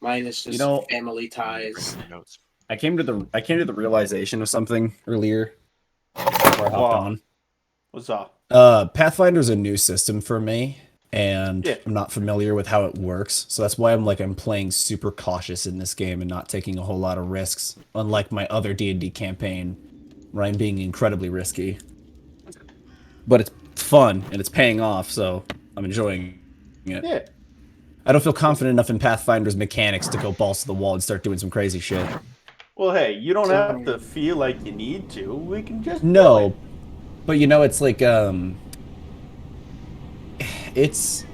Mine is just family ties. Notes. I came to the realization of something earlier before I hopped on. What's up? Pathfinder's a new system for me, and I'm not familiar with how it works. So that's why I'm playing super cautious in this game and not taking a whole lot of risks, unlike my other D&D campaign, where I'm being incredibly risky. But it's fun and it's paying off, so I'm enjoying it. Yeah. I don't feel confident enough in Pathfinder's mechanics to go balls to the wall and start doing some crazy shit. Well, hey, you don't have to feel like you need to. We can just No, but it's like it's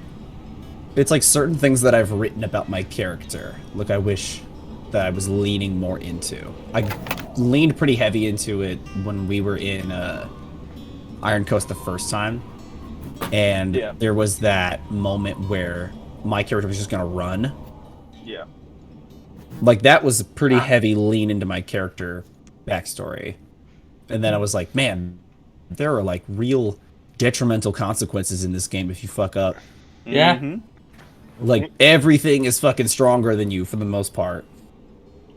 like certain things that I've written about my character. Look, I wish that I was leaning more into. I leaned pretty heavy into it when we were in Iron Coast the first time, and there was that moment where my character was just gonna run. Yeah. Like, that was a pretty heavy lean into my character backstory. And then I was like, man, there are, like, real detrimental consequences in this game if you fuck up. Yeah. Mm-hmm. Like, everything is fucking stronger than you for the most part.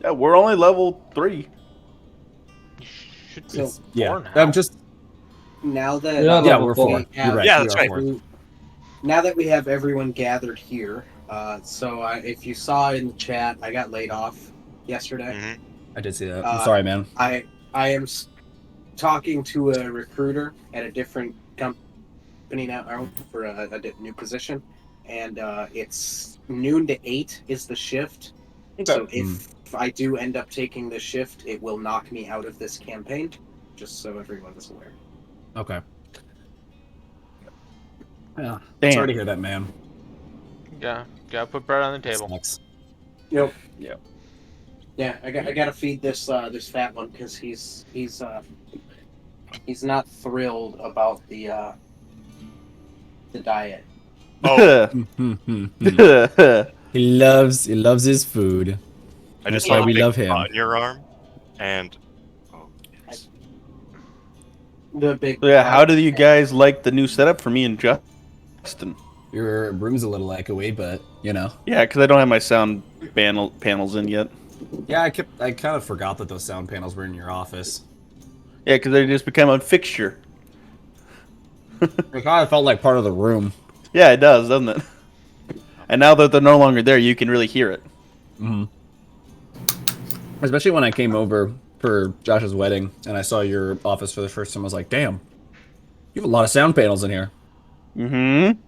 Yeah, we're only level 3. You should So, be yeah, now. I'm just... Now that we're 4. You're right. Yeah, that's right. Now that we have everyone gathered here, if you saw in the chat, I got laid off yesterday. Mm-hmm. I did see that. I'm sorry, man. I am talking to a recruiter at a different company now for a new position, and it's noon to 8 is the shift. Okay. So if I do end up taking the shift, it will knock me out of this campaign, just so everyone is aware. Okay. Yeah. Damn. Sorry to hear that, man. Yeah, gotta put bread on the table. Sucks. Yep. Yep. Yeah, I gotta feed this fat one because he's not thrilled about the diet. Oh, He loves his food. I That's just why saw a we big love him. spot in your arm, and The big. Yeah, how do you guys like the new setup for me and Justin? Your room's a little echoey, but Yeah, because I don't have my sound panels in yet. yeah, I kind of forgot that those sound panels were in your office. Yeah, because they just become a fixture. It kind of felt like part of the room. Yeah, it does, doesn't it? And now that they're no longer there, you can really hear it. Mm-hmm. Especially when I came over for Josh's wedding and I saw your office for the first time, I was like, damn, you have a lot of sound panels in here. Mm-hmm.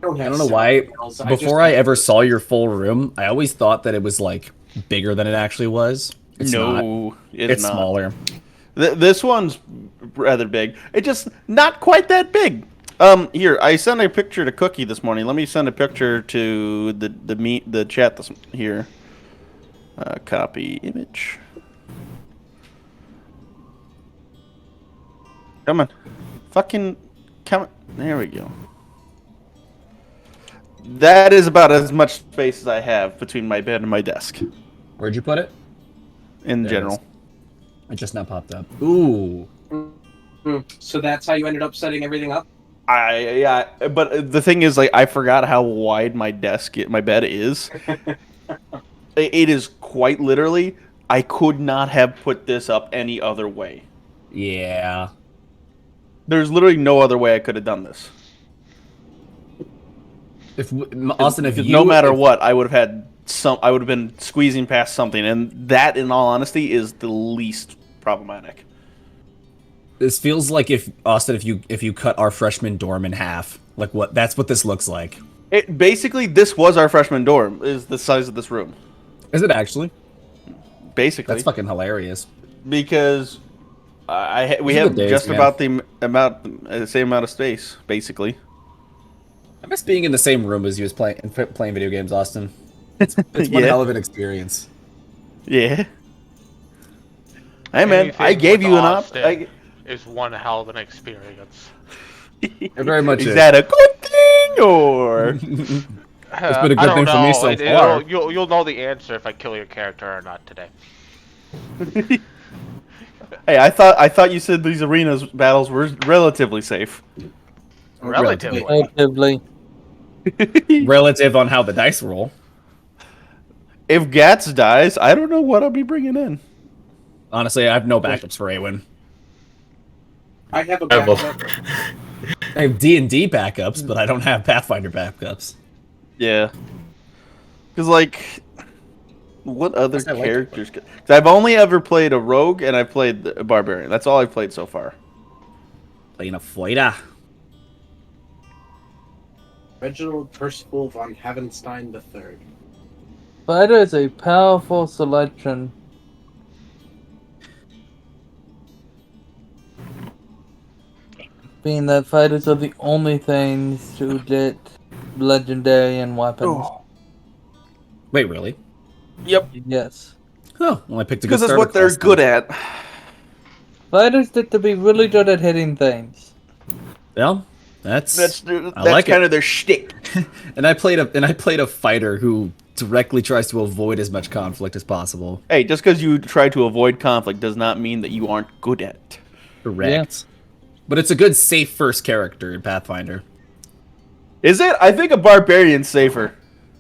I don't know why. Before I ever saw your full room, I always thought that it was like bigger than it actually was. It's not. It's not. smaller. This one's rather big. It's just not quite that big. Here, I sent a picture to Cookie this morning. Let me send a picture to the chat here. Copy image. Come on. Fucking come on. There we go. That is about as much space as I have between my bed and my desk. Where'd you put it? In There general. It just now popped up. Ooh. So that's how you ended up setting everything up? Yeah, but the thing is, like, I forgot how wide my bed is. It is quite literally, I could not have put this up any other way. Yeah. There's literally no other way I could have done this. Austin, no matter what, I would have been squeezing past something, and that, in all honesty, is the least problematic. This feels like if you cut our freshman dorm in half, like that's what this looks like. Basically, this was our freshman dorm. Is the size of this room? Is it actually? Basically, that's fucking hilarious. Because we have just about the same amount of space, basically. I miss being in the same room as you was playing video games, Austin. It's one hell of an experience. Yeah. Hey man, I gave you an option. Is one hell of an experience. It very much is that a good thing or? It's been a good thing for me so far. You'll know the answer if I kill your character or not today. Hey, I thought you said these arenas battles were relatively safe. Relatively. Relative on how the dice roll. if Gats dies, I don't know what I'll be bringing in. Honestly, I have no backups for Awen. I have a I will- backup. I have D&D backups, but I don't have Pathfinder backups. Yeah. Because, like, what other Yes, I like it. characters? Because I've only ever played a rogue and I've played a barbarian. That's all I've played so far. Playing a fighter. Reginald Percival von Havenstein III. Fighter is a powerful selection. Being that fighters are the only things to get legendary and weapons. Wait, really? Yes. Oh, well, I picked a good Because that's starter what they're class good then. at. Fighters get to be really good at hitting things. Well, that's That's like kind it. of their shtick. And I played a fighter who directly tries to avoid as much conflict as possible. Hey, just because you try to avoid conflict does not mean that you aren't good at it. Correct. But it's a good safe first character in Pathfinder. Is it? I think a barbarian's safer.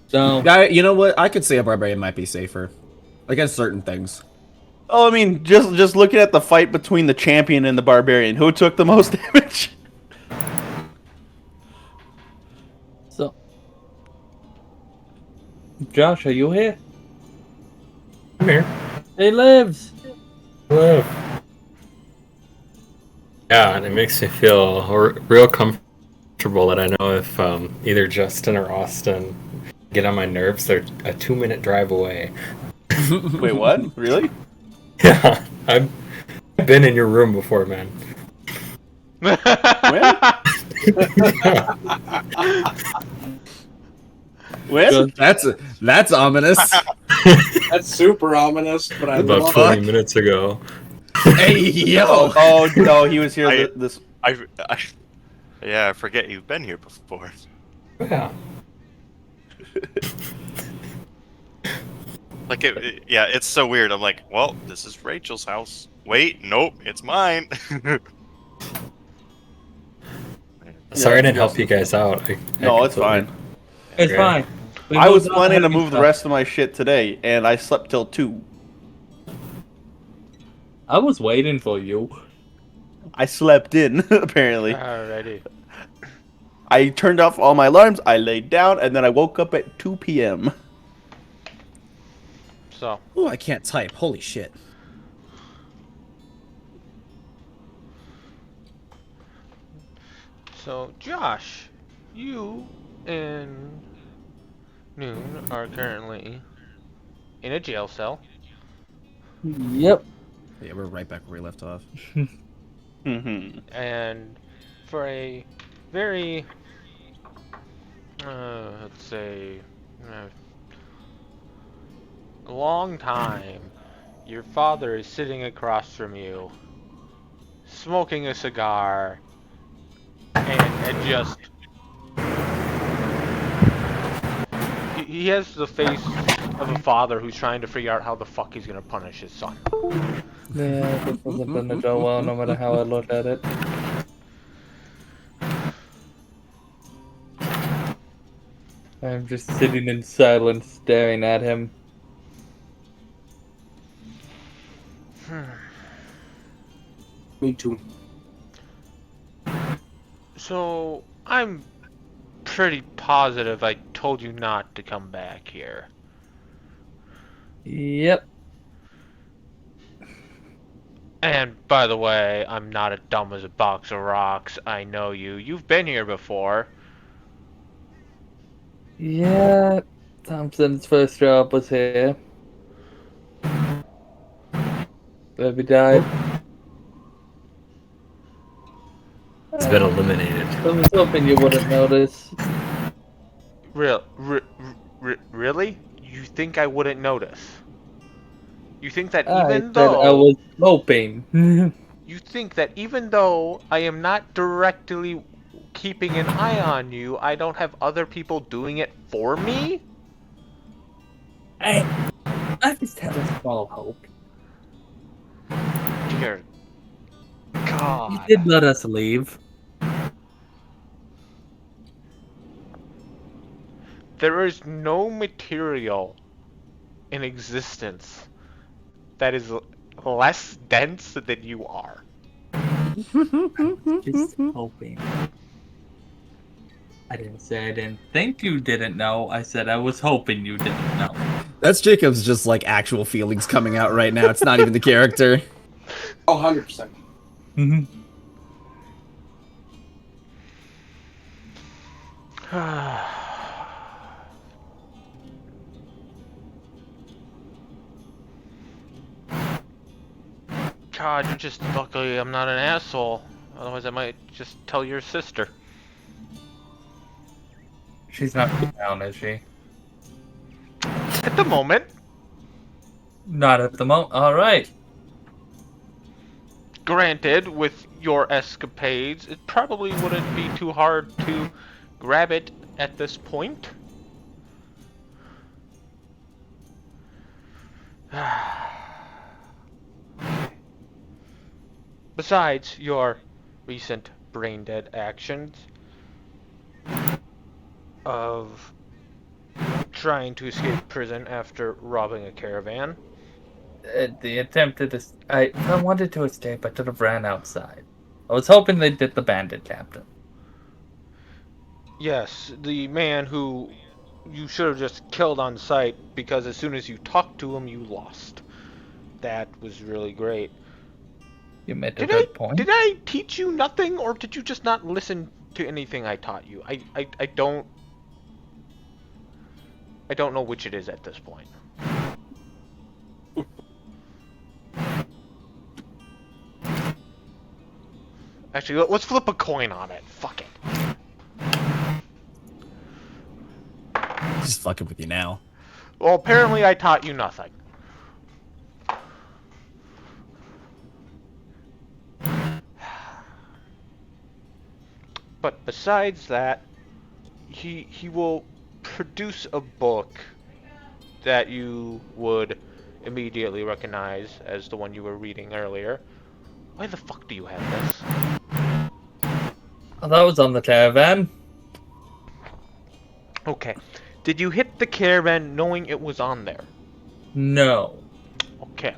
So, You know what? I could say a barbarian might be safer against certain things. Oh, I mean, just looking at the fight between the champion and the barbarian, who took the most damage? so. Josh, are you here? I'm here. He lives. Hello. Yeah, and it makes me feel real comfortable that I know if either Justin or Austin get on my nerves, they're a 2-minute drive away. Wait, what? Really? Yeah, I've been in your room before, man. When? When? That's ominous. That's super ominous, but I About love 20 it. minutes ago. Hey yo. Oh, no, he was here this... Yeah, I forget you've been here before. Yeah. Like, yeah, it's so weird. I'm like, well, this is Rachel's house. Wait, nope, it's mine. Sorry I didn't help you guys out. No, it's fine. It's Okay. fine. We I was moved on planning to heavy move the stuff. rest of my shit today, and I slept till 2. I was waiting for you. I slept in, apparently. Alrighty. I turned off all my alarms, I laid down, and then I woke up at 2 p.m. So, Oh, I can't type. Holy shit. Josh, you and Noon are currently in a jail cell. Yep. Yeah, we're right back where we left off. Mm-hmm. And for a very, let's say, a long time, your father is sitting across from you, smoking a cigar, and just... He has the face of a father who's trying to figure out how the fuck he's gonna punish his son. Yeah, this wasn't gonna go well no matter how I look at it. I'm just sitting in silence staring at him. Me too. So, I'm pretty positive I told you not to come back here. Yep. And by the way, I'm not as dumb as a box of rocks. I know you. You've been here before. Yeah. Thompson's first job was here. Baby died. It's been eliminated. I was hoping you wouldn't notice. Really? You think I wouldn't notice? You think that I even said I though was hoping. you think that even though I am not directly keeping an eye on you, I don't have other people doing it for me? I just had a small hope. Dear You God. did let us leave. There is no material in existence that is less dense than you are. Just hoping. I didn't say I didn't think you didn't know. I said I was hoping you didn't know. That's Jacob's just like actual feelings coming out right now. It's not even the character. Oh, 100%. Mm-hmm. God, you're just lucky I'm not an asshole. Otherwise, I might just tell your sister. She's not down, is she? At the moment, Not at the moment. All right. granted, with your escapades, it probably wouldn't be too hard to grab it at this point. Besides your recent brain-dead actions of trying to escape prison after robbing a caravan. The attempted to... I wanted to escape. I should have ran outside. I was hoping they'd get the bandit captain. Yes, the man who you should have just killed on sight because as soon as you talked to him, you lost. That was really great. You made a good point. Did I teach you nothing, or did you just not listen to anything I taught you? I don't know which it is at this point. Actually, let's flip a coin on it. Fuck it. Just fucking with you now. Well, apparently I taught you nothing. But besides that, he will produce a book that you would immediately recognize as the one you were reading earlier. Why the fuck do you have this? Oh, that was on the caravan. Okay. Did you hit the caravan knowing it was on there? No. Okay.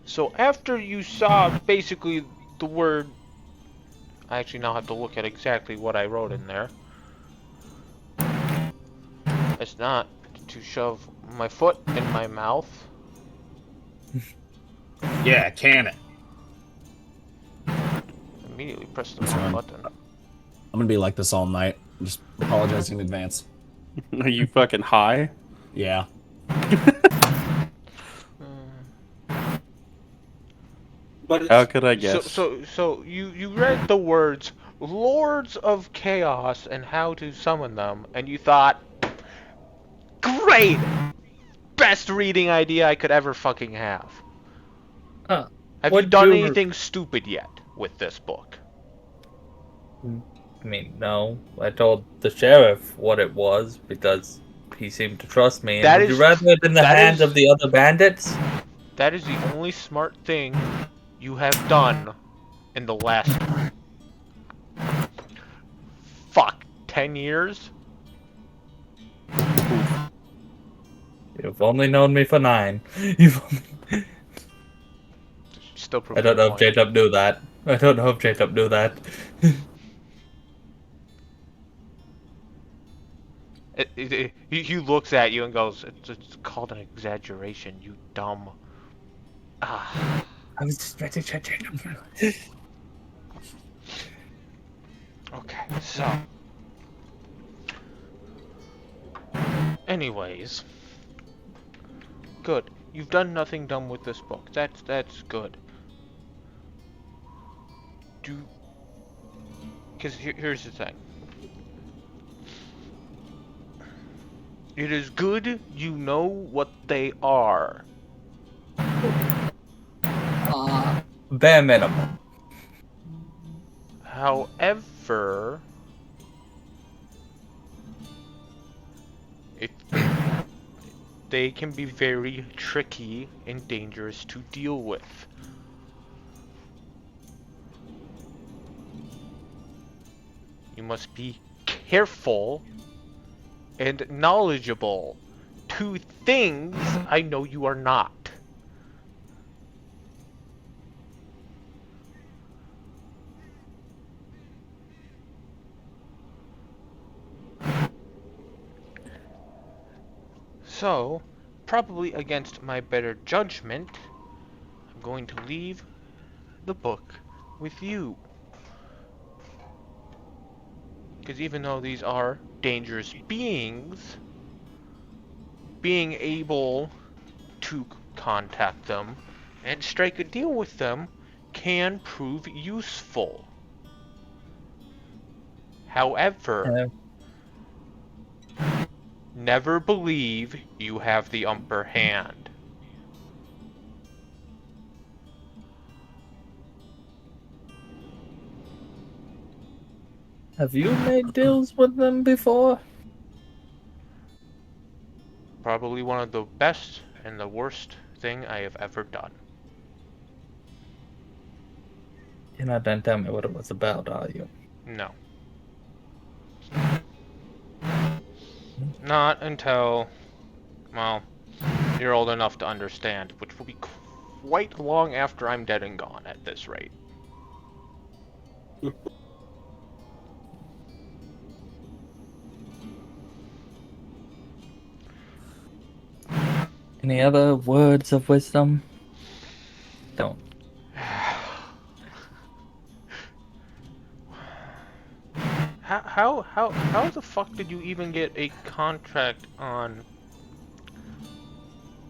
So after you saw basically the word... I actually now have to look at exactly what I wrote in there. It's not to shove my foot in my mouth. Yeah, can it. Immediately press the That's wrong fine. button. I'm gonna be like this all night. I'm just apologizing in advance. Are you fucking high? Yeah. But How it's, could I guess? So you read the words Lords of Chaos and how to summon them, and you thought, great! Best reading idea I could ever fucking have. Huh. Have you What'd done you- anything stupid yet with this book? I mean, no. I told the sheriff what it was because he seemed to trust me. And That would you is- rather it in the that hands is- of the other bandits? That is the only smart thing you have done in the last... Fuck, 10 years? You've only known me for 9. You've only... Still I don't know if Jacob knew that. I don't know if Jacob knew that. He looks at you and goes, it's called an exaggeration, you dumb... Ah... I was just ready to check. Okay, so... Anyways... Good. You've done nothing dumb with this book. That's good. Because here's the thing. It is good you know what they are. Bare minimum. However... They can be very tricky and dangerous to deal with. You must be careful and knowledgeable. 2 things I know you are not. So, probably against my better judgment, I'm going to leave the book with you. Because even though these are dangerous beings, being able to contact them and strike a deal with them can prove useful. However, never believe you have the upper hand. Have you made deals with them before? Probably one of the best and the worst thing I have ever done. You're not done telling me what it was about, are you? No. Not until, well, you're old enough to understand, which will be quite long after I'm dead and gone at this rate. Any other words of wisdom? Don't. How the fuck did you even get a contract on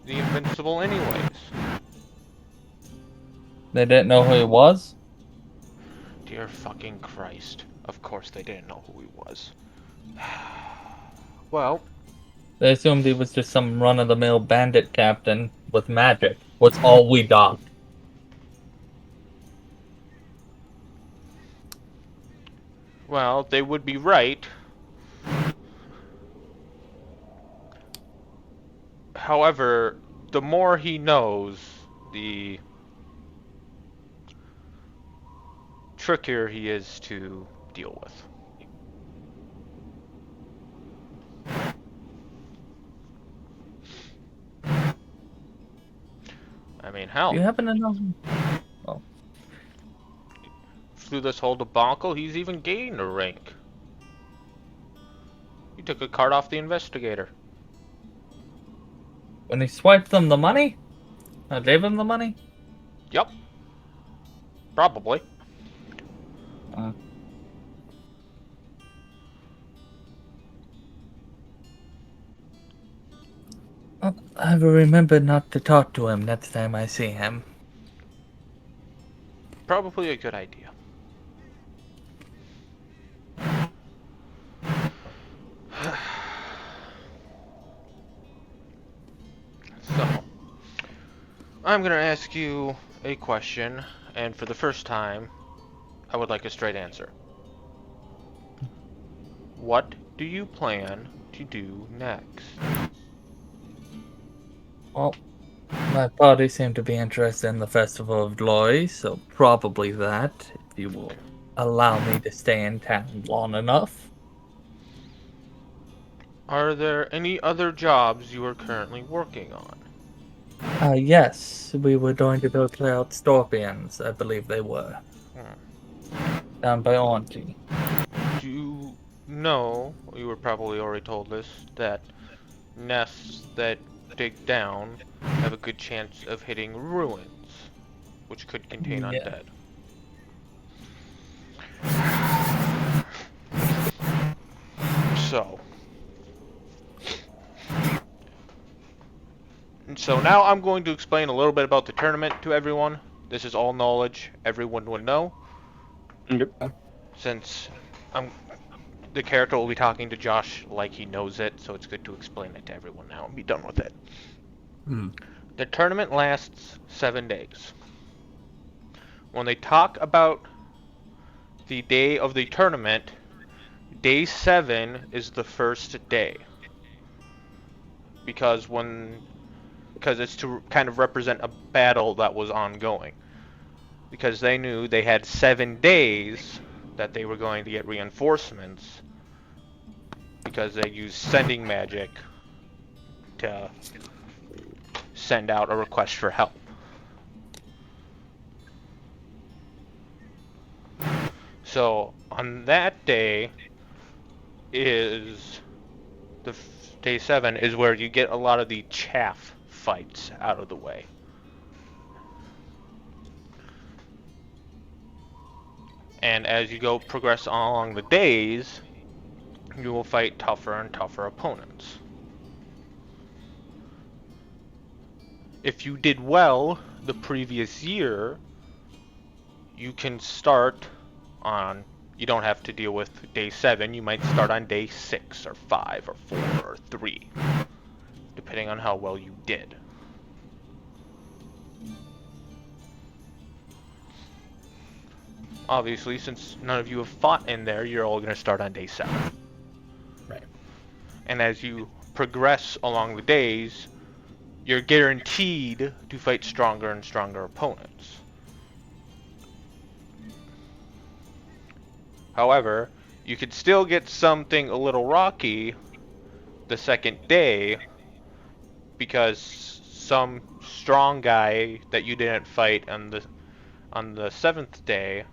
the Invincible anyways? They didn't know who he was? Dear fucking Christ. Of course they didn't know who he was. Well, They assumed he was just some run-of-the-mill bandit captain with magic. What's all we got? well, they would be right. However, the more he knows, the trickier he is to deal with. I mean, hell, Do you happen to know? through this whole debacle, he's even gained a rank. He took a card off the investigator. When he swiped them the money? I gave him the money? Yup. Probably. I will remember not to talk to him next time I see him. Probably a good idea. So, I'm gonna ask you a question, and for the first time, I would like a straight answer. What do you plan to do next? Well, my party seemed to be interested in the Festival of Glory, so probably that, if you will allow me to stay in town long enough. Are there any other jobs you are currently working on? Yes, we were going to go clear out scorpions, I believe they were. Down by Auntie. Do you know, you were probably already told this, that nests that dig down have a good chance of hitting ruins, which could contain undead. So now I'm going to explain a little bit about the tournament to everyone. This is all knowledge everyone would know. Yep. Since the character will be talking to Josh like he knows it, so it's good to explain it to everyone now and be done with it. The tournament lasts 7 days. When they talk about the day of the tournament, day 7 is the first day. Because it's to kind of represent a battle that was ongoing. Because they knew they had 7 days that they were going to get reinforcements because they use sending magic to send out a request for help. So on that day is day 7 is where you get a lot of the chaff fights out of the way. And as you go progress along the days, you will fight tougher and tougher opponents. If you did well the previous year, you can start on, you don't have to deal with day 7, you might start on day 6 or 5 or 4 or 3, depending on how well you did. Obviously, since none of you have fought in there, you're all going to start on day 7. Right. And as you progress along the days, you're guaranteed to fight stronger and stronger opponents. However, you could still get something a little rocky the second day, because some strong guy that you didn't fight on the 7th day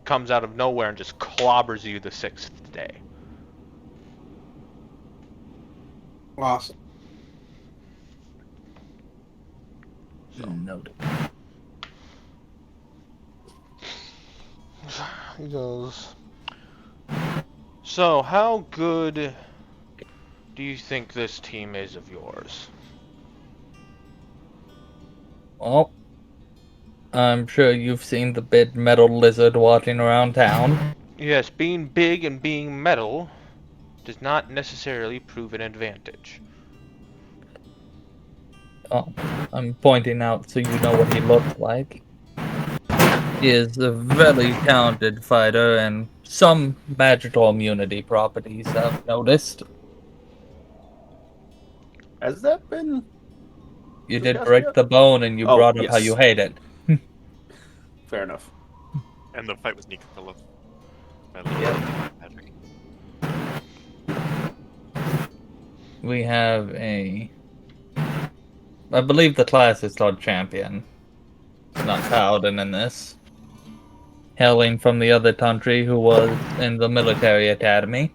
comes out of nowhere and just clobbers you the 6th day. Awesome. Noted. He goes, so how good do you think this team is of yours? Well, I'm sure you've seen the big metal lizard walking around town. Yes, being big and being metal does not necessarily prove an advantage. Oh, I'm pointing out so you know what he looked like. He is a very talented fighter, and some magical immunity properties I've noticed. Has that been? You did Discussed break yet? the bone, and you Oh, brought up how yes. you hate it. Fair enough. And the fight with Nicola. My little magic. We have a... I believe the class is called Champion. Not Paladin in this. Hailing from the other country who was in the military academy.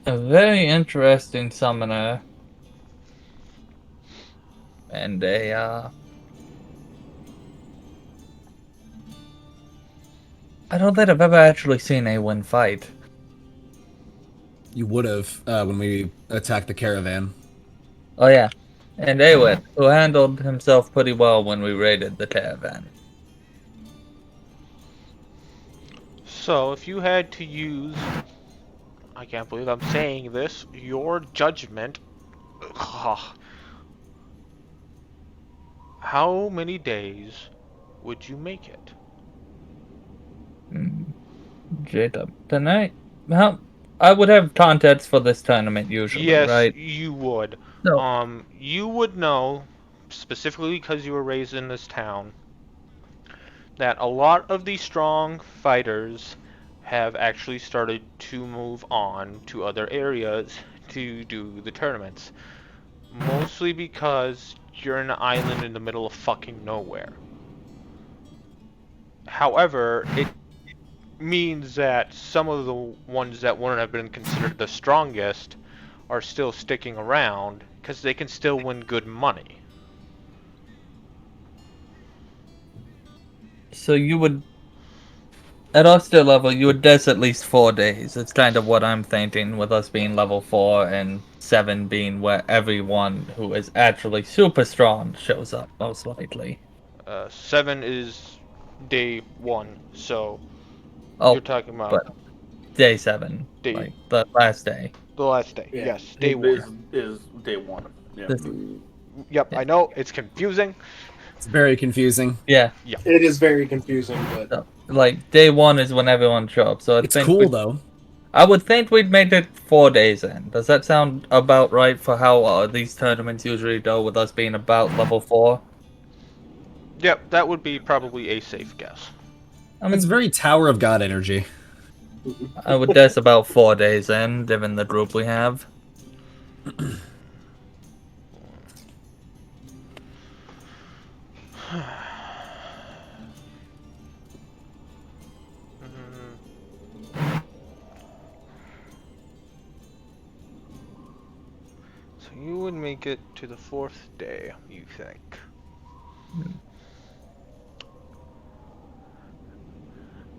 A very interesting summoner. And a, I don't think I've ever actually seen Awen fight. You would have when we attacked the caravan. Oh yeah. And Awen, who handled himself pretty well when we raided the caravan. So if you had to use, I can't believe I'm saying this, your judgment, how many days would you make it? Jacob, tonight? Well, I would have contests for this tournament usually, Yes, right? you would. No. You would know, specifically because you were raised in this town, that a lot of the strong fighters have actually started to move on to other areas to do the tournaments. Mostly because you're an island in the middle of fucking nowhere. However, it means that some of the ones that wouldn't have been considered the strongest are still sticking around because they can still win good money. So you would, at our skill level, you would guess at least 4 days. It's kind of what I'm thinking, with us being level 4 and 7 being where everyone who is actually super strong shows up, most likely. 7 is day 1, so Oh, you're talking about but day 7, Day- like the last day. the last day. Yeah. Yes, day 1. Is day 1. Yeah. This- Yep, I know it's confusing. It's very confusing. yeah, It is very confusing, but so, like day 1 is when everyone shows up. So I It's think cool we'd- though. I would think we'd make it 4 days in. Does that sound about right for how these tournaments usually go, with us being about level 4? Yep, that would be probably a safe guess. It's very Tower of God energy. I would guess about 4 days in, given the group we have. So you would make it to the 4th day, you think?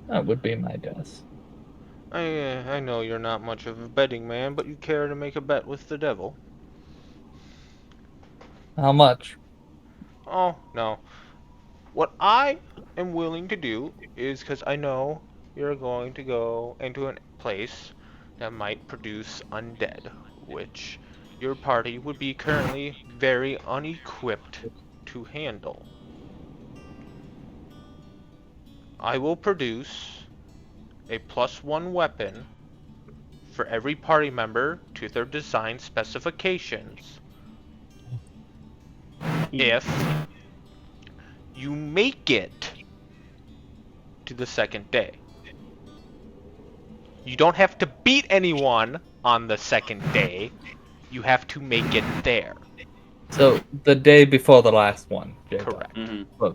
That would be my guess. I know you're not much of a betting man, but you care to make a bet with the devil. How much? Oh, no. What I am willing to do is because I know you're going to go into a place that might produce undead, which your party would be currently very unequipped to handle. I will produce a +1 weapon for every party member to their design specifications if you make it to the 2nd day. You don't have to beat anyone on the 2nd day. You have to make it there. So, the day before the last one, Jacob. Correct. But,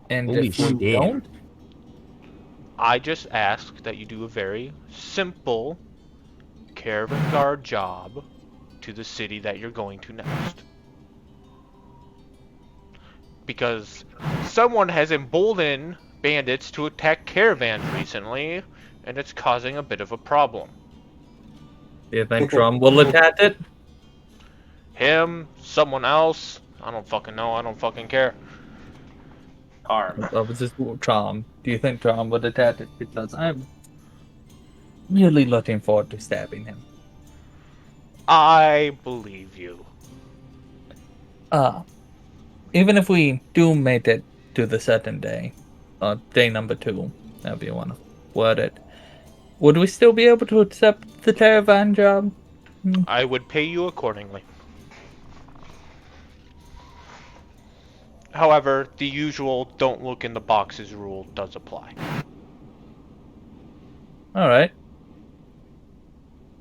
and Holy if we shit. don't, I just ask that you do a very simple caravan guard job to the city that you're going to next. Because someone has emboldened bandits to attack caravans recently, and it's causing a bit of a problem. do you think Drum will attack it? Him, someone else, I don't fucking know, I don't fucking care. Harm. I was just Drum. Do you think Drum would attack it? Because I'm really looking forward to stabbing him. I believe you. Even if we do make it to the 2nd day, day number 2, however you want to word it, would we still be able to accept the caravan job? I would pay you accordingly. However, the usual don't look in the boxes rule does apply. Alright.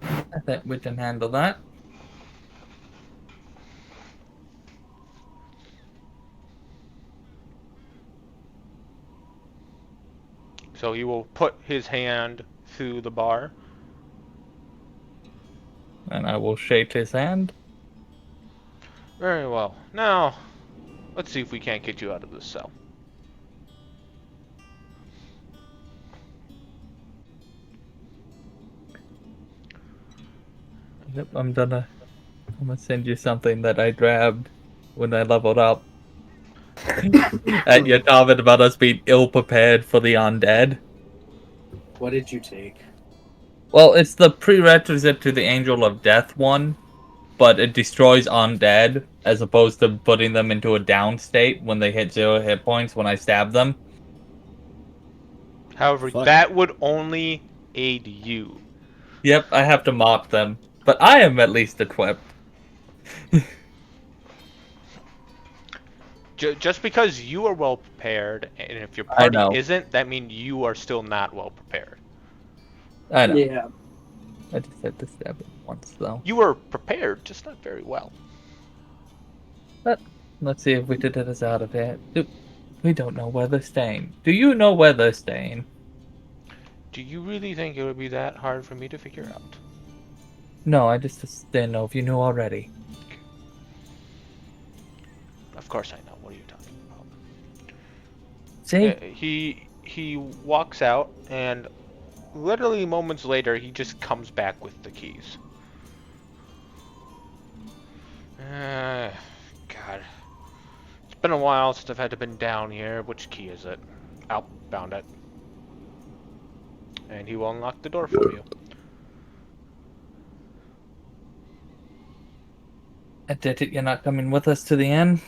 I think we can handle that. So he will put his hand through the bar. And I will shake his hand. Very well. Now, let's see if we can't get you out of this cell. Yep, I'm gonna send you something that I grabbed when I leveled up. At your comment about us being ill prepared for the undead. What did you take? Well, it's the prerequisite to the Angel of Death one, but it destroys undead as opposed to putting them into a down state when they hit 0 hit points when I stab them. However, Fuck. that would only aid you. Yep, I have to mock them, but I am at least equipped. Just because you are well prepared, and if your I party know. isn't, that means you are still not well prepared. I know. Yeah. I just had to stab it once, though. You were prepared, just not very well. But let's see if we did this out of it. We don't know where they're staying. Do you know where they're staying? Do you really think it would be that hard for me to figure out? No, I just didn't know if you knew already. Of course I know. What are you talking about? See? He walks out, and literally moments later, he just comes back with the keys. God. It's been a while since I've had to been down here. Which key is it? Oh, found it. And he will unlock the door for you. I did it. You're not coming with us to the end?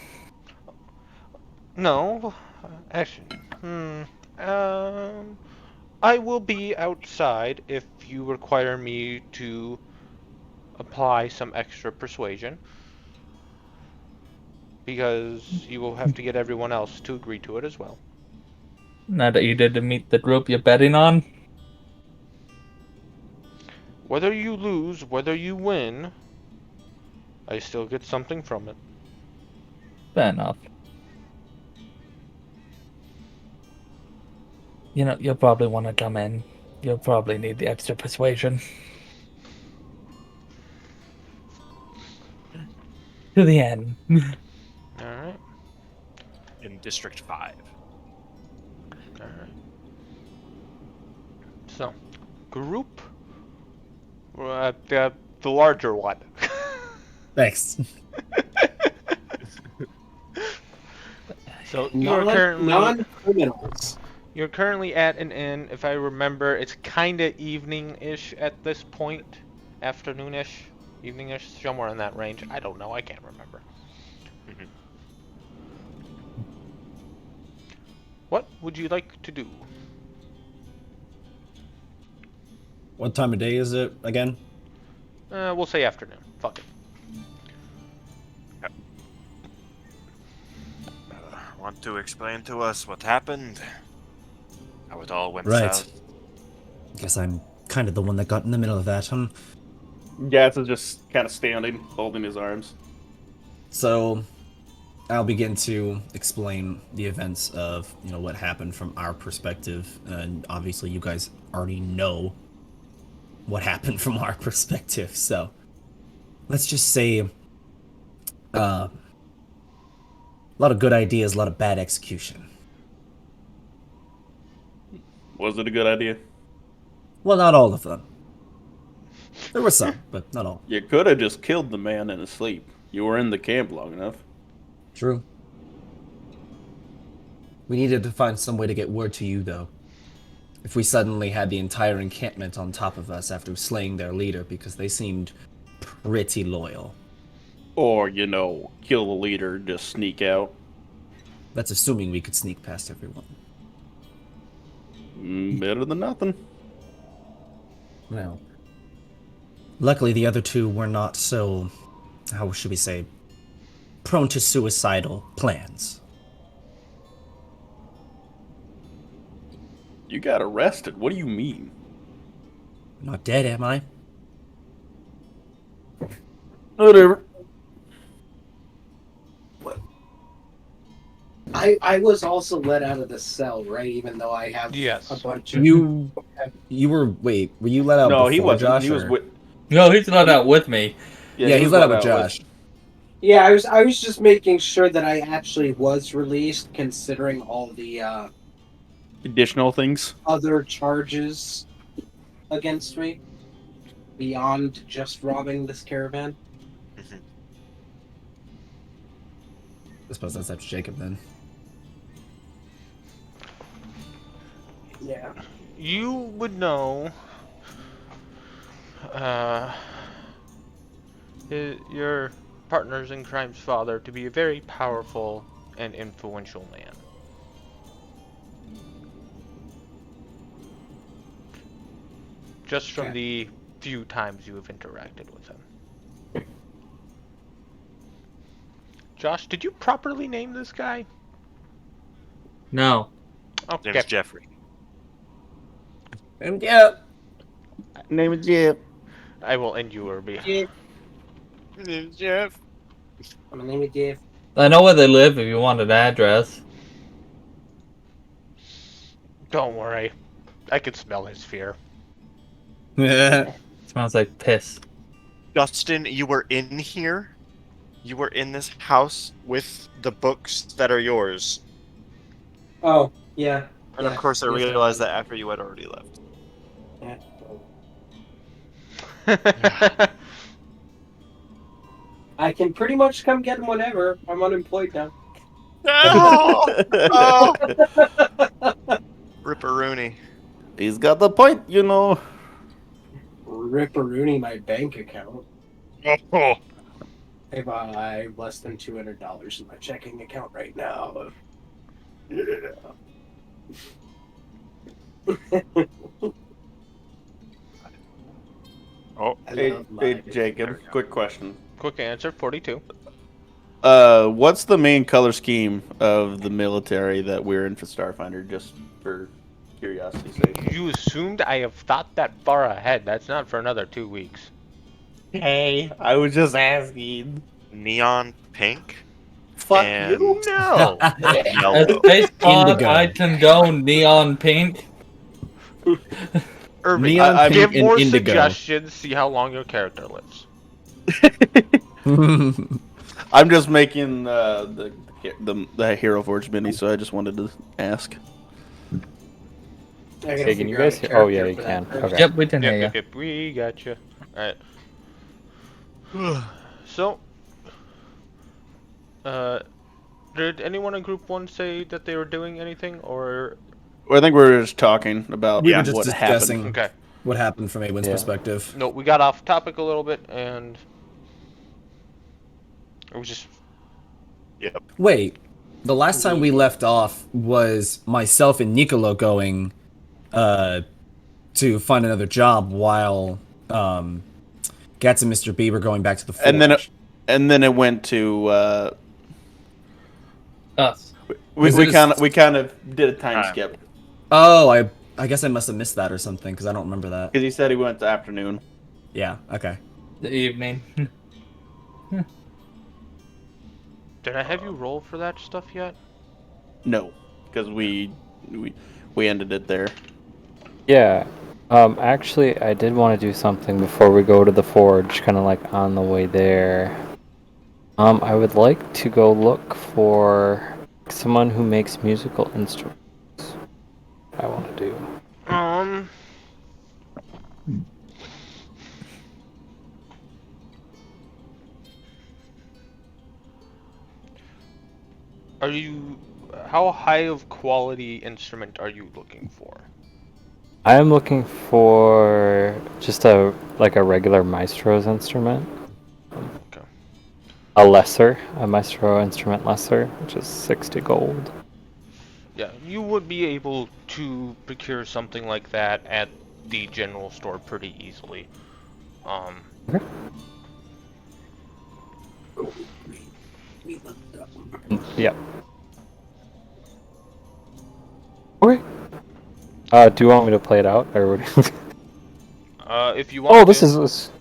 No, actually, I will be outside if you require me to apply some extra persuasion, because you will have to get everyone else to agree to it as well. Now that you did meet the group you're betting on? Whether you lose, whether you win, I still get something from it. Fair enough. You know, you'll probably want to come in. You'll probably need the extra persuasion. To the end. Alright. In District 5. Alright. So, group. The larger one. Thanks. So you're currently non-criminals. you're currently at an inn. If I remember, it's kind of evening-ish at this point, afternoon-ish, evening-ish, somewhere in that range. I don't know. I can't remember. Mhm. What would you like to do? What time of day is it again? We'll say afternoon. Fuck it. Want to explain to us what happened? How it all went Right. south? Guess I'm kind of the one that got in the middle of that, huh? Gats is just kind of standing, holding his arms. So, I'll begin to explain the events of, what happened from our perspective, and obviously you guys already know what happened from our perspective, so let's just say, a lot of good ideas, a lot of bad execution. Was it a good idea? Well, not all of them. There were some, but not all. You could have just killed the man in his sleep. You were in the camp long enough. True. We needed to find some way to get word to you, though. If we suddenly had the entire encampment on top of us after slaying their leader, because they seemed pretty loyal. Or, kill the leader, just sneak out. That's assuming we could sneak past everyone. Better than nothing. Well, luckily the other two were not so, how should we say, prone to suicidal plans. You got arrested. What do you mean? I'm not dead, am I? Whatever. I was also let out of the cell, right? Even though I have Yes. a bunch of You were you let out No, before he wasn't. Josh? He was or- with. No, he's not out with me. Yeah, he's let out with Josh. Yeah, I was just making sure that I actually was released, considering all the Additional things. other charges against me beyond just robbing this caravan. I suppose that's up to Jacob then. Yeah. You would know your partners in crime's father to be a very powerful and influential man. Just from Okay. the few times you have interacted with him. Josh, did you properly name this guy? No. Okay. Name's Jeffrey. And yeah, Name is Jeff. I will end you, Irby. Jeff. Name's Jeff. My name is Jeff. I know where they live if you want an address. Don't worry. I can smell his fear. Smells like piss. Justin, you were in here? You were in this house with the books that are yours. Oh, yeah. And of course I Yes, realized that after you had already left. Yeah. I can pretty much come get him whenever. I'm unemployed now. Oh! Ripperoonie. He's got the point, Ripperoonie my bank account. Oh. If I have less than $200 in my checking account right now. Oh. I Hey, love hey life. Jacob, quick question. Quick answer, 42. what's the main color scheme of the military that we're in for Starfinder? Just for curiosity's sake. You assumed I have thought that far ahead. That's not for another 2 weeks. Hey, I was just asking. Neon pink. Fuck And- you. No. A Yellow. space pod, Indigo. I can go neon pink. Irving, Neon I- give pink and more indigo. suggestions. See how long your character lives. I'm just making the Hero Forge mini, so I just wanted to ask. I gotta Hey, can you figure out a guys hear? Oh, yeah, character you for can. that first. Okay. Yep, we can hear you. Yep, we got you. Alright. So, did anyone in Group 1 say that they were doing anything, or... Well, I think we were just talking about We were just what discussing happened. Okay. what happened from Awin's Yeah. perspective. No, we got off topic a little bit, and... It was just... Wait, the last time we left off was myself and Nicolo going to find another job while Gats and Mr. B were going back to the forge. And then it went to Us. we Was it kind of did a time skip Oh, I guess I must have missed that or something because I don't remember that. because he said he went to afternoon. Yeah. Okay. The evening. Did I have you roll for that stuff yet? No, because we ended it there. Yeah. Actually, I did want to do something before we go to the forge, kind of like on the way there. I would like to go look for someone who makes musical instruments. I want to do. Are you... How high of quality instrument are you looking for? I am looking for just a regular maestro's instrument. Okay. A maestro instrument lesser, which is 60 gold. Yeah, you would be able to procure something like that at the general store pretty easily. Yep. Okay. Do you want me to play it out, or what? If you want. Oh, this is.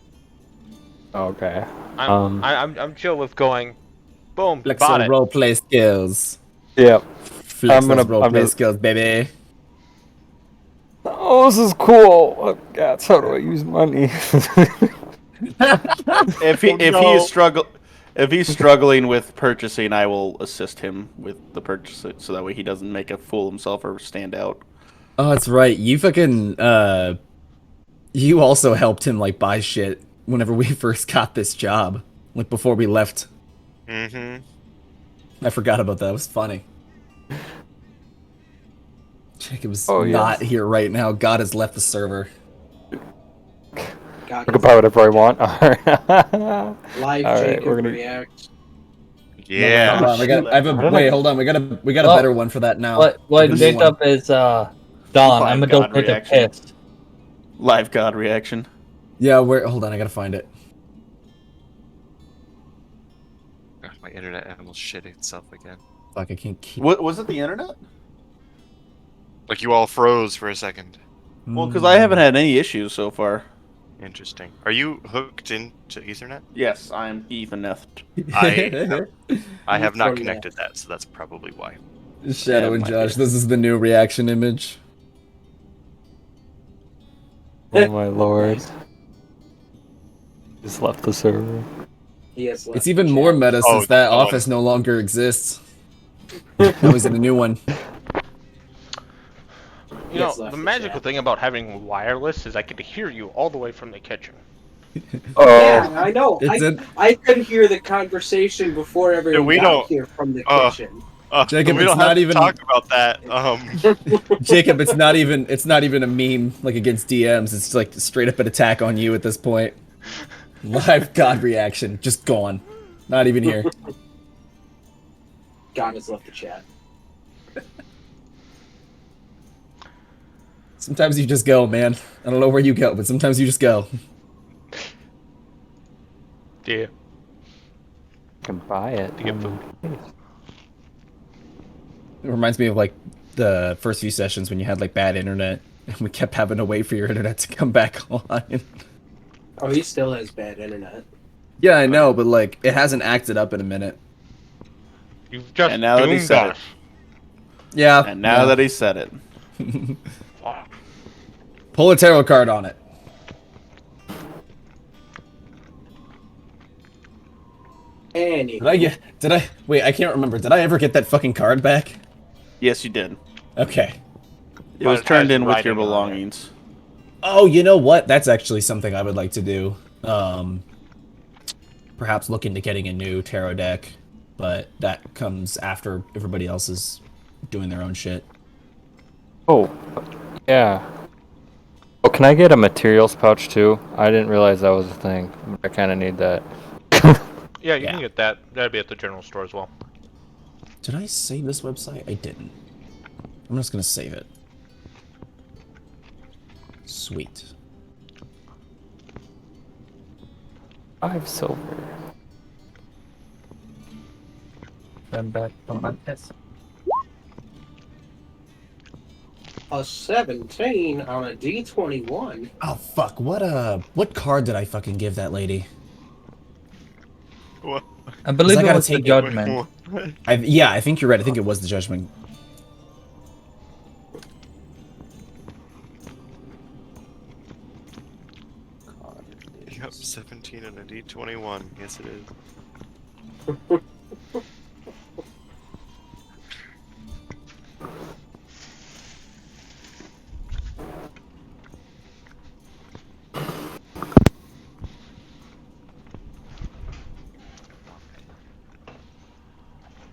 Okay. I'm chill with going. Boom. Flex Bought those it. roleplay skills. Yep. Flex I'm those gonna- roleplay skills, baby. Oh, this is cool. Oh, Gats, how do I use money? If he's struggling with purchasing, I will assist him with the purchase, so that way he doesn't make a fool of himself or stand out. Oh, that's right. You fucking you also helped him like buy shit whenever we first got this job, like before we left. Mm-hmm. I forgot about that. It was funny. Jacob's Oh, yes. not here right now. God has left the server. God, Talk about whatever I want. Alright. live All right, Jacob we're gonna- react. Yeah. Hold on, I have a, wait, hold on. We got a Oh. better one for that now. What Give me Jacob is Don. I'm a God dope bit of reaction. pissed. Live God reaction. Yeah, where? Hold on, I gotta find it. Ugh, my internet almost shit itself again. Fuck, I can't keep. What was it? The internet? Like you all froze for a second. Well, because I haven't had any issues so far. Interesting. Are you hooked into Ethernet? Yes, I'm Ethernet. I have not From connected that, so that's probably why. Shadow Yeah, and might Josh. be. This is the new reaction image. Oh my lord. Just left the server. He has left It's even the more chat. meta Oh, since that oh. office no longer exists. Now he's in a new one. You know, Yes, left the the magical chat. thing about having wireless is I could hear you all the way from the kitchen. Yeah, I know. It's I could hear the conversation before everyone we got don't- here from the uh, kitchen. Jacob, we it's don't not have to even- talk about that. Jacob, it's not even a meme like against DMs. It's like straight up an attack on you at this point. Live God reaction, just gone. Not even here. God has left the chat. Sometimes you just go, man. I don't know where you go, but sometimes you just go. Yeah. can buy it. To get food. It reminds me of like the first few sessions when you had like bad internet and we kept having to wait for your internet to come back online. Oh, he still has bad internet. Yeah, I know, but like it hasn't acted up in a minute. You've just And now that he doomed said us. Yeah. And now that he said it, Fuck. pull a tarot card on it. Anyway, Wait, I can't remember. Did I ever get that fucking card back? yes, you did. Okay. It was it turned has in with your writing on it. belongings. Oh, you know what? That's actually something I would like to do. Perhaps look into getting a new tarot deck, but that comes after everybody else is doing their own shit. Oh, yeah. Oh, can I get a materials pouch too? I didn't realize that was a thing. I kind of need that. Yeah, you Yeah. can get that. That'd be at the general store as well. Did I save this website? I didn't. I'm just gonna save it. Sweet. 5 silver. Then back from my test. a 17 on a D21. Oh fuck! What card did I fucking give that lady? What? I believe I it gotta was the take it. judgment. Yeah, I think you're right. I think it was the judgment. Yep, 17 and a D21. Yes, it is.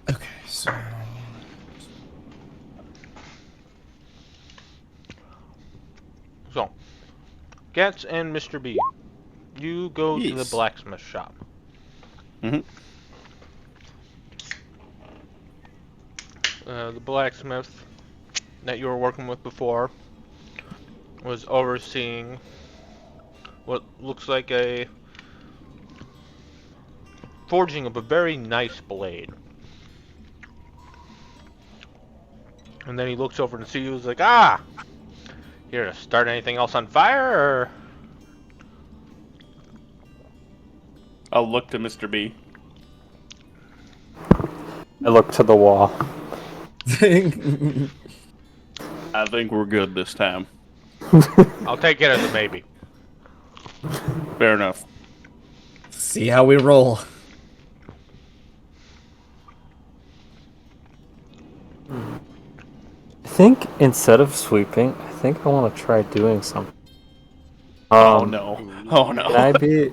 Okay, so So, Gats and Mr. B, you go to the Yes. blacksmith shop. Mhm. The blacksmith that you were working with before was overseeing what looks like a forging of a very nice blade. And then he looks over and sees you. He's like, "Ah, here to start anything else on fire?" Or I'll look to Mr. B. I look to the wall. I think we're good this time. I'll take it as a maybe. Fair enough. see how we roll. I think instead of sweeping, I think I want to try doing something. Oh no. Oh no. Can I be?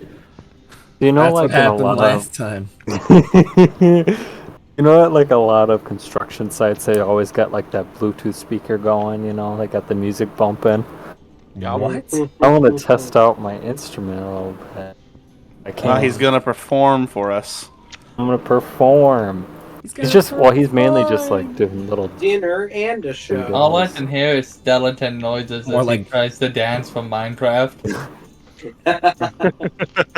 You know, That's like what happened in a lot last time. of. You know, at like a lot of construction sites, they always got like that Bluetooth speaker going. You know, they got the music bumping. Yeah, What? I want to test out my instrument a little bit. I can't. He's gonna perform for us. I'm gonna perform. He's just he's mainly just like doing little. Dinner and a show. All I can hear is skeleton noises More as like- he tries to dance from Minecraft.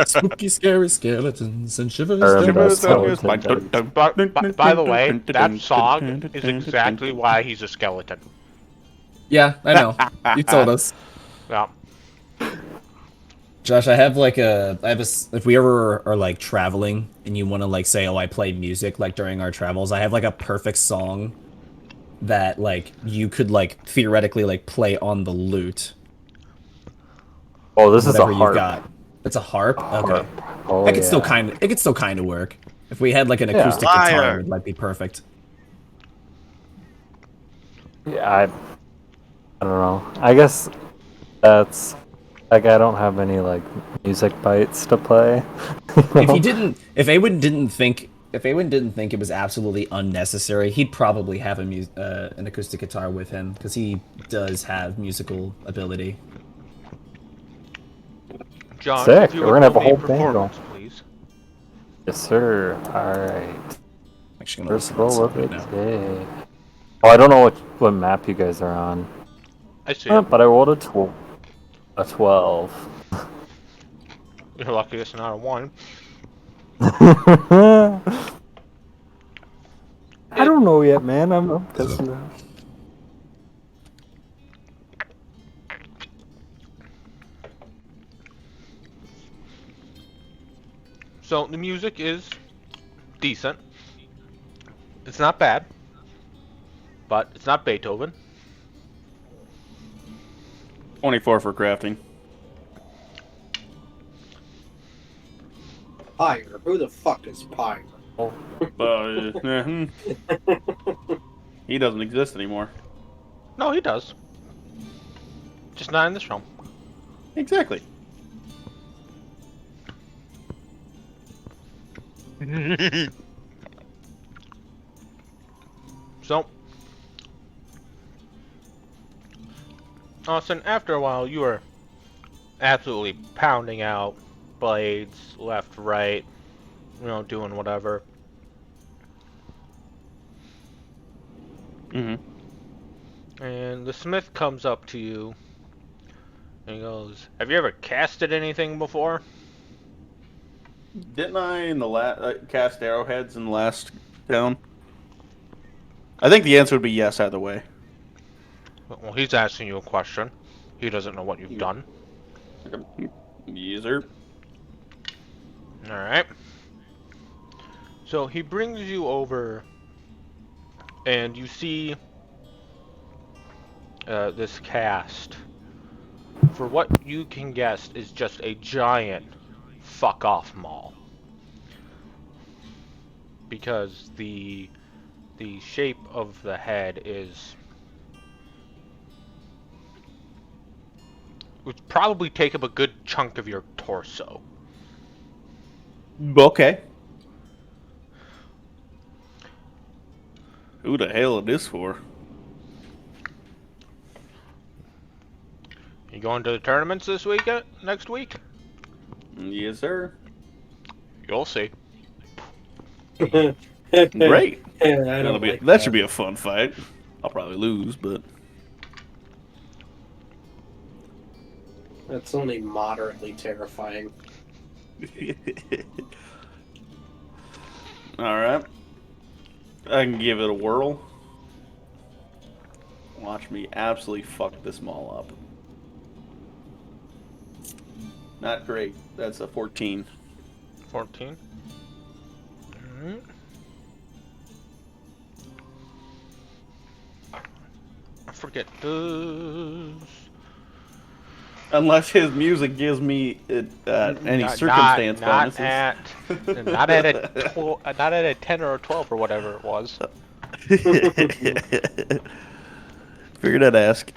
Spooky, scary skeletons and shivers. Or down about my spine. skeleton. by the way, that song is exactly why he's a skeleton. Yeah, I know. You told us. Yeah. Josh, I have if we ever are like traveling and you want to like say, oh, I play music like during our travels, I have like a perfect song that like you could like theoretically like play on the lute. Oh, this is a Whatever you've harp. got. It's a harp? Okay. Oh, That could still yeah. it could still kind of work. If we had like an Yeah. acoustic guitar, Liar. it might be perfect. Yeah, I don't know. I guess that's like I don't have any like music bites to play. If Awen didn't think it was absolutely unnecessary, he'd probably have an acoustic guitar with him because he does have musical ability. John, Sick, if you we're would gonna have a roll me whole band performance, please. Yes, sir. All right. I'm actually gonna First listen to this roll of right the now. day. Oh, I don't know what map you guys are on, I see. it. but I rolled a 12. You're lucky it's not a 1. I don't know yet, man. I'm testing out. So the music is decent. It's not bad, but it's not Beethoven. 24 for crafting. Pyre. Who the fuck is Pyre? He doesn't exist anymore. No, he does. Just not in this realm. Exactly. So, Austin, after a while, you were absolutely pounding out blades left, right, doing whatever. And the smith comes up to you and he goes, "Have you ever casted anything before?" Didn't I in the cast arrowheads in the last town? I think the answer would be yes either way. Well, he's asking you a question. He doesn't know what you've done. Yes, sir. Alright. So he brings you over and you see this cast. For what you can guess is just a giant fuck off mall. Because the shape of the head would probably take up a good chunk of your torso. Okay. Who the hell is this for? You going to the tournaments this next week? Yes, sir. You'll see. Great. That should be a fun fight. I'll probably lose, but That's only moderately terrifying. Alright. I can give it a whirl. Watch me absolutely fuck this mall up. Not great. That's a 14. 14. Alright. I forget this. Unless his music gives me any circumstance bonuses. Not at a 10 or a 12 or whatever it was. Figured I'd ask.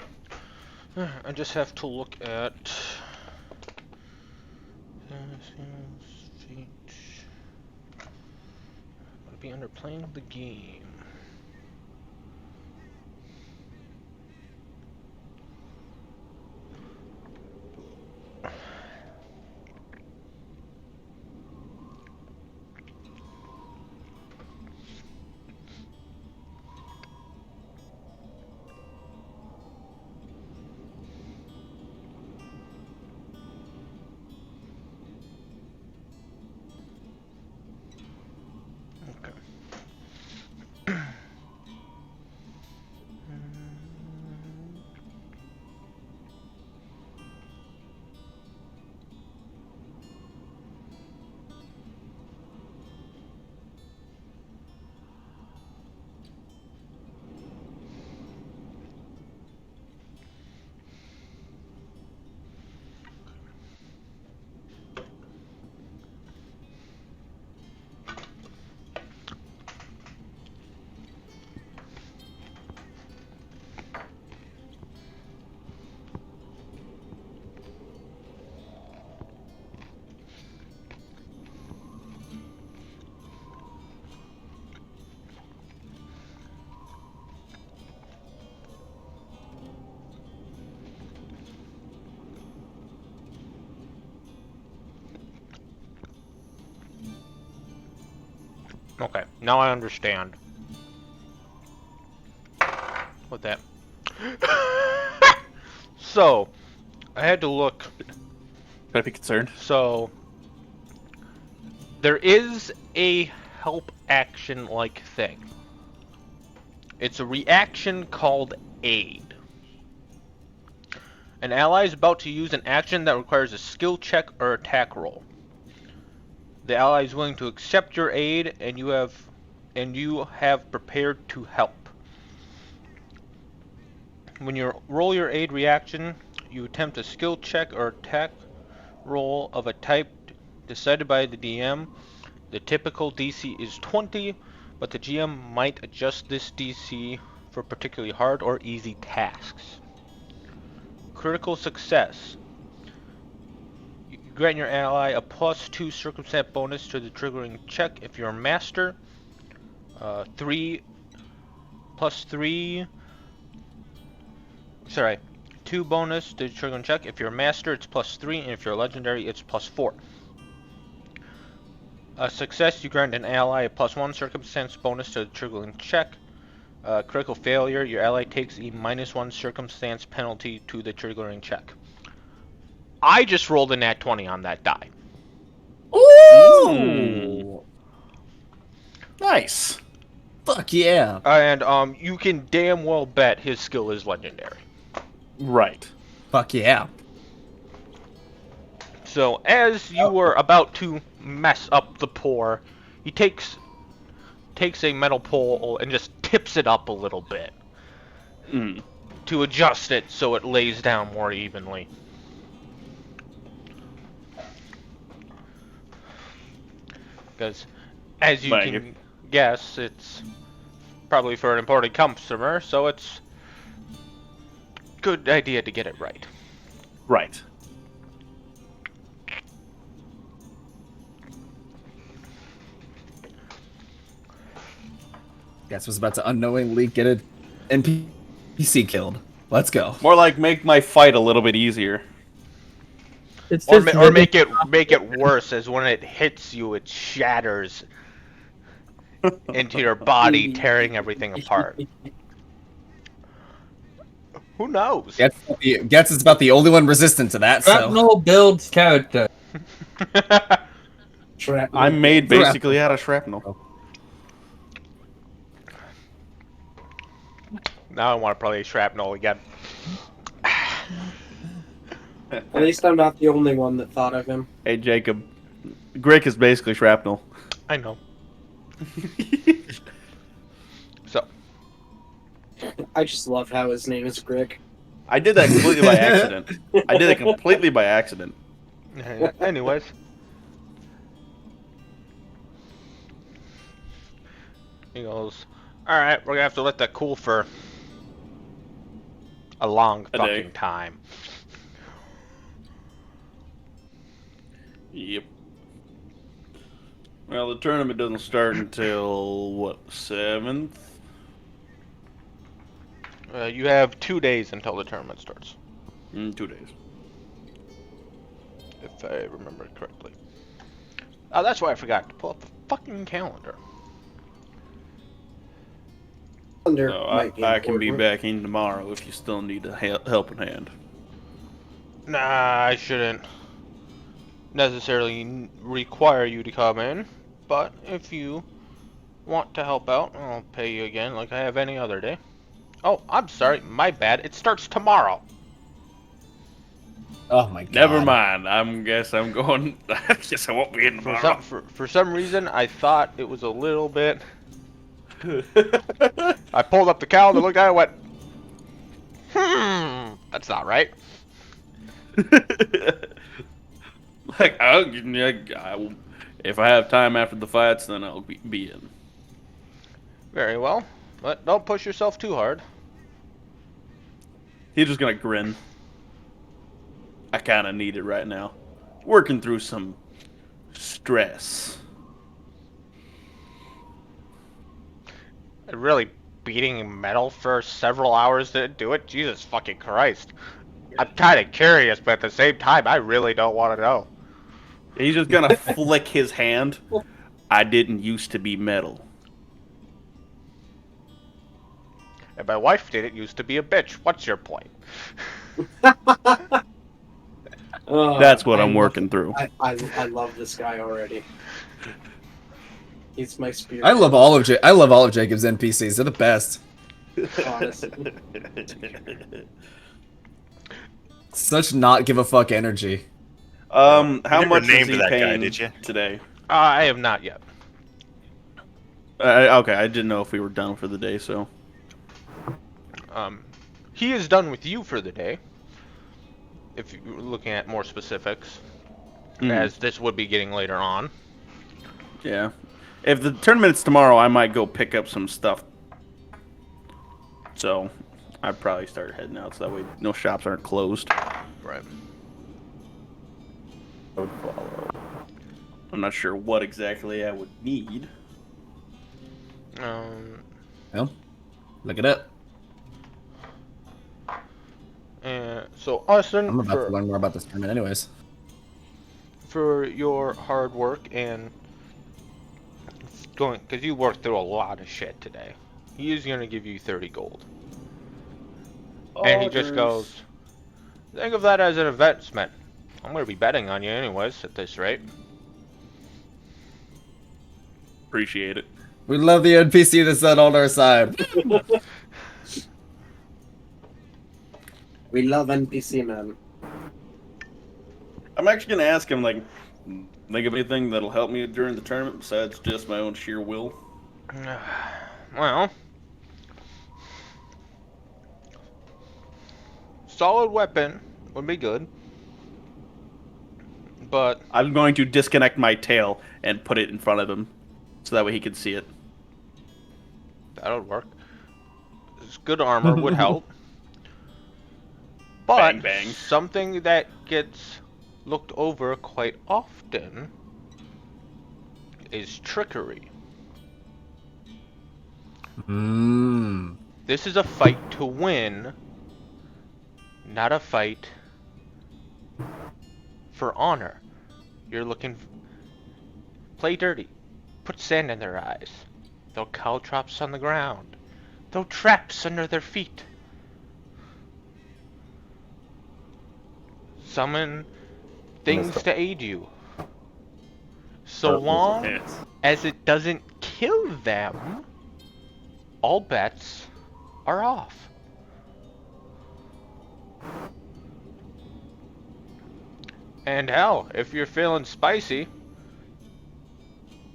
I just have to look at would be under playing the game. Okay, now I understand. What that? So, I had to look. Should I be concerned? So, There is a help action like thing. It's a reaction called Aid. An ally is about to use an action that requires a skill check or attack roll. The ally is willing to accept your aid, and you have prepared to help. When you roll your aid reaction, you attempt a skill check or attack roll of a type decided by the DM. The typical DC is 20, but the GM might adjust this DC for particularly hard or easy tasks. Critical success. You grant your ally a +2 circumstance bonus to the triggering check if you're a master. 2 bonus to the triggering check. If you're a master, it's +3, and if you're a legendary, it's +4. A success, you grant an ally a +1 circumstance bonus to the triggering check. Critical failure, your ally takes a -1 circumstance penalty to the triggering check. I just rolled a nat 20 on that die. Ooh! Nice. Fuck yeah. And you can damn well bet his skill is legendary. Right. Fuck yeah. So as you were about to mess up the pour, he takes a metal pole and just tips it up a little bit to adjust it so it lays down more evenly. Because as you can guess, it's probably for an important customer, so it's a good idea to get it right. Right. Guess was about to unknowingly get an NPC killed. Let's go. More like make my fight a little bit easier. It's Or, just or make it worse, as when it hits you, it shatters into your body, tearing everything apart. Who knows? Gets is about the only one resistant to that, so. Shrapnel builds character. I'm made basically out of shrapnel. Now I want to play shrapnel again. At least I'm not the only one that thought of him. Hey, Jacob. Grick is basically shrapnel. I know. So. I just love how his name is Grick. I did that completely by accident. I did it completely by accident. Anyways. He goes, alright, we're gonna have to let that cool for a long A fucking day. time. Yep. Well, the tournament doesn't start until, what, 7th? You have 2 days until the tournament starts, 2 days. if I remember correctly. Oh, that's why I forgot to pull up the fucking calendar. So Might be I can be important. back in tomorrow if you still need a helping hand. Nah, I shouldn't necessarily require you to come in, but if you want to help out, I'll pay you again like I have any other day. Oh, I'm sorry, my bad. It starts tomorrow. Oh my god. Never mind. I'm going. I guess I won't be in tomorrow. For some reason, I thought it was a little bit. I pulled up the calendar, looked at it, and went, that's not right. Like, if I have time after the fights, then I'll be in. Very well, but don't push yourself too hard. He's just gonna grin. I kind of need it right now. Working through some stress. Really beating metal for several hours to do it? Jesus fucking Christ. I'm kind of curious, but at the same time, I really don't want to know. He's just gonna flick his hand. I didn't used to be metal. And my wife didn't used to be a bitch. What's your point? That's what I'm working through. I love this guy already. He's my spirit. I love all of Jacob's NPCs. They're the best. Honestly. Such not give a fuck energy. How You never much named is he that guy, paying did you? today? I have not yet. Okay, I didn't know if we were done for the day, so. He is done with you for the day. If you're looking at more specifics, as this would be getting later on. Yeah. If the tournament's tomorrow, I might go pick up some stuff. So, I'd probably start heading out so that way no shops aren't closed. Right. I would follow. I'm not sure what exactly I would need. Well, look it up. And so Austin, I'm about to learn more about this tournament anyways. for your hard work and going, because you worked through a lot of shit today, he is going to give you 30 gold. And he just goes, think of that as an investment. I'm going to be betting on you anyways at this rate. Appreciate it. We love the NPC that's on our side. We love NPC, man. I'm actually going to ask him, like, think of anything that'll help me during the tournament besides just my own sheer will. Well, solid weapon would be good, but I'm going to disconnect my tail and put it in front of him so that way he can see it. that would work. Good armor would help. But Bang, bang. something that gets looked over quite often is trickery. This is a fight to win, not a fight for honor. You're looking... Play dirty. Put sand in their eyes. Throw caltrops on the ground. Throw traps under their feet. Summon things to aid you. So long as it doesn't kill them, all bets are off. And hell, if you're feeling spicy,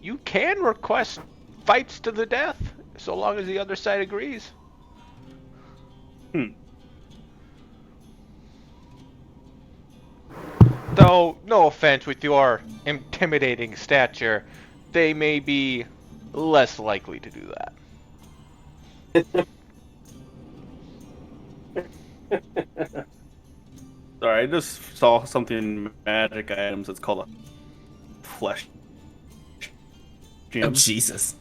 you can request fights to the death, so long as the other side agrees. Though, no offense, with your intimidating stature, they may be less likely to do that. Sorry, I just saw something in magic items that's called a flesh gem. Oh, Jesus.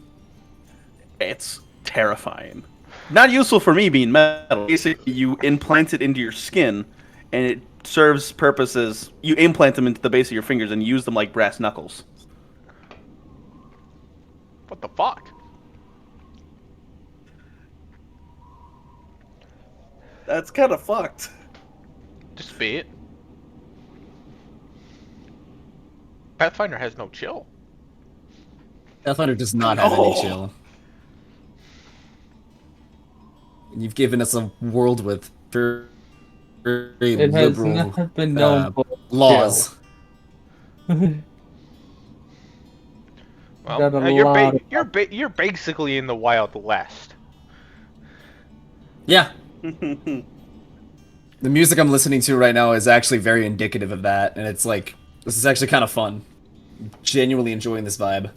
It's terrifying. Not useful for me being metal. Basically, you implant it into your skin, and it serves purposes. You implant them into the base of your fingers and use them like brass knuckles. What the fuck? That's kind of fucked. Just be it. Pathfinder has no chill. Pathfinder does not have any chill. And you've given us a world with very It has liberal not been known for laws. Got a Well, lot you're basically in the Wild West. Yeah. The music I'm listening to right now is actually very indicative of that, and it's like, this is actually kind of fun. Genuinely enjoying this vibe.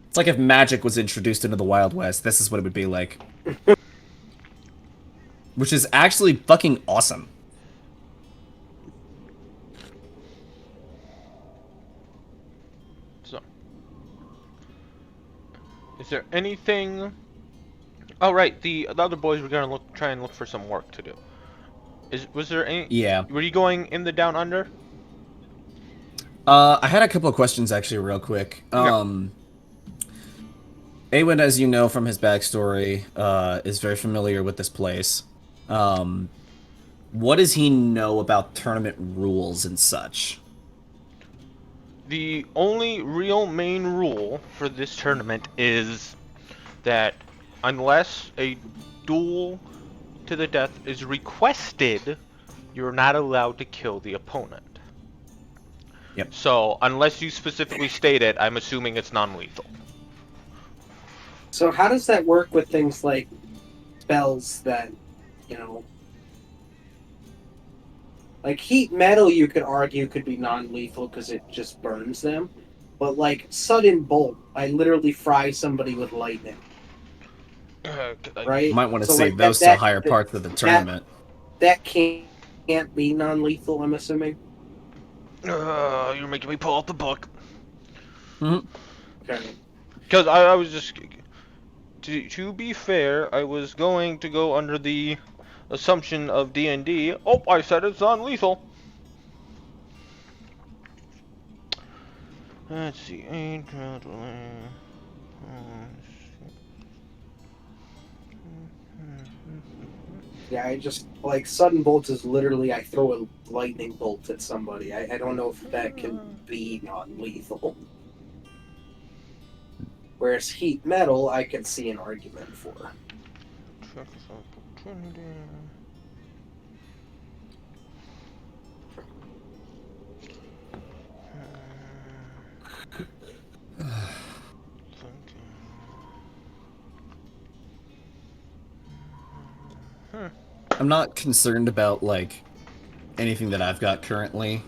It's like if magic was introduced into the Wild West, this is what it would be like. Which is actually fucking awesome. So, is there anything? Oh right, the other boys were gonna try and look for some work to do. Was there any? Yeah. Were you going in the Down Under? I had a couple of questions actually, real quick. Awen, as you know from his backstory, is very familiar with this place. What does he know about tournament rules and such? The only real main rule for this tournament is that unless a duel to the death is requested, you're not allowed to kill the opponent. Yep. So, unless you specifically state it, I'm assuming it's non-lethal. So how does that work with things like spells that, you know, like heat metal? You could argue could be non-lethal because it just burns them, but like sudden bolt, I literally fry somebody with lightning, right? You might want to So, save like, those to higher parts of the tournament. That can't be non-lethal, I'm assuming. You're making me pull out the book. Mhm. Okay. Because I was just... To be fair, I was going to go under the assumption of D&D. Oh, I said it's non-lethal. Let's see. Yeah, I just like sudden bolt is literally I throw a lightning bolt at somebody. I don't know if that can be non-lethal. Whereas heat metal, I could see an argument for. Check this opportunity. I'm not concerned about like anything that I've got currently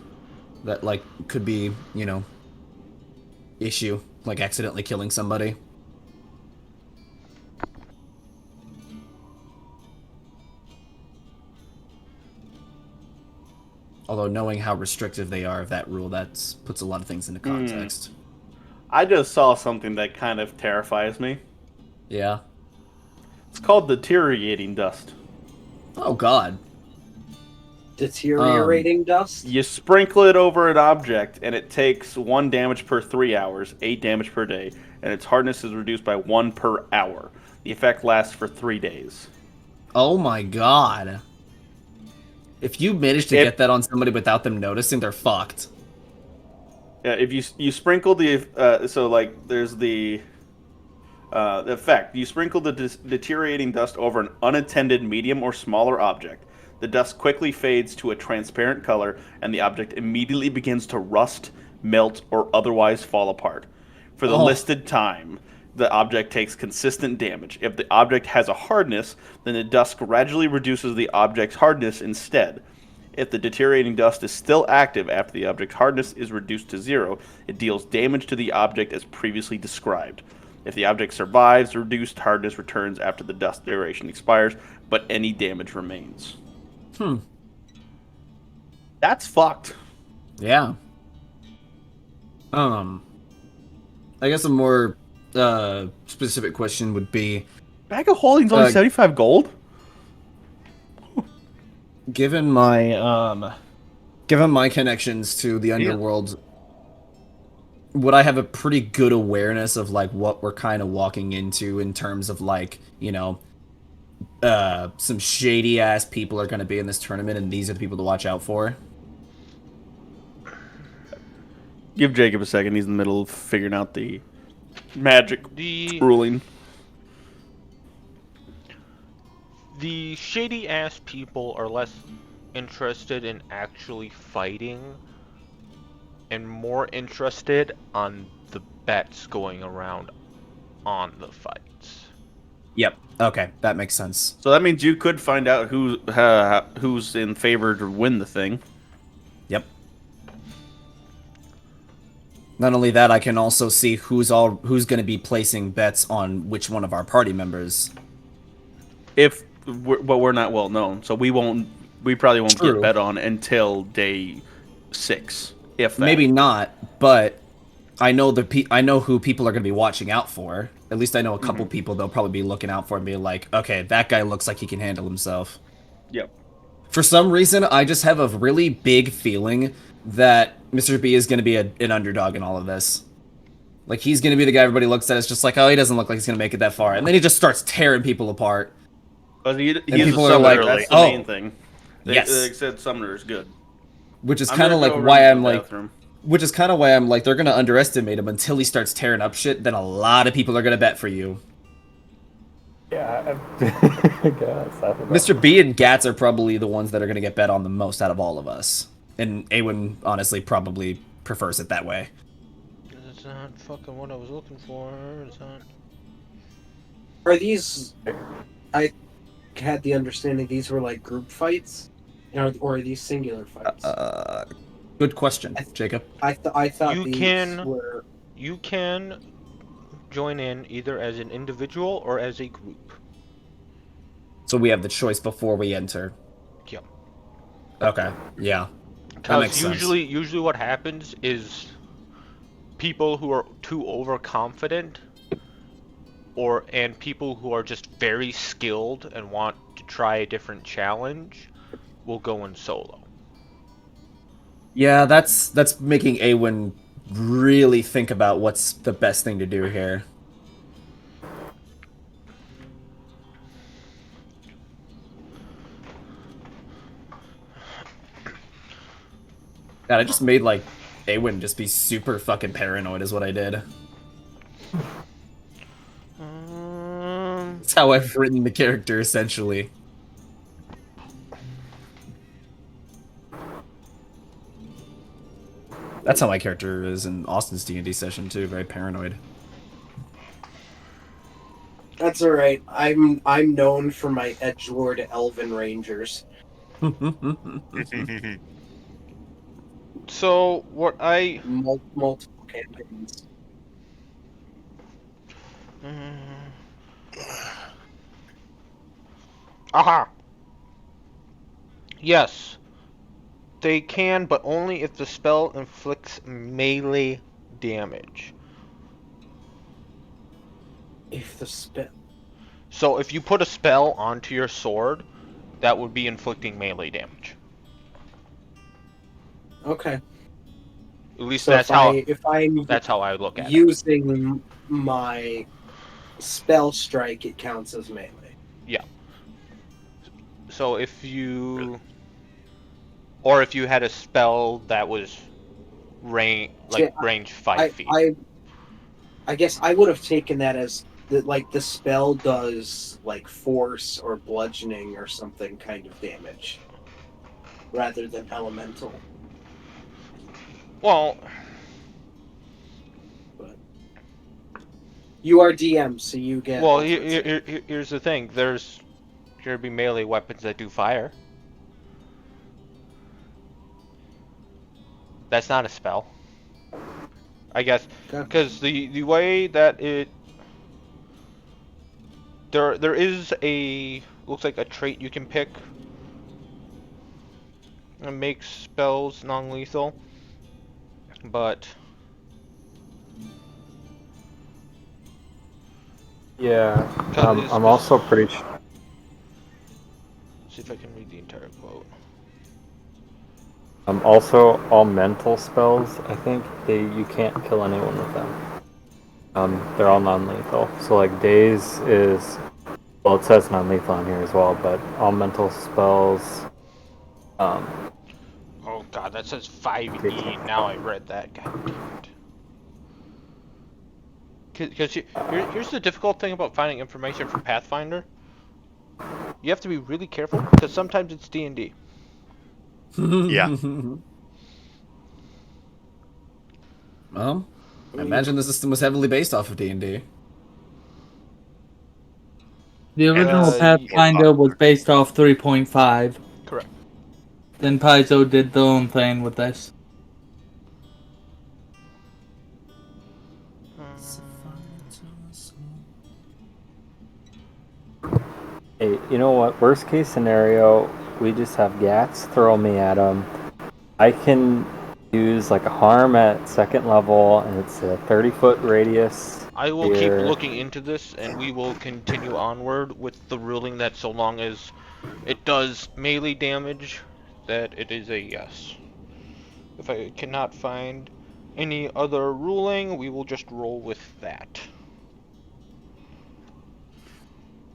that like could be, you know, issue, like accidentally killing somebody. Although knowing how restrictive they are of that rule, that puts a lot of things into context. I just saw something that kind of terrifies me. Yeah. It's called deteriorating dust. Oh God. Deteriorating dust? You sprinkle it over an object, and it takes 1 damage per 3 hours, 8 damage per day, and its hardness is reduced by 1 per hour. The effect lasts for 3 days. Oh my God. If you manage to get that on somebody without them noticing, they're fucked. Yeah, if you sprinkle the so like there's the effect. You sprinkle the deteriorating dust over an unattended medium or smaller object. The dust quickly fades to a transparent color, and the object immediately begins to rust, melt, or otherwise fall apart. For the listed time, the object takes consistent damage. If the object has a hardness, then the dust gradually reduces the object's hardness instead. If the deteriorating dust is still active after the object's hardness is reduced to 0, it deals damage to the object as previously described. If the object survives, the reduced hardness returns after the dust duration expires, but any damage remains. That's fucked. Yeah. I guess a more specific question would be, Bag of holding's only 75 gold? given my connections to the underworld, would I have a pretty good awareness of like what we're kind of walking into in terms of like, you know, some shady ass people are going to be in this tournament, and these are the people to watch out for? Give Jacob a second. He's in the middle of figuring out the magic ruling. The shady ass people are less interested in actually fighting and more interested on the bets going around on the fights. Yep. Okay, that makes sense. So that means you could find out who's in favor to win the thing. Yep. Not only that, I can also see who's going to be placing bets on which one of our party members. But we're not well known, so we probably won't True. get bet on until day 6, if that. Maybe not, but I know who people are going to be watching out for. At least I know a couple people they'll probably be looking out for and be like, okay, that guy looks like he can handle himself. Yep. For some reason, I just have a really big feeling that Mr. B is going to be an underdog in all of this. Like, he's going to be the guy everybody looks at. It's just like, oh, he doesn't look like he's going to make it that far. And then he just starts tearing people apart. But he's a people are summoner, like, that's the main thing. They yes. said summoner is good. Which is I'm kind of gonna like go why run to I'm the like, bathroom. Which is kind of why I'm like, they're gonna underestimate him until he starts tearing up shit. Then a lot of people are gonna bet for you. Yeah, I guess. I don't know. Mr. B and Gats are probably the ones that are gonna get bet on the most out of all of us. And Awen honestly probably prefers it that way. It's not fucking what I was looking for. It's not. Are these? I had the understanding these were like group fights, or are these singular fights? Good question, Jacob. I thought You these can- were. You can join in either as an individual or as a group. So we have the choice before we enter. Yep. Okay. Yeah. That Because makes sense. usually what happens is people who are too overconfident and people who are just very skilled and want to try a different challenge will go in solo. Yeah, that's making Awen really think about what's the best thing to do here. God, I just made like Awen just be super fucking paranoid is what I did. That's how I've written the character essentially. That's how my character is in Austin's D&D session too, very paranoid. That's all right. I'm known for my edgelord elven rangers. So what I Multiple campaigns. Aha. Yes. They can, but only if the spell inflicts melee damage. If the spell. So if you put a spell onto your sword, that would be inflicting melee damage. Okay. At least So that's if I'm that's how I look at it. using my spell strike, it counts as melee. Yeah. So if you if you had a spell that was range 5 feet. I guess I would have taken that as the spell does like force or bludgeoning or something kind of damage, rather than elemental. Well, But you are DM, so you get. well, here's the thing. There's going to be melee weapons that do fire. That's not a spell, I guess, Okay. because the way that it there is looks like a trait you can pick and makes spells non-lethal, but Yeah, it's- I'm also pretty sure. see if I can read the entire quote. Also, all mental spells, I think you can't kill anyone with them. They're all non-lethal. So like Daze is, well, it says non-lethal on here as well, but all mental spells. Oh god, that says 5e. Now I read that. God damn it. Because here's the difficult thing about finding information from Pathfinder. You have to be really careful because sometimes it's D&D. Yeah. Well, I imagine the system was heavily based off of D&D. The original Uh, Pathfinder was based off 3.5. Correct. Then Paizo did their own thing with this. Hey, you know what? Worst case scenario, we just have Gats throw me at him. I can use like a harm at second level, and it's a 30-foot radius. I will keep Here. looking into this, and we will continue onward with the ruling that so long as it does melee damage, that it is a yes. If I cannot find any other ruling, we will just roll with that.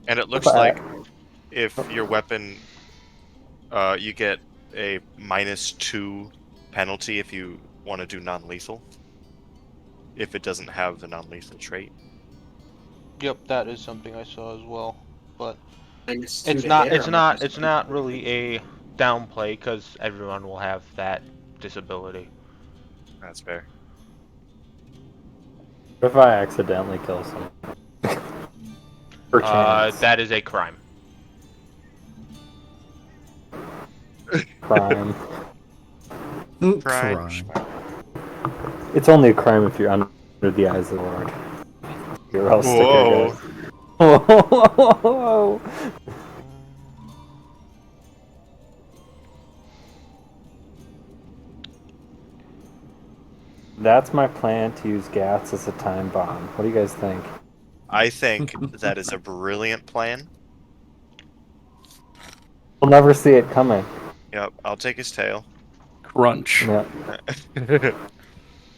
And it looks like if your weapon, you get a -2 penalty if you want to do non-lethal. If it doesn't have the non-lethal trait. Yep, that is something I saw as well. But -2 it's to not. hit, or It's am I not. just- It's not really a downplay because everyone will have that disability. That's fair. What if I accidentally kill someone? Perchance. That is a crime. Crime. Crime. It's only a crime if you're under the eyes of the Lord. You're all Whoa. sticker guys. Whoa. That's my plan to use Gats as a time bomb. What do you guys think? I think that is a brilliant plan. We'll never see it coming. Yep, I'll take his tail. Crunch. Yeah.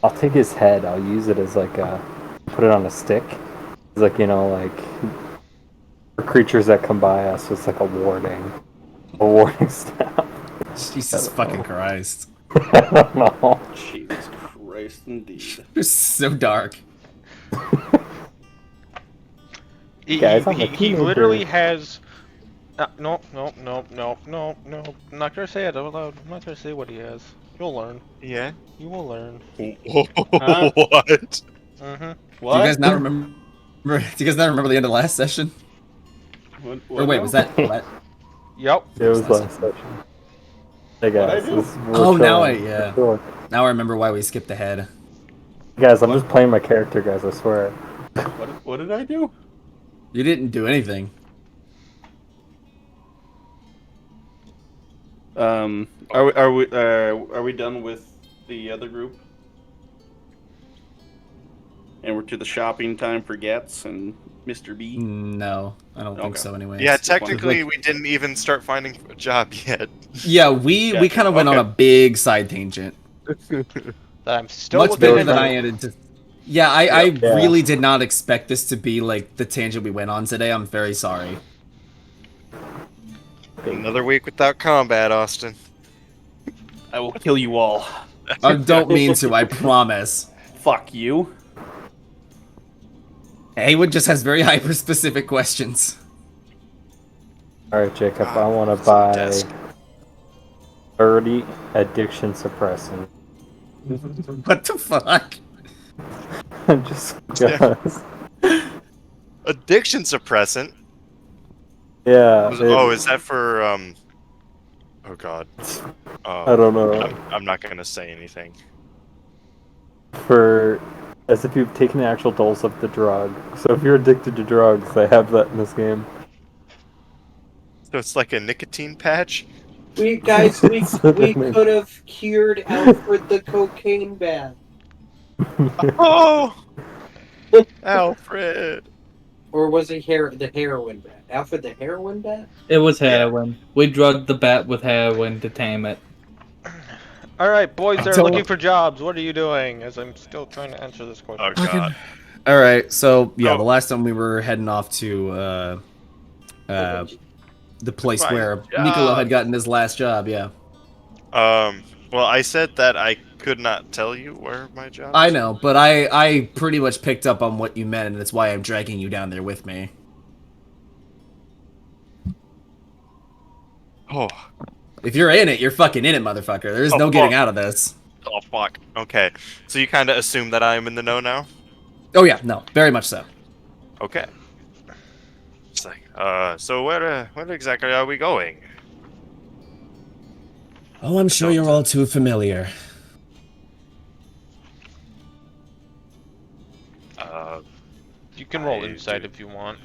I'll take his head. I'll use it as like a put it on a stick. It's like, you know, like for creatures that come by us, it's like a warning staff. Jesus fucking Christ. I don't know. Jesus Christ, indeed. It's so dark. Guys, I'm a He teenager. literally has. No. I'm not gonna say it out loud. I'm not gonna say what he has. You'll learn. Yeah. You will learn. What? Mm-hmm. Do you guys not remember? Do you guys not remember the end of last session? Or wait, was that? What? Yep. It was last session. Hey guys, do? Oh, now chilling. yeah. We're chilling. Now I remember why we skipped ahead. Guys, I'm just playing my character, guys. I swear. What did I do? You didn't do anything. Are we done with the other group? And we're to the shopping time for Gats and Mr. B. No, I don't think Okay. so. Anyways. Yeah, technically we didn't even start finding a job yet. Yeah, we kind of went on a big side tangent. That I'm still Much looking bigger into. than I anticipated. Yeah, I Yeah. really did not expect this to be like the tangent we went on today. I'm very sorry. Another week without combat, Austin. I will kill you all. I don't mean to. I promise. Fuck you. Haywood just has very hyper specific questions. Alright, Jacob, I want It's to on the buy desk. 30 addiction suppressant. What the fuck? Just because. Addiction suppressant. Yeah. Is that for Oh god. I don't know. I'm not gonna say anything. For as if you've taken the actual dose of the drug. So if you're addicted to drugs, they have that in this game. So it's like a nicotine patch. We could have cured Alfred the cocaine bat. Oh, Alfred. Or was it the heroin bat? Alfred the heroin bat? It was heroin. We drugged the bat with heroin to tame it. All right, boys are So- looking for jobs. What are you doing? As I'm still trying to answer this question. Oh god. All right, so yeah, Oh. the last time we were heading off to the place Fine. where Yeah. Nicolo had gotten his last job. Yeah, Well, I said that I could not tell you where my job. I is. know, but I pretty much picked up on what you meant, and that's why I'm dragging you down there with me. Oh. If you're in it, you're fucking in it, motherfucker. There's Oh, no getting fuck. out of this. Oh fuck. Okay. So you kind of assume that I am in the know now. Oh yeah, no, very much so. Okay. It's like, so where exactly are we going? Oh, I'm sure you're all too familiar. You can roll I insight do. if you want.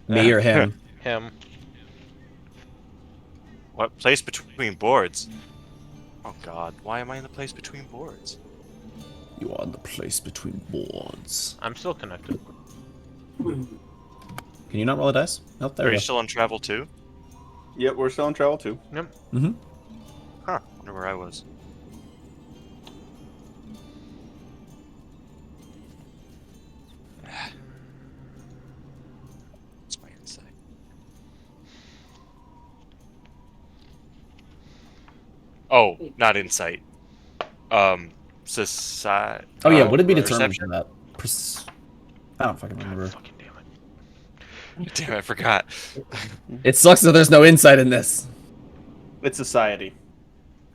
Me or him? Him. What place between boards? Oh god, why am I in the place between boards? You are in the place between boards. I'm still connected. Can you not roll a dice? Oh, there Are we you go. still on travel too? Yep, we're still in travel too. Mm-hmm. Huh, wonder where I was. What's my insight? Oh, not insight. Society. Oh yeah, what did we determine Perception? for that? I don't fucking remember. Fucking damn it. Damn, I forgot. It sucks that there's no insight in this. It's society.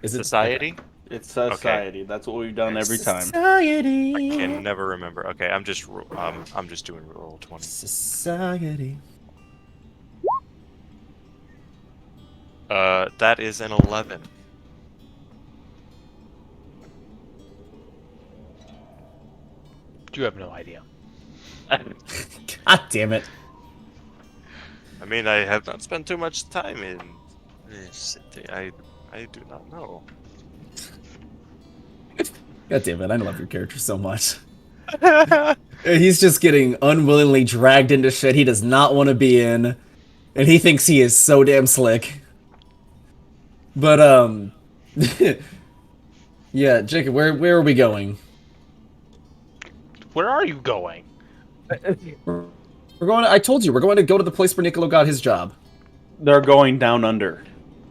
Is it Society? It's society. That's what we've done every time. Society. I can never remember. Okay, I'm just doing roll 20. Society. That is an 11. You have no idea. God damn it. I mean, I have not spent too much time in this city. I do not know. God damn it, I love your character so much. He's just getting unwillingly dragged into shit he does not want to be in. And he thinks he is so damn slick. But, yeah, Jacob, where are we going? Where are you going? We're going I told you, we're going to go to the place where Niccolo got his job. They're going down under.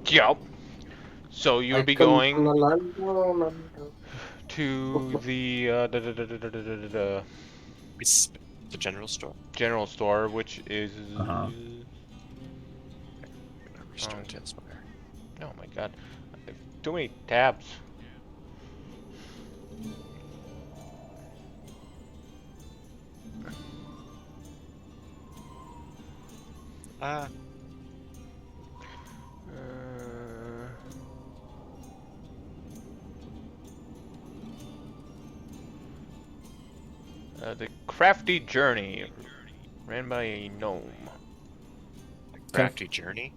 Yup. So you would be going to the It's the general store. general store, which is. Uh-huh. Restaurant elsewhere. Oh my god. Too many tabs. The Crafty Journey, ran by a gnome. Crafty Journey.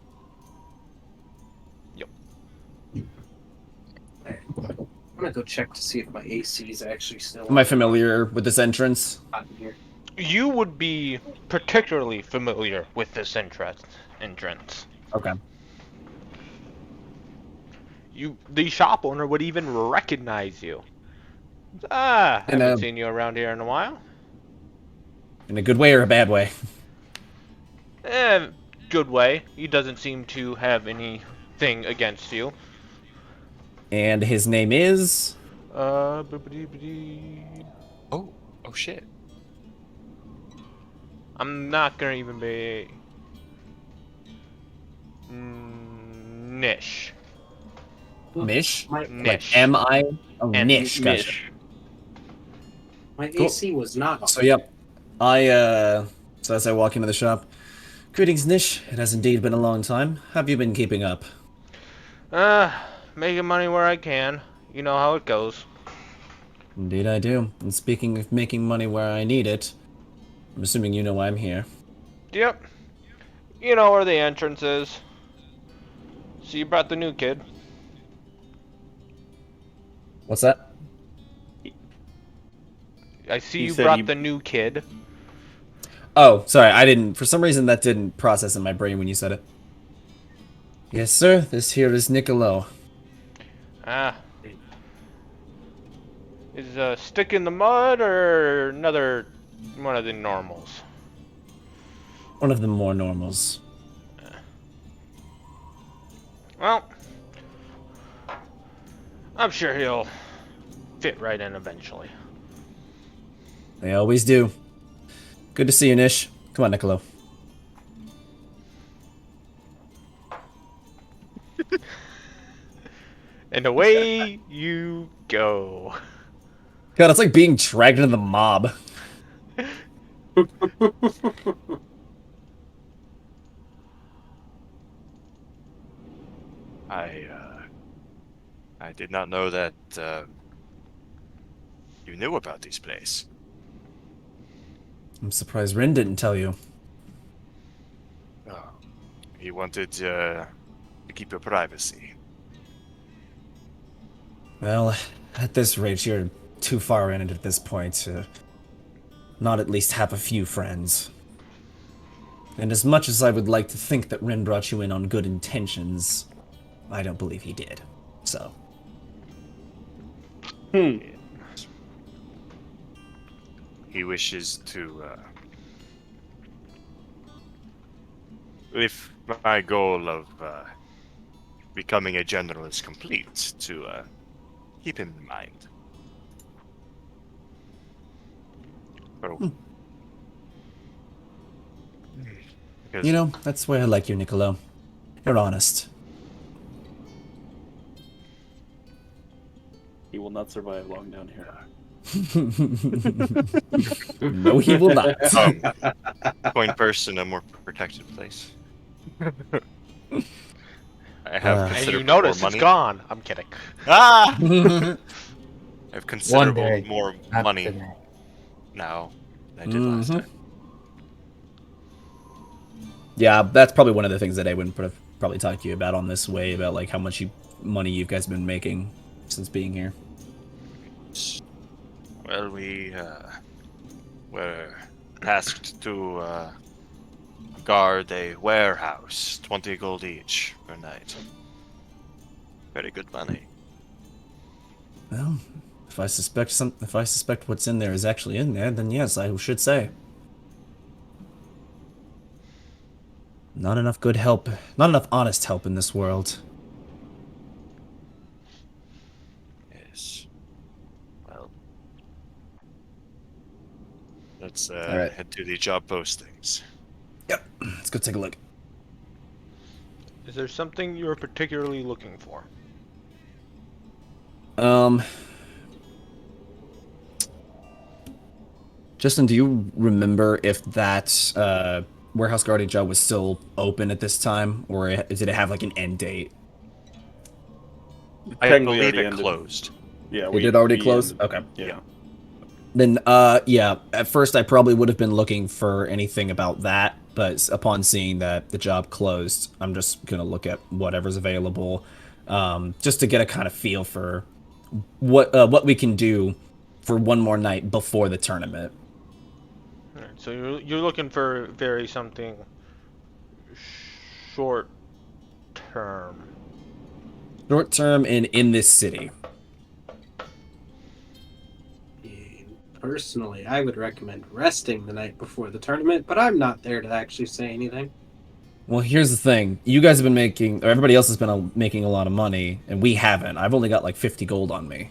I'm gonna go check to see if my AC is actually still. Am I familiar with this entrance? on here? You would be particularly familiar with this entrance. Okay. The shop owner would even recognize you. Ah, In haven't a- seen you around here in a while. In a good way or a bad way? Good way. He doesn't seem to have anything against you. And his name is... Bibbidi-bibbidi. Oh shit. I'm not gonna even be... Nish. Mish? My Nish. M-I? Oh, And Nish. Gotcha. Nish. Cool. AC was not. So, yep. So as I walk into the shop... Greetings, Nish. It has indeed been a long time. Have you been keeping up? Making money where I can. You know how it goes. Indeed I do. And speaking of making money where I need it, I'm assuming you know why I'm here. Yep. You know where the entrance is. So you brought the new kid. What's that? I see He you said brought you- the new kid. Oh, sorry, I didn't... For some reason that didn't process in my brain when you said it. Yes, sir. This here is Niccolo. Ah. Is a stick in the mud or another one of the normals? One of the more normals. Well, I'm sure he'll fit right in eventually. They always do. Good to see you, Nish. Come on, Niccolo. And away you go. God, it's like being dragged into the mob. I did not know that you knew about this place. I'm surprised Rin didn't tell you. Oh, he wanted to keep your privacy. Well, at this rate, you're too far in it at this point to not at least have a few friends. And as much as I would like to think that Rin brought you in on good intentions, I don't believe he did. So. He wishes to, if my goal of becoming a general is complete, to Keep him in mind. Oh. Because You know, that's why I like you, Niccolo. You're honest. He will not survive long down here. No, he will not. Coin purse in a more protected place. I have And And considerably you notice more it's money. gone. I'm kidding. Ah! I have considerable day, more Not money today. now than I did last time. Yeah, that's probably one of the things that I would probably talk to you about on this way, about like how much money you guys have been making since being here. Well, we were tasked to guard a warehouse, 20 gold each per night. Very good money. Well, if I suspect what's in there is actually in there, then yes, I should say. Not enough good help, not enough honest help in this world. Yes. Well, let's right. head to the job postings. Yep, let's go take a look. Is there something you're particularly looking for? Justin, do you remember if that warehouse guarding job was still open at this time, or did it have like an end date? I Technically believe already it ended. closed. Yeah, It did already we close? ended. Okay. Yeah. Then, yeah, at first I probably would have been looking for anything about that, but upon seeing that the job closed, I'm just gonna look at whatever's available, just to get a kind of feel for what we can do for one more night before the tournament. Alright, so you're looking for very something short term. Short term and in this city. Personally, I would recommend resting the night before the tournament, but I'm not there to actually say anything. Well, here's the thing. You guys have been making, or everybody else has been making a lot of money, and we haven't. I've only got like 50 gold on me.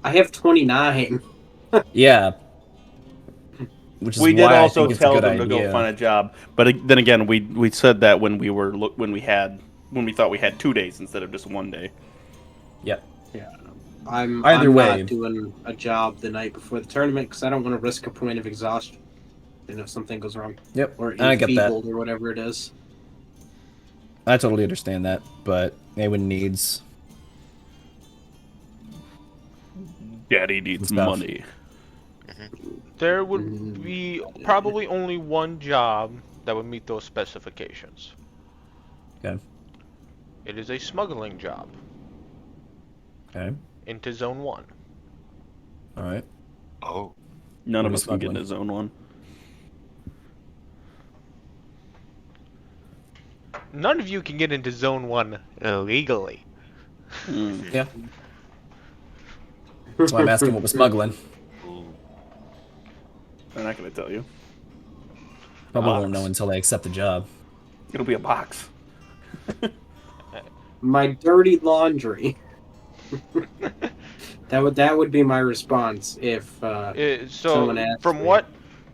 I have 29. Yeah. Which is We did why I also think it's a tell good them to idea. go find a job, but then again, we said that when we thought we had 2 days instead of just 1 day. Yep. I'm Either way. not doing a job the night before the tournament because I don't want to risk a point of exhaustion if something goes wrong. Yep. Or I get that. enfeebled or whatever it is. I totally understand that, but Awen needs. Daddy needs Stuff. money. There would be probably only one job that would meet those specifications. Okay. It is a smuggling job Okay. into Zone 1. All right. Oh. None of What us is can get smuggling? into zone 1. None of you can get into Zone 1 illegally. Yeah. That's why I'm asking what was smuggling. They're not going to tell you. Probably won't Box. know until they accept the job. It'll be a box. My dirty laundry. That would be my response if So, someone asked from me. what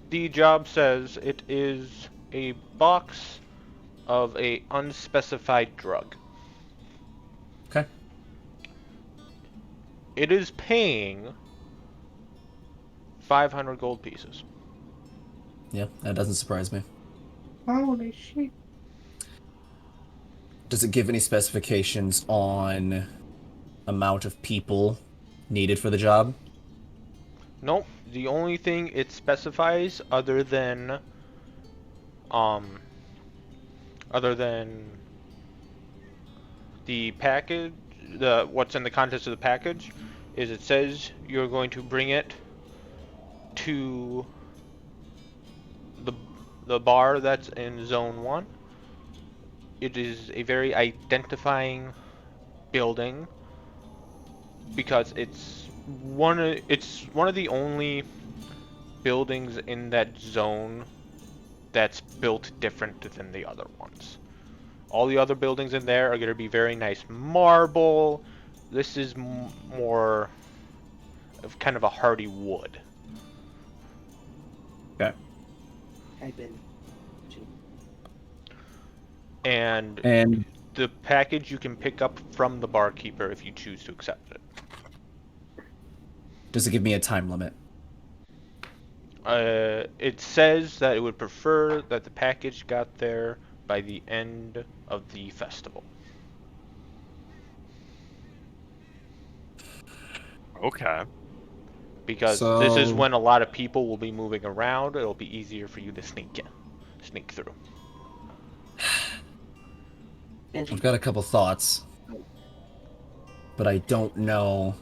the job says, it is a box of a unspecified drug. Okay. It is paying 500 gold pieces. Yeah, that doesn't surprise me. Holy shit. Does it give any specifications on amount of people needed for the job? Nope. The only thing it specifies, other than the package, what's in the contents of the package, is it says you're going to bring it to the bar that's in Zone 1. It is a very identifying building because it's one of the only buildings in that zone that's built different than the other ones. All the other buildings in there are going to be very nice marble. This is more of kind of a hardy wood. Okay. I've been. And the package you can pick up from the barkeeper if you choose to accept it. Does it give me a time limit? It says that it would prefer that the package got there by the end of the festival. Okay. Because this is So- when a lot of people will be moving around. It'll be easier for you to sneak through. I've got a couple thoughts, but I don't know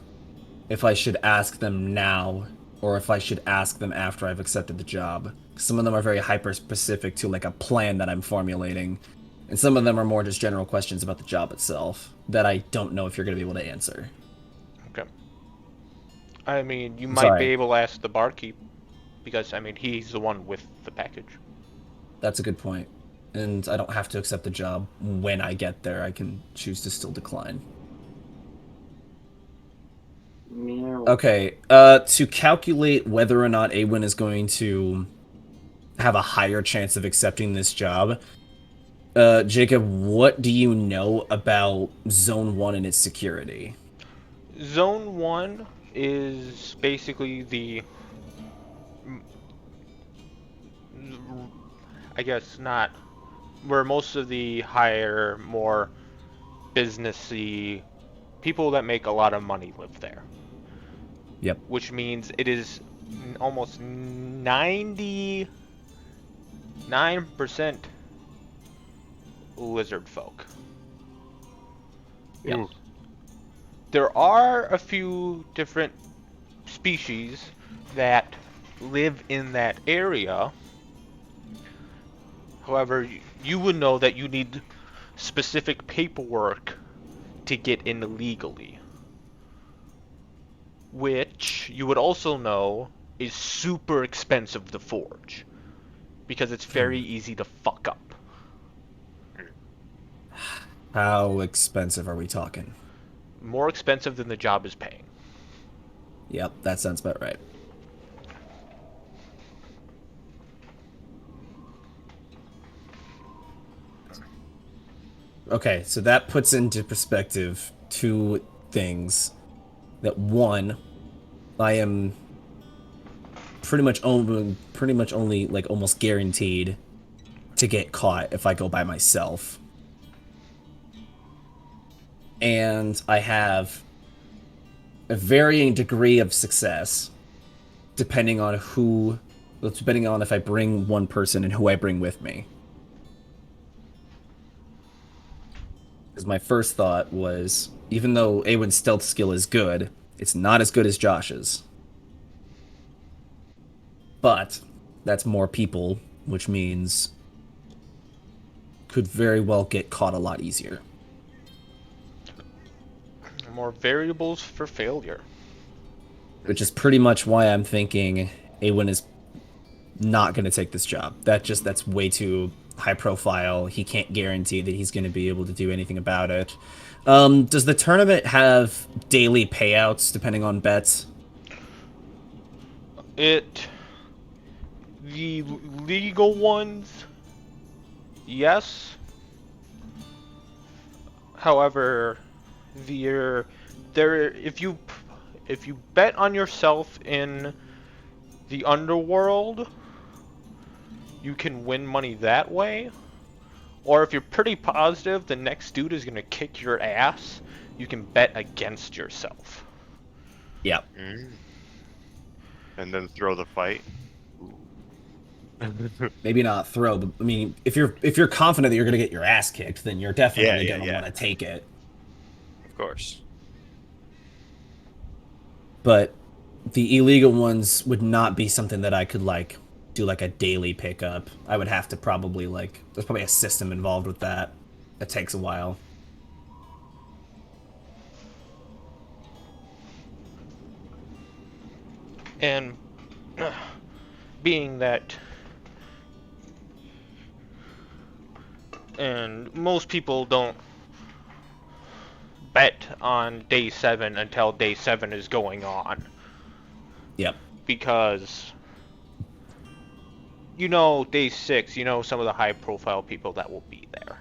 if I should ask them now or if I should ask them after I've accepted the job. Some of them are very hyper-specific to like a plan that I'm formulating, and some of them are more just general questions about the job itself that I don't know if you're going to be able to answer. Okay. I mean, you might Sorry. be able to ask the barkeep, because, I mean, he's the one with the package. That's a good point. And I don't have to accept the job when I get there. I can choose to still decline. Okay, to calculate whether or not Awen is going to have a higher chance of accepting this job, Jacob, what do you know about Zone 1 and its security? Zone 1 is basically the... I guess not... where most of the higher, more businessy people that make a lot of money live there. Yep. Which means it is almost 99% lizard folk. Ooh. There are a few different species that live in that area. However, you would know that you need specific paperwork to get in legally. Which you would also know is super expensive to forge. Because it's very easy to fuck up. How expensive are we talking? More expensive than the job is paying. Yep, that sounds about right. Okay, so that puts into perspective two things. That I am pretty much only like almost guaranteed to get caught if I go by myself. And I have a varying degree of success depending on if I bring one person and who I bring with me. Because my first thought was, even though Awen's stealth skill is good, it's not as good as Josh's. But that's more people, which means could very well get caught a lot easier. More variables for failure. Which is pretty much why I'm thinking Awen is not going to take this job. That's way too high profile. He can't guarantee that he's going to be able to do anything about it. Does the tournament have daily payouts depending on bets? The legal ones, yes. However, if you bet on yourself in the underworld, you can win money that way. Or if you're pretty positive the next dude is gonna kick your ass, you can bet against yourself. Yep. And then throw the fight. Maybe not throw, but I mean, if you're confident that you're gonna get your ass kicked, then you're definitely gonna want to take it. Of course. But the illegal ones would not be something that I could like do like a daily pickup. I would have to probably there's probably a system involved with that. It takes a while. And being that, and most people don't bet on day 7 until day 7 is going on. Yep. Because day 6, some of the high profile people that will be there.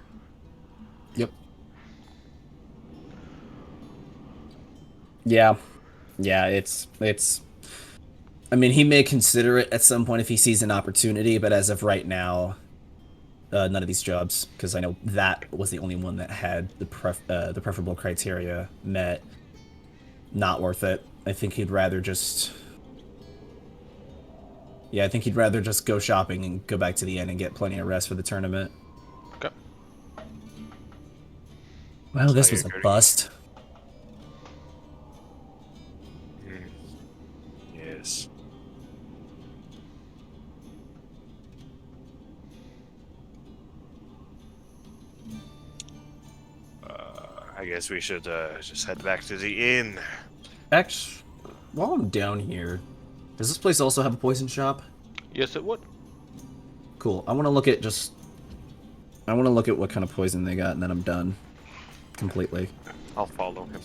Yep. Yeah. Yeah, it's I mean, he may consider it at some point if he sees an opportunity, but as of right now, none of these jobs, because I know that was the only one that had the preferable criteria met. Not worth it. I think he'd rather just... Yeah, I think he'd rather just go shopping and go back to the inn and get plenty of rest for the tournament. Okay. Well, this was a bust. Yes. I guess we should just head back to the inn. Actually, while I'm down here, does this place also have a poison shop? Yes, it would. Cool. I want to look at what kind of poison they got, and then I'm done. Completely. I'll follow him.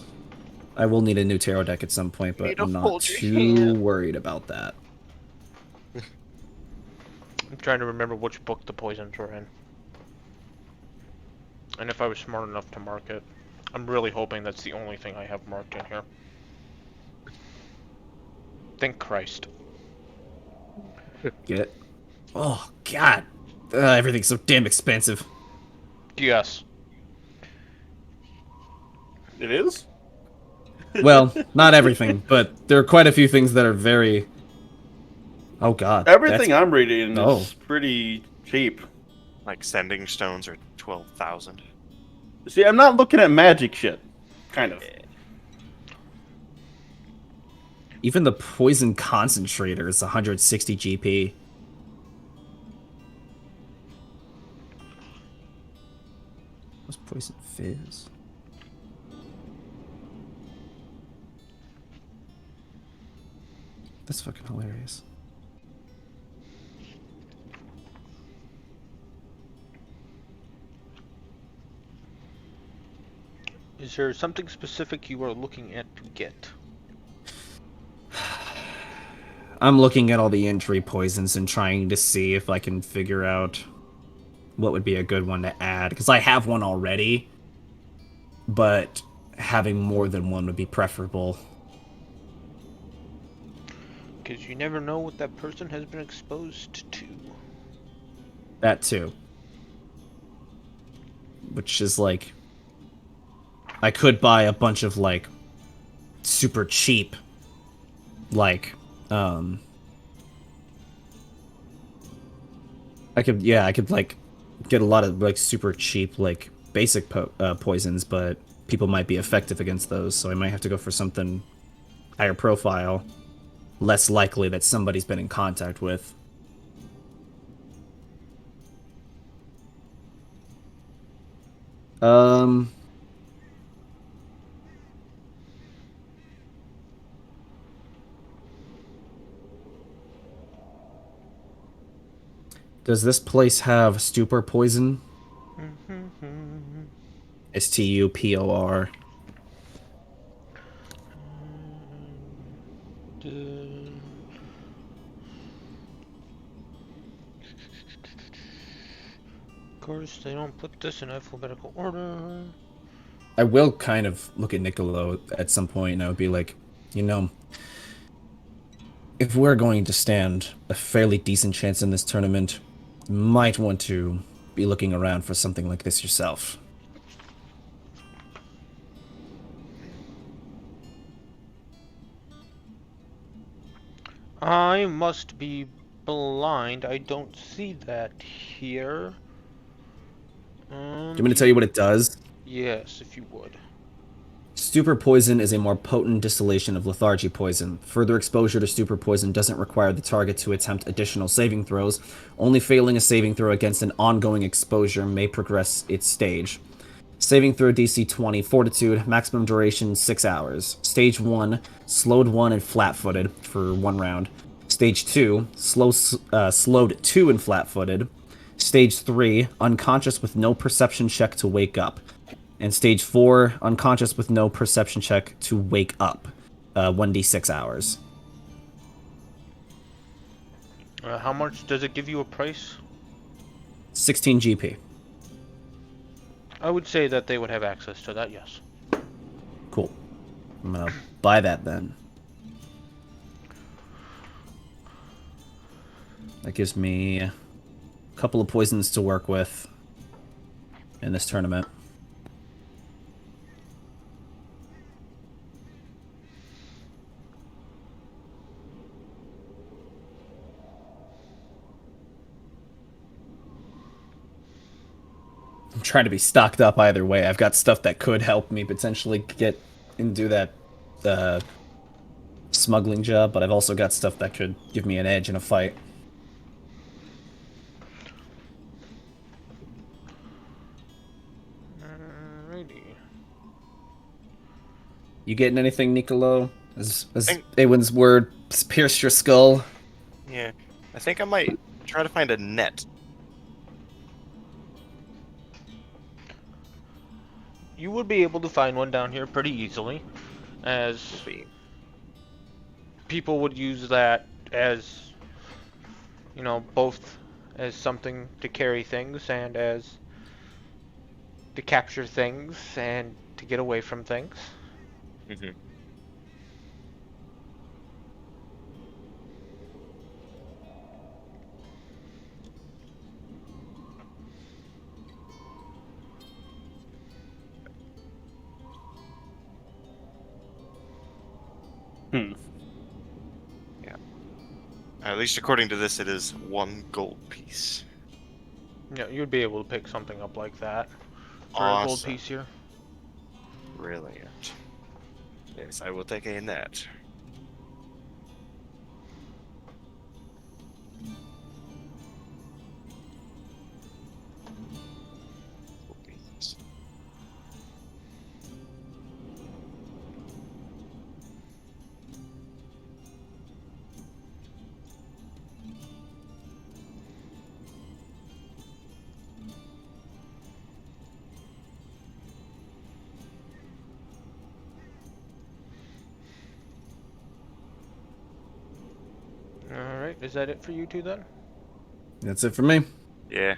I will need a new tarot deck at some point, but I'm not too worried about that. I'm trying to remember which book the poisons were in. And if I was smart enough to mark it. I'm really hoping that's the only thing I have marked in here. Thank Christ. Get. Oh, God. Everything's so damn expensive. Yes. It is? Well, not everything, but there are quite a few things that are very... Oh, God. Everything I'm reading Oh. is pretty cheap. Like sending stones are 12,000. See, I'm not looking at magic shit. Kind of. Even the poison concentrator is 160 GP. What's poison fizz? That's fucking hilarious. Is there something specific you are looking at to get? I'm looking at all the entry poisons and trying to see if I can figure out what would be a good one to add. Because I have one already, but having more than one would be preferable. Because you never know what that person has been exposed to. That too. Which is like... I could buy a bunch of, like, super cheap, like, I could, like, get a lot of, like, super cheap, like, basic poisons, but people might be effective against those, so I might have to go for something higher profile, less likely that somebody's been in contact with. Does this place have stupor poison? Stupor. Of course, they don't put this in alphabetical order. I will kind of look at Niccolo at some point, and I would be like, you know, if we're going to stand a fairly decent chance in this tournament, you might want to be looking around for something like this yourself. I must be blind. I don't see that here. Do you want me to tell you what it does? Yes, if you would. Stupor poison is a more potent distillation of lethargy poison. Further exposure to stupor poison doesn't require the target to attempt additional saving throws. Only failing a saving throw against an ongoing exposure may progress its stage. Saving throw DC 20, Fortitude, maximum duration 6 hours. Stage 1, slowed 1 and flat-footed for 1 round. Stage 2, slowed 2 and flat-footed. Stage 3, unconscious with no perception check to wake up. And stage 4, unconscious with no perception check to wake up. 1d6 hours. How much does it give you a price? 16 GP. I would say that they would have access to that, yes. Cool. I'm gonna buy that then. That gives me a couple of poisons to work with in this tournament. I'm trying to be stocked up either way. I've got stuff that could help me potentially get and do that smuggling job, but I've also got stuff that could give me an edge in a fight. Alrighty. You getting anything, Nicolo? Has Awen's word pierced your skull? Yeah. I think I might try to find a net. You would be able to find one down here pretty easily, as people would use that as, you know, both as something to carry things and as to capture things and to get away from things. Mm-hmm. Yeah. At least according to this, it is 1 gold piece. Yeah, you'd be able to pick something up like that for a gold Awesome. piece here. Brilliant. Yes, I will take a net. Alright, is that it for you two then? That's it for me. Yeah.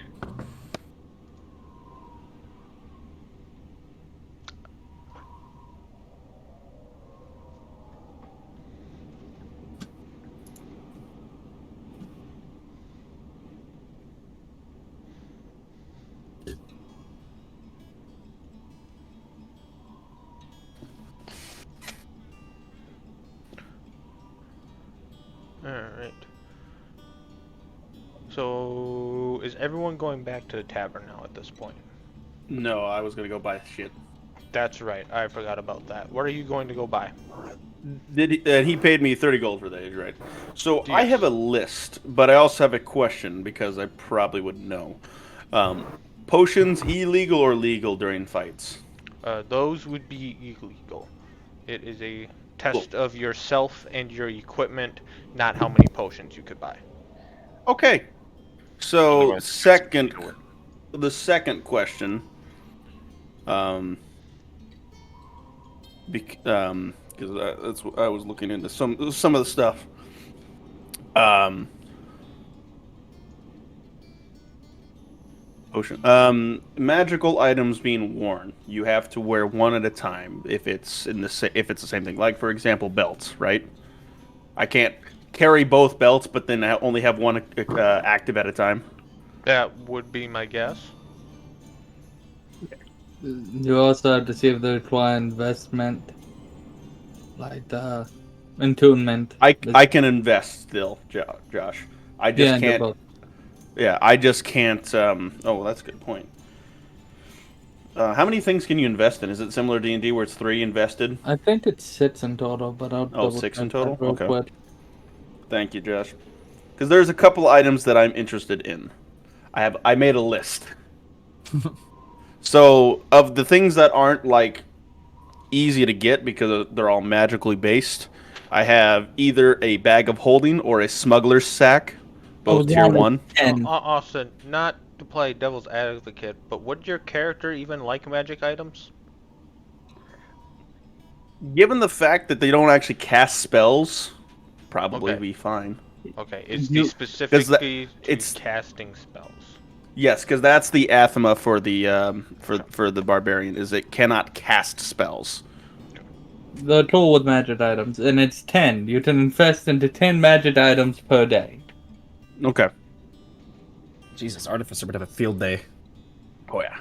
Alright. So, is everyone going back to the tavern now at this point? No, I was gonna go buy shit. That's right, I forgot about that. What are you going to go buy? He paid me 30 gold for that, you're right. So I Yes. have a list, but I also have a question because I probably would know. Potions illegal or legal during fights? Those would be illegal. It is a test of yourself and your equipment, not how many potions you could buy. Okay. So the second question, because that's what I was looking into some of the stuff. Potion. Magical items being worn. You have to wear one at a time if it's if it's the same thing. Like for example, belts, right? I can't carry both belts, but then I only have one active at a time. That would be my guess. You also have to see if they require investment, like the entombment. I can invest still, Josh. I just can't. both. Yeah, I just can't. Oh, that's a good point. How many things can you invest in? Is it similar to D&D where it's 3 invested? I think it's 6 in total, but I'll double 6 check in that total? real Okay. quick. Thank you, Josh. Because there's a couple items that I'm interested in. I made a list. So of the things that aren't like easy to get because they're all magically based, I have either a bag of holding or a smuggler's sack, both tier 1. 10. Austin, not to play devil's advocate, but would your character even like magic items? Given the fact that they don't actually cast spells, probably Okay. be fine. Okay, is You- the specifically to it's- casting spells? Yes, because that's the anathema for the for the barbarian is it cannot cast spells. The tool with magic items, and it's 10. You can invest into 10 magic items per day. Okay. Jesus, Artificer would have a field day. Oh yeah.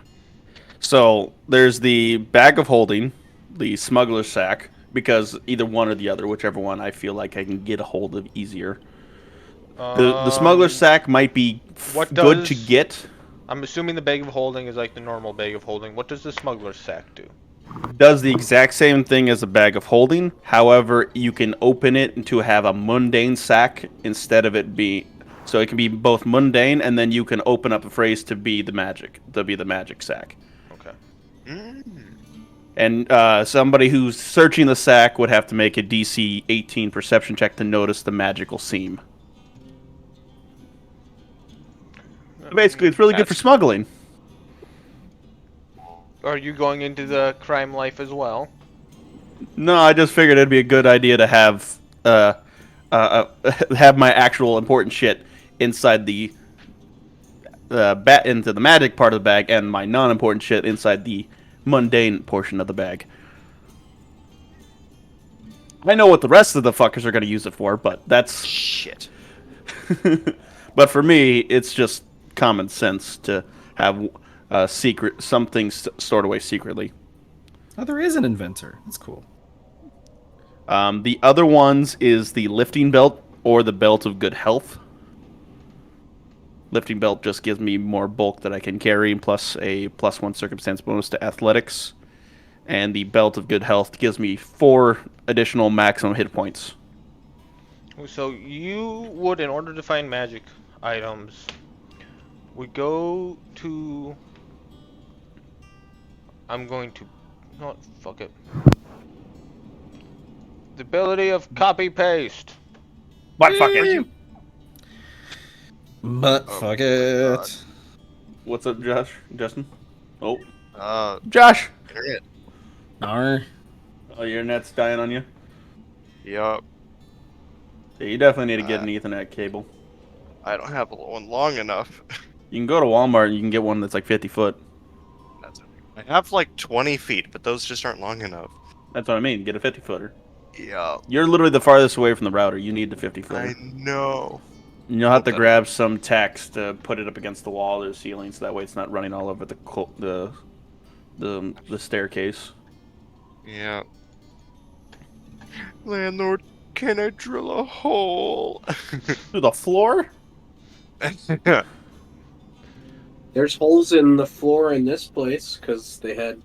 So there's the bag of holding, the smuggler's sack, because either one or the other, whichever one I feel like I can get a hold of easier. The smuggler's sack might be what good to does- get. I'm assuming the bag of holding is like the normal bag of holding. What does the smuggler's sack do? Does the exact same thing as a bag of holding. However, you can open it to have a mundane sack instead of it be. So it can be both mundane, and then you can open up a phrase to be the magic sack. Okay. And somebody who's searching the sack would have to make a DC 18 perception check to notice the magical seam. Basically, it's really good for smuggling. Are you going into the crime life as well? No, I just figured it'd be a good idea to have have my actual important shit inside the into the magic part of the bag, and my non-important shit inside the mundane portion of the bag. I know what the rest of the fuckers are going to use it for, but that's Shit. but for me, it's just common sense to have something stored away secretly. Oh, there is an inventor. That's cool. The other ones is the lifting belt or the belt of good health. Lifting belt just gives me more bulk that I can carry, plus a +1 circumstance bonus to athletics. And the belt of good health gives me 4 additional maximum hit points. So you would, in order to find magic items, would go to. I'm going to. No, fuck it. The ability of copy paste. But fuck it. But fuck it. God. What's up, Josh? Justin? Oh, Josh. Josh! Internet. Nar. Oh, your net's dying on you? Yup. Yeah, you definitely need to get an Ethernet cable. I don't have one long enough. You can go to Walmart and you can get one that's like 50 foot. That's I have like 20 feet, but those just aren't long enough. That's what I mean. Get a 50 footer. Yeah. You're literally the farthest away from the router. You need the 50 I footer. know. You'll have to Okay. grab some text to put it up against the wall or the ceiling, so that way it's not running all over the staircase. Yeah. Landlord, can I drill a hole? Through the floor? There's holes in the floor in this place because they had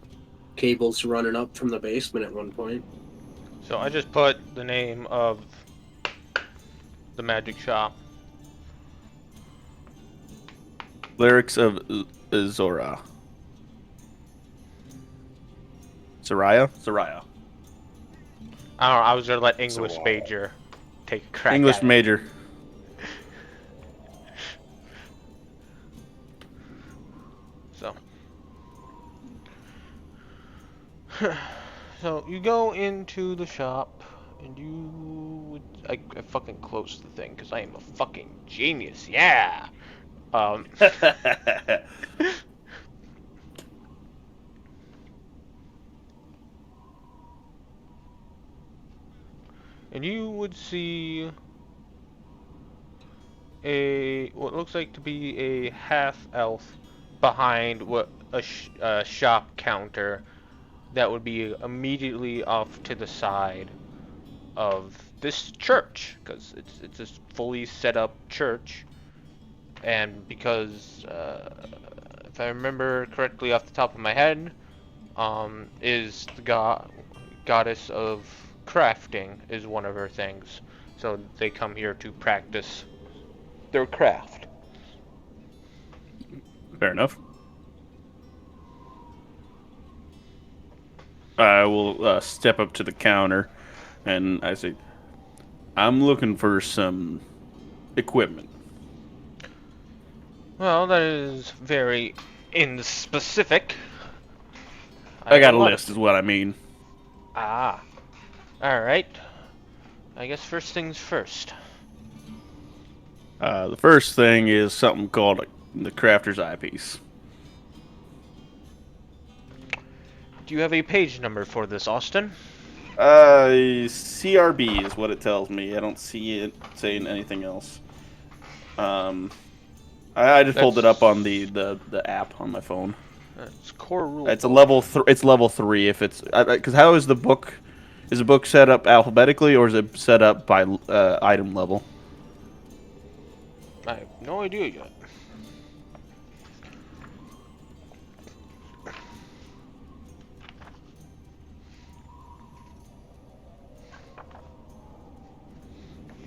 cables running up from the basement at one point. So I just put the name of the magic shop. Lyrics of Zora. Soraya? Soraya. I don't know. I was gonna let English So, major take a crack. English at it. major. So. So you go into the shop and you. I fucking closed the thing because I am a fucking genius. Yeah. And you would see what looks like to be a half elf behind what a shop counter that would be immediately off to the side of this church, because it's a fully set up church, and because if I remember correctly off the top of my head, is the goddess of crafting is one of her things, so they come here to practice their craft. Fair enough. I will step up to the counter and I say, I'm looking for some equipment. Well, that is very inspecific. I got a will list, is what I mean. Ah. Alright. I guess first things first. The first thing is something called the Crafter's Eyepiece. Do you have a page number for this, Austin? CRB is what it tells me. I don't see it saying anything else. I just pulled it up on the app on my phone. It's core rule. It's a level it's level 3 if it's because how is the book? Is the book set up alphabetically or is it set up by item level? I have no idea yet.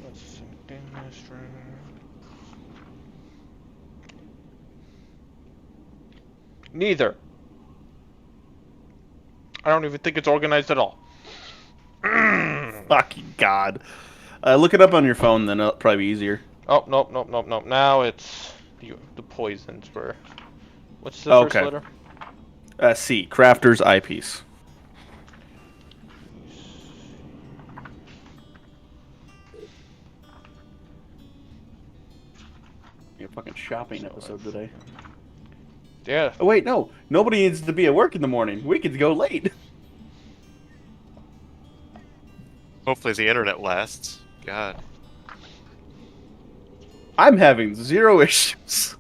Let's sync in this right here. Neither. I don't even think it's organized at all. Fucking God. Look it up on your phone, then it'll probably be easier. Oh, nope. Now it's the poisons were. What's the first Okay. letter? C. Crafter's Eyepiece. Your fucking shopping episode today. Yeah. Oh wait, no. Nobody needs to be at work in the morning. We could go late. Hopefully the internet lasts. God. I'm having 0 issues.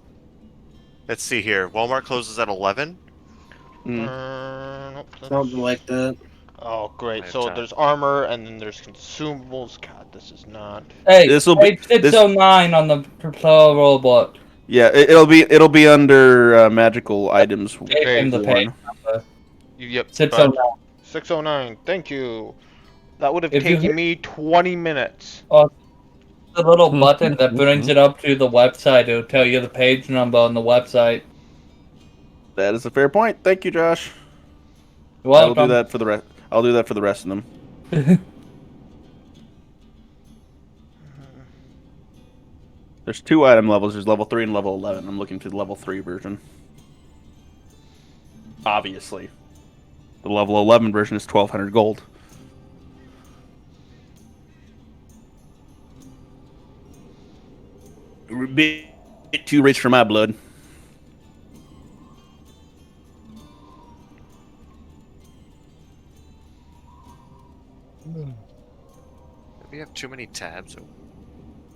Let's see here. Walmart closes at 11. Nope, Something like that. Oh, great. I have So time. there's armor, and then there's consumables. God, this is not. Hey, This'll be- page 609 on the Propel robot. Yeah, it'll be under magical items. Gave him the page number. Yep. 609. 609. Thank you. That would have If you taken me 20 minutes. The little button that brings it up to the website, it'll tell you the page number on the website. That is a fair point. Thank you, Josh. You're I'll welcome. do that for the rest. I'll do that for the rest of them. There's 2 item levels. There's level 3 and level 11. I'm looking to the level 3 version. Obviously. The level 11 version is 1200 gold. A bit too rich for my blood. We have too many tabs.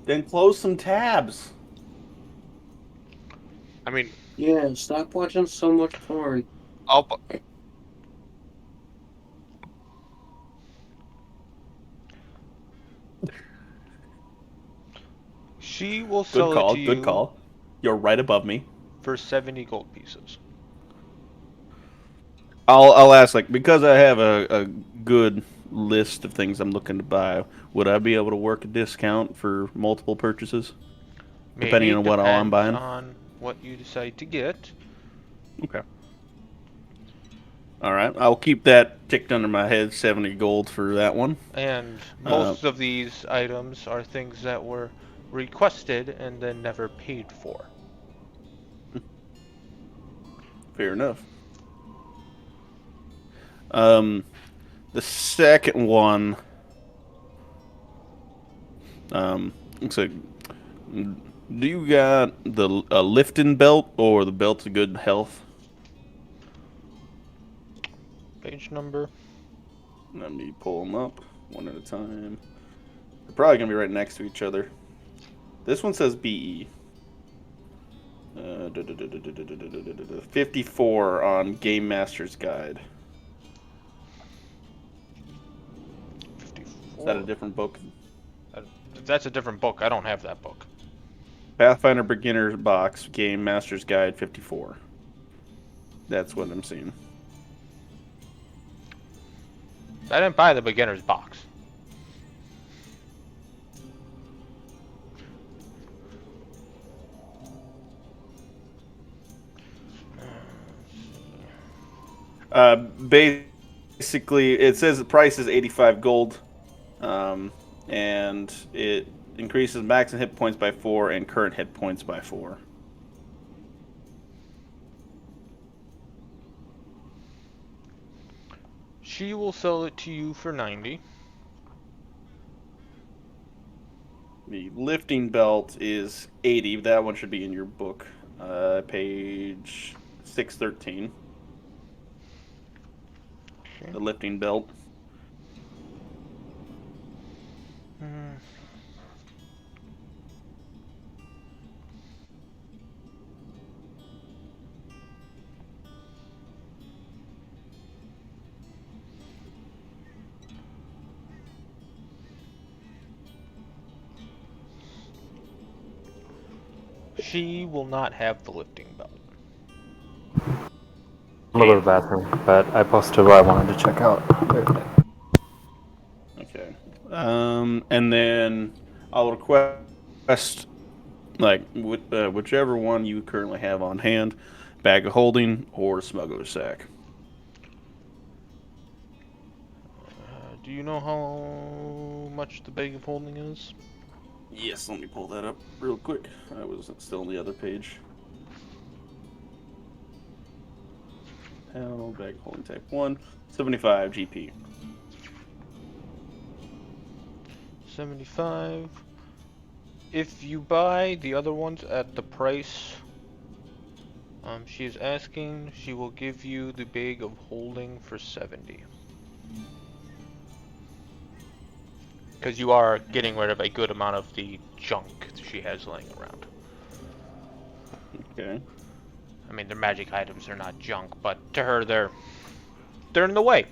Then close some tabs. I mean, Yeah, stop watching so much porn. I'll. She will sell Good call. it to Good you call. You're right above me. for 70 gold pieces. I'll ask, like, because I have a good list of things I'm looking to buy, would I be able to work a discount for multiple purchases? Depending Maybe on what all I'm depends buying? on what you decide to get. Okay. Alright, I'll keep that ticked under my head, 70 gold for that one. And most of these items are things that were requested and then never paid for. Fair enough. The second one, looks like, do you got the lifting belt or the belt of good health? Page number. Let me pull them up one at a time. They're probably gonna be right next to each other. This one says BE. 54 on Game Master's Guide. 54. Is that a different book? That's a different book. I don't have that book. Pathfinder Beginner's Box, Game Master's Guide 54. That's what I'm seeing. I didn't buy the beginner's box. Basically, it says the price is 85 gold, and it increases max and hit points by 4 and current hit points by 4. She will sell it to you for 90. The lifting belt is 80. That one should be in your book. Page 613. Okay. The lifting belt. Hmm. She will not have the lifting belt. I'm gonna go to the bathroom, but I posted what I wanted to check out. Okay. And then I'll request, like, whichever one you currently have on hand, bag of holding or smuggler's sack. Do you know how much the bag of holding is? Yes, let me pull that up real quick. I was still on the other page. Hell, bag holding type 1, 75 GP. 75. If you buy the other ones at the price she is asking, she will give you the bag of holding for 70. Because you are getting rid of a good amount of the junk she has laying around. Okay. I mean, they're magic items, they're not junk, but to her, they're in the way.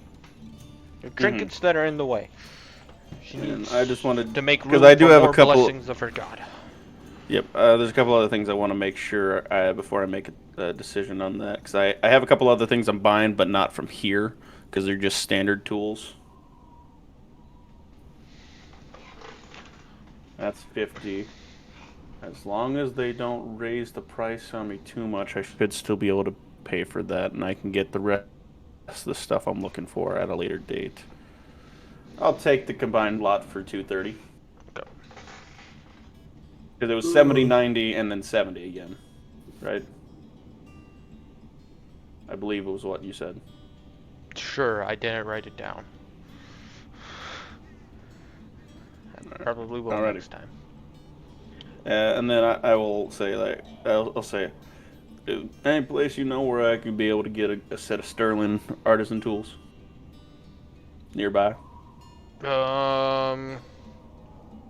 They're trinkets that are in the way. She And needs I just wanted to make room because I do for have more a couple. blessings of her god. Yep. There's a couple other things I want to make sure before I make a decision on that. Because I have a couple other things I'm buying, but not from here because they're just standard tools. That's 50. As long as they don't raise the price on me too much, I should still be able to pay for that, and I can get the rest of the stuff I'm looking for at a later date. I'll take the combined lot for 230. Okay. Because it was 70, 90, and then 70 again, right? I believe it was what you said. Sure, I didn't write it down. I probably will Alrighty. next time. And then I will say, like, I'll say, any place you know where I could be able to get a set of Sterling artisan tools nearby. Do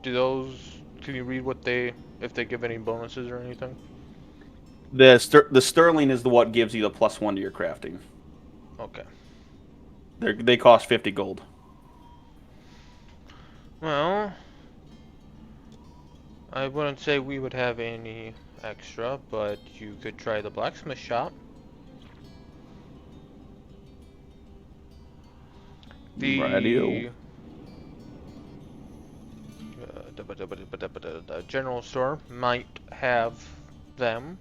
those? Can you read what if they give any bonuses or anything? The Sterling is the what gives you the +1 to your crafting. Okay. They cost 50 gold. Well, I wouldn't say we would have any extra, but you could try the blacksmith shop. Radio. The general store might have them.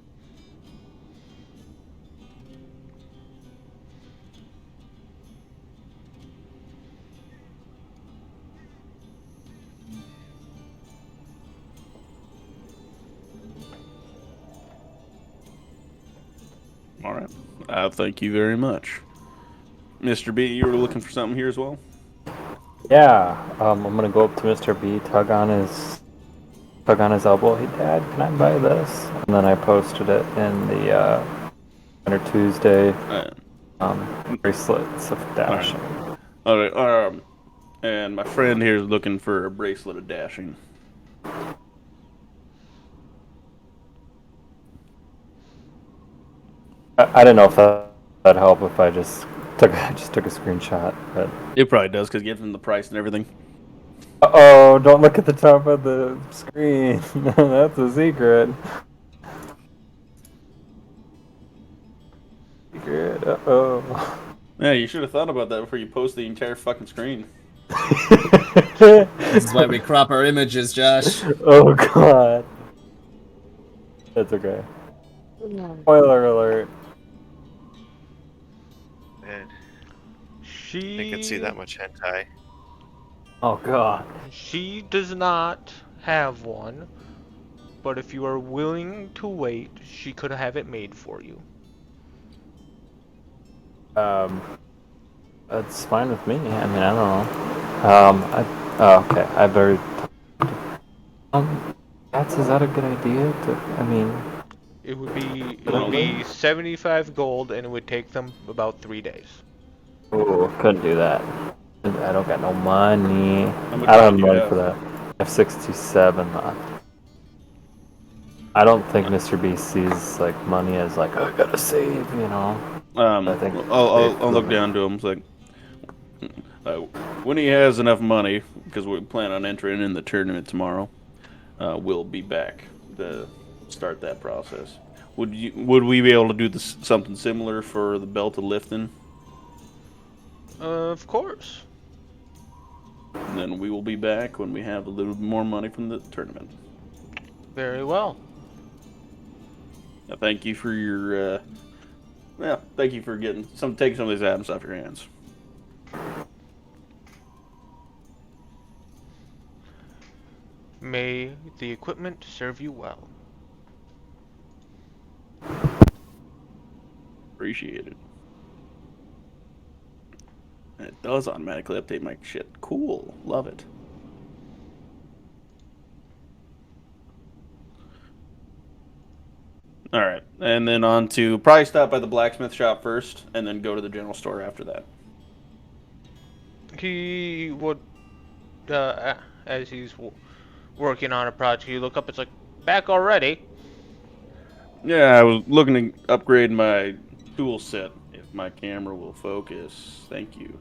All right. Thank you very much. Mr. B, you were looking for something here as well? Yeah, I'm gonna go up to Mr. B, tug on his elbow. Hey, Dad, can I buy this? And then I posted it in the Tuesday bracelets of dashing. All right. And my friend here is looking for a bracelet of dashing. I don't know if that'd help if I just took a screenshot, but It probably does because gives them the price and everything. uh-oh, don't look at the top of the screen. That's a secret. Secret. Uh-oh. Yeah, you should have thought about that before you post the entire fucking screen. This is why we crop our images, Josh. Oh god. That's okay. Spoiler alert. Man, She I can see that much hentai. Oh god. She does not have one, but if you are willing to wait, she could have it made for you. That's fine with me. I mean, I don't know. Okay. I better. Is that a good idea? I mean, It would be 75 gold, and it would take them about 3 days. oh, couldn't do that. I don't got no money. How much I don't have do you money have? for that. I have 67 left. I don't think Mr. B sees like money as like I gotta save, you know. I think I'll look down to him. It's like when he has enough money, because we plan on entering in the tournament tomorrow, we'll be back to start that process. Would we be able to do something similar for the belt of lifting? Of course. And then we will be back when we have a little more money from the tournament. Very well. Thank you for your thank you for taking some of these items off your hands. May the equipment serve you well. Appreciate it. And it does automatically update my shit. Cool. Love it. Alright. And then on to probably stop by the blacksmith shop first and then go to the general store after that. He would, as he's working on a project, you look up, it's like, back already? Yeah, I was looking to upgrade my tool set. If my camera will focus. Thank you.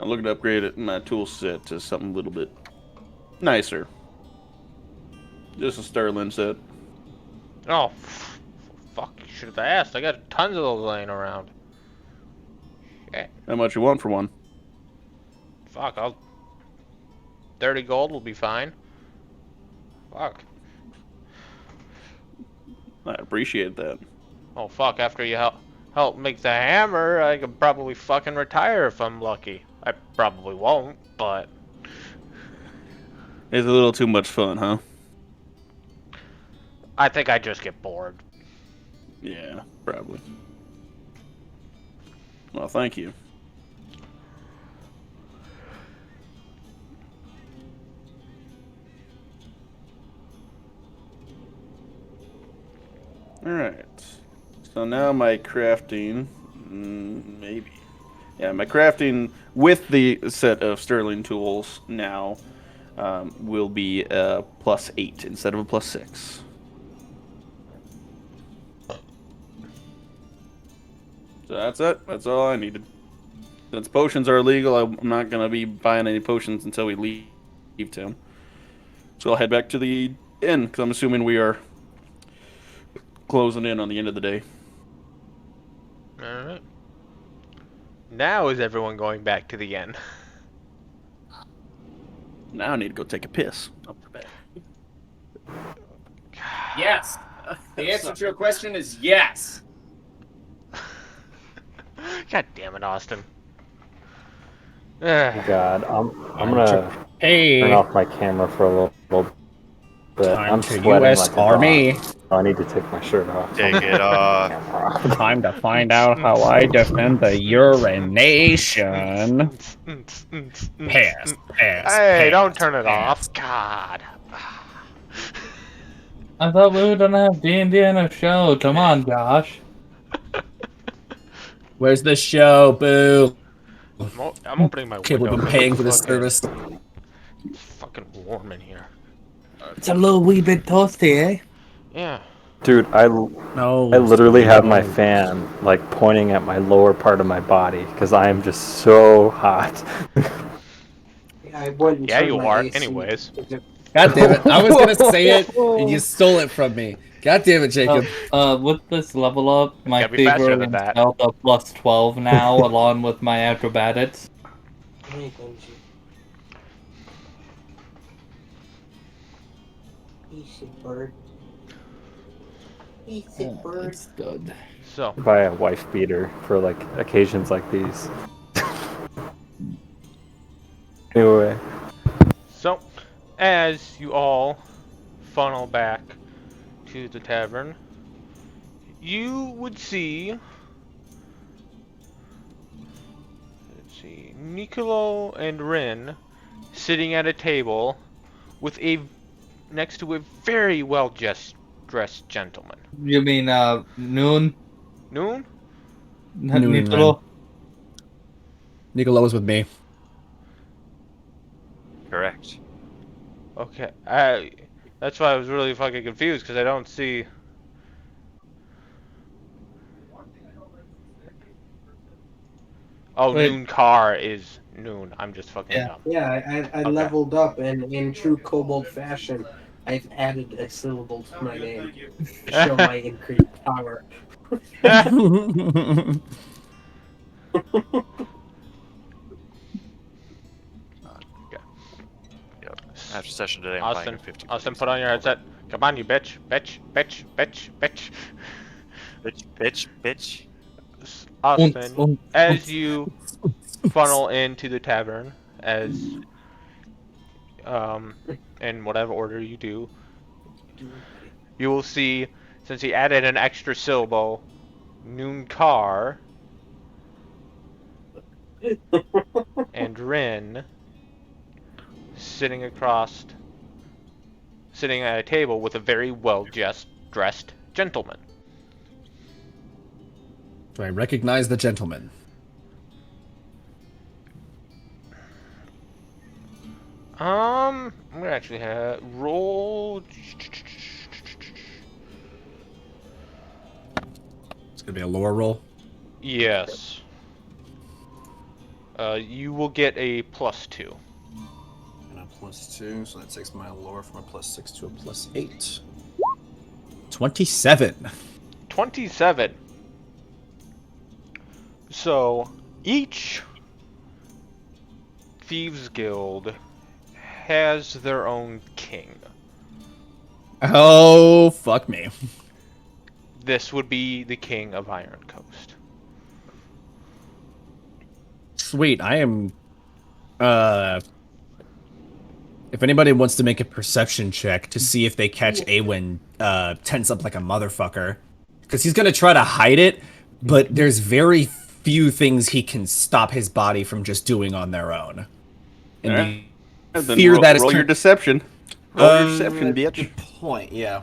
I'm looking to upgrade my tool set to something a little bit nicer. Just a Sterling set. Oh, fuck, you should have asked. I got tons of those laying around. Shit. How much you want for one? Fuck, 30 gold will be fine. Fuck. I appreciate that. Oh, fuck, after you help make the hammer, I could probably fucking retire if I'm lucky. I probably won't, but... It's a little too much fun, huh? I think I just get bored. Yeah, probably. Well, thank you. Alright. So now my crafting... maybe. Yeah, my crafting with the set of Sterling tools now will be a +8 instead of a +6. So that's it. That's all I needed. Since potions are illegal, I'm not going to be buying any potions until we leave town. So I'll head back to the inn, because I'm assuming we are closing in on the end of the day. Alright. Now is everyone going back to the inn? Now I need to go take a piss. Up the back. Yes. The answer to your question is yes. God damn it, Austin. God, I'm gonna turn off my camera for a little bit. Time I'm to sweating US like a Army. dog. I need to take my shirt off. Take it off. Time to find out how I defend the urination. Pass. Hey, don't turn it off. God. I thought we were gonna have D&D in a show. Come on, Josh. Where's the show, boo? I'm opening my Okay, window. we've been paying for this Okay. service. It's fucking warm in here. It's a little wee bit toasty, eh? Yeah. Dude, I No. literally have my fan like pointing at my lower part of my body because I am just so hot. Yeah, you are. Anyways. God damn it. I was going to say it, and you stole it from me. God damn it, Jacob. With this level up, my Gotta be faster fever than and that. stealth are +12 now, along with my acrobatics. Easy bird. Easy bird. It's good. So, Buy a wife beater for like occasions like these. Anyway. So, as you all funnel back to the tavern, you would see... Let's see Nicolo and Rin sitting at a table with next to a very well dressed gentleman. You mean Noon? Noon? Noon and Nicolo? Nicolo was with me. Correct. Okay. That's why I was really fucking confused because I don't see. Oh, Wait. Noon Car is Noon. I'm just fucking Yeah. dumb. Yeah, I Okay. leveled up, and in true kobold fashion, I've added a syllable to my name to show my increased power. Yep. After session today, I'm buying Austin, a 50. Austin, put on your headset. Come on, you bitch, bitch, bitch, bitch, bitch. Bitch. Austin, as you funnel into the tavern, in whatever order you do, you will see, since he added an extra syllable, Noon Car and Rin sitting at a table with a very well dressed gentleman. Do I recognize the gentleman? I'm gonna actually roll. It's gonna be a lower roll. Yes. You will get a +2. And a +2, so that takes my lower from a +6 to a +8. 27. 27. So, each Thieves Guild has their own king. Oh, fuck me. This would be the king of Iron Coast. Sweet, I am... if anybody wants to make a perception check to see if they catch Awen tense up like a motherfucker, because he's gonna try to hide it, but there's very few things he can stop his body from just doing on their own. And Alright. the Then fear that is roll your deception. Roll your deception, bitch. Good point, yeah.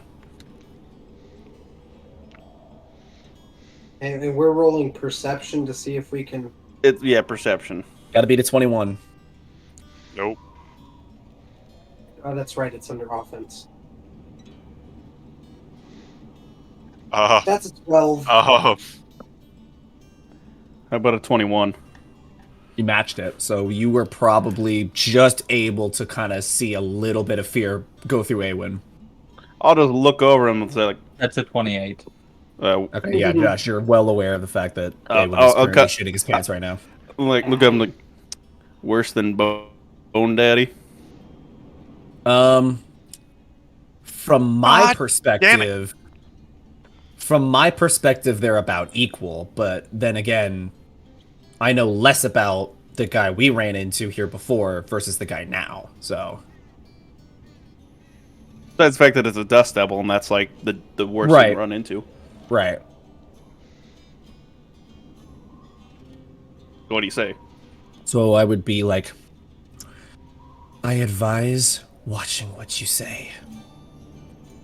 And we're rolling perception to see if we can. Yeah, perception. Gotta beat a 21. Nope. Oh, that's right. It's under offense. That's a 12. Oh. How about a 21? You matched it, so you were probably just able to kind of see a little bit of fear go through Awen. I'll just look over him and say, like, That's a 28. Okay, yeah, Josh, you're well aware of the fact that Awen is I'll currently cut- shitting his pants right now. look at him, like, worse than Bone Daddy. From my God perspective, they're about equal. But then again, I know less about the guy we ran into here before versus the guy now. So Besides the fact that it's a Dust Devil, and that's, like, the worst Right. thing to run into. right, What do you say? so I would be like, I advise watching what you say.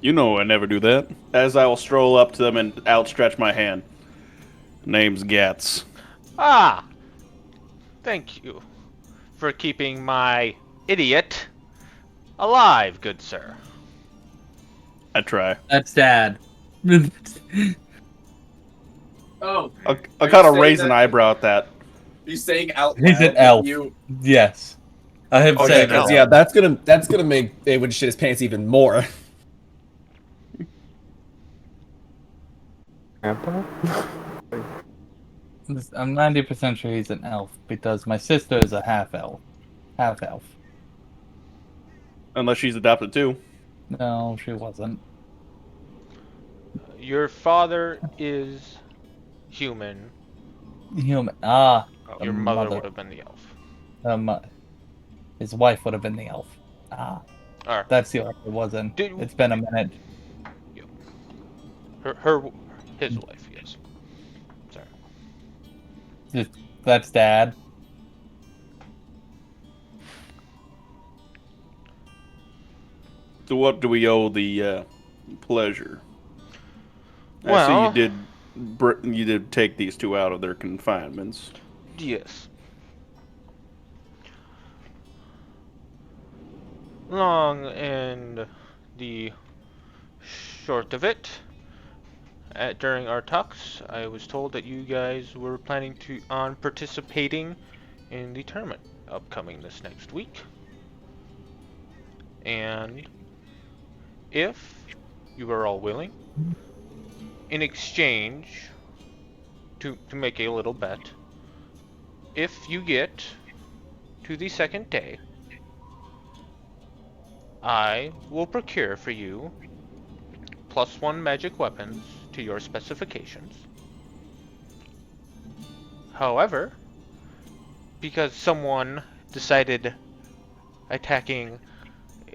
You know I never do that. As I will stroll up to them and outstretch my hand. Name's Gats. Ah! Thank you for keeping my idiot alive, good sir. I try. That's Dad. Oh, I'll you kind of saying raise an that- eyebrow at that. you saying out He's loud an elf. You, Yes. I have Okay, said no. that. Yeah, that's gonna make Awen shit his pants even more. Grandpa? I'm 90% sure he's an elf because my sister is a half elf. Half elf. Unless she's adopted too. No, she wasn't. Your father is human. Human. Ah. Your The mother mother. would have been the elf. His wife would have been the elf. Ah. Or That's the elf it wasn't. Did- It's been a minute. his wife, yes. Sorry. That's Dad. To what do we owe the pleasure? I Well- see you did take these two out of their confinements. Yes. Long and the short of it, during our talks, I was told that you guys were planning on participating in the tournament upcoming this next week. And if you are all willing, in exchange to make a little bet, if you get to the second day, I will procure for you +1 magic weapons to your specifications. However, because someone decided attacking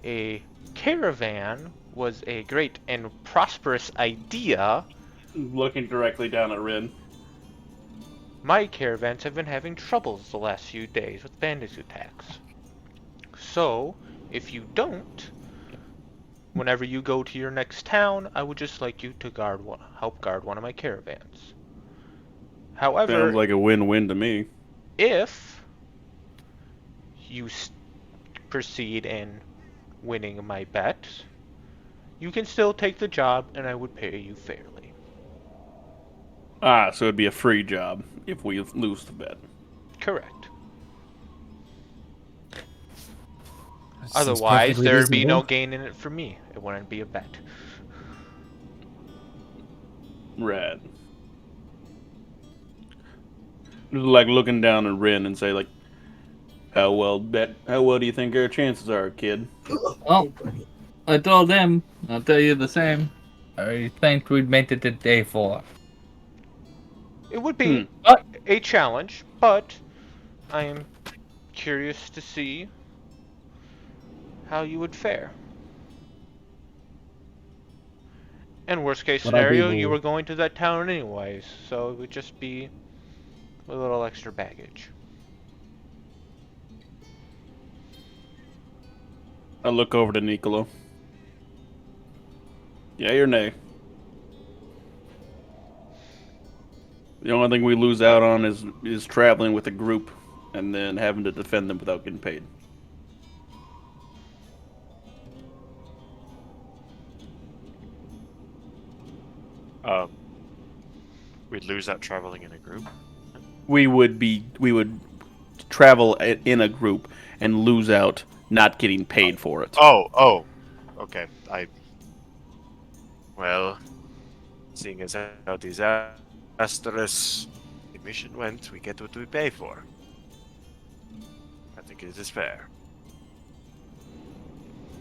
a caravan was a great and prosperous idea, Looking directly down at Rin. my caravans have been having troubles the last few days with bandit attacks. So, if you don't, whenever you go to your next town, I would just like you to help guard one of my caravans. However, Sounds like a win-win to me. if you proceed in winning my bet, you can still take the job and I would pay you fairly. Ah, so it'd be a free job if we lose the bet. Correct. That seems Otherwise, perfectly there'd be no reasonable. gain in it for me. It wouldn't be a bet. Rad. Like looking down at Rin and say, like, how well do you think our chances are, kid? Well, I told him. I'll tell you the same. I think we'd make it to day 4. It would be a challenge, but I am curious to see how you would fare. And worst case Would I be scenario, able- you were going to that town anyways, so it would just be a little extra baggage. I look over to Nicolo. Yay or nay? The only thing we lose out on is traveling with a group and then having to defend them without getting paid. We'd lose out traveling in a group. We would travel in a group and lose out not getting paid for it. Oh, okay. Well, seeing as how disastrous the mission went, we get what we pay for. I think it is fair.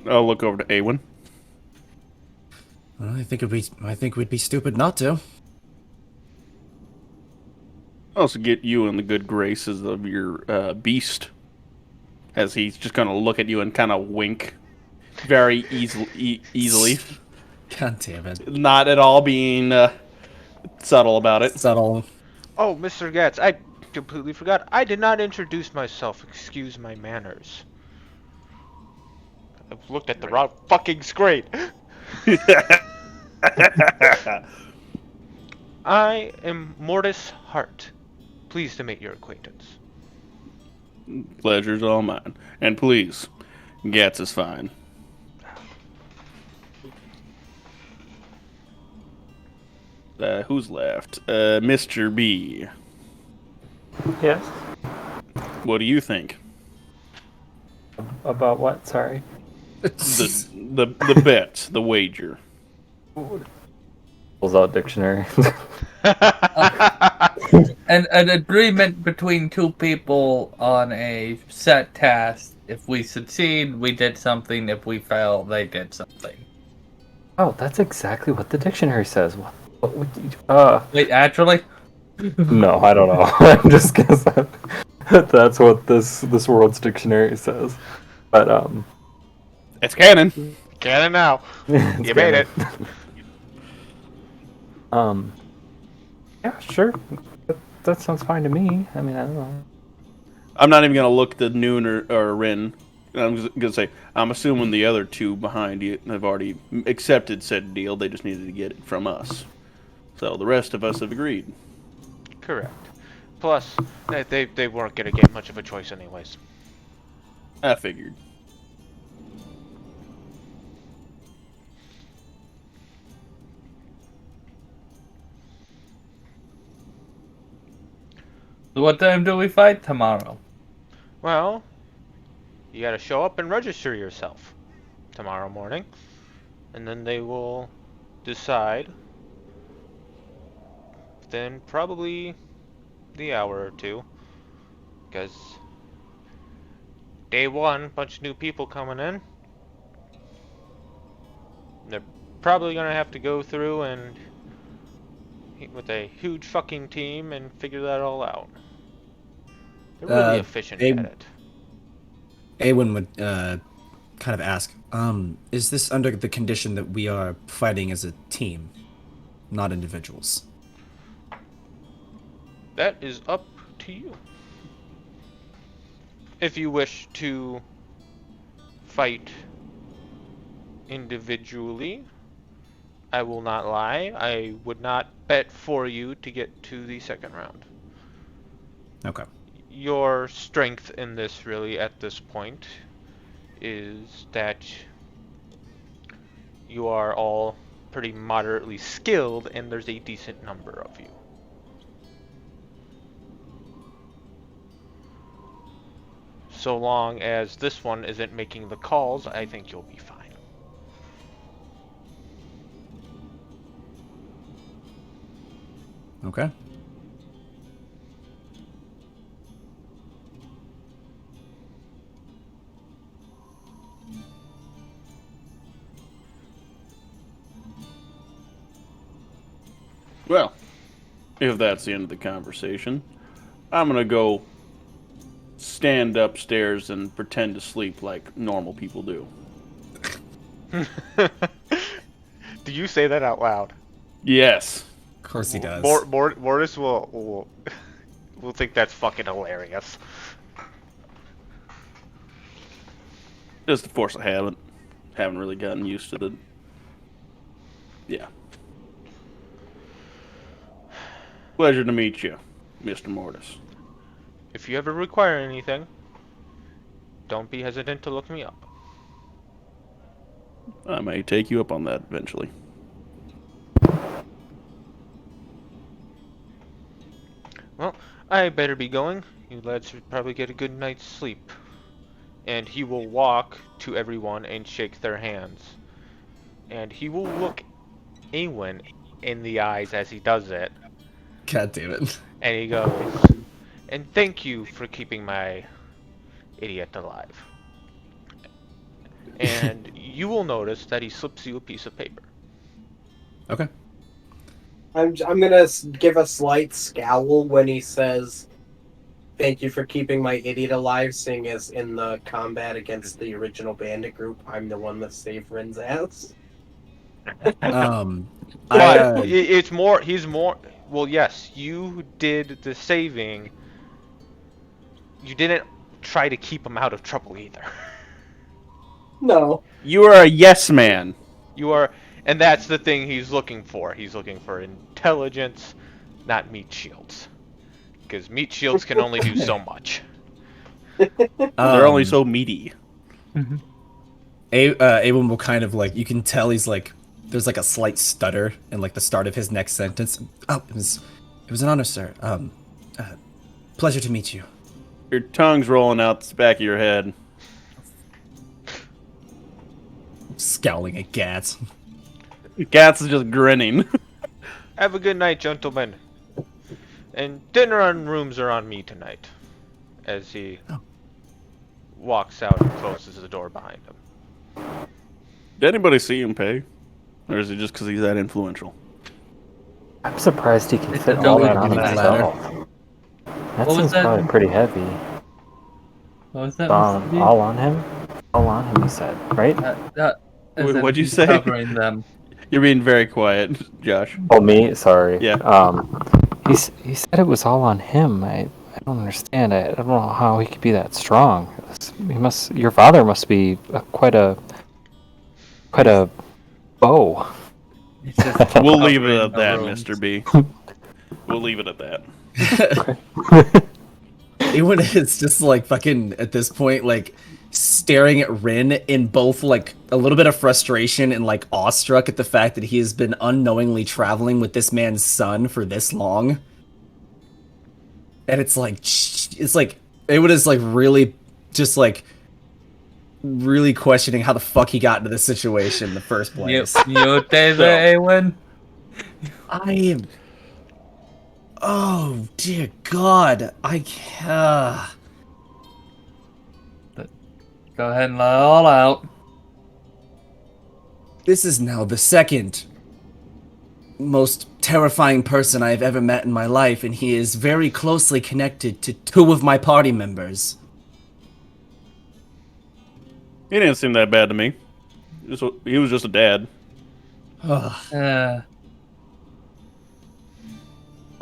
I'll look over to Awen. Well, I think we'd be stupid not to. Also get you in the good graces of your beast, as he's just gonna look at you and kind of wink, very easily, God damn it. not at all being subtle about it. Subtle. Oh, Mr. Getz, I completely forgot. I did not introduce myself. Excuse my manners. I've looked at the wrong fucking screen. I am Mortis Hart. Pleased to make your acquaintance. Pleasure's all mine, and please, Gats is fine. Who's left? Mr. B. Yes. What do you think? About what? Sorry. The bet, the wager. Pulls out dictionary. An agreement between two people on a set task. If we succeed, we did something. If we fail, they did something. Oh, that's exactly what the dictionary says. What Wait, actually? No, I don't know. I'm just guessing. That's what this world's dictionary says. But It's canon. Get it now. it's You made it. Yeah, sure. That sounds fine to me. I mean, I don't know. I'm not even gonna look to Noon or Rin I'm just gonna say, I'm assuming the other two behind you have already accepted said deal. They just needed to get it from us. So the rest of us have agreed. Correct. Plus, they weren't gonna get much of a choice anyways. I figured. So what time do we fight tomorrow? Well, you gotta show up and register yourself tomorrow morning, and then they will decide. Then probably the hour or two, because day one, bunch of new people coming in. They're probably gonna have to go through and with a huge fucking team and figure that all out. They're really efficient at it. Awen would kind of ask, is this under the condition that we are fighting as a team, not individuals? That is up to you. If you wish to fight individually, I will not lie, I would not bet for you to get to the second round. Okay. Your strength in this really at this point is that you are all pretty moderately skilled and there's a decent number of you. So long as this one isn't making the calls, I think you'll be fine. Okay. Well, if that's the end of the conversation, I'm gonna go stand upstairs and pretend to sleep like normal people do. Do you say that out loud? Yes. Of course he does. Mortis will think that's fucking hilarious. Just a force of habit. Haven't really gotten used to the... Yeah. Pleasure to meet you, Mr. Mortis. If you ever require anything, don't be hesitant to look me up. I may take you up on that eventually. Well, I better be going. You lads should probably get a good night's sleep. And he will walk to everyone and shake their hands. And he will look Awen in the eyes as he does it. God damn it. And he goes, and thank you for keeping my idiot alive. And you will notice that he slips you a piece of paper. Okay. I'm gonna give a slight scowl when he says, "Thank you for keeping my idiot alive," seeing as in the combat against the original bandit group, I'm the one that saved Rin's ass. But it's more, he's more, well, yes, you did the saving. You didn't try to keep him out of trouble either. No. You are a yes man. You are, and that's the thing he's looking for. He's looking for intelligence, not meat shields. Because meat shields can only do so much. They're only so meaty. Awen will kind of like, you can tell he's like, there's like a slight stutter in like the start of his next sentence. Oh, it was an honor, sir. Pleasure to meet you. Your tongue's rolling out the back of your head. Scowling at Gats. Gats is just grinning. Have a good night, gentlemen. And dinner and rooms are on me tonight. As he walks out and closes the door behind him. Did anybody see him pay? Or is it just because he's that influential? I'm surprised he can It's fit a all double that on ladder. himself. That What was seems that? probably pretty heavy. What was that? Mr. B? All on him? All on him, you said, right? As What'd you he's say? Covering them. You're being very quiet, Josh. Oh, me? Sorry. Yeah. He said it was all on him. I don't understand. I don't know how he could be that strong. Your father must be quite a bow. It's just We'll leave it covering at the that, rooms. Mr. B. We'll leave it at that. Ewan is just like fucking at this point, like staring at Rin in both like a little bit of frustration and like awestruck at the fact that he has been unknowingly traveling with this man's son for this long. And it's like Ewan is like really just like really questioning how the fuck he got into this situation in the first place. You there, Awen? Oh dear God! Go ahead and let it all out. This is now the second most terrifying person I've ever met in my life, and he is very closely connected to two of my party members. He didn't seem that bad to me. He was just a dad.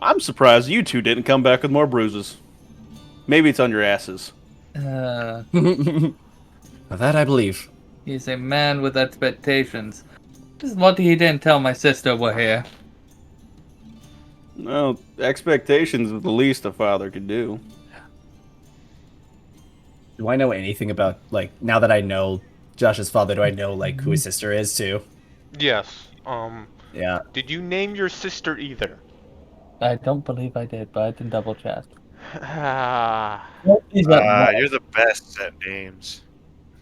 I'm surprised you two didn't come back with more bruises. Maybe it's on your asses. That I believe. He's a man with expectations. Just lucky he didn't tell my sister we're here. No, expectations is the least a father could do. Do I know anything about, like, now that I know Josh's father, do I know, like, who his sister is, too? Yes. Yeah. Did you name your sister either? I don't believe I did, but I can double check. You're the best at names.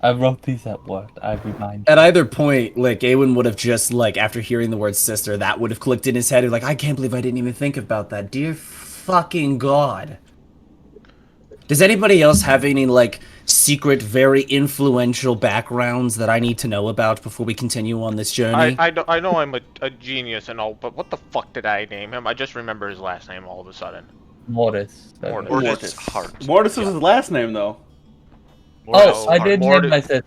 I wrote these at work, I remind you. At either point, like, Awen would have just, like, after hearing the word sister, that would have clicked in his head. Like, I can't believe I didn't even think about that. Dear fucking God. Does anybody else have any, like, secret, very influential backgrounds that I need to know about before we continue on this journey? I know I'm a genius and all, but what the fuck did I name him? I just remember his last name all of a sudden. Mortis. Mortis Hart. Mortis is his last name, though. Oh, I did name my sister.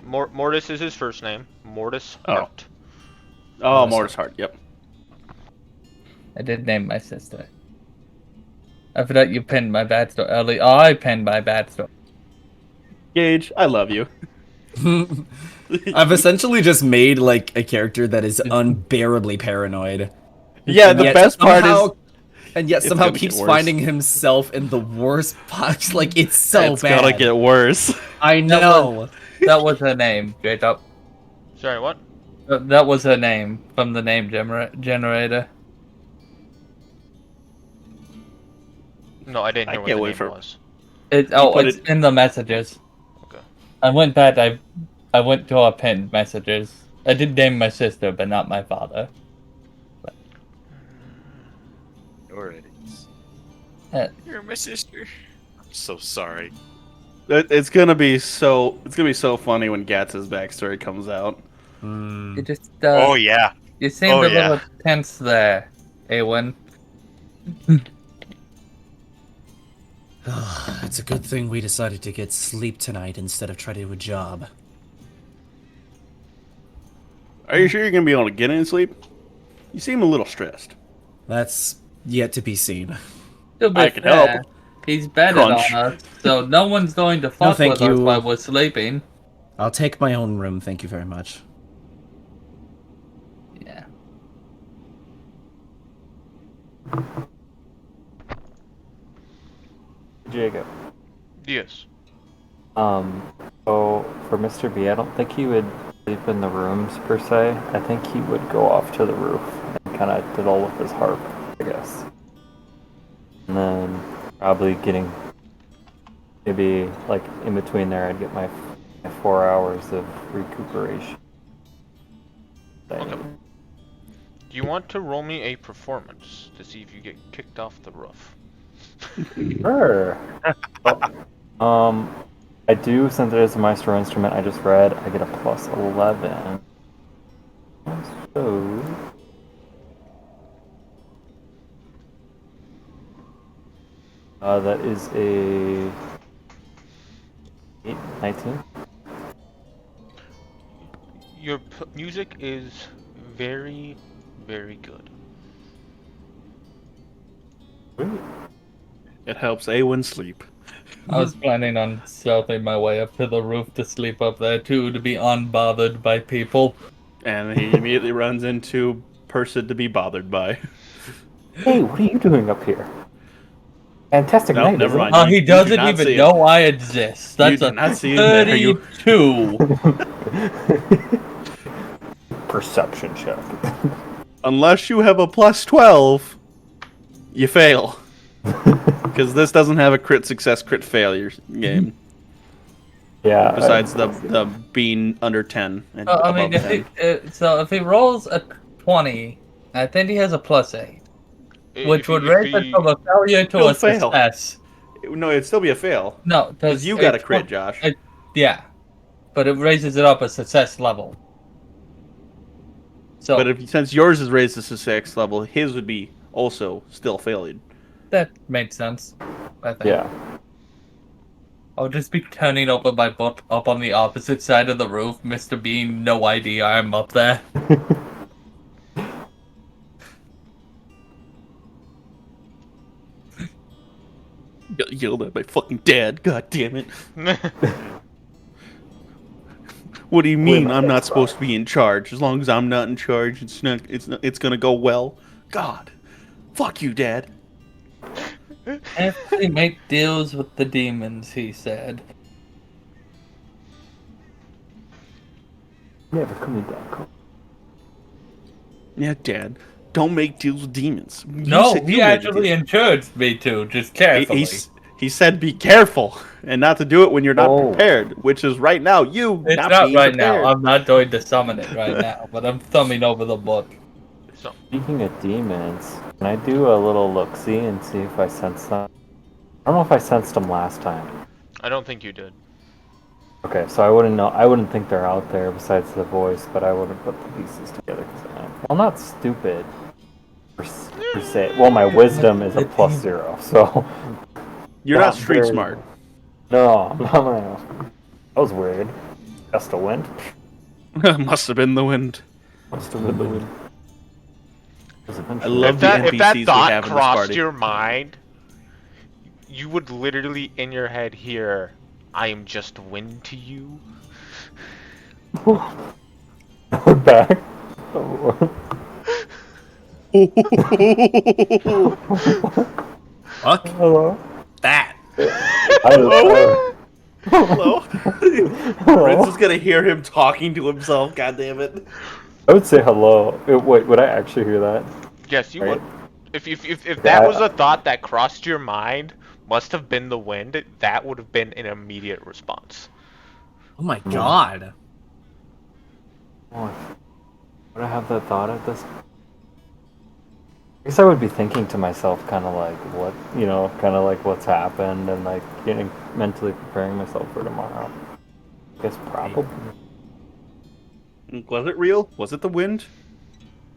Mortis is his first name. Mortis Hart. Oh, Mortis Hart, yep. I did name my sister. I forgot you pinned my bad story early. Oh, I pinned my bad story. Gage, I love you. I've essentially just made, like, a character that is unbearably paranoid. Yeah, the best part is... And yet it's somehow gonna keeps get worse. finding himself in the worst box. Like, it's so It's bad. gonna get worse. I know. That was her name, Jacob. Sorry, what? That was her name from the name generator. No, I didn't hear I what can't the wait name for- was. It's in the messages. Okay. I went back. I went to our pinned messages. I did name my sister, but not my father. You're idiots. Uh, You're my sister. I'm so sorry. It's gonna be so funny when Gatz's backstory comes out. You just Oh yeah. you seemed Oh, a yeah. little tense there, Awen. It's a good thing we decided to get sleep tonight instead of try to do a job. Are you sure you're gonna be able to get any sleep? You seem a little stressed. That's yet to be seen. To be I can fair, help. He's better Crunch. on us, so no one's going to fuck thank with us you. while we're sleeping. I'll take my own room, thank you very much. Yeah. Jacob. Yes. So for Mr. B, I don't think he would sleep in the rooms per se. I think he would go off to the roof and kind of diddle with his harp, I guess. And then probably getting maybe like in between there, I'd get my 4 hours of recuperation. Okay. Do you want to roll me a performance to see if you get kicked off the roof? Sure. I do, since it is a maestro instrument I just read, I get a plus 11. So... that is a... 19? Your music is very, very good. It helps Awen sleep. I was planning on stealthing my way up to the roof to sleep up there too, to be unbothered by people. And he immediately runs into person to be bothered by. Hey, what are you doing up here? Fantastic No, night, never isn't mind. Oh, You- he you do doesn't not even see him. know I exist. You That's do a not see him there, you- 32. it? Perception check. Unless you have a plus 12, you fail. Because this doesn't have a crit success, crit failure game. Yeah. Besides the being under 10 and I above mean, 10. if he rolls a 20, I think he has a +8, which would raise it from a failure to He'll a fail. success. No, it'd still be a fail. No, Because you got a crit, Josh. Yeah, but it raises it up a success level. So But since yours is raised to 6 level, his would be also still failing. that makes sense. I think. Yeah. I'll just be turning over my book up on the opposite side of the roof, Mr. Bean, no idea I'm up there. Yelled at my fucking dad. God damn it. What do you mean I'm not supposed to be in charge? As long as I'm not in charge, it's gonna go well. God. Fuck you, Dad. Every mate deals with the demons, he said. Never coming back. Yeah, Dad. Don't make deals with demons. You No, said he you made the actually deal. encouraged me to, just carefully. He said be careful and not to do it when you're not Oh. prepared, which is right now you It's not not being right prepared. now. I'm not going to summon it right now, but I'm thumbing over the book. So, Speaking of demons, can I do a little look-see and see if I sense them? I don't know if I sensed them last time. I don't think you did. Okay, so I wouldn't know. I wouldn't think they're out there besides the voice, but I wouldn't put the pieces together. I'm not stupid per se. Well, my wisdom is a +0, so You're not Not street very- smart. no, I'm not. That was weird. Gust of wind. Must have been the wind. Must have been the wind. I love If the that NPCs we thought have in this crossed party. your mind, you would literally in your head hear, "I am just wind to you." We're back. Oh. Fuck Hello. that. Hello. Hello? Prince is gonna hear him talking to himself, god damn it. I would say hello. Wait, would I actually hear that? Yes, you Right. would. If that was a thought that crossed your mind, must have been the wind, that would have been an immediate response. Oh my god. Oh, would I have that thought at this? I guess I would be thinking to myself, kind of like, what, kind of like what's happened, and like getting mentally preparing myself for tomorrow. I guess probably. Was it real? Was it the wind?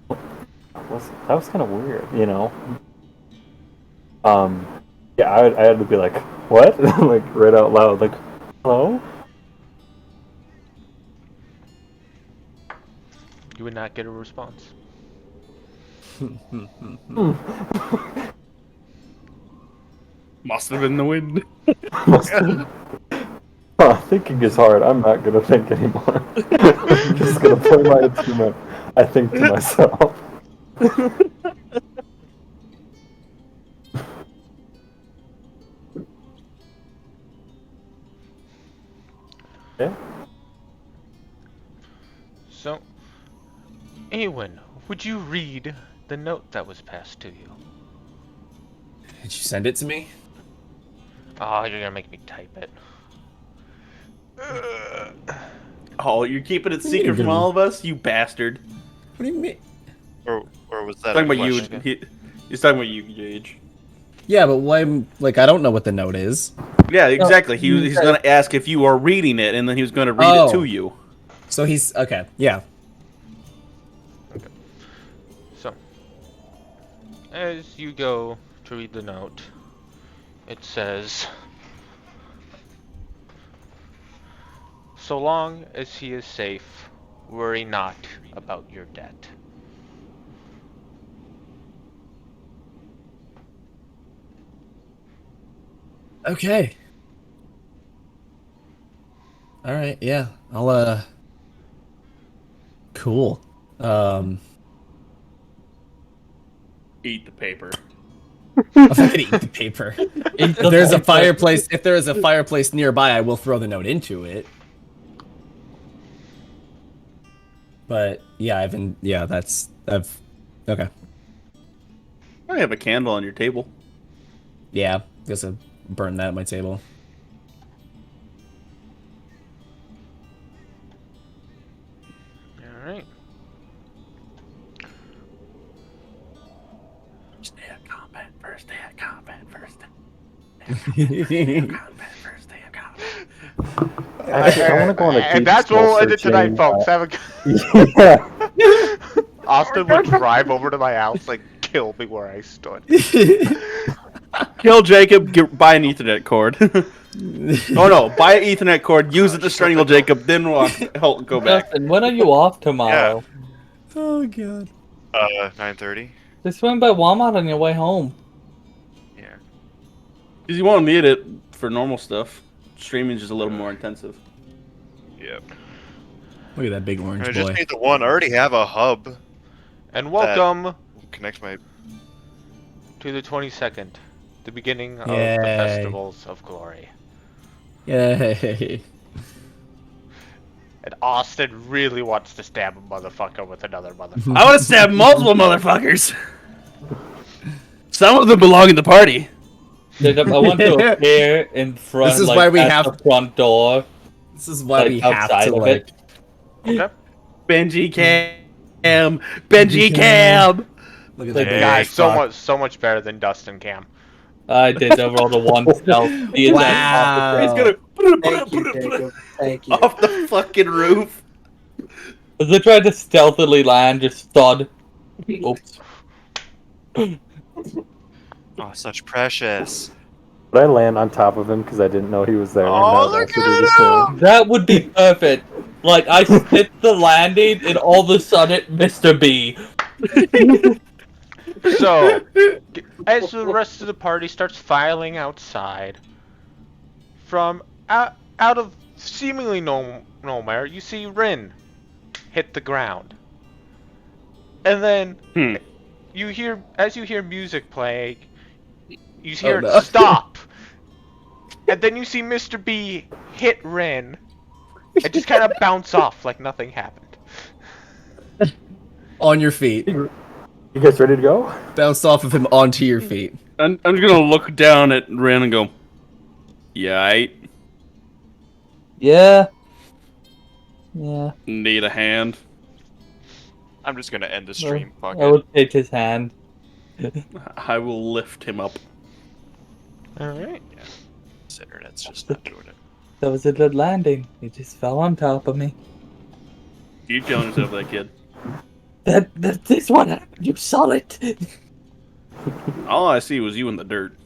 That was kind of weird, Yeah, I had to be like, what? Like right out loud, like, hello. You would not get a response. Must have been the wind. Thinking is hard. I'm not gonna think anymore. I'm just gonna play my instrument. I think to myself. Yeah. So, Eowyn, would you read the note that was passed to you? Did you send it to me? Oh, you're gonna make me type it. Oh, you're keeping it secret from all of us? You bastard. What do you mean? Or was that Talking a about you. question? He's talking about you, Gage. Yeah, but why? Like, I don't know what the note is. Yeah, exactly. He's going to ask if you are reading it, and then he was going to read Oh. it to you. So he's okay. Yeah. So, as you go to read the note, it says, "So long as he is safe, worry not about your debt." Okay. All right. Yeah. I'll. Cool. Eat the paper. I'm not gonna eat the paper. Eat If the there's a paper. fireplace, if there is a fireplace nearby, I will throw the note into it. But yeah, okay. I have a candle on your table. Yeah, guess I burned that at my table. All right. First day of combat. First day of combat. First day Yeah. of combat. First day of combat. Actually, I want to go on a And deep that's what we'll soul end it tonight, searching, folks. Have a yeah. Austin would drive over to my house and kill me where I stood. Kill Jacob. Buy an Ethernet cord. Oh no! Buy an Ethernet cord. Use it to strangle Jacob. Then go back. Justin, when are you off tomorrow? Oh god. 9:30. Just swing by Walmart on your way home. Yeah. Because you won't need it for normal stuff. Streaming's just a little more intensive. Yep. Look at that big orange I boy. just need the one. I already have a hub. And welcome Connect my. to the 22nd, the beginning of Yay. the Festivals of Glory. Yay. And Austin really wants to stab a motherfucker with another motherfucker. I want to stab multiple motherfuckers. Some of them belong in the party. Jacob, I want to appear in front. This is like, why we at have- the front door. This is why Like, we have outside to of like. it. Okay. Benji Cam. Benji Cam. Look at Like, that big Guys, ass so much better than Dustin Cam. I did roll the one stealth. The attack Wow. He's gonna Thank you, Jacob. Thank you. off the fucking roof. As I tried to stealthily land, just thud. Oops. Oh, such precious. But I land on top of him because I didn't know he was there. Oh, and look that's what he at was him! That would be perfect. Like, I hit the landing, and all of a sudden, Mr. B. So, as the rest of the party starts filing outside, from out of seemingly nowhere, you see Rin hit the ground. And then you hear music playing, you hear no. it stop. And then you see Mr. B hit Rin and just kind of bounce off like nothing happened. on your feet. You guys ready to go? Bounced off of him onto your feet. I'm just gonna look down at Ren and go, "Yeah, I Yeah. Yeah. need a hand." I'm just gonna end the stream. Fuck I it. would take his hand. I will lift him up. Alright. This internet's just not doing it. That was a good landing. He just fell on top of me. You killing yourself, that kid. This one happened. You saw it. All I see was you in the dirt.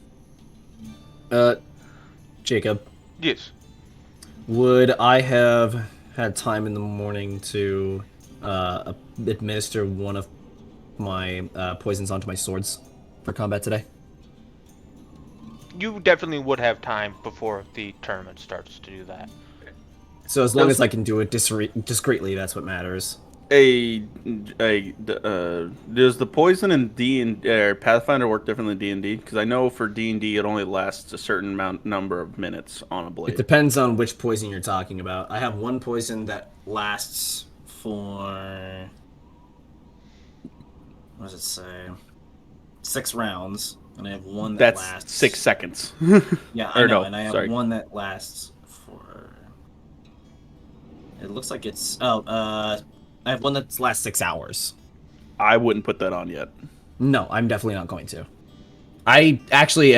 Jacob, Yes. would I have had time in the morning to administer one of my poisons onto my swords for combat today? You definitely would have time before the tournament starts to do that. So as long as I can do it discreetly, that's what matters. Does the poison in D&D Pathfinder work differently than D&D? Because I know for D&D it only lasts a certain number of minutes on a blade. It depends on which poison you're talking about. I have one poison that lasts for... what does it say? 6 rounds. And I have one that That's lasts... 6 seconds. Yeah, I Or know, no, and I have sorry. one that lasts for... It looks like it's... I have one that lasts 6 hours. I wouldn't put that on yet. No, I'm definitely not going to. I actually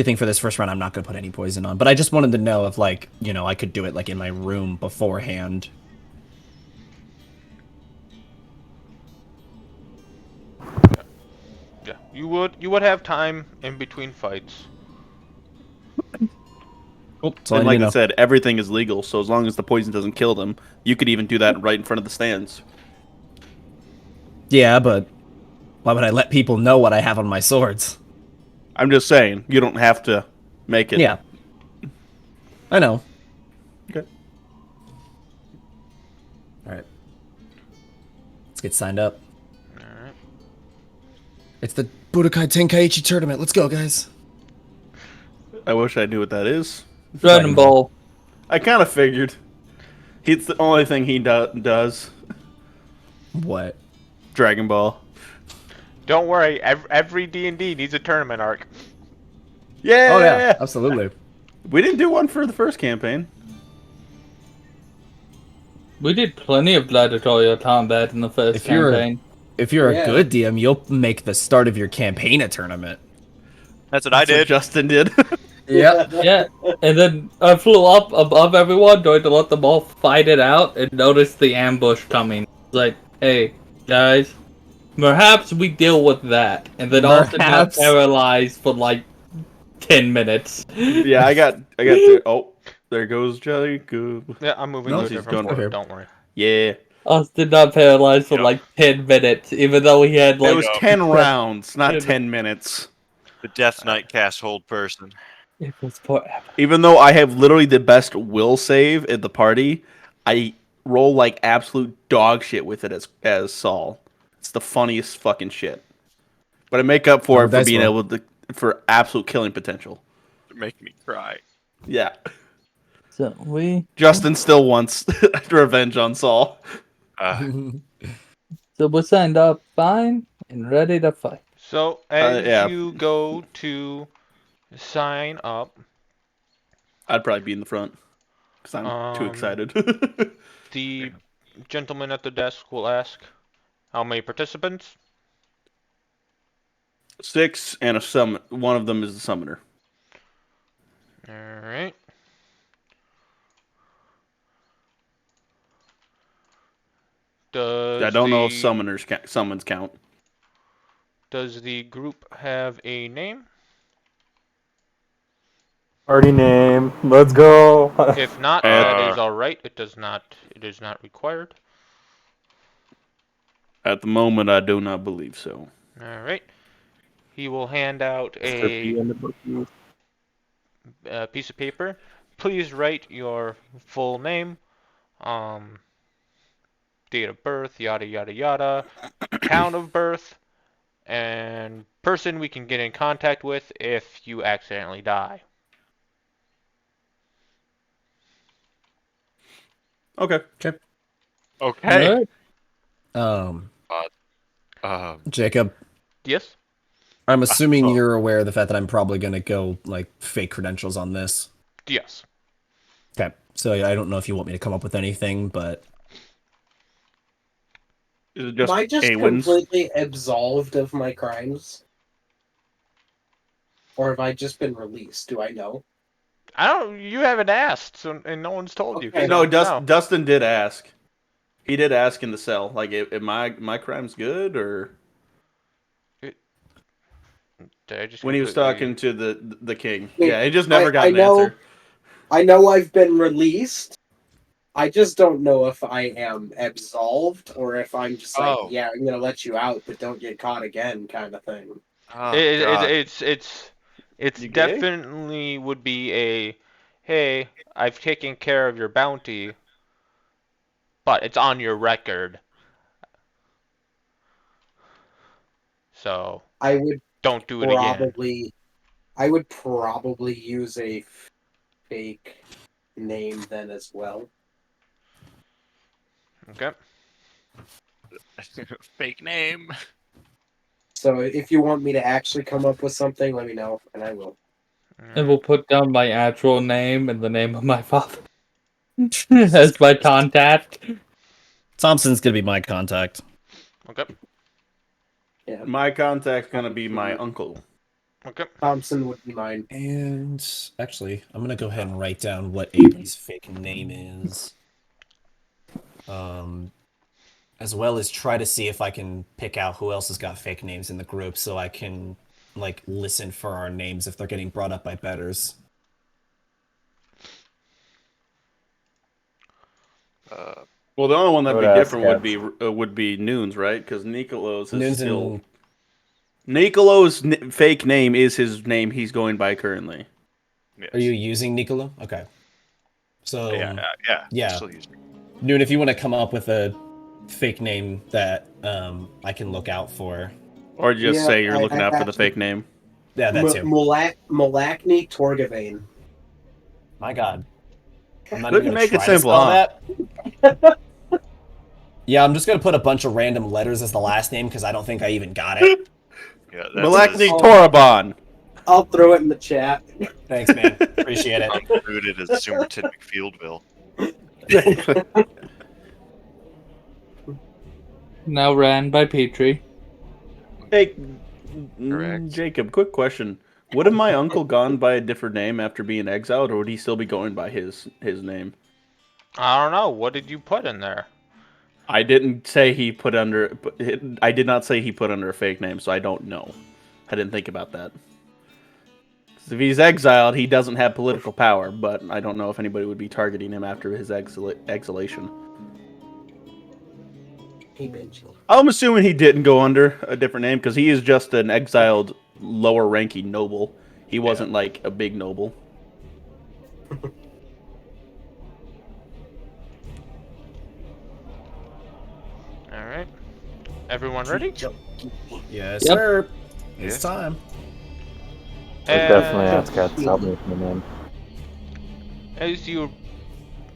think for this first round I'm not going to put any poison on, but I just wanted to know if, like, you know, I could do it, like, in my room beforehand. Yeah. You would have time in between fights. Oh, And like I said, everything is legal, so as long as the poison doesn't kill them, you could even do that right in front of the stands. Yeah, but why would I let people know what I have on my swords? I'm just saying, you don't have to make it Yeah. I know. Okay. All right. Let's get signed up. Alright. It's the Budokai Tenkaichi tournament. Let's go, guys. I wish I knew what that is. Dragon Ball. I kind of figured. It's the only thing he does. What? Dragon Ball. Don't worry, every D&D needs a tournament arc. Yeah. Oh yeah, absolutely. We didn't do one for the first campaign. We did plenty of gladiatorial combat in the first If you're- campaign. If you're Yeah. a good DM, you'll make the start of your campaign a tournament. That's what I That's what did. Justin did. Yeah. Yeah, and then I flew up above everyone, going to let them all fight it out, and noticed the ambush coming. It's like, hey, guys, perhaps we deal with that, and then Austin got Perhaps. paralyzed for like 10 minutes. Yeah, I got there. Oh, there goes Jacob. Yeah, I'm moving No, to a he's different going floor. here. Don't worry. Yeah. Austin got paralyzed for Yeah. like 10 minutes, even though he had like. It was 10 rounds, not 10 minutes. The Death Knight cast hold person. It was forever. Even though I have literally the best will save at the party, I roll like absolute dog shit with it as Saul. It's the funniest fucking shit. But I make up for Oh, it for dice being roll. able to for absolute killing potential. Make me cry. Yeah. So we. Justin still wants revenge on Saul. So we're signed up fine and ready to fight. So, as yeah. you go to sign up, I'd probably be in the front because I'm too excited. the gentleman at the desk will ask, how many participants? 6 and a summon. One of them is the summoner. Alright. I don't know if summons count. Does the group have a name? Party name. Let's go. If not, that is alright. It is not required. At the moment, I do not believe so. Alright. He will hand out a piece of paper. Please write your full name, date of birth, yada yada yada, town of birth, and person we can get in contact with if you accidentally die. Okay. Okay. Alright. Jacob, Yes? I'm assuming you're aware of the fact that I'm probably gonna go like fake credentials on this. Yes. Okay. So I don't know if you want me to come up with anything, but Is it just Am I just A-wins? completely absolved of my crimes? Or have I just been released? Do I know? You haven't asked, so, and no one's told you. 'cause Okay. no No, one knows. Dustin did ask. He did ask in the cell, like, am my crime's good, or Did I just when he was completely- talking to the king. Wait, Yeah, he just never got I an know- answer. I know I've been released. I just don't know if I am absolved or if I'm just like, Oh. yeah, I'm gonna let you out, but don't get caught again, kind of thing. Oh, God. It's You gay? definitely would be a, hey, I've taken care of your bounty, but it's on your record. So I would don't do it again. I would probably use a fake name then as well. Okay. Fake name. So if you want me to actually come up with something, let me know, and I will. And we'll put down my actual name and the name of my father as my contact. Thompson's gonna be my contact. Okay. Yeah, My contact's gonna be my uncle. Okay. Thompson would be mine. And actually, I'm gonna go ahead and write down what Avery's fake name is. As well as try to see if I can pick out who else has got fake names in the group, so I can like listen for our names if they're getting brought up by betters. Well, the only one that'd I be would ask different would be Noons, right? Because Nicolos is Noons still. and Nicolos' fake name is his name he's going by currently. Yes. are you using Nicolo? Okay. So yeah. yeah. Still use it. Noon, if you want to come up with a fake name that I can look out for. Or just Yeah, say you're I- looking I out for the actually- fake name. Yeah, that too. Malakny Torgavane. My God. I'm not Couldn't even make gonna it try to simple, spell huh? that. Yeah, I'm just gonna put a bunch of random letters as the last name because I don't think I even got it. Yeah, Malakny Oh. Torabon. I'll throw it in the chat. Thanks, man. Appreciate it. Rooted as Somerton McFieldville. Now ran by Petrie. Hey, Correct. Jacob, quick question. Would have my uncle gone by a different name after being exiled, or would he still be going by his name? I don't know. What did you put in there? I didn't say he put under. I did not say he put under a fake name, so I don't know. I didn't think about that. 'Cause if he's exiled, he doesn't have political power, but I don't know if anybody would be targeting him after his exilation. I'm assuming he didn't go under a different name because he is just an exiled, lower-ranking noble. He wasn't like a big noble. All right. Everyone ready? Yes, Yep. sir. Yeah. It's time. I definitely ask Kat to help me with my name. As you,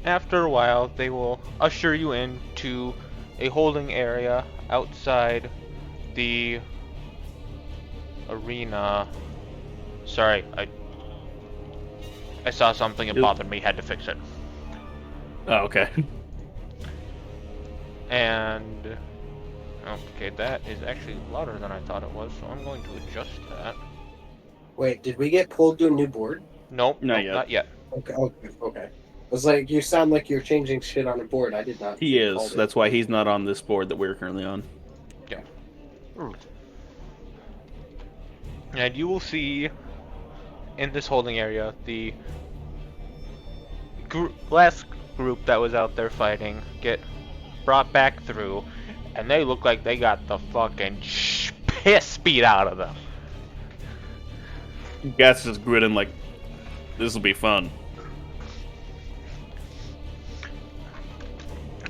after a while, they will usher you into a holding area outside the arena. Sorry, I saw something, it bothered me, had to fix it. Oh, okay. And okay, that is actually louder than I thought it was, so I'm going to adjust that. Wait, did we get pulled to a new board? Nope, Not nope, yet. not yet. Okay. I was like, you sound like you're changing shit on a board. I did not. He call is. it. That's why he's not on this board that we're currently on. And you will see in this holding area the last group that was out there fighting get brought back through, and they look like they got the fucking piss beat out of them. Gat's just grinning like, this will be fun.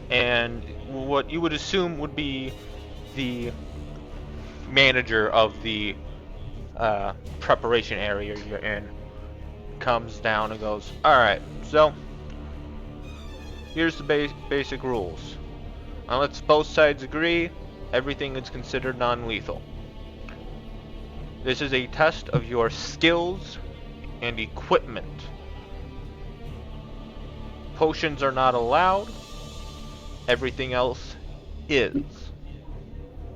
And what you would assume would be the manager of the preparation area you're in comes down and goes, alright, so here's the basic rules. Unless both sides agree, everything is considered non-lethal. This is a test of your skills and equipment. Potions are not allowed. Everything else is.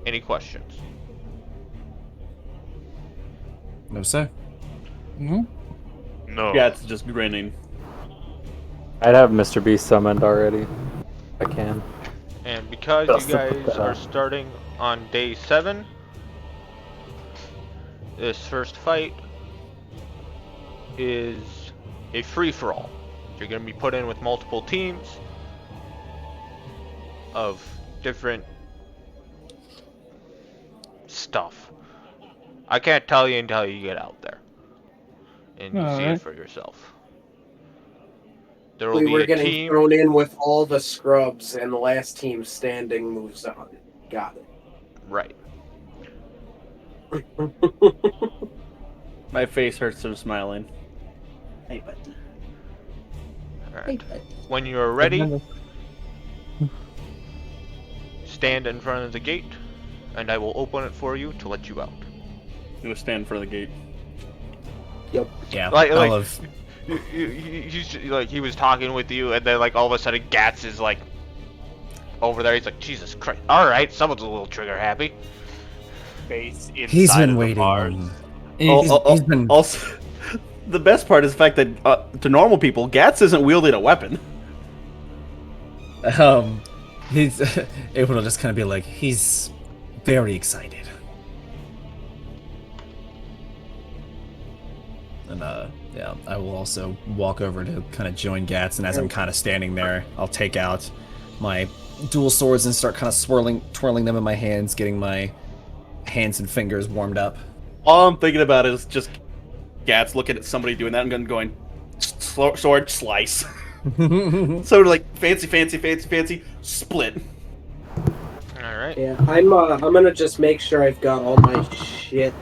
Any questions? No, sir. Mm-hmm. No. Gat's just grinning. I'd have Mr. Beast summoned already. I can. And because Just you to put guys that are out. starting on day 7, this first fight is a free-for-all. You're going to be put in with multiple teams of different stuff. I can't tell you until you get out there and you see it Alright. for yourself. There will We be were a getting team. thrown in with all the scrubs, and the last team standing moves on. Got it. Right. My face hurts from smiling. Hey, buddy. Alright. When you are ready, stand in front of the gate, and I will open it for you to let you out. He was standing in front of the gate. Yeah. Like- I'll have- He's like, he was talking with you, and then like all of a sudden Gats is like over there. He's like, Jesus Christ! All right, someone's a little trigger happy. Base inside He's been of the waiting. bars. He's been. Also, the best part is the fact that to normal people, Gats isn't wielding a weapon. He's able to just kind of be like, he's very excited. And yeah, I will also walk over to kind of join Gats, and as I'm kind of standing there, I'll take out my dual swords and start kind of twirling them in my hands, getting my hands and fingers warmed up. All I'm thinking about is just Gats looking at somebody doing that and going, sword slice. So like fancy, split. All right. Yeah, I'm gonna just make sure I've got all my shit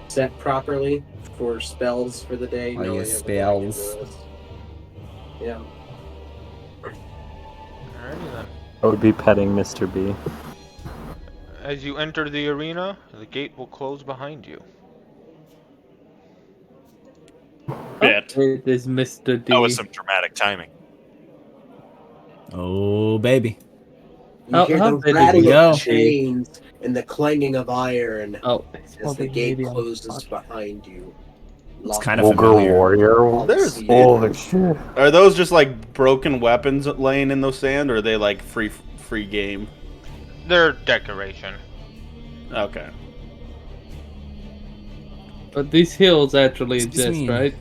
set properly for spells for the day. All your knowing everything I can do spells. is- Yeah. Alrighty then. I would be petting Mr. B. As you enter the arena, the gate will close behind you. Bet. It is Mr. D. That was some dramatic timing. Oh, baby. You How- hear how the big rattle is of it? chains and the clanging of iron Oh, as the gate closes behind you. It's kind of Ogre familiar. warrior. There's Holy shit. Are those just like broken weapons laying in the sand, or are they like free game? They're decoration. Okay. But these hills actually Excuse exist, me. right?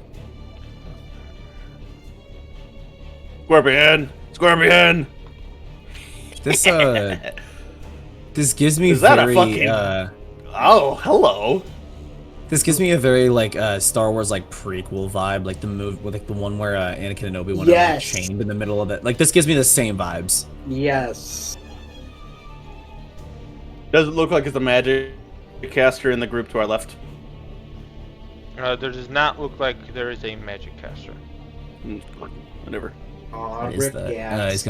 Scorpion! This this gives me Is that a very fucking- Oh, hello. this gives me a very like Star Wars like prequel vibe, like the move like the one where Anakin and Obi-Wan are like, Yes. chained in the middle of it. Like this gives me the same vibes. Yes. Does it look like it's a magic caster in the group to our left? There does not look like there is a magic caster. Whatever. Aw, What is rip that? gas. He's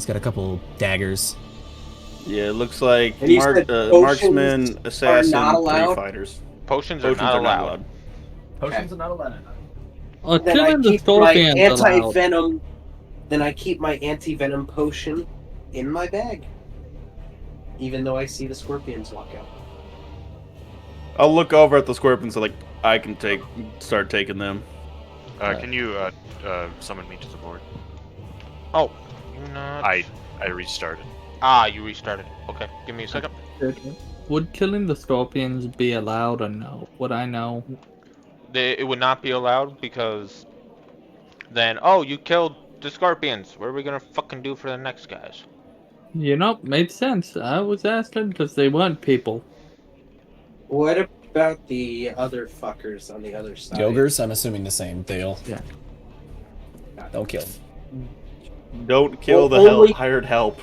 got a couple daggers. Yeah, it looks like And you said potions marksman, assassin, not allowed? three fighters. Potions are not allowed. Potions are not allowed. Oh, Then I killing the keep my scorpions allowed. anti-venom. Then I keep my anti-venom potion in my bag, even though I see the scorpions walk out. I'll look over at the scorpions, so like I can start taking them. Can you summon me to the board? Oh, you not. I restarted. Ah, you restarted. Okay, give me a second. Would killing the scorpions be allowed or no? Would I know? It would not be allowed because then, oh, you killed the scorpions. What are we gonna fucking do for the next guys? You know, made sense. I was asking because they weren't people. What about the other fuckers on the other side? The ogres, I'm assuming the same deal. Yeah. Don't kill. Don't kill the Only- hired help.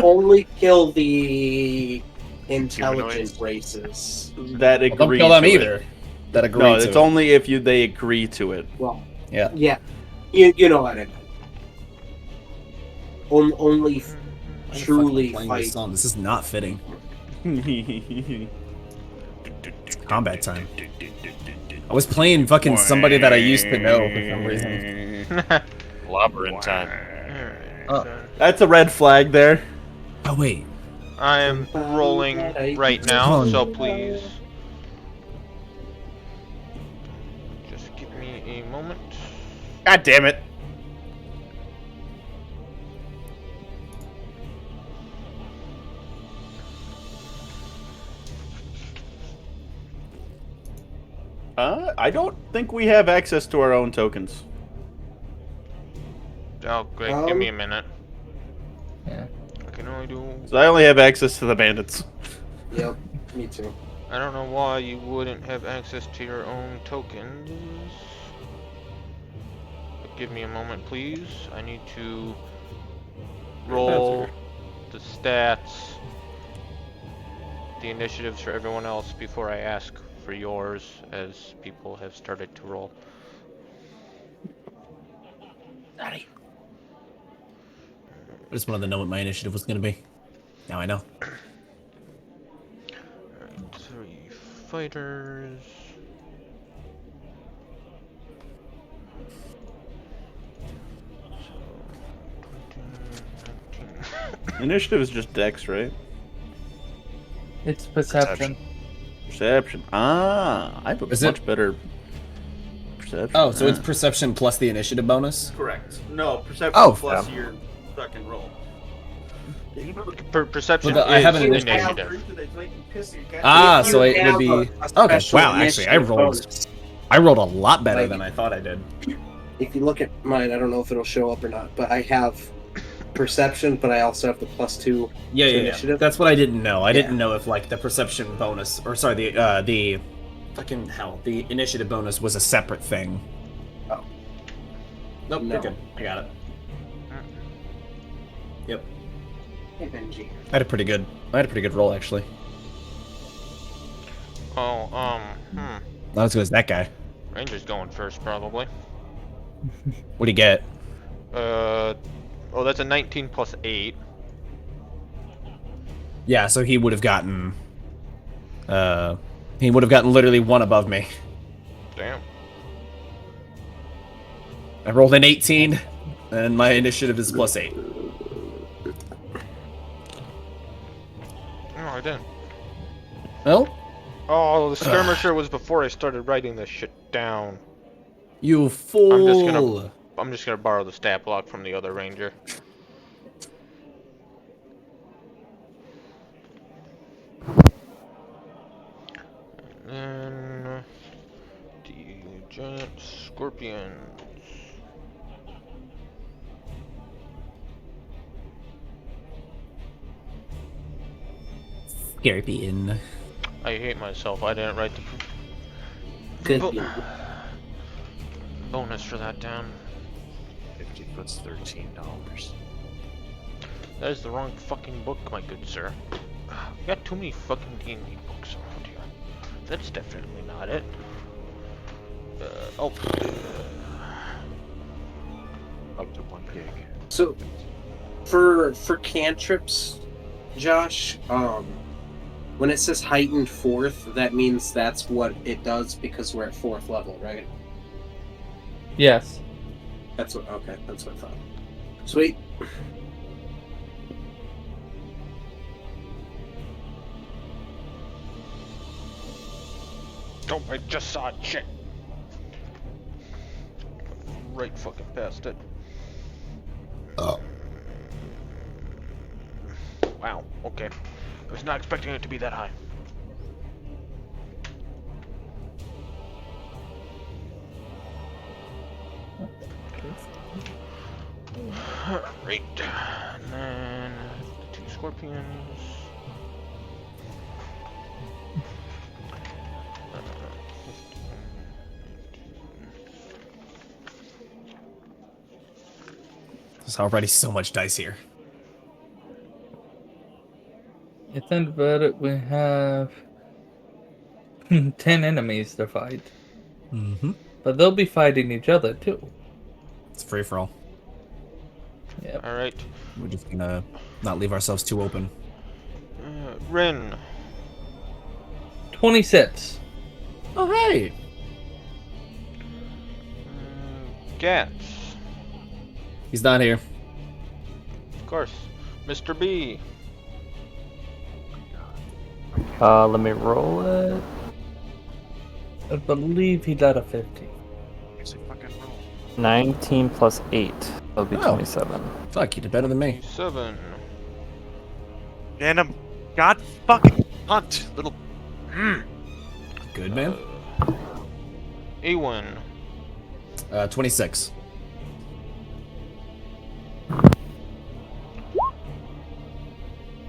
Only kill the intelligent Humanoids? races. That agree. Don't kill them to it. either. That agree No, to it's it. only if they agree to it. Well, Yeah. yeah. You know what I mean. Only Why the fuck am I truly playing this fight. song? This is not fitting. Combat time. I was playing fucking somebody that I used to know for some reason. Blobbering time. That's a red flag there. Oh wait. I am rolling right now, so please just give me a moment. God damn it. I don't think we have access to our own tokens. Oh, great. Give me a minute. Yeah. I can only do. So I only have access to the bandits. Yep, me too. I don't know why you wouldn't have access to your own tokens. But give me a moment, please. I need to roll the stats, the initiatives for everyone else before I ask for yours, as people have started to roll. I just wanted to know what my initiative was going to be. Now I know. Alright, 3 fighters. So, 19. Initiative is just dex, right? It's perception. Perception. Ah, I have a Is it- much better perception. Oh, so it's perception plus the initiative bonus? correct. No, perception Oh. plus your fucking roll. Perception Well, I is have an initiative. Ah, If so you it would have be a okay. special Wow, actually, I initiative rolled. bonus. I rolled a lot better Like- than I thought I did. If you look at mine, I don't know if it'll show up or not, but I have perception, but I also have the +2 Yeah, to initiative. That's what I didn't know. I Yeah. didn't know if like the perception bonus, or sorry, the fucking hell, the initiative bonus was a separate thing. Oh. Nope, No. you're good. I got it. Yep. Hey, Benji. I had a pretty good roll actually. Oh, Not as good as that guy. Ranger's going first, probably. What do you get? Oh, that's a 19 plus 8. Yeah, so he would have gotten. He would have gotten literally one above me. Damn. I rolled an 18, and my initiative is +8. No, I didn't. Well, Oh, the skirmisher was before I started writing this shit down. you fool! I'm just gonna borrow the stat block from the other ranger. And then the giant scorpions. Scorpion. I hate myself. I didn't write the Good. bonus for that down. 50 puts $13. That is the wrong fucking book, my good sir. You got too many fucking D&D books around here. That's definitely not it. Up to 1 gig. So, for cantrips, Josh, when it says heightened 4th, that means that's what it does because we're at 4th level, right? Yes. That's what. Okay, that's what I thought. Sweet. Oh, I just saw it. Shit. Right fucking past it. Oh. Wow, okay. I was not expecting it to be that high. Right. And then the 2 scorpions. There's already so much dice here. You think about it, we have 10 enemies to fight. Mm-hmm. But they'll be fighting each other too. It's free for all. Yep. Alright. We're just gonna not leave ourselves too open. Rin. 26. Oh, hey! Gats. He's not here. Of course. Mr. B. Let me roll it. I believe he got a 50. Here's a fucking roll. 19 plus 8. That'll be Oh. 27. Fuck, you did better than me. 7. And I'm god fucking hunt, little. Good, man. Ewan. 26.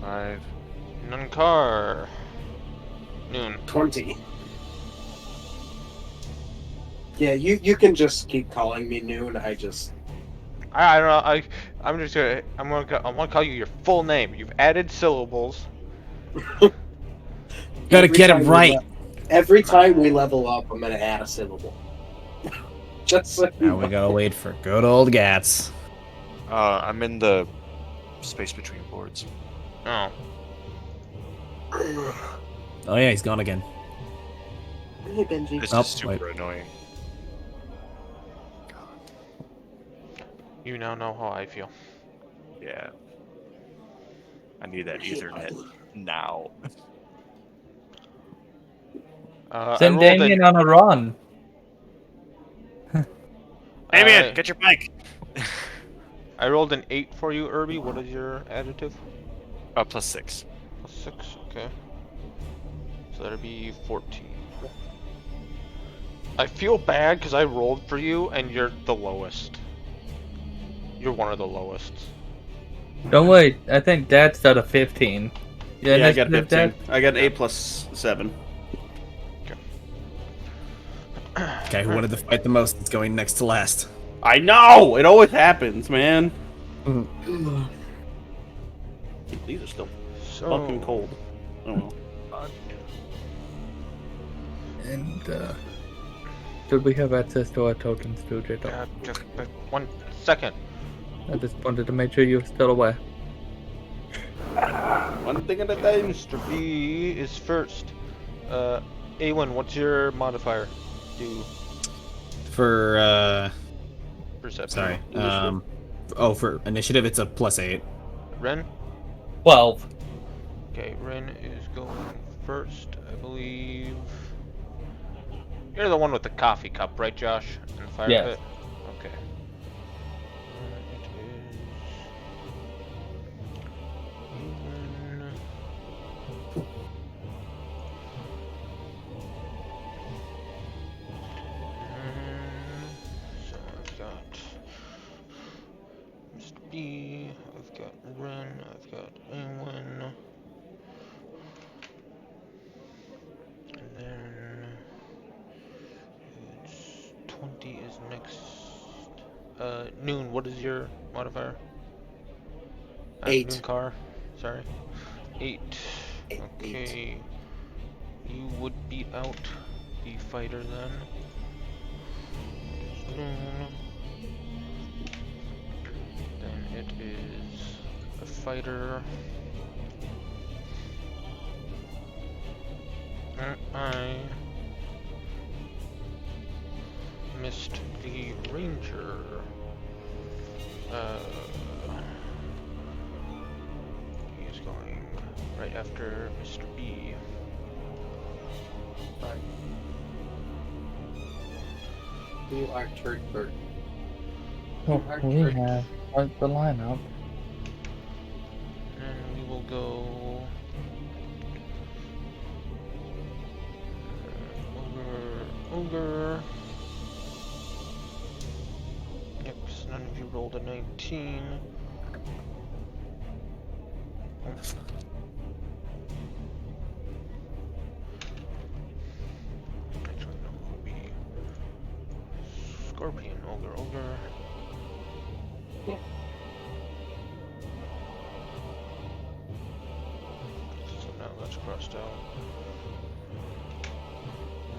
Five. Nunkar. Noon. 20. Yeah, you can just keep calling me Noon. I don't know. I'm gonna call you your full name. You've added syllables. Gotta Every get it time we right. every time we level up, I'm gonna add a syllable. Just so you Now we know. gotta wait for good old Gats. I'm in the space between boards. Oh. Oh yeah, he's gone again. Hey, Benji. This Oh, is super wait. annoying. You now know how I feel. Yeah. I need that Ethernet now. I Send rolled Damien on a run. Damien, get your bike! I rolled an 8 for you, Irby. What is your additive? +6. Plus 6, okay. So that'd be 14. I feel bad because I rolled for you and you're the lowest. You're one of the lowest. Don't worry, I think Dad's got a 15. Yeah, I got initiative, 15. Dad? I got 8 plus 7. Guy who wanted to fight the most is going next to last. I know! It always happens, man. These are still So, fucking cold. Oh well. And should we have access to our tokens too, J-Dog? just 1 second. I just wanted to make sure you're still aware. One thing at a time. Mr. B is first. A1, what's your modifier? Do For perception. sorry. Initiative. For initiative, it's a +8. Ren? 12. Okay, Ren is going first, I believe. You're the one with the coffee cup, right, Josh? In the fire Yes. pit? Okay. It is... Ewan. So I've got Mr. B, I've got Ren, I've got Ewan. And then it's 20 is next. Noon, what is your modifier? 8. Noon car, sorry. 8. Eight. Okay. You would beat out the fighter then. Noon. Then it is a fighter. I missed the ranger. He is going right after Mr. B. You are Turd Bird. Oh, we have quite the lineup. And we will go ogre. Yep, so none of you rolled a 19. Actually, no, it will be Scorpion, ogre. So now that's crossed out.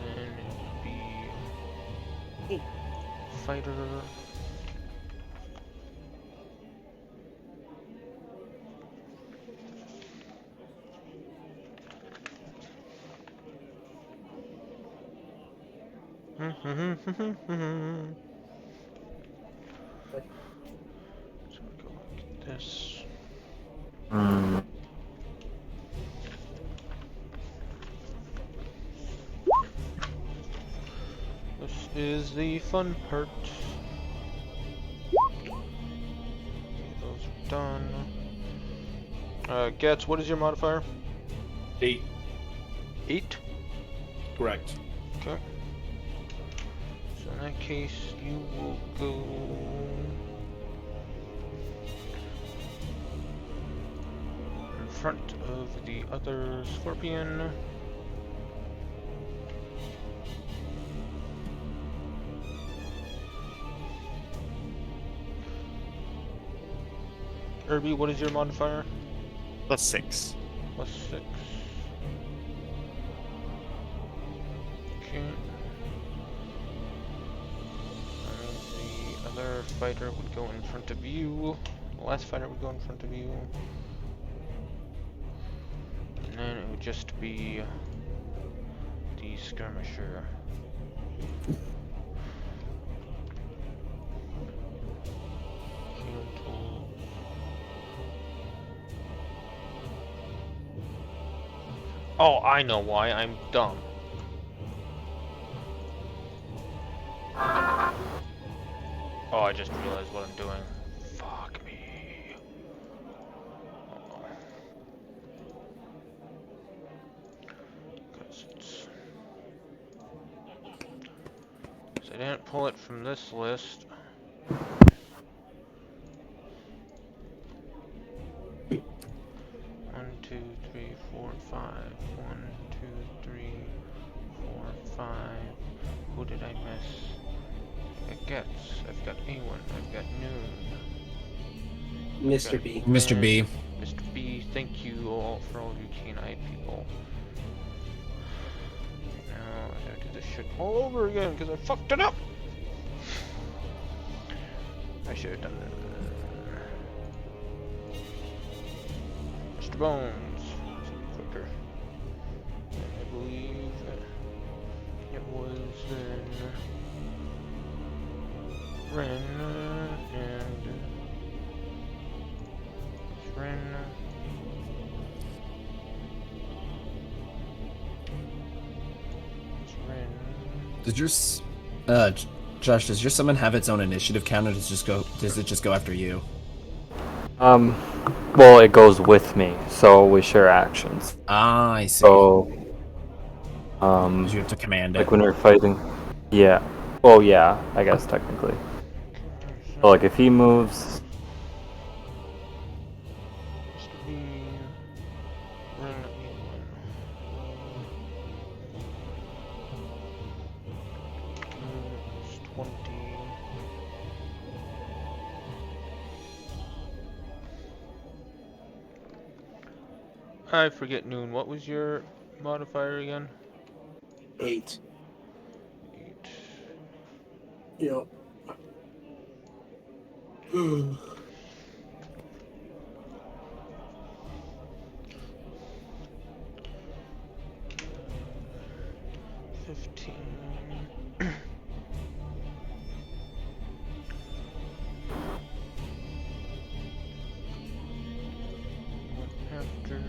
Then it would be fighter. So we go like this. This is the fun part. Okay, those are done. Getz, what is your modifier? 8. 8? Correct. Okay. So in that case, you will go... in front of the other Scorpion. Irby, what is your modifier? +6. +6. Okay. That means the other fighter would go in front of you. The last fighter would go in front of you. And then it would just be the skirmisher. Healing tool. Oh, I know why. I'm dumb. Oh, I just realized what I'm doing. Fuck me. Uh-oh. 'Cause I didn't pull it from this list. One, two, three, four, five. 1, 2, 3, 4, 5. Who did I miss? I've got Getz, I've got A1, I've got Noon. Mr. B. Mr. B. Mr. B, you all, for all you keen-eyed people. Now I gotta do this shit all over again because I fucked it up. I should have done that. Mr. Bones, quicker. I believe it was then Ren and Ren. Does your Josh, does your summon have its own initiative count, or does it just go after you? Well, it goes with me, so we share actions. Ah, I see. So, You have to command it. like when we're fighting, yeah. Well, yeah, I guess technically. So, like if he moves, I forget, Noon. What was your modifier again? 8. 8. Yep. After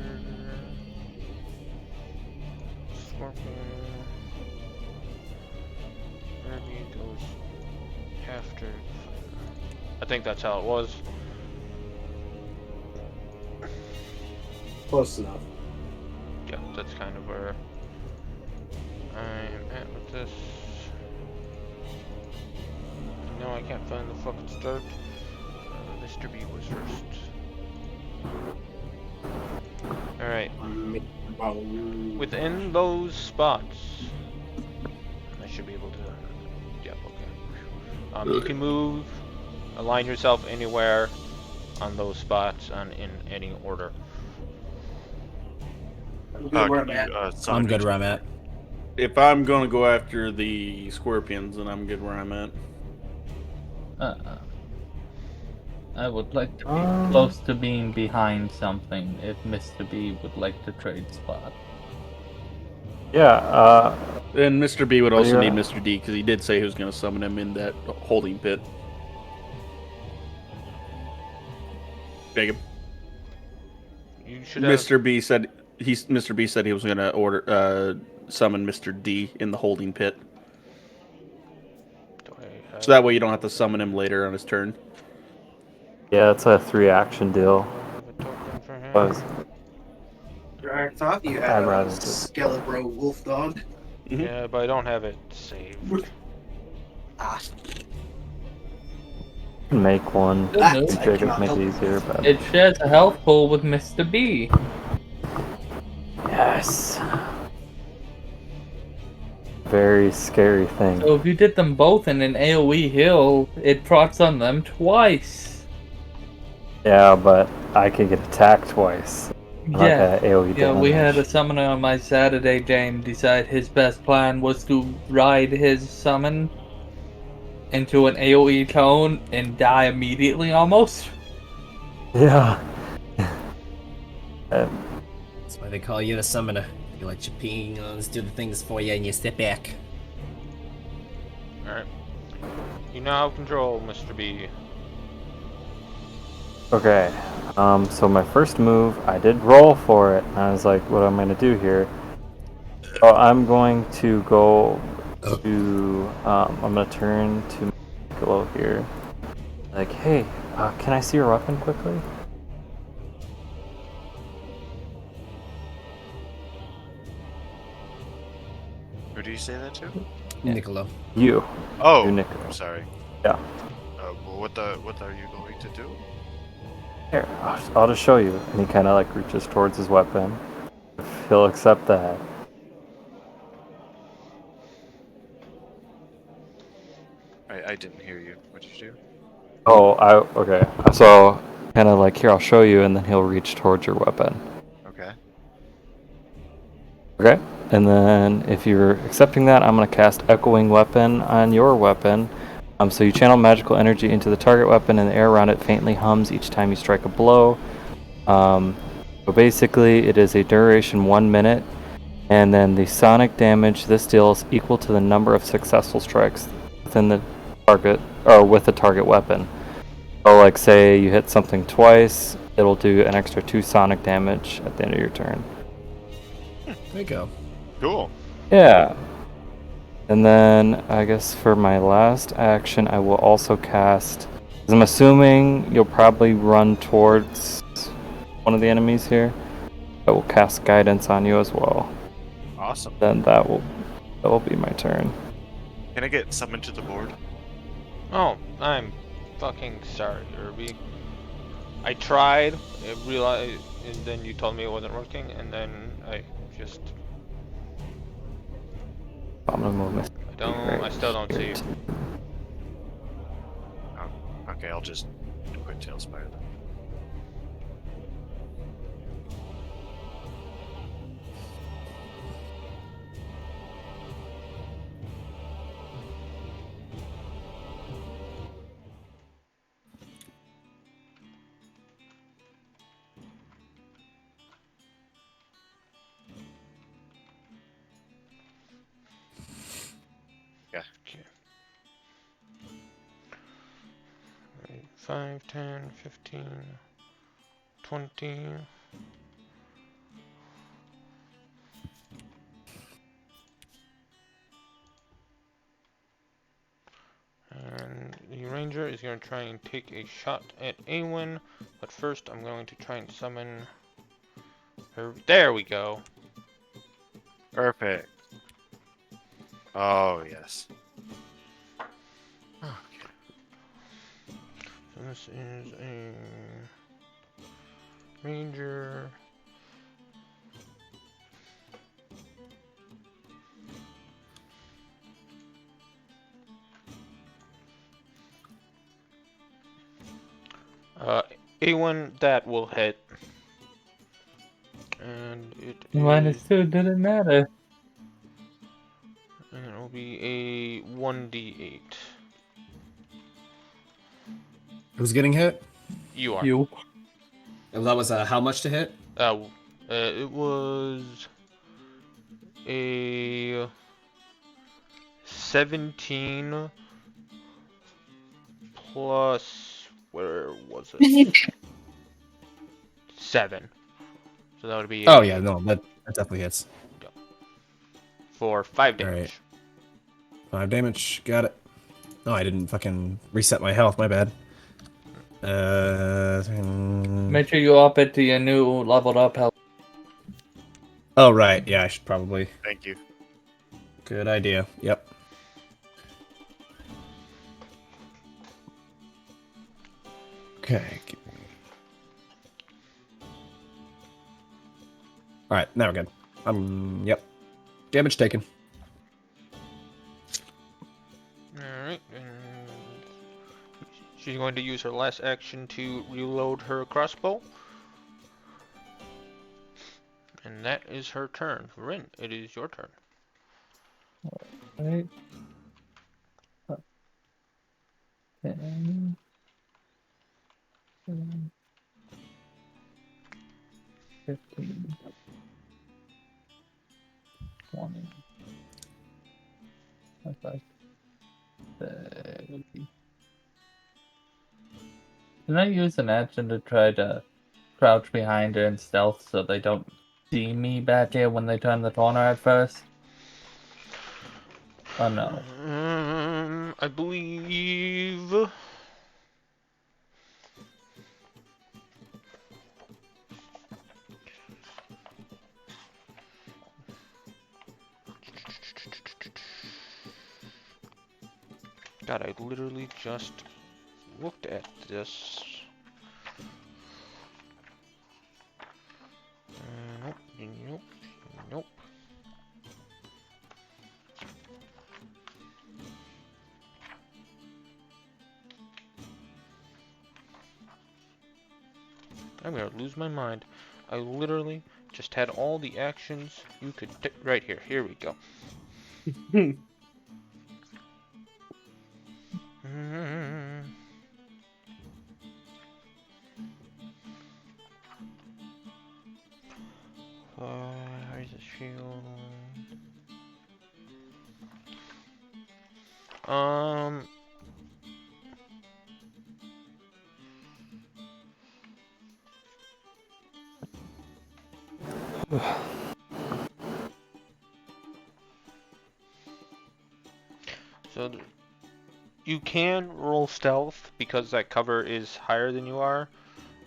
Scorpion, Ruby goes after. I think that's how it was. Close enough. Yeah, that's kind of where I'm at with this. No, I can't find the fucking start. Mr. B was first. Alright. Within those spots, I should be able to. Yep, okay. You can move, align yourself anywhere on those spots in any order. I'm good where I'm at. I'm good where I'm at. If I'm gonna go after the scorpions, then I'm good where I'm at. I would like to be close to being behind something if Mr. B would like to trade spot. yeah. And Mr. B would also Yeah. need Mr. D because he did say he was gonna summon him in that holding pit. Jacob. You should have. Mr. B said he was gonna summon Mr. D in the holding pit. Do I have- So that way you don't have to summon him later on his turn. Yeah, it's a 3-action deal. have a token for him? Buzz. I thought you I'd had rather a just- Skelebro wolf dog. Yeah, but I don't have it saved. Ah, Make one. That Maybe I Jacob cannot make it help. easier, but It shares a health pool with Mr. B. yes. Very scary thing. So if you did them both in an AoE heal, it procs on them twice. Yeah, but I could get attacked twice. Like Yeah. a AoE Yeah, we had a damage. summoner on my Saturday game decide his best plan was to ride his summon into an AoE cone and die immediately almost. Yeah. That's why they call you the summoner. You let your peons do the things for you and you step back. Alright. You now have control, Mr. B. Okay. So my first move, I did roll for it. And I was like, what am I gonna do here? So I'm going to go to. I'm gonna turn to Piccolo here. Like, hey, can I see your weapon quickly? Who do you say that to? Yeah. Niccolo. You. Oh, You, Nick. I'm sorry. Yeah. Well, what are you going to do? Here, I'll just show you. And he kind of like reaches towards his weapon. If he'll accept that. I didn't hear you. What did you do? Oh, okay. So kind of like here, I'll show you, and then he'll reach towards your weapon. Okay. Okay. And then if you're accepting that, I'm going to cast Echoing Weapon on your weapon. So you channel magical energy into the target weapon, and the air around it faintly hums each time you strike a blow. So basically, it is a duration 1 minute, and then the sonic damage this deals equal to the number of successful strikes within the target, or with the target weapon. So, like, say you hit something twice, it'll do an extra 2 sonic damage at the end of your turn. There you go. Cool. Yeah. And then I guess for my last action, I will also cast. 'Cause I'm assuming you'll probably run towards one of the enemies here. I will cast guidance on you as well. Awesome. Then that will be my turn. Can I get summoned to the board? Oh, I'm fucking sorry, Irby. I tried, I realized, and then you told me it wasn't working, and then I just... I'm gonna move my. I still don't see you. Oh, okay, I'll just quit Tailspire then. Yeah. Okay. 5, 10, 15, 20. And the ranger is going to try and take a shot at Awen, but first I'm going to try and summon her. There we go. Perfect. Oh, yes. Okay. So this is a ranger. A1 that will hit. And it is, -2 didn't matter. and it will be a 1d8. Who's getting hit? You are. You. Oh, that was how much to hit? It was a 17 plus, where was it? 7. So that would be. Oh yeah, no, that definitely hits. For 5 damage. Alright. 5 damage, got it. Oh, I didn't fucking reset my health, my bad. Make sure you up it to your new leveled up health. Oh right, yeah, I should probably. Thank you. Good idea. Yep. Okay. Alright, now we're good. Yep. Damage taken. Alright, and she's going to use her last action to reload her crossbow. And that is her turn. Rin, it is your turn. Right. 10, 15, 20, 25, 30. Can I use an action to try to crouch behind her and stealth so they don't see me back here when they turn the corner at first? Oh no. I believe. God, I literally just looked at this. Nope, nope, nope. I'm gonna lose my mind. I literally just had all the actions you could right here. Here we go. Where's the shield? So you can roll stealth because that cover is higher than you are.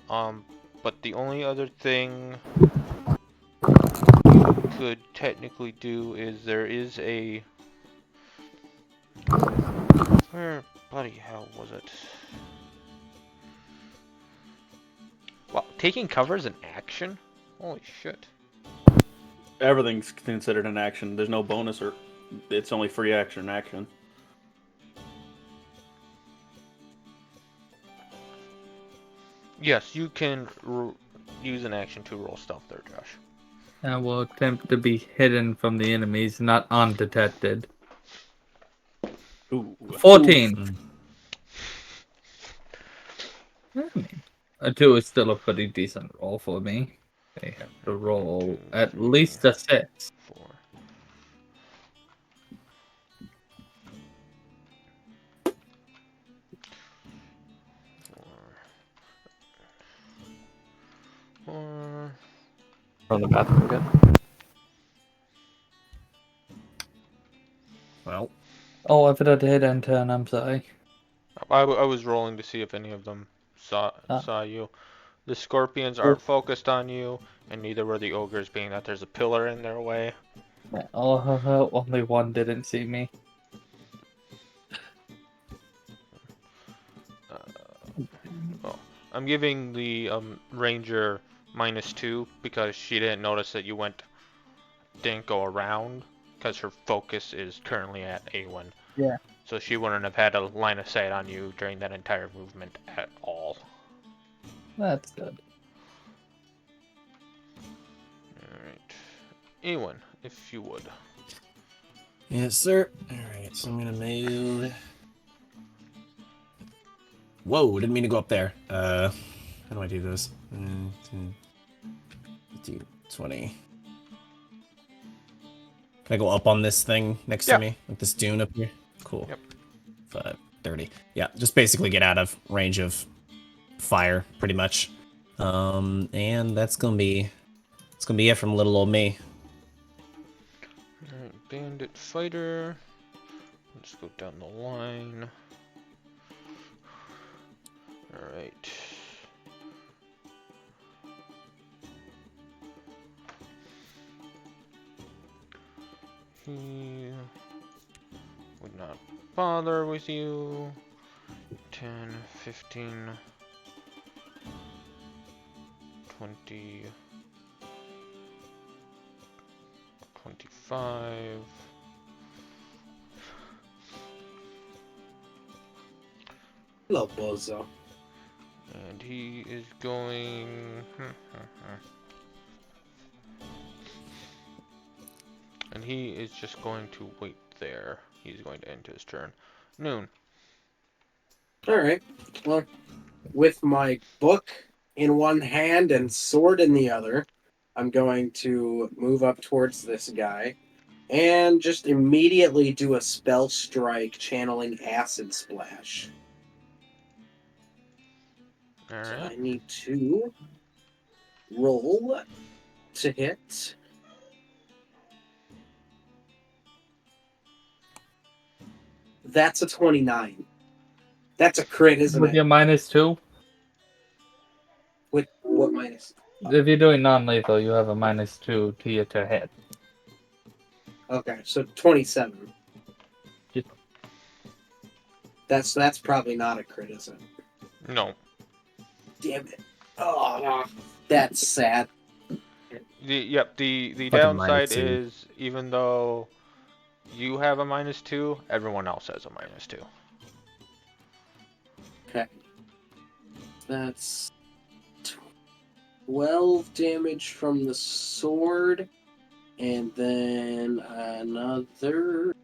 But the only other thing you could technically do is there is a... Where bloody hell was it? Wow, taking cover is an action? Holy shit. Everything's considered an action. There's no bonus or it's only free action action. Yes, you can use an action to roll stealth there, Josh. I will attempt to be hidden from the enemies, not undetected. Ooh. 14. I mean, a 2 is still a pretty decent roll for me. They have to roll at least a 6. 4. From the bathroom again. Well, Oh, I forgot to hit N10, I'm sorry. I was rolling to see if any of them saw you. The scorpions aren't focused on you, and neither were the ogres, being that there's a pillar in their way. Oh, only one didn't see me. I'm giving the ranger -2 because she didn't notice that you didn't go around, because her focus is currently at A1. Yeah. So she wouldn't have had a line of sight on you during that entire movement at all. That's good. Alright. A1, if you would. yes, sir. Alright, so I'm gonna move. Whoa, didn't mean to go up there. How do I do this? 20. Can I go up on this thing next to me? Like this dune up here? Cool. Yep. 5, 30. Yeah, just basically get out of range of fire, pretty much. And that's gonna be it from little old me. Alright, bandit fighter. Let's go down the line. Alright. He would not bother with you. 10, 15, 20, 25. Hello, Bozo. And he is going... And he is just going to wait there. He's going to end his turn. Noon. Alright. Well, with my book in one hand and sword in the other, I'm going to move up towards this guy and just immediately do a spell strike channeling Acid Splash. Alright. So I need to roll to hit. That's a 29. That's a crit, isn't With it? your -2? With what minus? If you're doing non-lethal, you have a -2 to your to hit. Okay, so 27. Just- That's probably not a crit, is it? No. Damn it. Oh, that's sad. The Fucking downside -2. is, even though you have a -2, everyone else has a -2. Okay. That's 12 damage from the sword, and then another.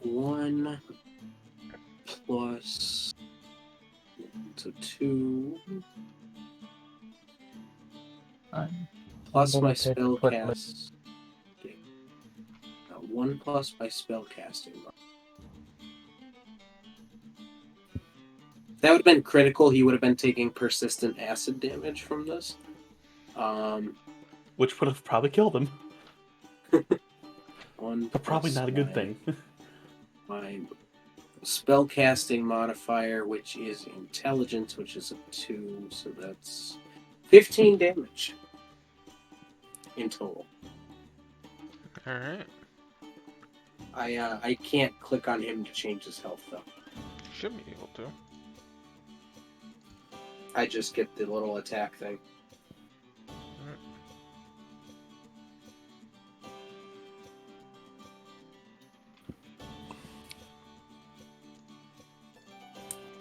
One plus. So 2. Plus my spell cast. Okay. 1 plus my spell casting. If that would have been critical, he would have been taking persistent acid damage from this. Which would have probably killed him. But probably not a good thing. My spell casting modifier, which is intelligence, which is a 2, so that's 15 damage in total. All right. I can't click on him to change his health though. Should be able to. I just get the little attack thing.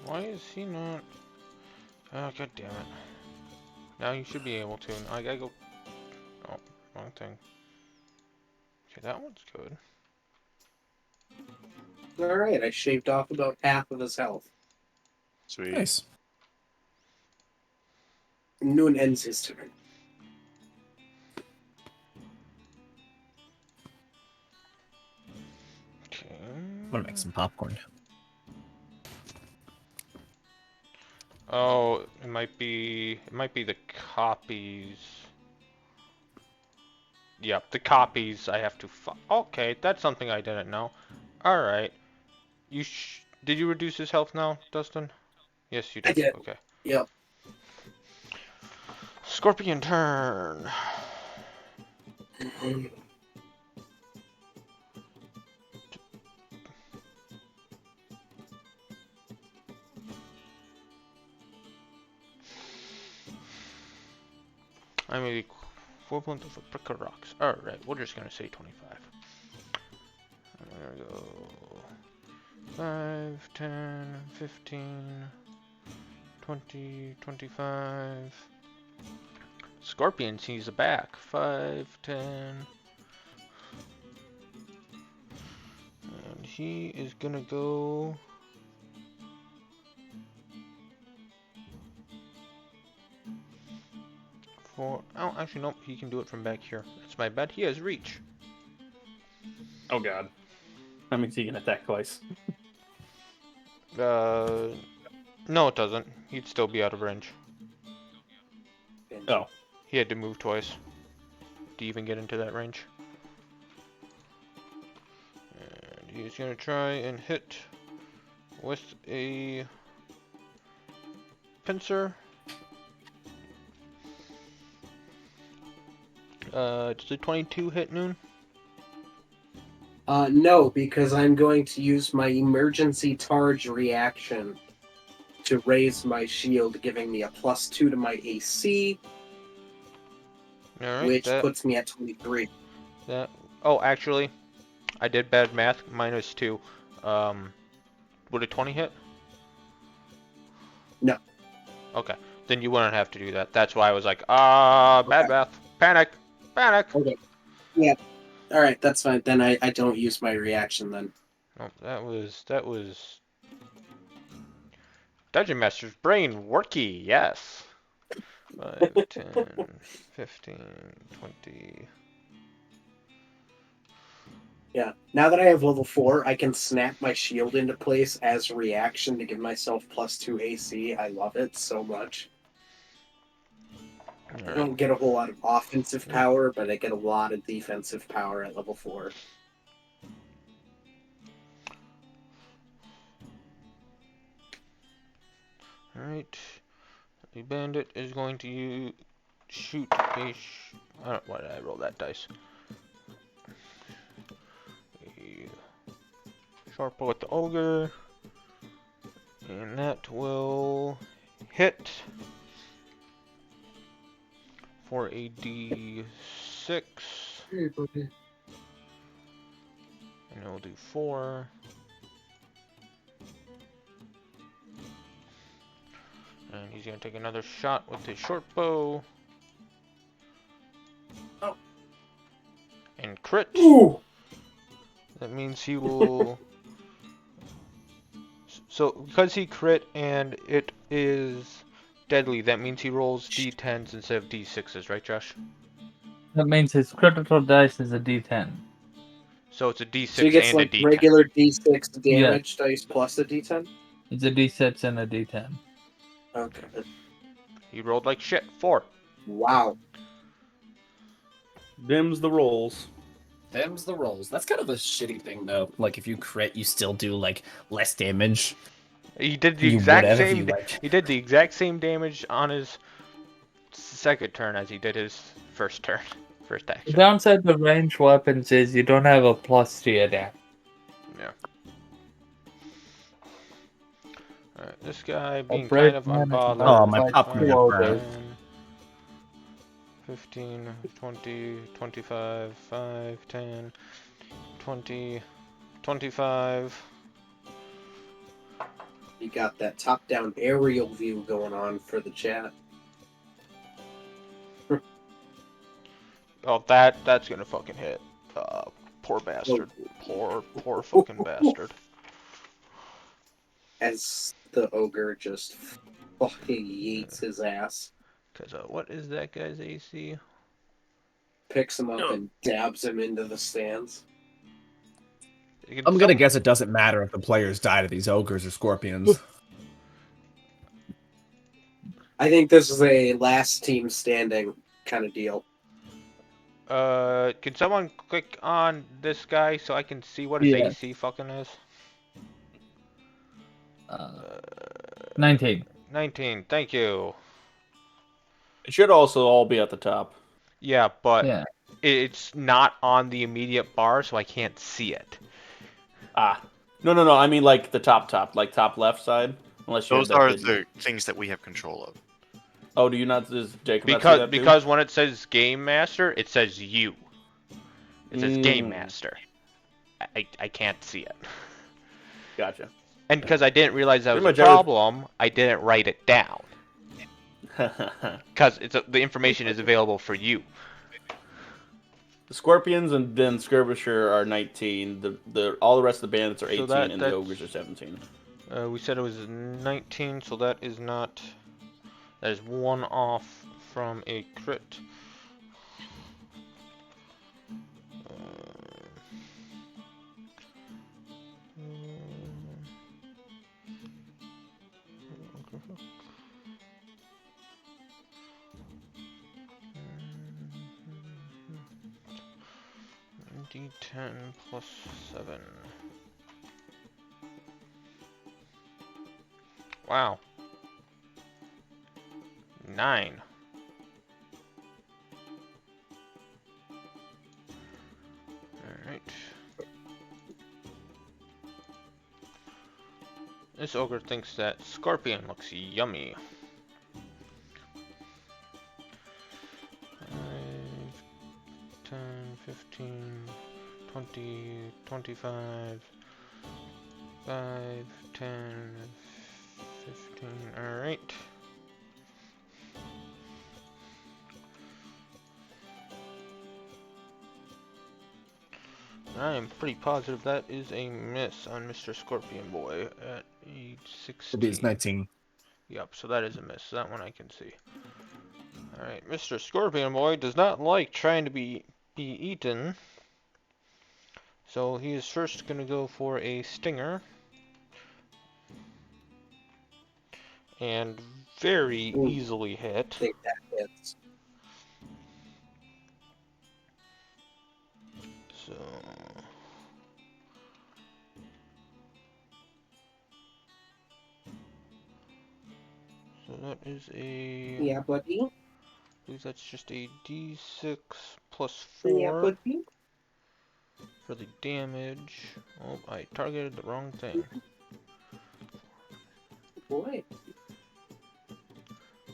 Why is he not? Oh, god damn it. Now you should be able to. I gotta go. Oh, wrong thing. Okay, that one's good. Alright, I shaved off about half of his health. Sweet. Nice. Noon ends his turn. Okay. I'm gonna make some popcorn. Oh, it might be the copies. Yep, the copies I have to okay, that's something I didn't know. All right. Did you reduce his health now, Dustin? Yes, you did. I did. Okay. Yep. Scorpion turn. I'm the equivalent of a brick of rocks. Alright, we're just gonna say 25. There we go. 5, 10, 15, 20, 25. Scorpion sees a back. 5, 10. And he is gonna go. Oh, actually, nope. He can do it from back here. That's my bad. He has reach. Oh god. That means he can attack twice. No, it doesn't. He'd still be out of range. Oh. He had to move twice to even get into that range. And he's gonna try and hit with a pincer. Does the 22 hit Noon? No, because I'm going to use my emergency charge reaction to raise my shield, giving me a +2 to my AC, Alright, which puts me at 23. Oh, actually, I did bad math. -2. Would a 20 hit? No. Okay, then you wouldn't have to do that. That's why I was like, bad math. Panic. Okay. Yeah. All right, that's fine. Then I don't use my reaction then. Oh, that was Dungeon Master's brain worky. Yes. 5, 10, 15, 20. Yeah. Now that I have level 4, I can snap my shield into place as reaction to give myself +2 AC. I love it so much. I don't get a whole lot of offensive power, but I get a lot of defensive power at level 4. Alright. The bandit is going to shoot a... why did I roll that dice? A sharp bow at the ogre. And that will hit for a D6. And it'll do 4. And he's gonna take another shot with his short bow. Oh. And crit. Ooh! That means he will. So because he crit and it is deadly, that means he rolls d10s instead of d6s, right, Josh? That means his critical dice is a D10. So it's a d6 So he gets and like a d10. regular D6 damage dice plus a D10? It's a D6 and a D10. Okay. He rolled like shit. 4. Wow. Them's the rolls. Them's the rolls. That's kind of a shitty thing, though. Like, if you crit, you still do, like, less damage. He did the You exact would have if same. you, like- He did the exact same damage on his second turn as he did his first turn, first The action. downside to ranged weapons is you don't have a plus to your damage. Yeah. Alright, this guy being brave kind of man is unbothered. Oh, my Like pop two got ogres. burned. 15, 20, 25, 5, 10, 20, 25. You got that top-down aerial view going on for the chat. Oh, that's gonna fucking hit. Poor bastard. Poor fucking bastard. As the ogre just fucking yeets his ass. Cause what is that guy's AC? Picks him up and dabs him into the stands. I'm gonna guess it doesn't matter if the players die to these ogres or scorpions. I think this is a last team standing kind of deal. Can someone click on this guy so I can see what his Yeah. AC fucking is? 19. 19. Thank you. It should also all be at the top. Yeah, but Yeah. it's not on the immediate bar, so I can't see it. Ah. No. I mean, like the top, like top left side. Unless you Those have that are hidden. the things that we have control of. Oh, do you not? Does Jacob not see that too? Because when it says Game Master, it says you. It says Game Mm. Master. I can't see it. Gotcha. And because I didn't realize that was Pretty a much problem, I didn't write it down. Because the information is available for you. The scorpions and then skirmisher are 19. The all the rest of the bandits are 18, So and the ogres are 17. We said it was 19, so that is not... That is 1 off from a crit. D10 plus 7. Wow. 9. Alright. This ogre thinks that scorpion looks yummy. 5, 10, 15, 20, 25, 5, 10, 15, alright. I am pretty positive that is a miss on Mr. Scorpion Boy at age 16. It is 19. Yep, so that is a miss. That one I can see. Alright, Mr. Scorpion Boy does not like trying to be eaten. So he is first going to go for a stinger. And very easily hit. I think that hits. So... So that is a... Yeah, buddy. I believe that's just a d6 plus 4 Yeah, buddy. for the damage. Oh, I targeted the wrong thing. Boy.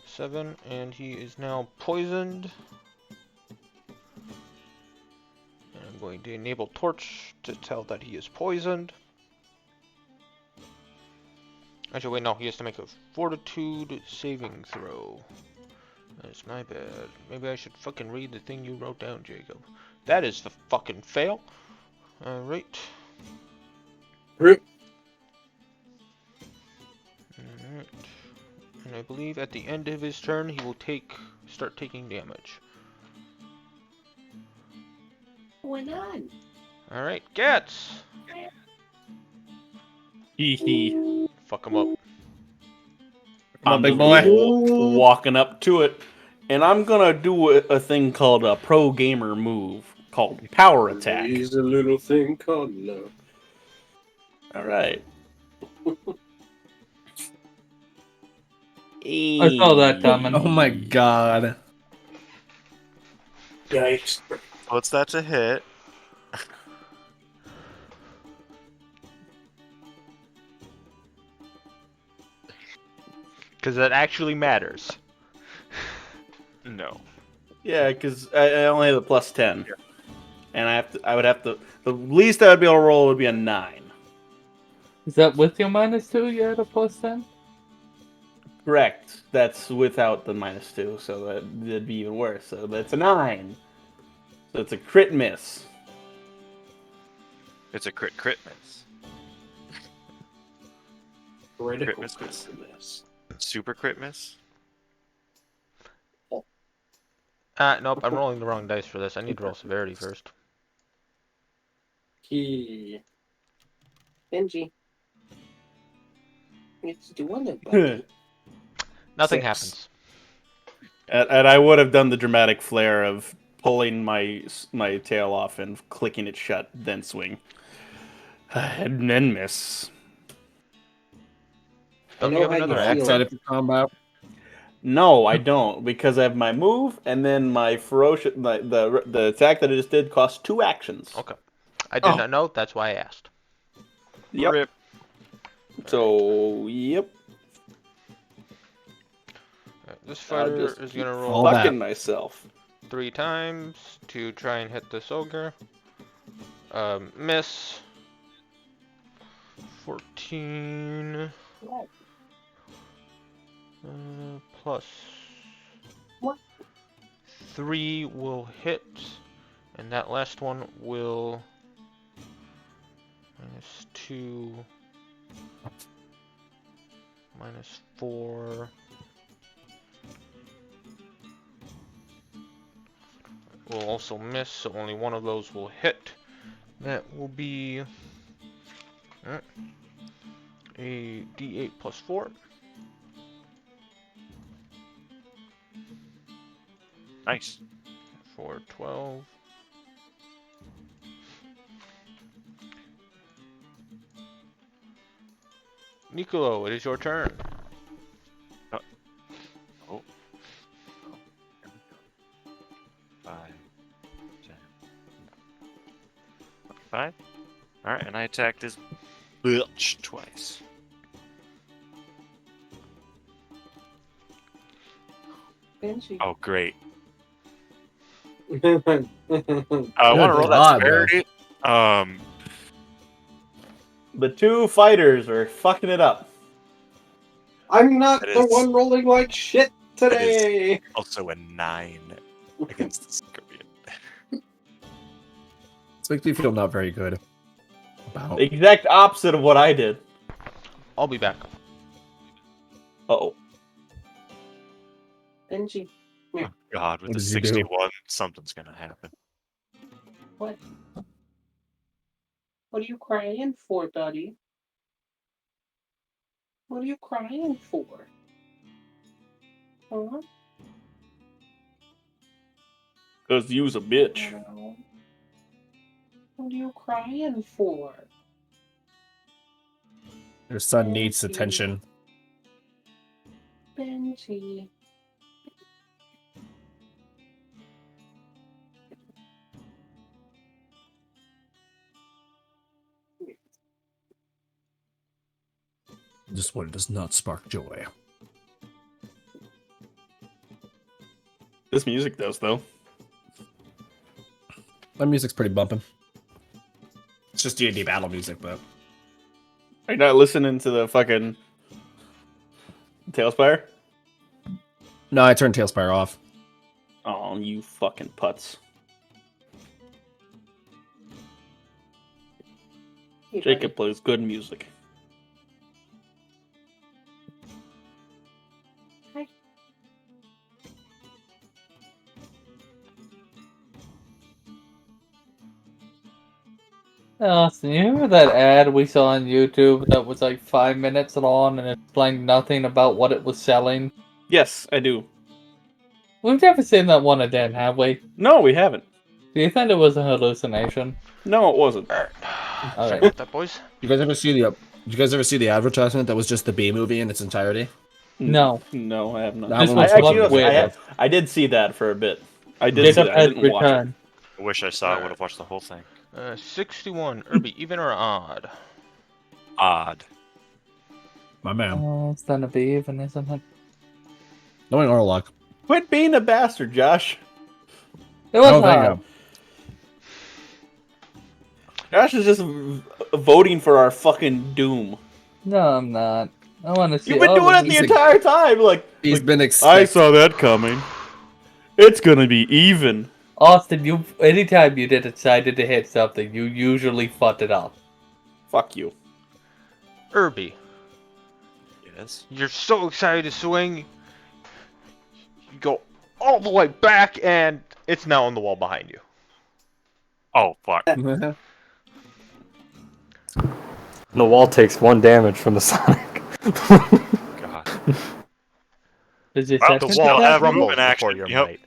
7, and he is now poisoned. And I'm going to enable Torch to tell that he is poisoned. Actually, wait, no. He has to make a fortitude saving throw. That's my bad. Maybe I should fucking read the thing you wrote down, Jacob. That is the fucking fail. Alright. Rip. Alright. And I believe at the end of his turn, he will start taking damage. What's going on? Alright, Gats! Hee hee. Fuck him up. I'm big the boy. fool walking up to it, and I'm gonna do a thing called a pro gamer move called power attack. He's a little thing called love. All right. I saw that coming. Oh my god. Yikes. What's that to hit? Because that actually matters. No. Yeah, because I only have a plus 10, and I would have to. The least I would be able to roll would be a 9. Is that with your -2? You had a +10? Correct. That's without the -2, so that'd be even worse. So that's a 9. So it's a crit miss. It's a crit miss. Critical miss. miss. Super crit miss? Nope, I'm rolling the wrong dice for this. I need to roll severity first. Key. Benji. It's doing it, buddy. Nothing 6. happens. And I would have done the dramatic flair of pulling my tail off and clicking it shut, then swing. And then miss. Don't know you have how you another feel. axe? Excited for combat. No, I don't, because I have my move, and then my ferocious the attack that I just did costs 2 actions. Okay. I did not know, that's why I asked. Yep. Rip. So, yep. Alright, this fighter just is gonna all roll that. Fucking myself. 3 times to try and hit this ogre. Miss. 14. Plus What? 3 will hit, and that last one will -2, -4. Will also miss, so only one of those will hit. That will be a D8 plus 4. Nice. For 12. Nicolo, it is your turn. Oh. 5, 10. 5. Alright, and I attack this bitch twice. Benji. Oh, great. I Good want to roll that God, bro. severity. The 2 fighters are fucking it up. I'm not That the is- one rolling like shit today. Also a 9 against the scorpion. This makes me feel not very good. About. The exact opposite of what I did. I'll be back. Uh-oh. Benji. Oh, God, with What the did you do? 61, something's gonna happen. What? What are you crying for, buddy? What are you crying for? Huh? Because you's a bitch. No. What are you crying for? Your son needs attention. Benji. This one does not spark joy. This music does, though. My music's pretty bumping. It's just D&D battle music, but Are you not listening to the fucking Tailspire? No, I turned Tailspire off. Oh, you fucking putz. Jacob plays good music. Austin, you remember that ad we saw on YouTube that was like 5 minutes long and explained nothing about what it was selling? Yes, I do. We've never seen that one again, have we? No, we haven't. Do you think it was a hallucination? No, it wasn't. Sorry Alright. about that, boys. You guys ever see the advertisement that was just the B movie in its entirety? No. No, I have not. That This one I, was was actually, one fucking with I did see that for a bit. I did see Jacob that. I has didn't watch it. returned. I wish I saw. I would have watched the whole thing. 61. Irby, even or odd? Odd. My man. Oh, it's gonna be even, isn't it? Knowing Orlok. Quit being a bastard, Josh. It was Oh, thank hard. you. Josh is just voting for our fucking doom. No, I'm not. I want to see. You've been all doing of it the these- entire time. He's been I expecting. saw that coming. It's gonna be even. Austin, you anytime you decided to hit something, you usually fucked it up. Fuck you. Irby, Yes. you're so excited to swing. You go all the way back, and it's now on the wall behind you. Oh fuck. The wall takes 1 damage from the Sonic. God. Does your Well, second the wall attack- have Rumble movement action. before your Yep. might.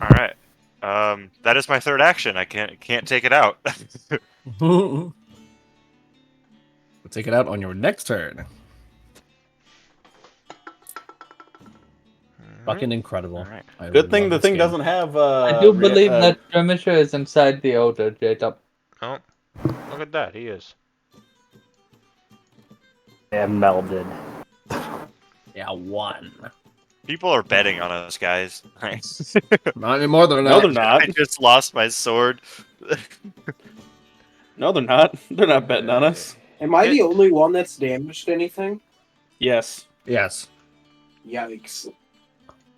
All right. That is my third action. I can't take it out. We'll take it out on your next turn. Fucking incredible. Alright. I Good thing love the this thing game. doesn't have. I do believe that skirmisher is inside the order, Jacob. Oh, look at that. He is. They have melded. Yeah, one. People are betting on us, guys. Not anymore. They're No, not. they're not. I just lost my sword. No, they're not. They're not betting on us. Am I the only one that's damaged anything? Yes. Yes. Yikes.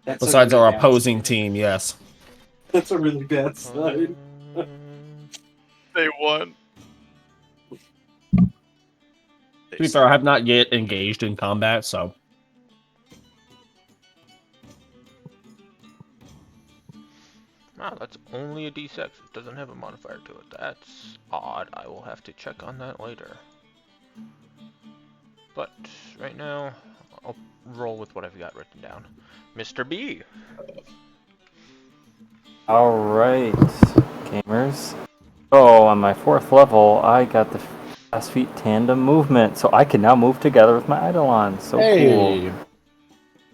That's a Besides really our bad opposing sign. team, yes. That's a really bad sign. They won. To be fair, I have not yet engaged in combat, so. Wow, that's only a D6. It doesn't have a modifier to it. That's odd. I will have to check on that later. But right now, I'll roll with what I've got written down. Mr. B. Alright, gamers. So, on my 4th level, I got the fast feet tandem movement, so I can now move together with my Eidolon. So cool.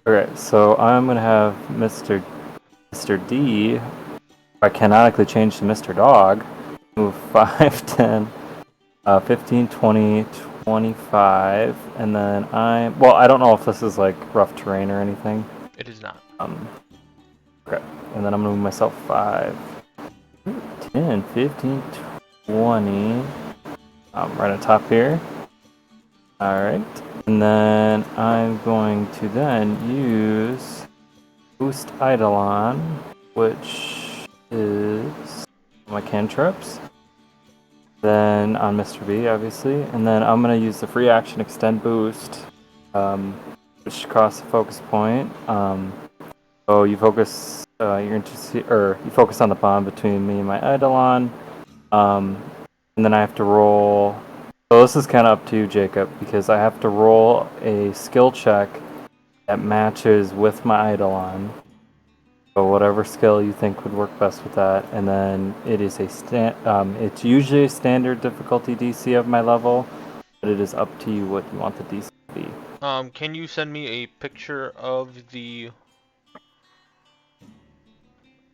Okay, so I'm gonna have Mr. D. I canonically change to Mr. Dog. Move 5, 10, 15, 20, 25, and then well, I don't know if this is like rough terrain or anything. It is not. Okay, and then I'm gonna move myself 5, 10, 15, 20. Right on top here. Alright, and then I'm going to then use Boost Eidolon, which is my cantrips. Then on Mr. B, obviously, and then I'm gonna use the free action Extend Boost, which costs a focus point. So you focus, you focus on the bond between me and my Eidolon, and then I have to roll. So this is kind of up to you, Jacob, because I have to roll a skill check that matches with my Eidolon. So whatever skill you think would work best with that, and then it is it's usually a standard difficulty DC of my level, but it is up to you what you want the DC to be. Can you send me a picture of the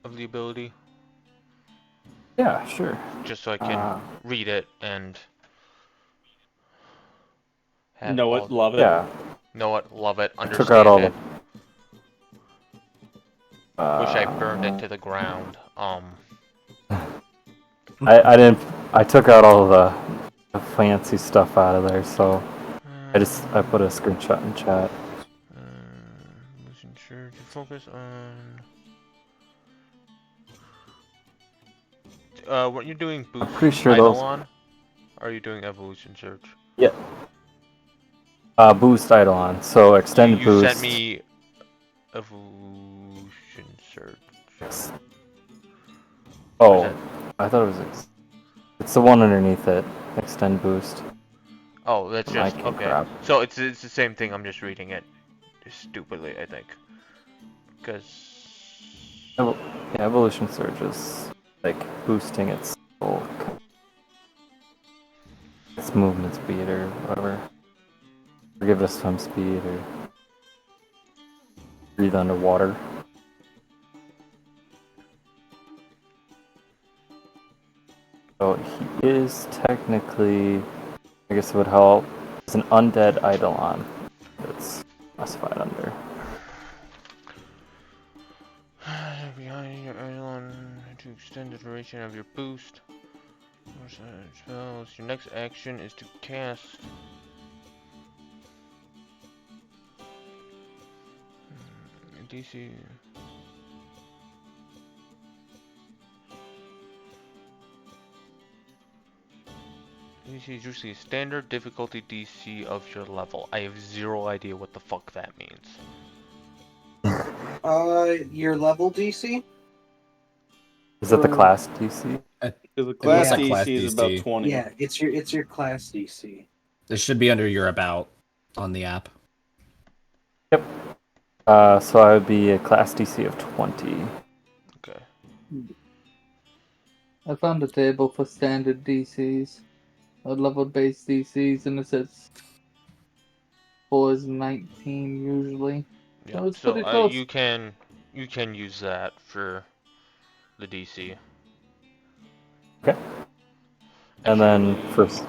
ability? Yeah, sure. Just so I can read it and have Know all- it, love it. Yeah, know it, love it, I understand took out all it. the. Wish I burned it to the ground. I didn't. I took out all the the fancy stuff out of there, so I put a screenshot in chat. Listen, sure to focus on. Weren't you doing boost pretty sure Eidolon? Or are you doing evolution search? Yeah. Boost Eidolon, so extended you boost. sent me evolution search. Oh, I thought it was. It's the one underneath it. Extend boost. Oh, that's just okay. Crap. So it's the same thing. I'm just reading it stupidly, I think. Because Yeah, evolution surge is like boosting its movement speed or whatever. Or give it a swim speed or breathe underwater. So he is technically, I guess it would help. It's an undead Eidolon. It's classified under. behind your Eidolon to extend the duration of your boost. Spells. Your next action is to cast. DC. DC is usually a standard difficulty DC of your level. I have zero idea what the fuck that means. Your level DC? Is that the class DC? Because the class Yeah. DC Class is about DC. 20. Yeah, it's your class DC. This should be under your about on the app. Yep. So I would be a class DC of 20. Okay. I found a table for standard DCs, level-based DCs, and it says 4 is 19 usually. Yeah. So it's So pretty close. you can use that for the DC. Okay. And then first.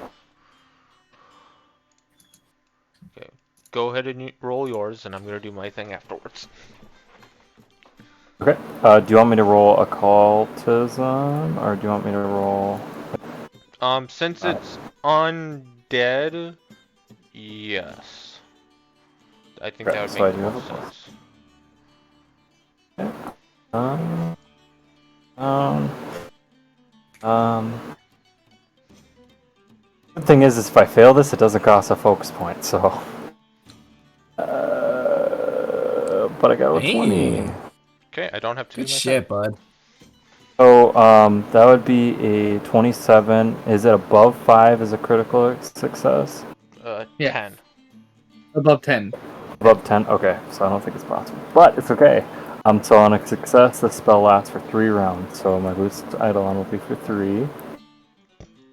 Okay. Go ahead and roll yours, and I'm gonna do my thing afterwards. Okay. Do you want me to roll occultism, or do you want me to roll? Since it's undead, yes. I think Okay, that would so I make do the have most a sense. Good thing is if I fail this, it doesn't cost a focus point, so. But I got a 20. Okay, I don't have to. Good do my shit, bud. So, that would be a 27. Is it above 5 as a critical success? thing. Yeah. 10. Above 10. Above 10? Okay, so I don't think it's possible. But it's okay. So on a success, the spell lasts for 3 rounds. So my boost Eidolon will be for 3.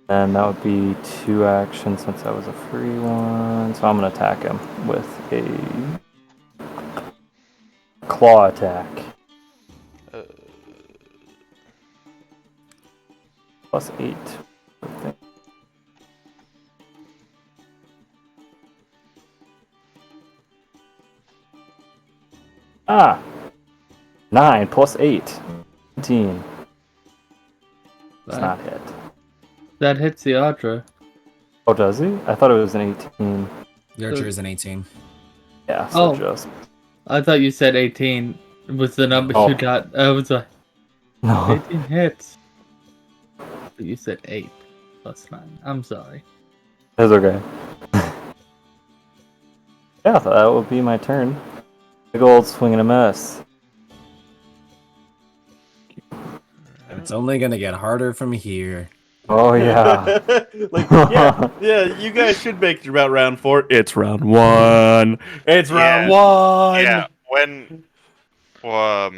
And that would be 2 actions since that was a free one. So I'm going to attack him with a claw attack. Plus 8. Ah! 9 plus 8. 19. It's not hit. That hits the Audra. Oh, does he? I thought it was an 18. The archer is an 18. Yeah, so Oh. just. I thought you said 18 was the number Oh. you got. I was like, No. 18 hits. But you said 8 plus 9. I'm sorry. It's okay. Yeah, that would be my turn. Big old swing and a miss. It's only gonna get harder from here. Oh, yeah. yeah, you guys should make it about round 4. It's round 1. It's round Yeah. 1. Yeah,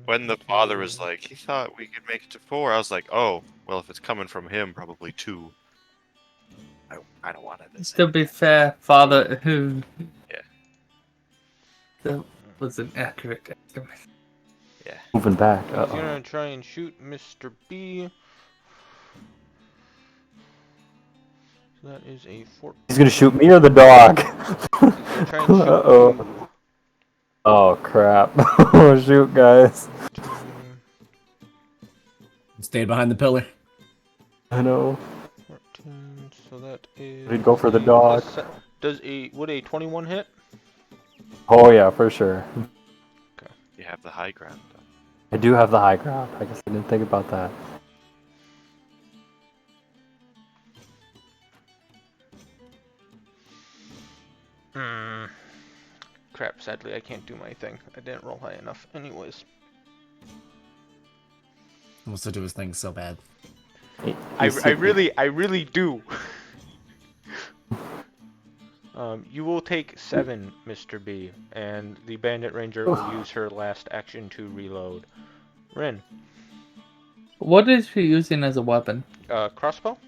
when the father was like, he thought we could make it to 4, I was like, oh, well, if it's coming from him, probably 2. I don't want it. To be fair, Father, who. Yeah. That was an accurate estimate. Moving back. He's gonna try and shoot Mr. B. So that is a 14. He's gonna shoot me or the dog? Try and shoot Uh-oh. Oh, crap. Oh, shoot, guys. Stayed behind the pillar. I know. 14, so So that is. We'd go for the dog. Would a 21 hit? Oh yeah, for sure. You have the high ground. I do have the high ground. I guess I didn't think about that. Crap, sadly I can't do my thing. I didn't roll high enough. Anyways. He wants to do his thing so bad. I really do. You will take 7, Mr. B, and the Bandit Ranger will use her last action to reload. Rin. What is she using as a weapon? Crossbow?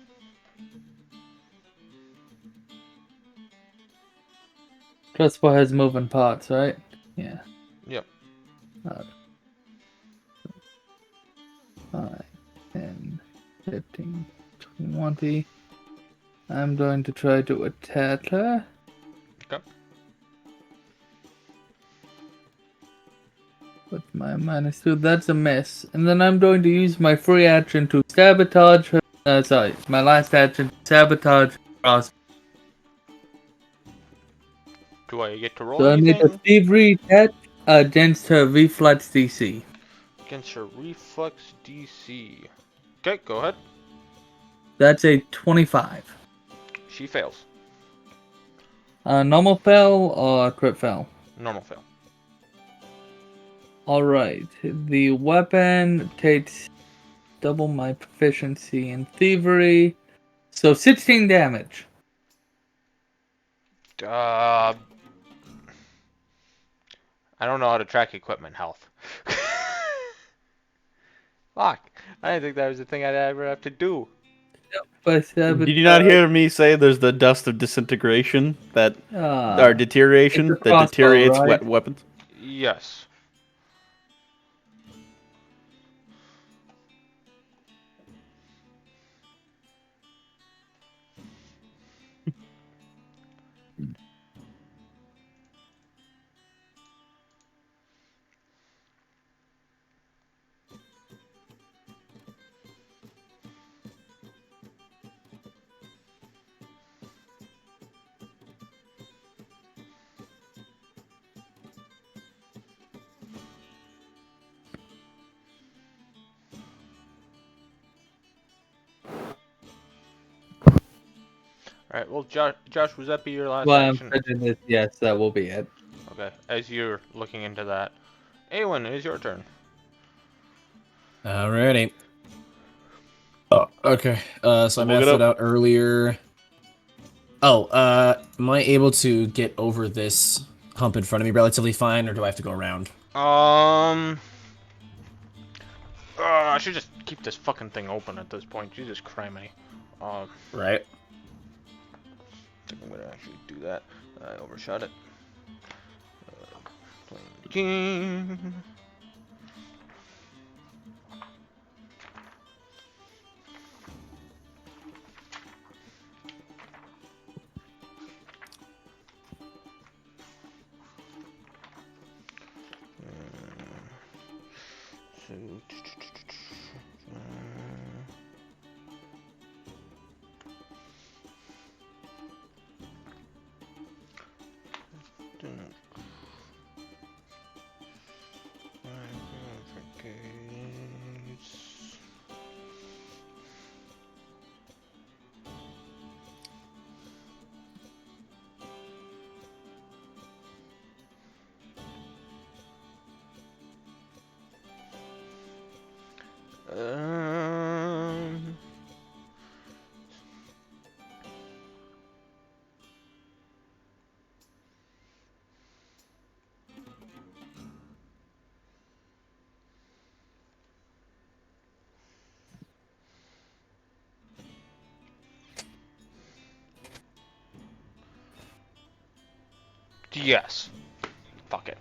Crossbow has moving parts, right? Yeah. Yep. 5, 10, 15, 20. I'm going to try to attack her. Okay. With my -2, that's a miss. And then I'm going to use my free action to sabotage her. My last action, sabotage her crossbow. Do I get to roll So I anything? made a thievery attack against her reflex DC. Against her reflex DC. Okay, go ahead. That's a 25. She fails. Normal fail or crit fail? Normal fail. Alright, the weapon takes double my proficiency in thievery. So 16 damage. I don't know how to track equipment health. Fuck. I didn't think that was the thing I'd ever have to do. Did you not hear me say there's the dust of disintegration that, or deterioration it's a that crossbow, deteriorates right? weapons? Yes. Alright, well, Josh, would that be your last action? Yes, that will be it. Okay, as you're looking into that. Awen, it is your turn. Alrighty. Oh, okay. So I Look it mapped it up. out earlier. Oh, am I able to get over this hump in front of me relatively fine, or do I have to go around? I should just keep this fucking thing open at this point. Jesus criminy. Right. I think I'm gonna actually do that. I overshot it. Playing the game. Yes. Fuck it.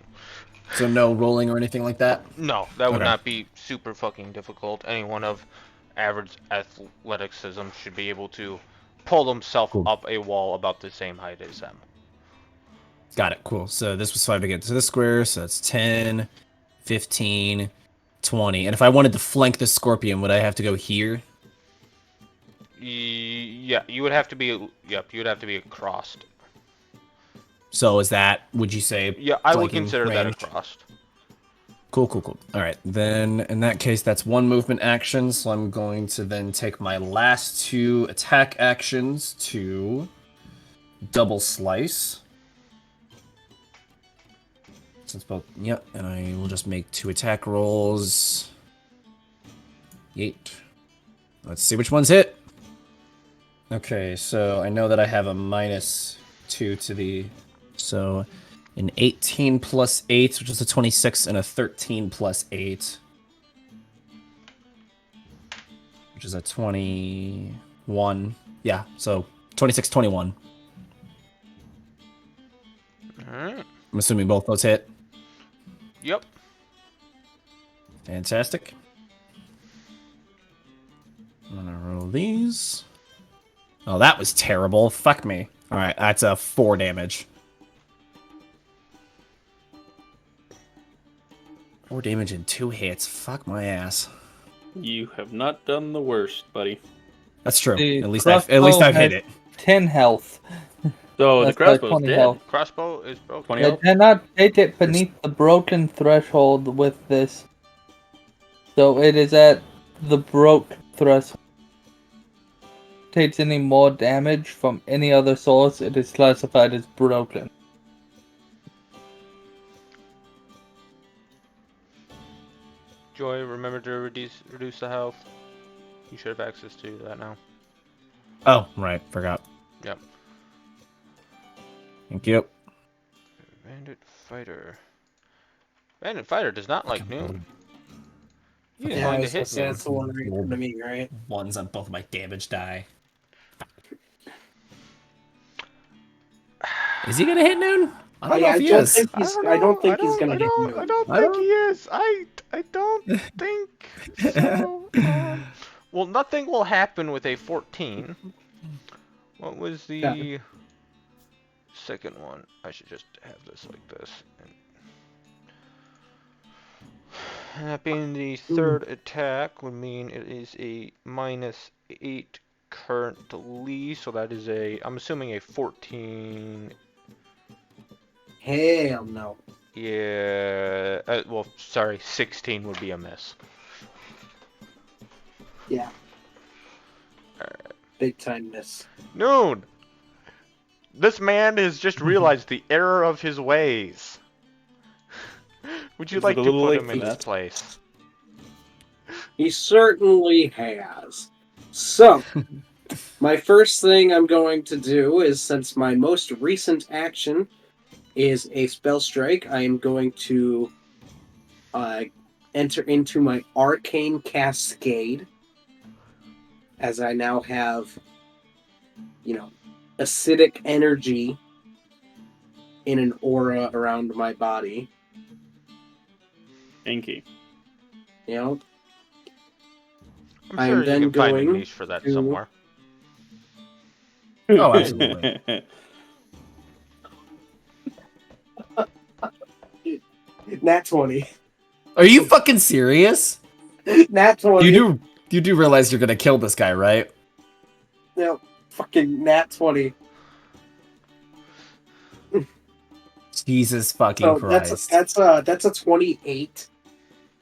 So no rolling or anything like that? No, that would Okay. not be super fucking difficult. Anyone of average athleticism should be able to pull themselves Cool. up a wall about the same height as them. Got it, cool. So this was 5 to get to this square, so that's 10, 15, 20. And if I wanted to flank the scorpion, would I have to go here? Yeah, you would have to be. Yep, you would have to be crossed. So is that, would you say? Yeah, I would flanking consider range? that a crossed. Cool. All right, then in that case, that's one movement action. So I'm going to then take my last 2 attack actions to double slice. Since both, yep, and I will just make 2 attack rolls. Yeet. Let's see which ones hit. Okay, so I know that I have a -2 to the, so an 18 plus 8, which is a 26, and a 13 plus 8, which is a 21. Yeah, so 26, 21. Alright. I'm assuming both those hit. Yep. Fantastic. I'm gonna roll these. Oh, that was terrible. Fuck me. Alright, that's a 4 damage. 4 damage in 2 hits. Fuck my ass. You have not done the worst, buddy. That's true. The At least I've hit it. 10 health. So That's the crossbow's 20 dead. health. Crossbow is broken. 20 They health? cannot hit it beneath the broken threshold with this. So it is at the broke threshold. Takes any more damage from any other source, it is classified as broken. Joy, remember to reduce the health. You should have access to that now. Oh, right. Forgot. Yep. Thank you. Bandit Fighter. Bandit Fighter does not like noon. He's Yeah, I going to was gonna hit say noon. that's the one right in front of me, right? Ones on both my damage die. Is he gonna hit noon? I don't know if he is. I don't think he's gonna hit noon. I don't I think don't- he is. I don't think so. Well, nothing will happen with a 14. What was the Yeah. second one? I should just have this like this. And that being the third attack would mean it is a -8 currently, so that is a, I'm assuming a 14. Hell no. Yeah, well, sorry, 16 would be a miss. Yeah. Big time miss. Noon! This man has just realized the error of his ways. Would you Is like it a to little put late him for in his that? place? He certainly has. So, my first thing I'm going to do is, since my most recent action is a spell strike, I am going to enter into my Arcane Cascade, as I now have, acidic energy in an aura around my body. Inky. I'm I'm sure you then can find a going niche for that to- somewhere. Oh, absolutely. Nat 20. Are you fucking serious? Nat 20. You do realize you're gonna kill this guy, right? No, fucking Nat 20. Jesus fucking So Christ. that's a 28,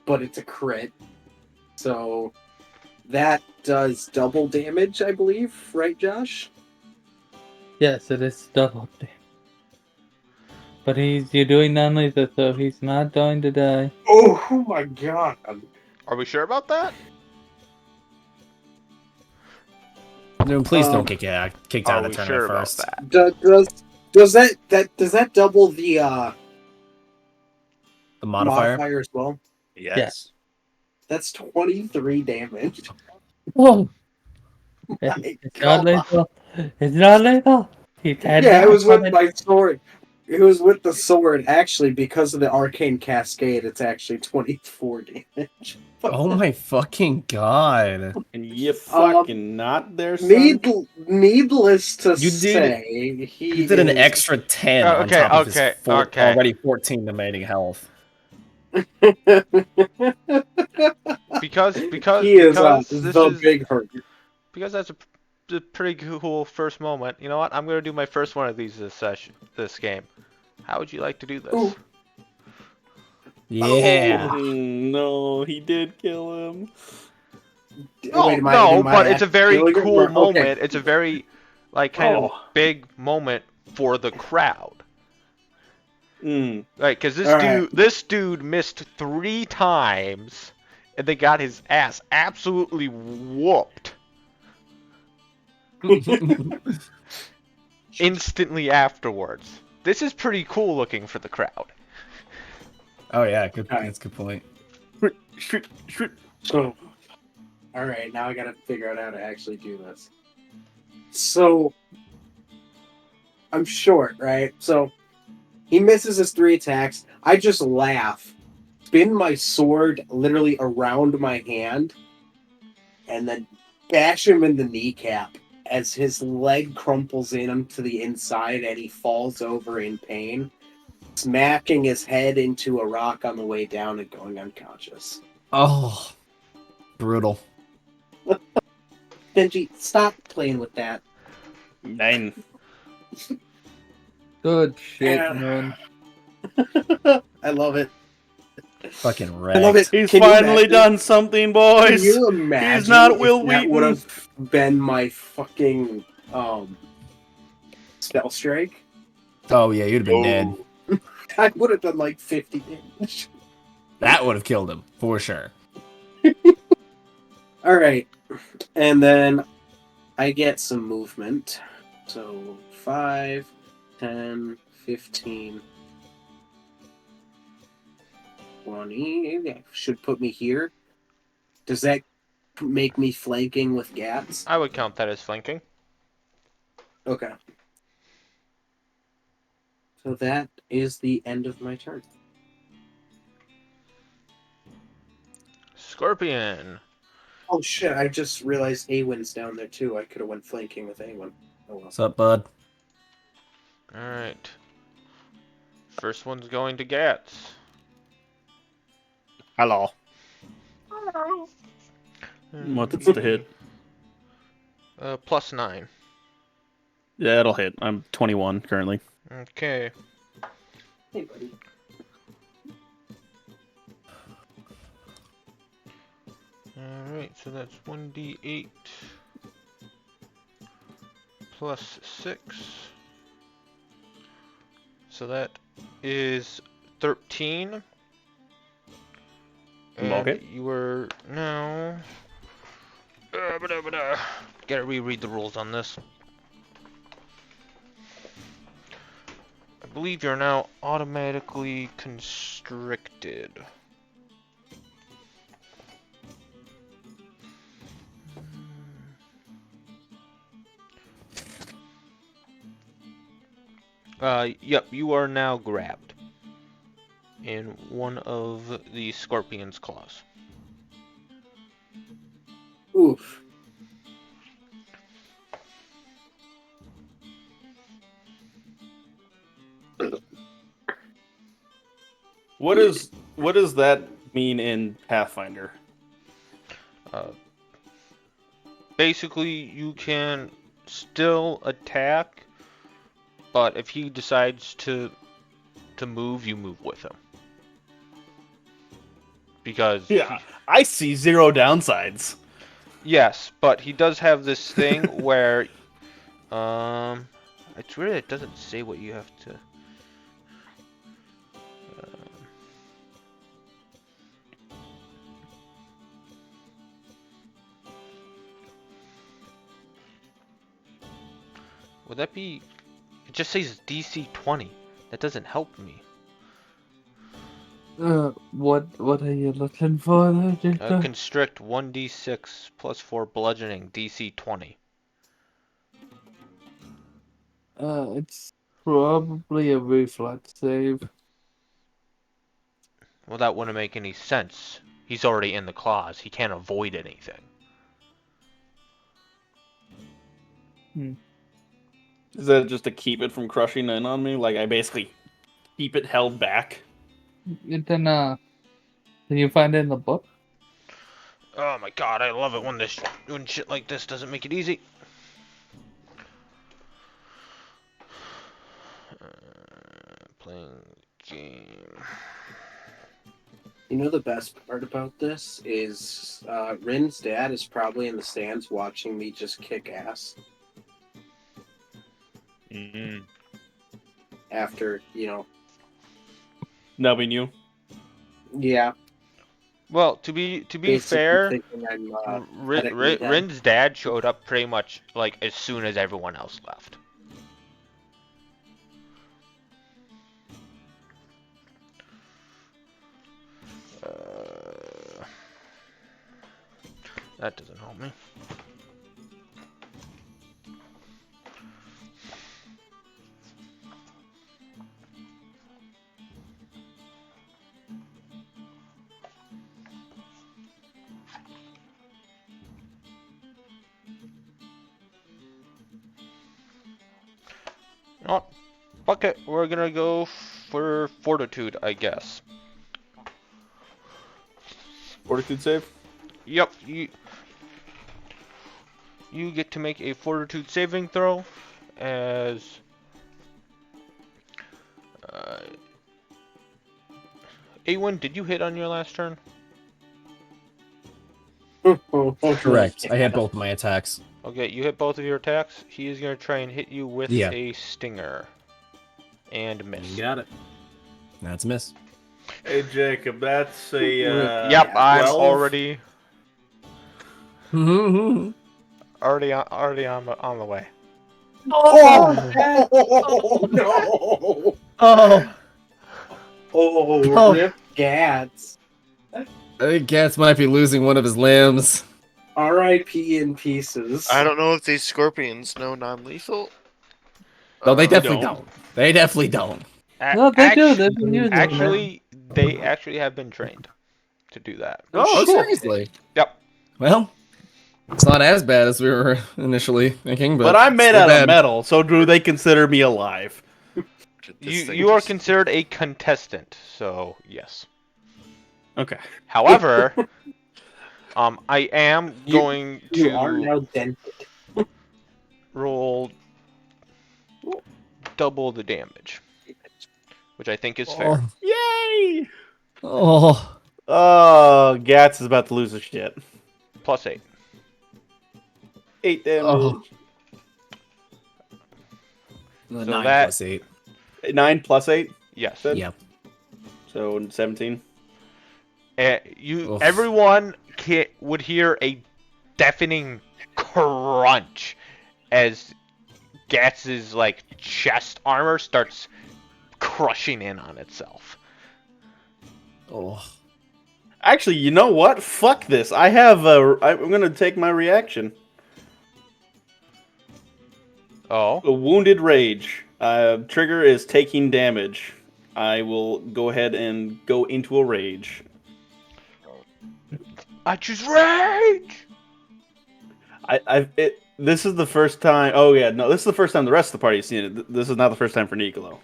but it's a crit. So that does double damage, I believe, right, Josh? Yes, it is double damage. But you're doing non-lethal, so he's not going to die. Oh my god. Are we sure about that? No, please don't get kicked Are out of we the sure tournament about first. that? Does that double the The modifier? modifier as well? Yes. That's 23 damage. Whoa! My It's God. not lethal. It's not lethal. He's had Yeah, it that was with on it. my sword. It was with the sword. Actually, because of the Arcane Cascade, it's actually 24 damage. Oh my fucking god. And you fucking not there, son? Needless to You did- say, he You did an is- extra 10 on Okay, top of his okay. already 14 remaining health. Because he is this the is big hurt. because that's a pretty cool first moment. You know what? I'm gonna do my first one of these this game. How would you like to do this? Ooh. Yeah. No, he did kill him. No, Wait, am I- no, am I but it's a very killing him cool or- okay. moment. It's a very, like, kind Oh. of big moment for the crowd. Mm. Right, because All right. this dude missed 3 times, and they got his ass absolutely whooped instantly afterwards. This is pretty cool looking for the crowd. Oh yeah, good. Alright. That's a good point. So, all right, now I gotta figure out how to actually do this. So, I'm short, right? So, he misses his 3 attacks. I just laugh, spin my sword literally around my hand, and then bash him in the kneecap as his leg crumples in to the inside and he falls over in pain, smacking his head into a rock on the way down and going unconscious. Oh, brutal. Benji, stop playing with that. 9. Good shit, Yeah. man. I love it. Fucking I love wrecked. it. He's Can you finally imagine- done something, boys. Can you imagine He's not if Will that would Wheaton. have been my fucking spell strike? Oh yeah, you'd have been dead. I would have done like 50 damage. That would have killed him for sure. All right, and then I get some movement. So 5, 10, 15, 20. That should put me here. Does that make me flanking with gaps? I would count that as flanking. Okay. So that is the end of my turn. Scorpion. Oh shit, I just realized Awin's down there too. I could have went flanking with Awin. Oh well. What's up, bud? Alright. First one's going to Gats. Hello. What's the hit? +9. Yeah, it'll hit. I'm 21 currently. Okay. Hey buddy. Alright, so that's 1d8 plus 6. So that is 13. And Okay. you were now. Gotta reread the rules on this. I believe you're now automatically constricted. Yep, you are now grabbed in one of the scorpion's claws. Oof. What does that mean in Pathfinder? Basically, you can still attack, but if he decides to move, you move with him. Because Yeah, I see 0 downsides. yes, but he does have this thing where it's weird it doesn't say what you have to would that be? It just says DC 20. That doesn't help me. What are you looking for there, Jacob? Constrict 1d6 plus 4 bludgeoning, DC 20. It's probably a reflex save. Well, that wouldn't make any sense. He's already in the claws. He can't avoid anything. Is that just to keep it from crushing in on me? Like I basically keep it held back? Then, can you find it in the book? Oh my god, I love it when shit like this doesn't make it easy. playing game. You know the best part about this is Rin's dad is probably in the stands watching me just kick ass after, Nubbing you. yeah. Well, to be basically fair, thinking I'm, medically dead. Rin's dad showed up pretty much like as soon as everyone else left. That doesn't help me. You know what? Fuck it. We're gonna go for fortitude, I guess. Fortitude save? Yep. You get to make a fortitude saving throw as A1, did you hit on your last turn? Correct. I had both my attacks. Okay, you hit both of your attacks. He is going to try and hit you with a stinger. And miss. You got it. That's a miss. Hey, Jacob, that's a... yep, I'm 12? already on the way. Oh, no! Oh. Rip Gats. I think Gats might be losing one of his limbs. R.I.P. in pieces. I don't know if these scorpions know non-lethal. No, they definitely don't. They definitely don't. No, they do. They've been using them. Actually, they actually have been trained to do that. Oh, seriously? Yep. Well, it's not as bad as we were initially thinking, But I'm made out of metal, so do they consider me alive? You are considered a contestant, so yes. Okay. However, I am going You are to now dented. roll double the damage, which I think is fair. Yay! Oh. Oh, Gats is about to lose his shit. Plus 8. 8 damage. Oh. So 9 that- plus 8. 9 plus 8? Yes. Yep. So 17. Oof. Everyone would hear a deafening crunch as Gats's chest armor starts crushing in on itself. Oh. Actually, you know what? Fuck this. I'm gonna take my reaction. Oh. A wounded rage. Trigger is taking damage. I will go ahead and go into a rage. I choose rage. This is the first time. Oh yeah, no, this is the first time the rest of the party has seen it. This is not the first time for Nicolo.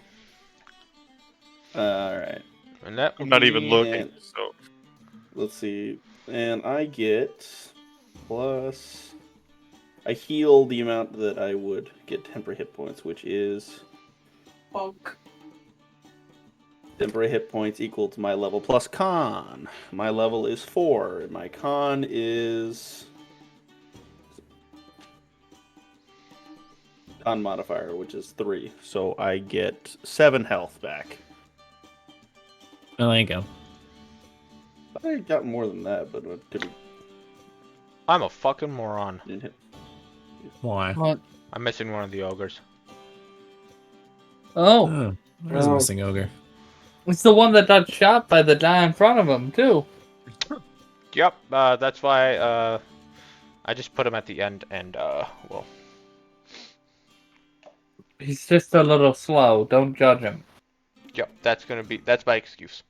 All right. And that I'm not even looking. And- So Let's see. And I get plus. I heal the amount that I would get temporary hit points, which is Fuck. temporary hit points equal to my level plus con. My level is 4, and my con is con modifier, which is 3. So I get 7 health back. Oh, there you go. I got more than that, but it didn't I'm a fucking moron. hit. Why? What? I'm missing one of the ogres. Oh, Oh, there's a Oh. missing ogre. it's the one that got shot by the guy in front of him, too. Yep, that's why I just put him at the end and well. He's just a little slow. Don't judge him. Yep, that's my excuse.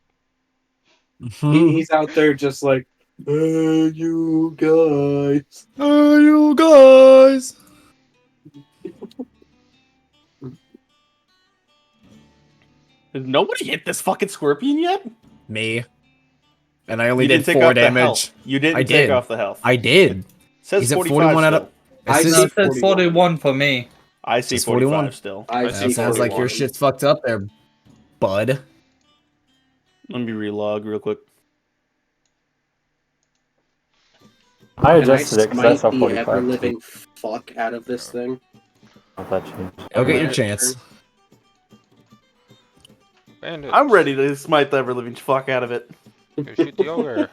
He's out there just like, hey, you guys. Hey, you guys! Did nobody hit this fucking scorpion yet? Me. And I only You did didn't take 4 off the damage. health. You didn't I take did. off the health. I did. Says He's at 45 41 out of. still. It I says- No, it says 41. 41 for me. I see It's 45 41. still. I That see sounds like your 41. shit's fucked up there. bud. Let me relog real quick. I Can I adjusted it because I smite saw the 45 too. ever-living fuck out of this thing? Not that changed. You'll get your Alright. chance. Bandit. I'm ready to smite the ever living fuck out of it. Go shoot the ogre.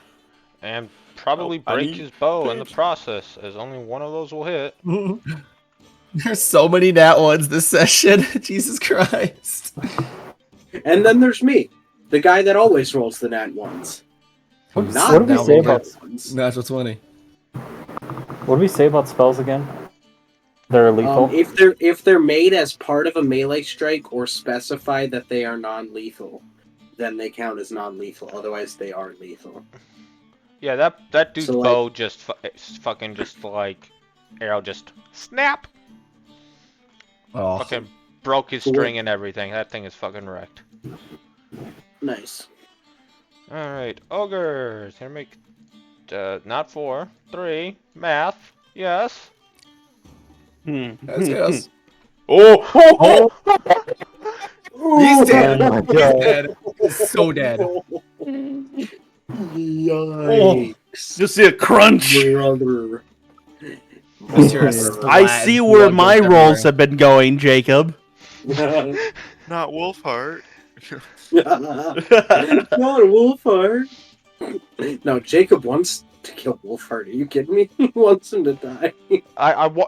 And probably Oh, I break need his bow in the bitch. process, as only one of those will hit. There's so many nat ones this session. Jesus Christ. And then there's me, the guy that always rolls the nat ones. What Not do we now say roll about nat ones. Natural 20. what do we say about spells again? They're lethal. If they're made as part of a melee strike or specify that they are non-lethal, then they count as non-lethal. Otherwise, they are lethal. Yeah, that dude's So, like- bow just fucking just like arrow just snap. Oh. Fucking broke his So what- string and everything. That thing is fucking wrecked. Nice. All right, ogres. Here, make not 4, 3. Math. Yes. Yes. Oh! He's dead. Oh my He's God. dead. He's so dead. Yikes. Just see a crunch. Brother. Just hear a I splat, see where blood my goes rolls have been going, Jacob. Not Wolfheart. Not Wolfheart. No, Jacob wants to kill Wolfheart. Are you kidding me? He wants him to die.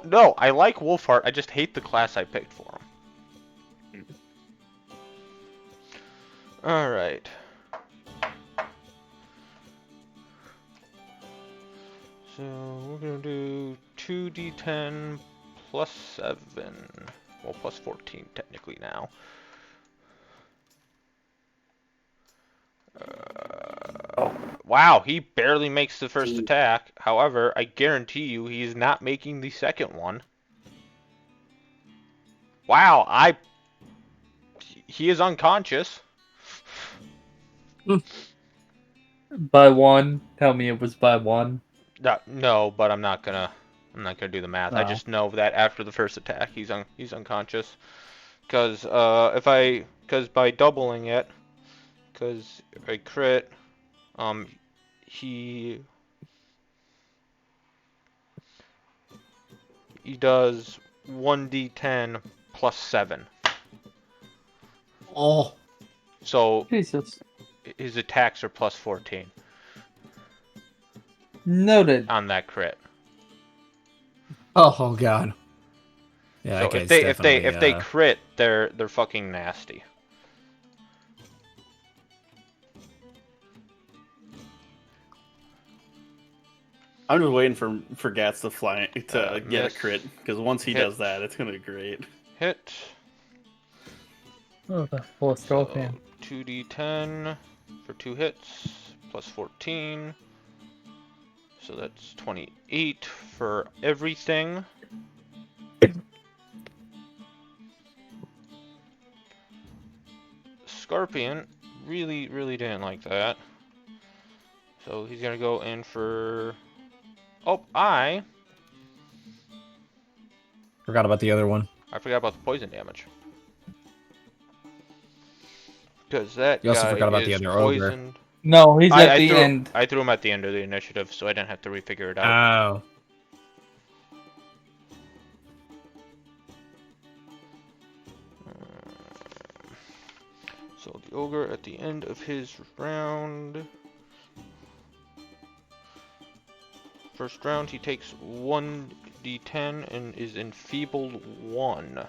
No, I like Wolfheart. I just hate the class I picked for him. All right. So we're gonna do 2d10 plus 7. Well, plus 14 technically now. Wow, he barely makes the first attack. However, I guarantee you he's not making the second one. Wow, he is unconscious. By one. Tell me it was by one. No, but I'm not gonna do the math. I Oh. just know that after the first attack, he's unconscious. Because by doubling it, because if I crit, he does 1d10 plus 7. Oh. So Jesus. his attacks are plus 14 Noted. on that crit. Oh God. Yeah. So okay, if they crit, they're fucking nasty. I'm just waiting for Gats to fly to get miss. a crit because once he Hit. does that, it's gonna be great. Hit. Oh, the four scorpion. 2d10 for 2 hits, plus 14. So that's 28 for everything. Scorpion really didn't like that. So he's gonna go in for... Oh, I Forgot about the other one. forgot about the poison damage. Because that You also guy forgot about is the other ogre. poisoned. No, he's at the threw, end. I threw him at the end of the initiative, so I didn't have to refigure it out. Oh. So the ogre at the end of his round. First round, he takes 1d10 and is enfeebled 1.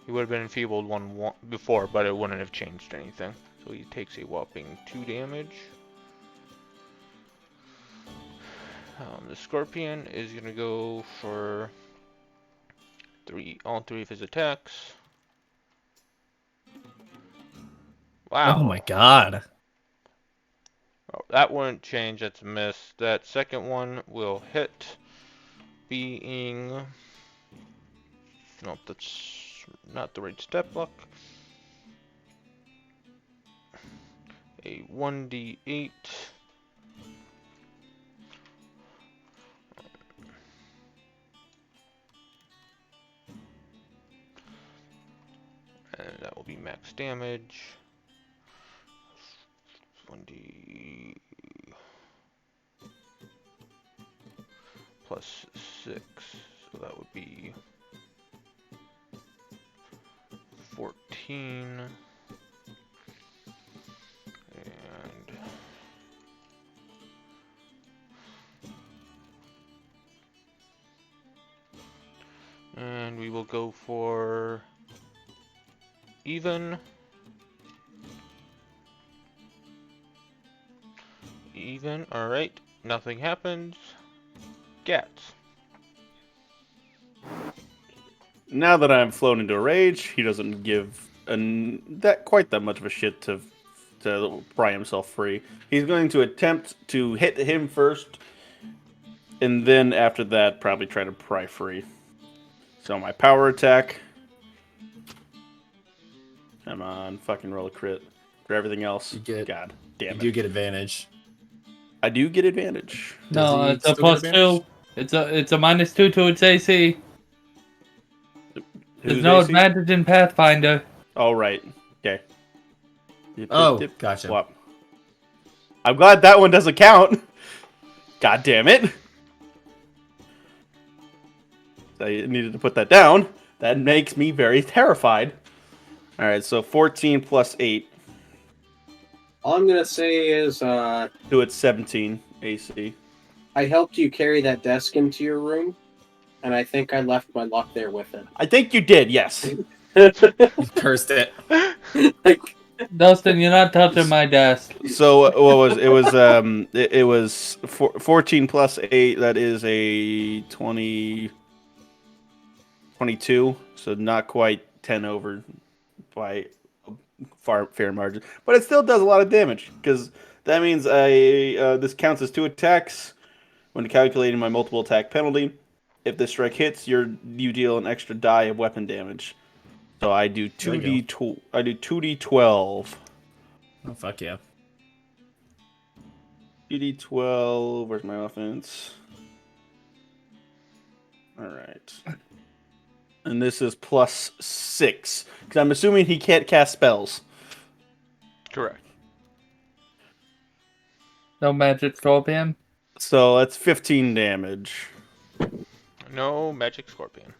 He would have been enfeebled 1 before, but it wouldn't have changed anything. So he takes a whopping 2 damage. The scorpion is gonna go for all 3 of his attacks. Wow. Oh my God. Oh, that wouldn't change, that's a miss. That second one will hit, being... Nope, that's not the right step luck. A 1d8. max damage. 1d plus 6, so that would be 14. And we will go for even. Even, alright. Nothing happens. Gats. Now that I'm flown into a rage, he doesn't give quite that much of a shit to pry himself free. He's going to attempt to hit him first, and then after that, probably try to pry free. So my power attack. Come on, fucking roll a crit. For everything else, God damn it. You do get advantage. I do get advantage. No, he it's a still get +2. It's a -2 to its AC. There's Who's no AC? advantage in Pathfinder. Oh, right. Okay. Oh, gotcha. Swap. I'm glad that one doesn't count. God damn it. I needed to put that down. That makes me very terrified. Alright, so 14 plus 8. All I'm gonna say is, So it's 17 AC. I helped you carry that desk into your room, and I think I left my luck there with it. I think you did, yes. Cursed it. Like, Dustin, you're not touching my desk. So what was it? It was 14 plus 8. That is a 20, 22. So not quite 10 over by a fair margin, but it still does a lot of damage because that means this counts as 2 attacks when calculating my multiple attack penalty. If the strike hits, you deal an extra die of weapon damage. So I do 2d2. I do 2d12. Oh, fuck yeah. 2d12. Where's my offense? Alright. And this is plus 6. Because I'm assuming he can't cast spells. Correct. No magic scorpion. So that's 15 damage. No magic scorpion.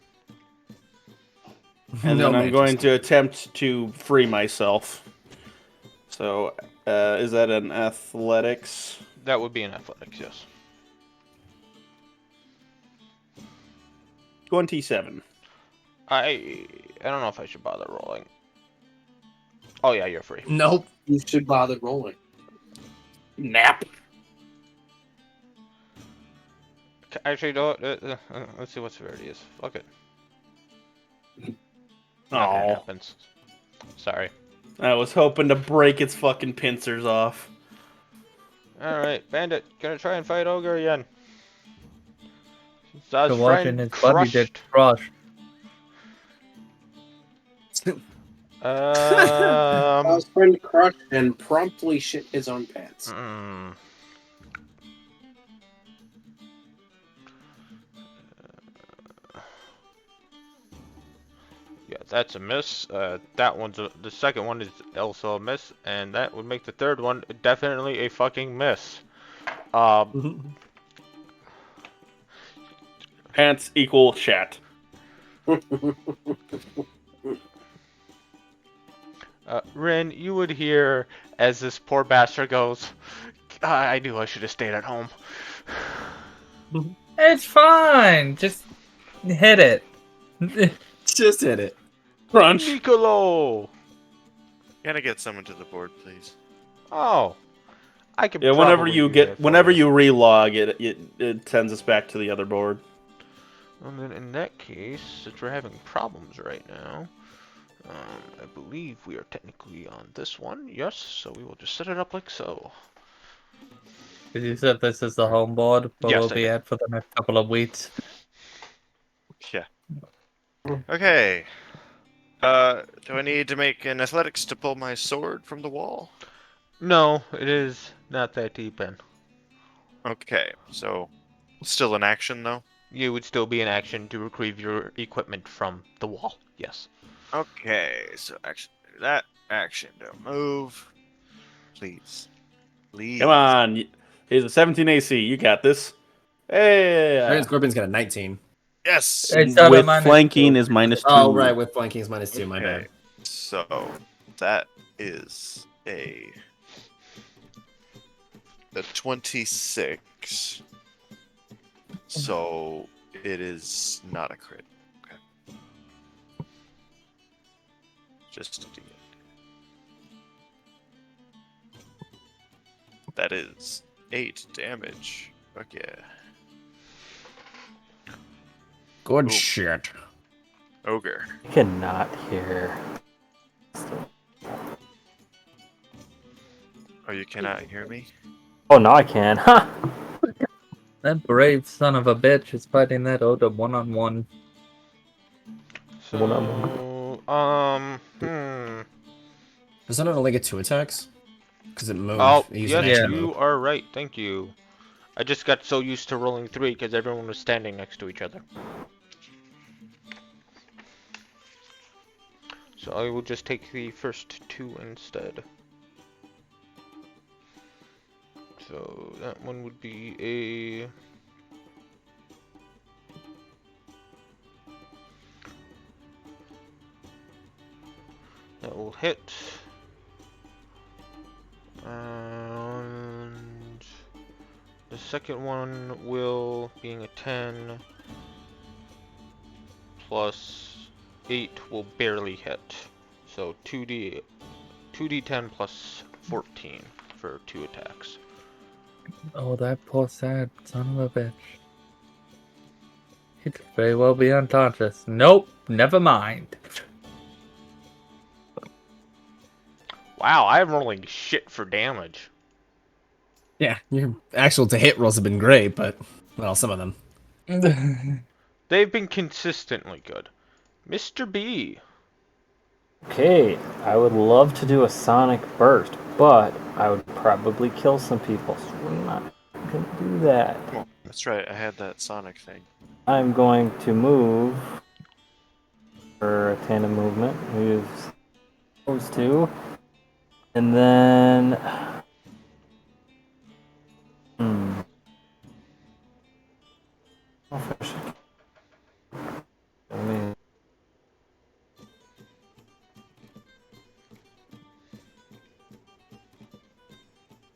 And No then I'm magic going to attempt to free myself. So, is that an athletics? That would be an athletics, yes. 27. I don't know if I should bother rolling. Oh yeah, you're free. Nope. you should bother rolling. Nap. Actually, don't. Let's see what severity is. Fuck it. Oh, Nothing happens. Sorry. I was hoping to break its fucking pincers off. Alright, Bandit, gonna try and fight Ogre again. So watching his body get crushed. His friend crushed and promptly shit his own pants. Yeah, that's a miss. That one's the second one is also a miss, and that would make the third one definitely a fucking miss. Pants equal shat. Rin, you would hear as this poor bastard goes, I knew I should have stayed at home. It's fine. Just hit it. Just hit it. Crunch. Niccolo! Can I get someone to the board, please? Oh, I can. Yeah, whenever probably you do get, that for whenever you relog it sends us back to the other board. Well, then in that case, since we're having problems right now, I believe we are technically on this one. Yes, so we will just set it up like so. Because you said this is the home board, but Yes, we'll I be did. at for the next couple of weeks. Yeah. Okay. Do I need to make an athletics to pull my sword from the wall? No, it is not that deep in. Okay, so still an action though? You would still be in action to retrieve your equipment from the wall. Yes. Okay, so action. That action, don't move. Please. Please. Come on. Here's a 17 AC. You got this. Hey. Dragon Scorpion's got a 19. Yes. It's not a With minus flanking 2. is -2. Oh, right, with flanking is -2, my Okay. bad. So that is a 26. So it is not a crit. Okay. Just a D8. That is 8 damage. Fuck yeah. Good Ooh. shit. Ogre. I cannot hear. Oh, you cannot hear me? Oh, now I can. Ha! That brave son of a bitch is fighting that Oda one-on-one. So, Does it only get 2 attacks? Because it moved. Oh, It used an yes, extra you move. are right. Thank you. I just got so used to rolling 3 because everyone was standing next to each other. So I will just take the first 2 instead. So that one would be a... That will hit. And the second one will, being a 10, plus 8 will barely hit. So 2d10 plus 14 for 2 attacks. Oh, that poor sad son of a bitch. He could very well be unconscious. Nope, never mind. Wow, I'm rolling shit for damage. Yeah, your actual to hit rolls have been great, but, well, some of them. They've been consistently good. Mr. B. Okay, I would love to do a sonic burst, but I would probably kill some people, so we're not gonna do that. Oh, that's right. I had that Sonic thing. I'm going to move for a tandem movement. Use those two. And then... Oh, fish. Let me...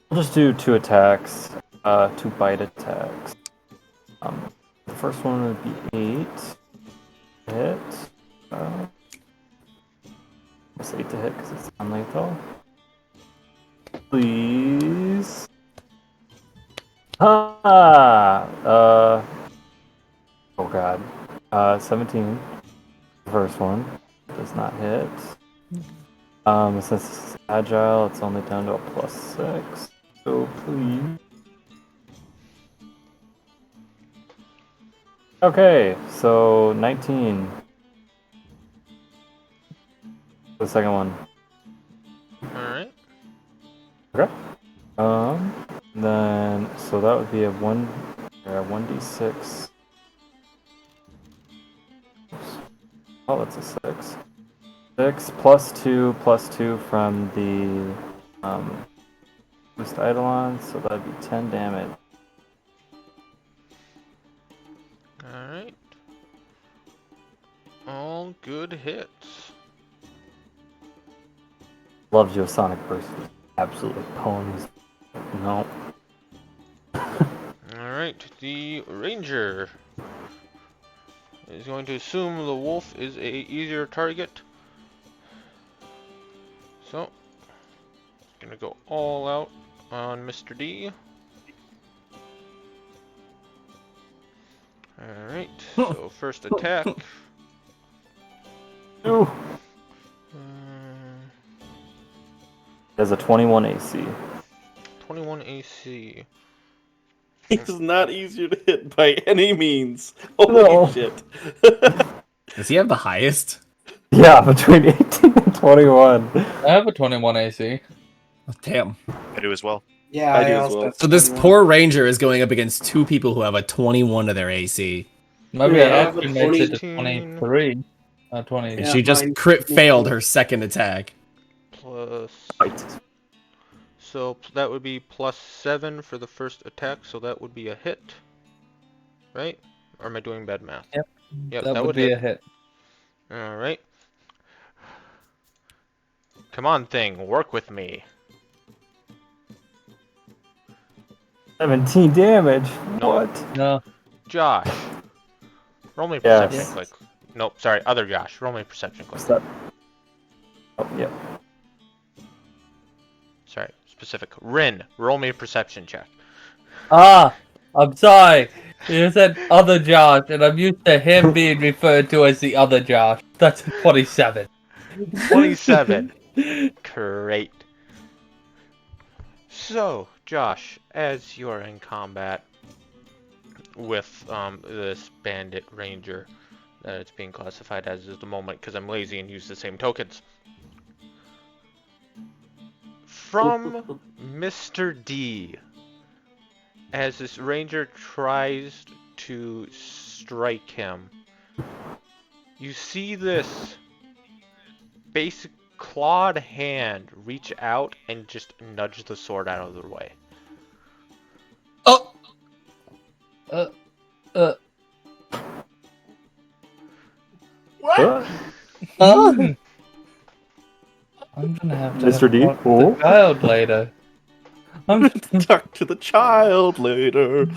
I'll just do 2 attacks, 2 bite attacks. The first one would be 8 hit. It's 8 to hit because it's non-lethal. Please. Oh god. 17. The first one does not hit. Since it's agile, it's only down to a +6. So please. Okay, so 19. The second one. Alright. Okay. Then so that would be a 1d6. Oh, that's a 6. 6 plus 2 from the boost Eidolon, so that'd be 10 damage. Alright. All good hits. Loves you a Sonic Burst. Absolutely poems. No. Alright, the Ranger is going to assume the wolf is a easier target. So, gonna go all out on Mr. D. Alright, so first attack. Ooh. Has a 21 AC. 21 AC. He's not easier to hit by any means. Holy No. shit. Does he have the highest? Yeah, between 18 and 21. I have a 21 AC. Oh, damn. I do as well. Yeah, I do as also well. have So this 21. poor ranger is going up against 2 people who have a 21 to their AC. Maybe Yeah, it I have a actually makes it to 20. 23. 20. And Yeah, she just mine- crit failed her second attack. plus. Fight. So that would be +7 for the first attack, so that would be a hit. Right? Or am I doing bad math? Yep. Yep, that would be a hit. Alright. Come on, thing, work with me. 17 damage. No. What? No. Josh. Roll me a Yes. perception quick. Nope, sorry, other Josh. Roll me a perception quick. What's that? Oh, yeah. Sorry, specific. Rin, roll me a perception check. Ah, I'm sorry. You said other Josh, and I'm used to him being referred to as the other Josh. That's 27. 27. Great. So, Josh, as you're in combat with this bandit ranger that it's being classified as at the moment, because I'm lazy and use the same tokens. From Mr. D, as this ranger tries to strike him, you see this basic clawed hand reach out and just nudge the sword out of the way. Oh! What? I'm gonna have to Mr. D? talk to the child later. Talk to the child later.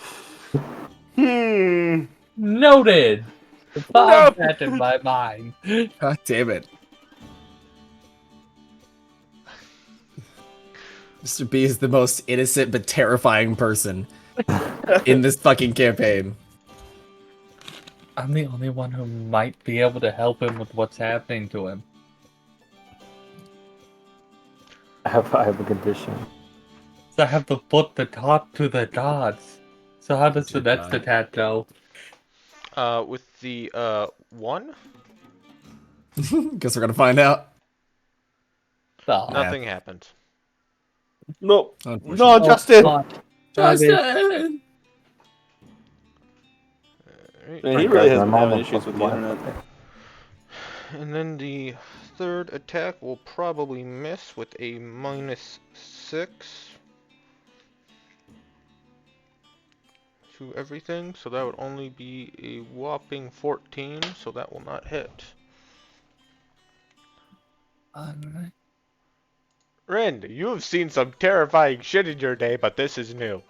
Noted! Found that in my mind. God damn it. Mr. B is the most innocent but terrifying person in this fucking campaign. I'm the only one who might be able to help him with what's happening to him. I have a condition. So I have to put the top to the dots. So how does the Dear next God. attack go? With the 1, Guess we're gonna find out. Oh, nothing happened. Nope. Unfortunately. No, Justin. God. Justin! Alright. Man, he Guys, really has I'm been having almost issues with the blind. internet. And then the third attack will probably miss with a -6 to everything, so that would only be a whopping 14, so that will not hit. Alright. Rin, you have seen some terrifying shit in your day, but this is new.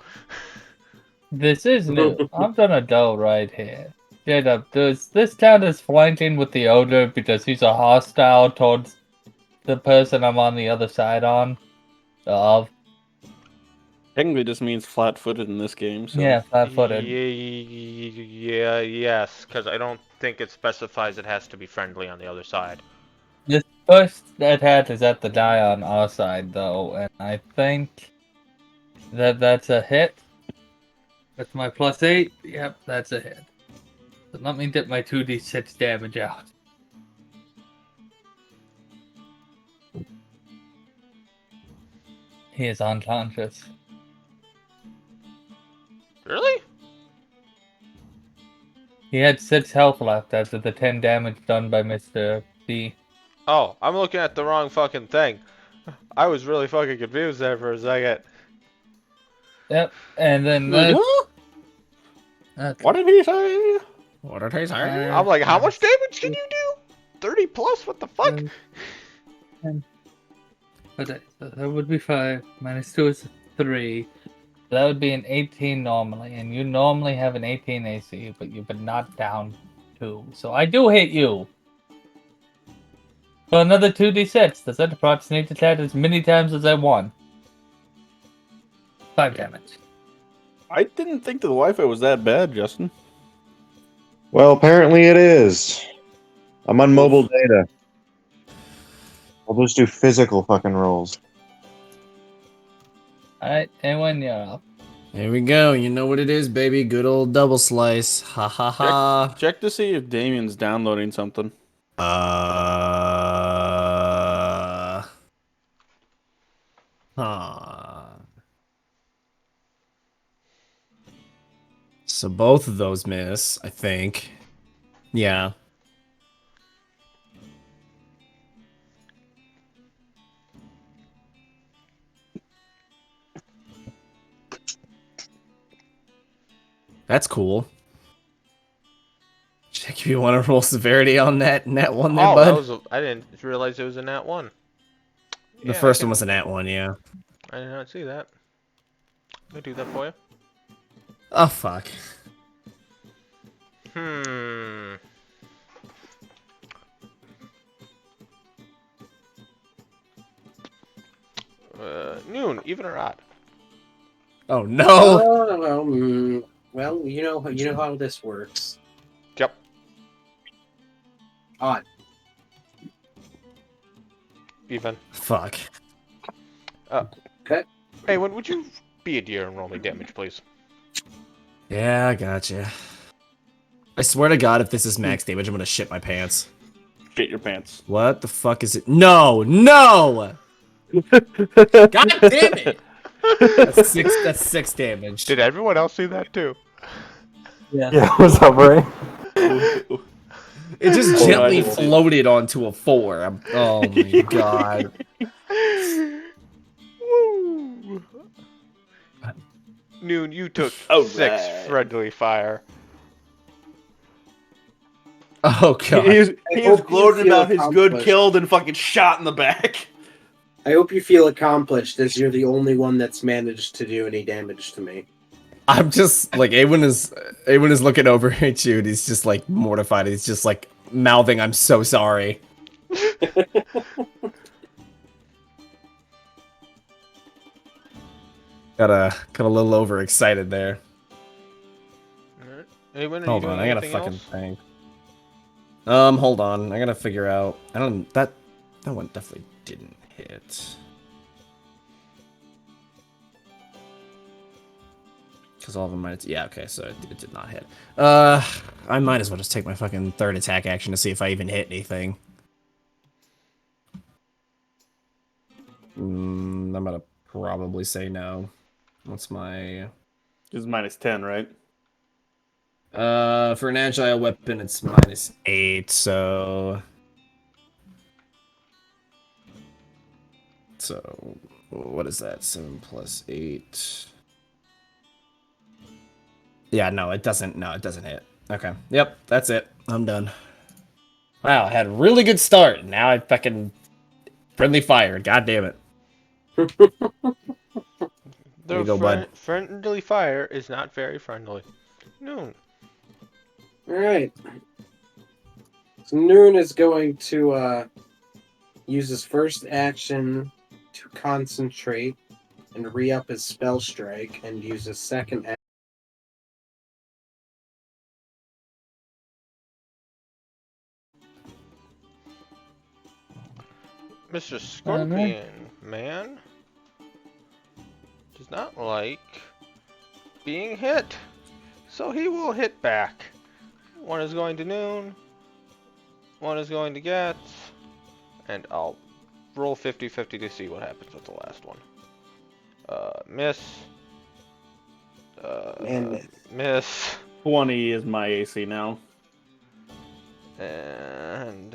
This is new. I'm gonna go right here. Jacob, does this count as flanking with the ogre because he's a hostile towards the person I'm on the other side of? Technically, just means flat-footed in this game. So. Yeah, flat-footed. Yeah, yes, because I don't think it specifies it has to be friendly on the other side. This first attack is at the guy on our side, though, and I think that's a hit. That's my +8. Yep, that's a hit. So let me get my 2d6 damage out. He is unconscious. Really? He had 6 health left after the 10 damage done by Mr. B. Oh, I'm looking at the wrong fucking thing. I was really fucking confused there for a second. Yep, and then What did he say? What did he say? I'm like, how much damage can you do? 30 plus? What the fuck? Okay, so that would be 5. -2 is 3. That would be an 18 normally, and you normally have an 18 AC, but you've been knocked down 2. So I do hit you. So another 2d6. Does that approximate attack as many times as I won? 5 damage. I didn't think the Wi-Fi was that bad, Justin. Well, apparently it is. I'm on mobile data. I'll just do physical fucking rolls. Alright, anyone, you're up. Here we go. You know what it is, baby. Good old double slice. Ha ha ha. Check to see if Damien's downloading something. Huh. So both of those miss, I think. Yeah. That's cool. Check if you want to roll severity on that nat 1 there, bud. That was I didn't realize it was a nat 1. The first one was a nat 1, yeah. I did not see that. Let me do that for you. Oh, fuck. Noon, even or odd? Oh, no! Well, you know how this works. Yep. Odd. Even. Fuck. Okay. Hey, would you be a deer and roll me damage, please? Yeah, I gotcha. I swear to God, if this is max damage, I'm gonna shit my pants. Shit your pants. What the fuck is it? No! No! God damn it! That's six damage. Did everyone else see that too? Yeah, what's up, Ray? It just gently floated onto a 4. Oh my god. Woo. Noon, you took 6 friendly fire. Oh god. He was gloating about his good killed and fucking shot in the back. I hope you feel accomplished, as you're the only one that's managed to do any damage to me. I'm just like Awen is looking over at you and he's just like mortified. He's just like mouthing, "I'm so sorry." got a little overexcited there. Alright. Anyone, Hold on, I gotta fucking think. Hold on, I gotta figure out. That one definitely didn't hit. Because all of them might. Yeah, okay, so it did not hit. I might as well just take my fucking third attack action to see if I even hit anything. I'm gonna probably say no. What's my? It's -10, right? For an agile weapon, it's -8. So what is that? 7 plus 8. Yeah, no, it doesn't. No, it doesn't hit. Okay. Yep, that's it. I'm done. Wow, I had a really good start. Now I fucking friendly fire. God damn it. There you go, bud. Friendly fire is not very friendly. Noon. Alright. So Noon is going to use his first action to concentrate and re-up his spell strike, and use his second action. Mr. Scorpion Man does not like being hit, so he will hit back. One is going to Noon, one is going to Gats, and I'll roll 50-50 to see what happens with the last one. Miss. Miss. 20 is my AC now. And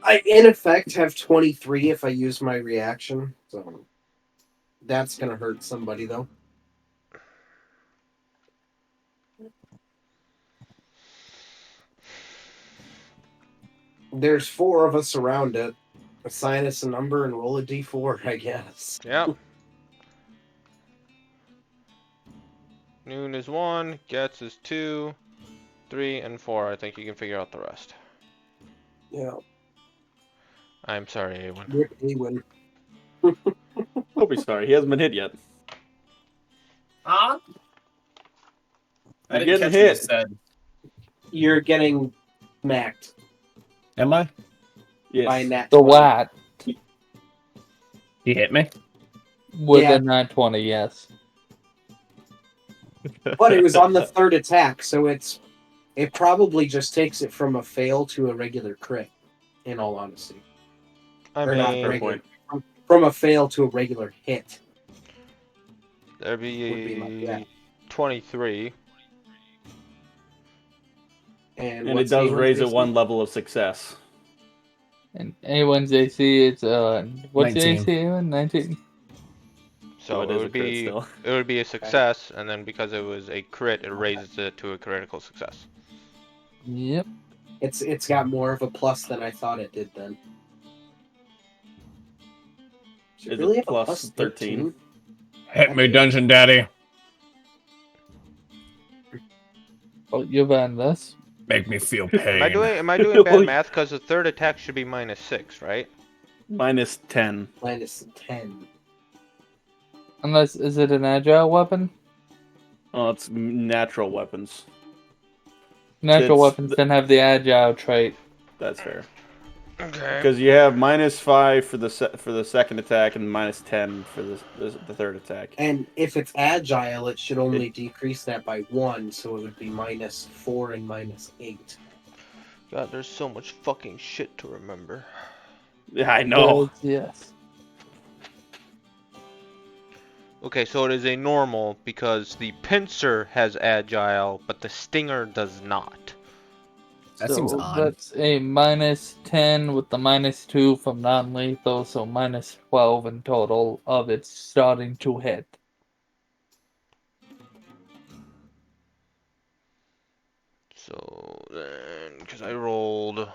I, in effect, have 23 if I use my reaction, so that's gonna hurt somebody, though. There's 4 of us around it. Assign us a number and roll a d4, I guess. Yep. Noon is 1, Gets is 2, 3, and 4. I think you can figure out the rest. Yeah. I'm sorry, Awen. Rip Awen. Don't be sorry. He hasn't been hit yet. Huh? I You're didn't getting catch what you hit. said. You're getting smacked Am I? Yes. by Nat. The 20. what? You hit me? With Yeah. a 920, yes. But it was on the third attack, so it probably just takes it from a fail to a regular crit, in all honesty. I Or not mean, regular. From a fail to a regular hit. there'd Would be my be guess. 23. And it what's does Awen's raise it AC? 1 level of success. And anyone's AC, it's what's your 19. AC? Awen? 19. So it it is a would crit be still. it would be a success, and then because it was a crit, it raises it to a critical success. Yep. It's got more of a plus than I thought it did then. Does it Is really it have a plus 13? Hit me, Dungeon Daddy. Oh, you banned this. Make me feel pain. Am I doing bad math? Because the third attack should be -6, right? Minus 10. Minus 10. Unless, is it an agile weapon? Oh, it's natural weapons. Natural It's weapons don't have the agile trait. That's fair. Okay. Because you have -5 for the second attack and -10 for the third attack. And if it's agile, it should only decrease that by 1, so it would be -4 and -8. God, there's so much fucking shit to remember. Yeah, I know. Yes. Okay, so it is a normal because the pincer has agile, but the stinger does not. That seems odd. That's a -10 with the -2 from non-lethal, so -12 in total of its starting to hit. So then, because I rolled.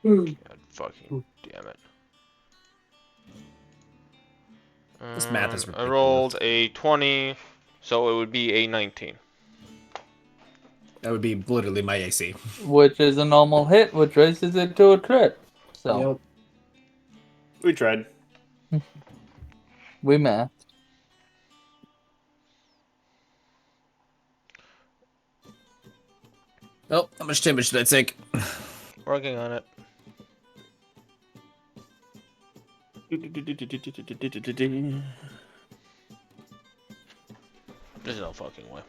God fucking damn it. This math is I ridiculous. rolled a 20, so it would be a 19. That would be literally my AC. Which is a normal hit, which raises it to a crit. So, Yep. We tried. we mathed. Oh, how much damage did I take? Working on it. There's no fucking way.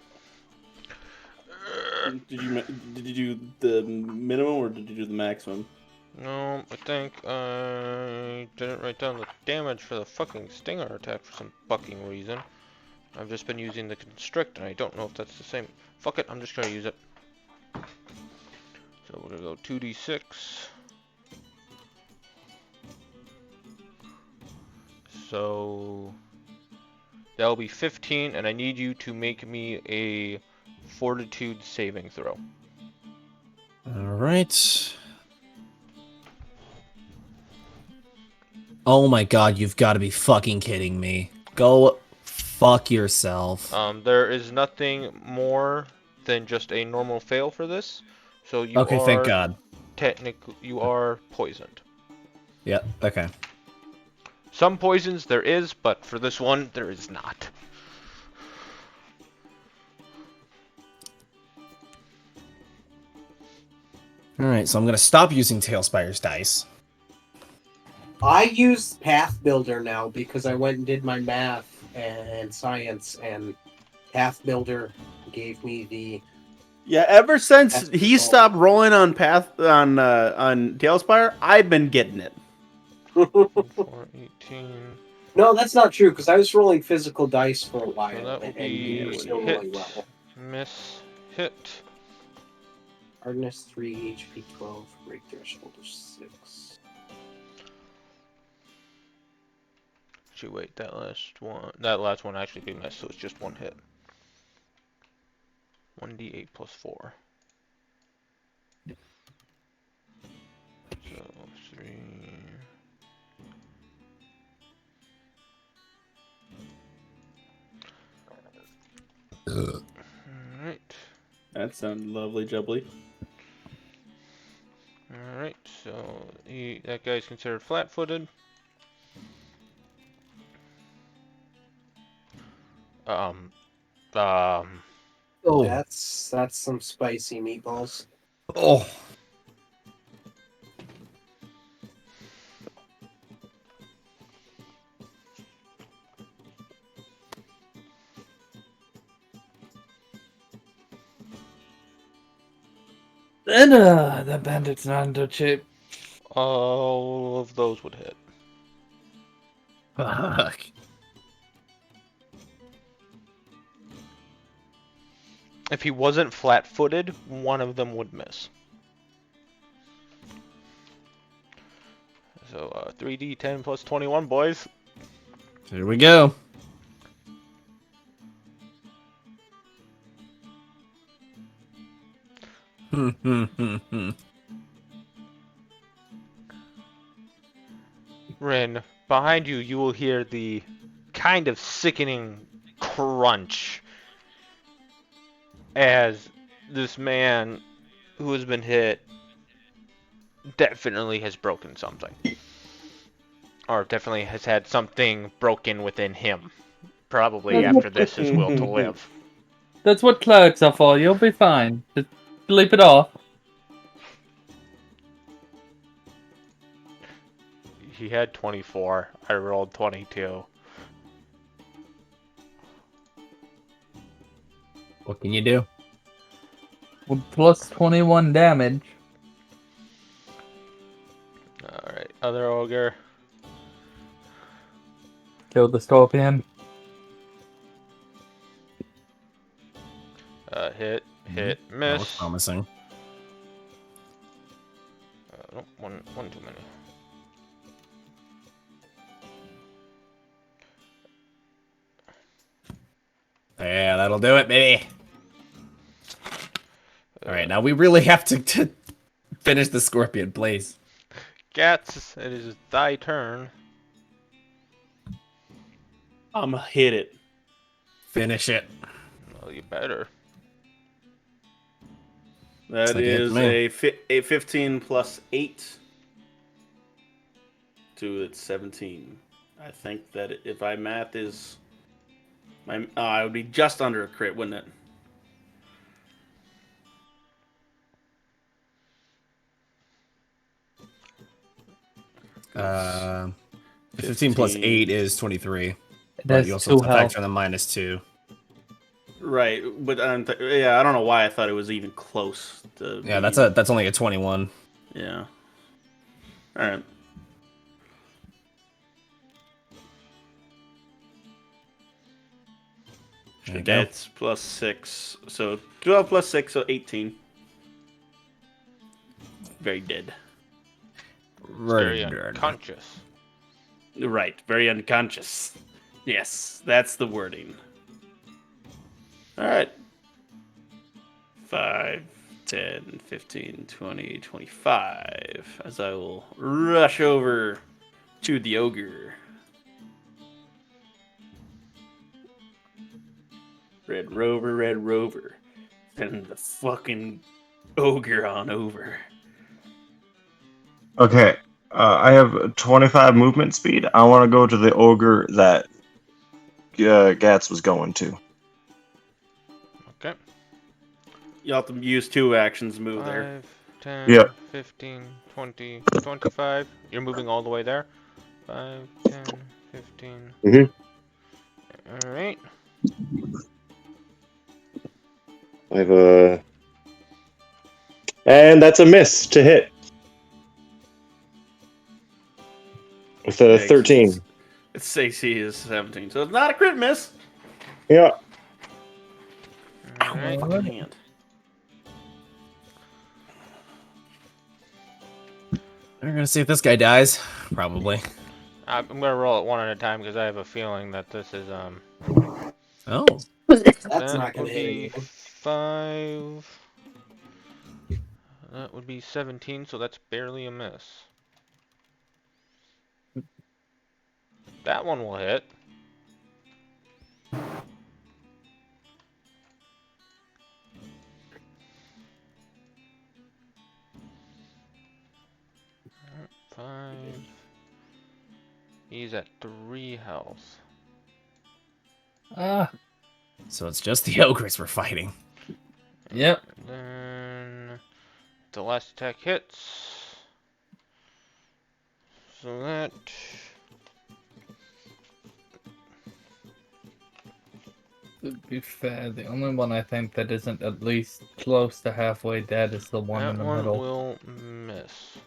Did you do the minimum or did you do the maximum? No, I think I didn't write down the damage for the fucking stinger attack for some fucking reason. I've just been using the constrict and I don't know if that's the same. Fuck it, I'm just gonna use it. So we're gonna go 2d6. So that'll be 15, and I need you to make me a fortitude saving throw. Alright. Oh my god, you've got to be fucking kidding me. Go fuck yourself. There is nothing more than just a normal fail for this. So you Okay, are thank god. technically you are poisoned. Yeah, okay. Some poisons there is, but for this one there is not. Alright, so I'm gonna stop using Tailspire's dice. I use Path Builder now because I went and did my math and science, and Path Builder gave me the. Yeah, ever since That's he cool. stopped rolling on Tailspire, I've been getting it. 418. No, that's not true because I was rolling physical dice for a while, So that will and be it was still rolling hit, well. miss, hit. Hardness 3, HP 12, break threshold of 6. Actually, wait, that last one actually be missed, so it's just one hit. 1d8 plus 4. So 3. Alright. That sounded lovely, jubbly. Alright, so that guy's considered flat-footed. Oh. That's some spicy meatballs. Oh. And the bandit's not into cheap. All of those would hit. Fuck. If he wasn't flat-footed, one of them would miss. So 3 3d10 plus 21, boys. Here we go. Rin, behind you, you will hear the kind of sickening crunch as this man who has been hit definitely has broken something. Or definitely has had something broken within him. Probably after this, his will to live. That's what clerics are for. You'll be fine. Just sleep it off. He had 24. I rolled 22. What can you do? With plus 21 damage. Alright, other ogre. Kill the scorpion. Hit, That miss. looks promising. Nope, one too many. Yeah, that'll do it, baby. All right, now we really have to finish the scorpion, please. Gats, it is thy turn. I'm hit it. Finish it. Well, you better. That like it is to me. a 15 plus 8. It's 17. I think that if my math is... I would be just under a crit, wouldn't it? Uh, 15 plus 8 is 23. But That's you also have to 2 health. factor in the -2. Right, but I don't know why I thought it was even close to. Yeah, that's only a 21. Yeah. All right. There you go. That's plus 6, so 12 plus 6, so 18. Very dead. Very unconscious. Right, very unconscious. Yes, that's the wording. All right. 5, 10, 15, 20, 25. As I will rush over to the ogre. Red Rover. Send the fucking ogre on over. Okay, I have 25 movement speed. I want to go to the ogre that Gats was going to. Okay. You'll have to use 2 actions to move there. 5, 10, Yep. 15, 20, 25. You're moving all the way there. 5, 10, 15. Mm-hmm. Alright. I have a... And that's a miss to hit. With a 13. Its AC is 17, so it's not a crit miss. Yeah. Alright. Fucking hand. We're gonna see if this guy dies. Probably. I'm gonna roll it one at a time because I have a feeling that this is Oh. That's that not would gonna be hit. 5. That would be 17, so that's barely a miss. That one will hit. Five. He's at 3 health. Ah, So it's just the ogres we're fighting. yep. Then the last attack hits. So that To be fair, the only one I think that isn't at least close to halfway dead is the one in that the one middle. will miss.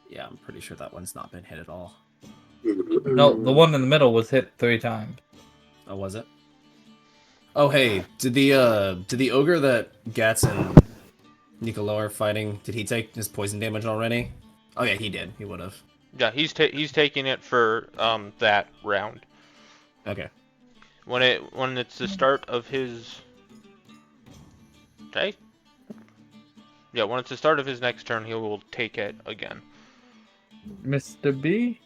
Yeah, I'm pretty sure that one's not been hit at all. No, the one in the middle was hit 3 times. Oh, was it? Oh, hey, did the ogre that Gats and Nicolo are fighting, did he take his poison damage already? Oh yeah, he did. He would have. Yeah, he's taking it for that round. Okay. When it's the start of his. Okay. Yeah, when it's the start of his next turn, he will take it again. Mr. B?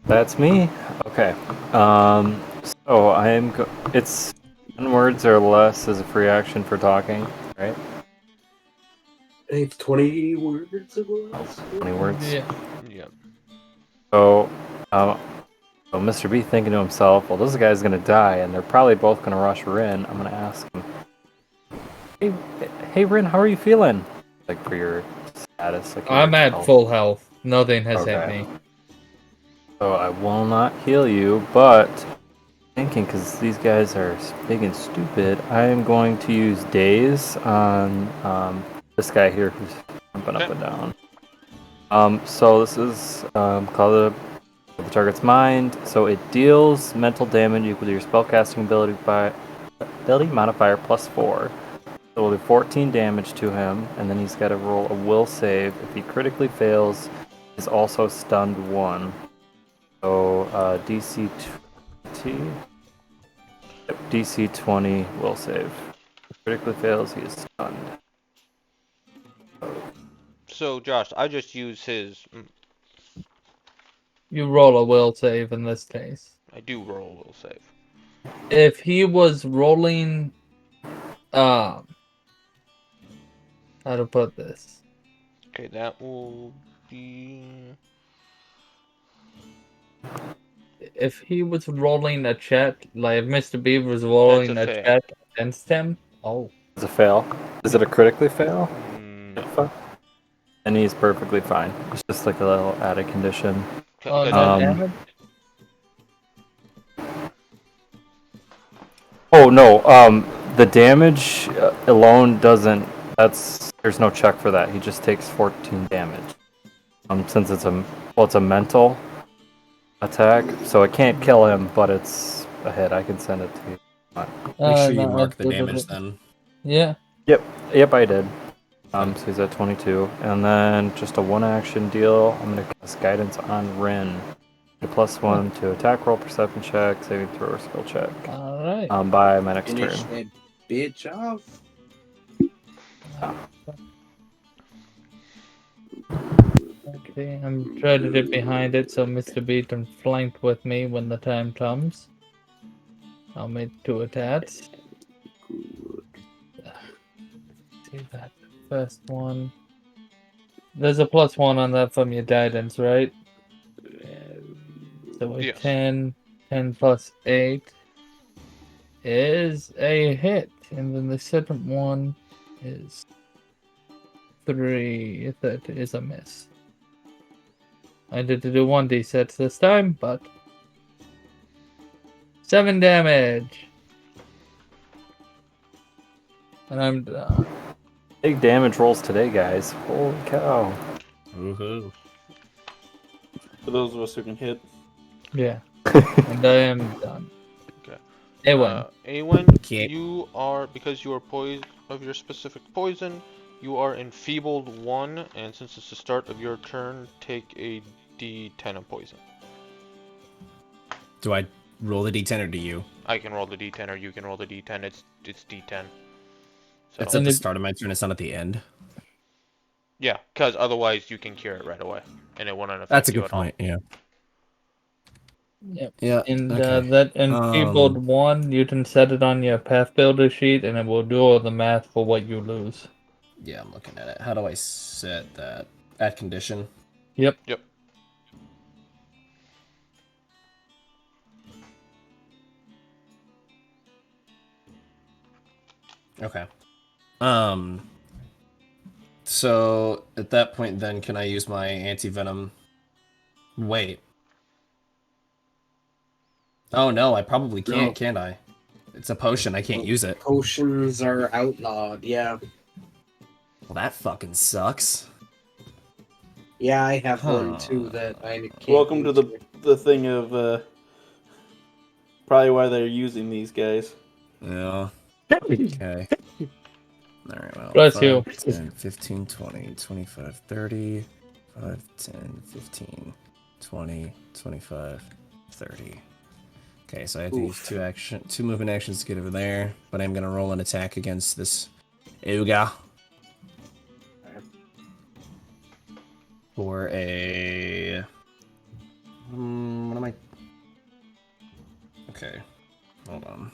That's me. Okay. So I am. It's 10 words or less as a free action for talking, right? I think 20 words or less. 20 words. Yeah. Yeah. So, so Mr. B thinking to himself, well, this guy's gonna die, and they're probably both gonna rush Rin. I'm gonna ask him, hey Rin, how are you feeling? Like for your status. Like I'm your at health. full health. Nothing has hit Okay. me. So I will not heal you, but thinking because these guys are big and stupid, I am going to use Daze on this guy here who's jumping up and down. So this is called the target's mind. So it deals mental damage equal to your spellcasting ability modifier +4. So we'll do 14 damage to him, and then he's got to roll a will save. If he critically fails, he's also stunned 1. So DC 20. Yep, DC 20 will save. If he critically fails, he is stunned. So Josh, I just use his. You roll a will save in this case. I do roll a will save. If he was rolling, how to put this? Okay, that will be. If he was rolling a check, like if Mr. B was rolling That's a a fail. check against him, It's a fail. Is it a critically fail? No. And he's perfectly fine. It's just like a little added condition. Oh, no damage? Oh no, the damage alone doesn't. There's no check for that. He just takes 14 damage. Since it's a mental attack, so it can't kill him, but it's a hit. I can send it to you. Make sure you mark the damage then. Yeah. Yep, I did. So he's at 22, and then just a one-action deal. I'm gonna cast guidance on Rin. A +1 to attack roll, perception check, saving throw, or skill check. All right. By my next Finish turn. that bitch off. Okay, I'm trying to get behind it so Mr. B can flank with me when the time comes. I'll make 2 attacks. See that first one. There's a +1 on that from your guidance, right? So a Yes. 10 plus 8 is a hit. And then the second one is 3. That is a miss. I did to do 1d6 this time, but 7 damage. And I'm done. Big damage rolls today, guys. Holy cow. Woohoo. For those of us who can hit. Yeah. And I am done. Okay. Awen. Awen, Okay. you are, because you are poised of your specific poison, you are enfeebled 1, and since it's the start of your turn, take a d10 of poison. Do I roll the d10 or do you? I can roll the d10 or you can roll the d10. It's d10. So, It's at the start of my turn, it's not at the end. yeah, because otherwise you can cure it right away, and it won't affect That's a you good at all. point, yeah. Yep. Yeah. And okay. that enfeebled 1, you can set it on your path builder sheet, and it will do all the math for what you lose. Yeah, I'm looking at it. How do I set that? At condition? Yep. Yep. Okay. So at that point then can I use my anti-venom? Wait. Oh no, I probably can't, can't I? It's a potion, I can't use it. Potions are outlawed, yeah. Well, that fucking sucks. Yeah, I have one too that I can't Welcome to use. the thing of probably why they're using these guys. Yeah. Okay. Alright, well. Bless 5, you. 10, 15, 20, 25, 30, 5, 10, 15, 20, 25, 30. Okay, so I have to use two movement actions to get over there, but I'm gonna roll an attack against this Uga. For a... what am I... Okay, hold on.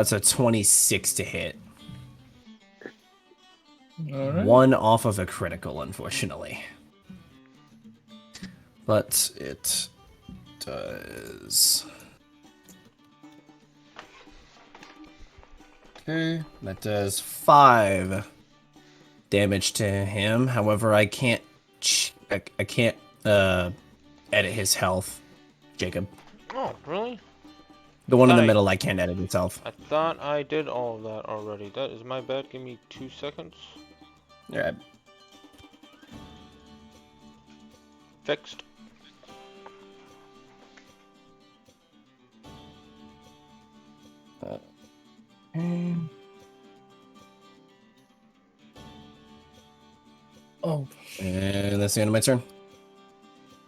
It's a 26 to hit. All right. One off of a critical, unfortunately. But it does... Okay, that does 5 damage to him. However, I can't edit his health, Jacob. Oh, really? The one in the middle, I can't edit his health. I thought I did all of that already. That is my bad. Give me 2 seconds. Alright. Fixed. Oh. And that's the end of my turn.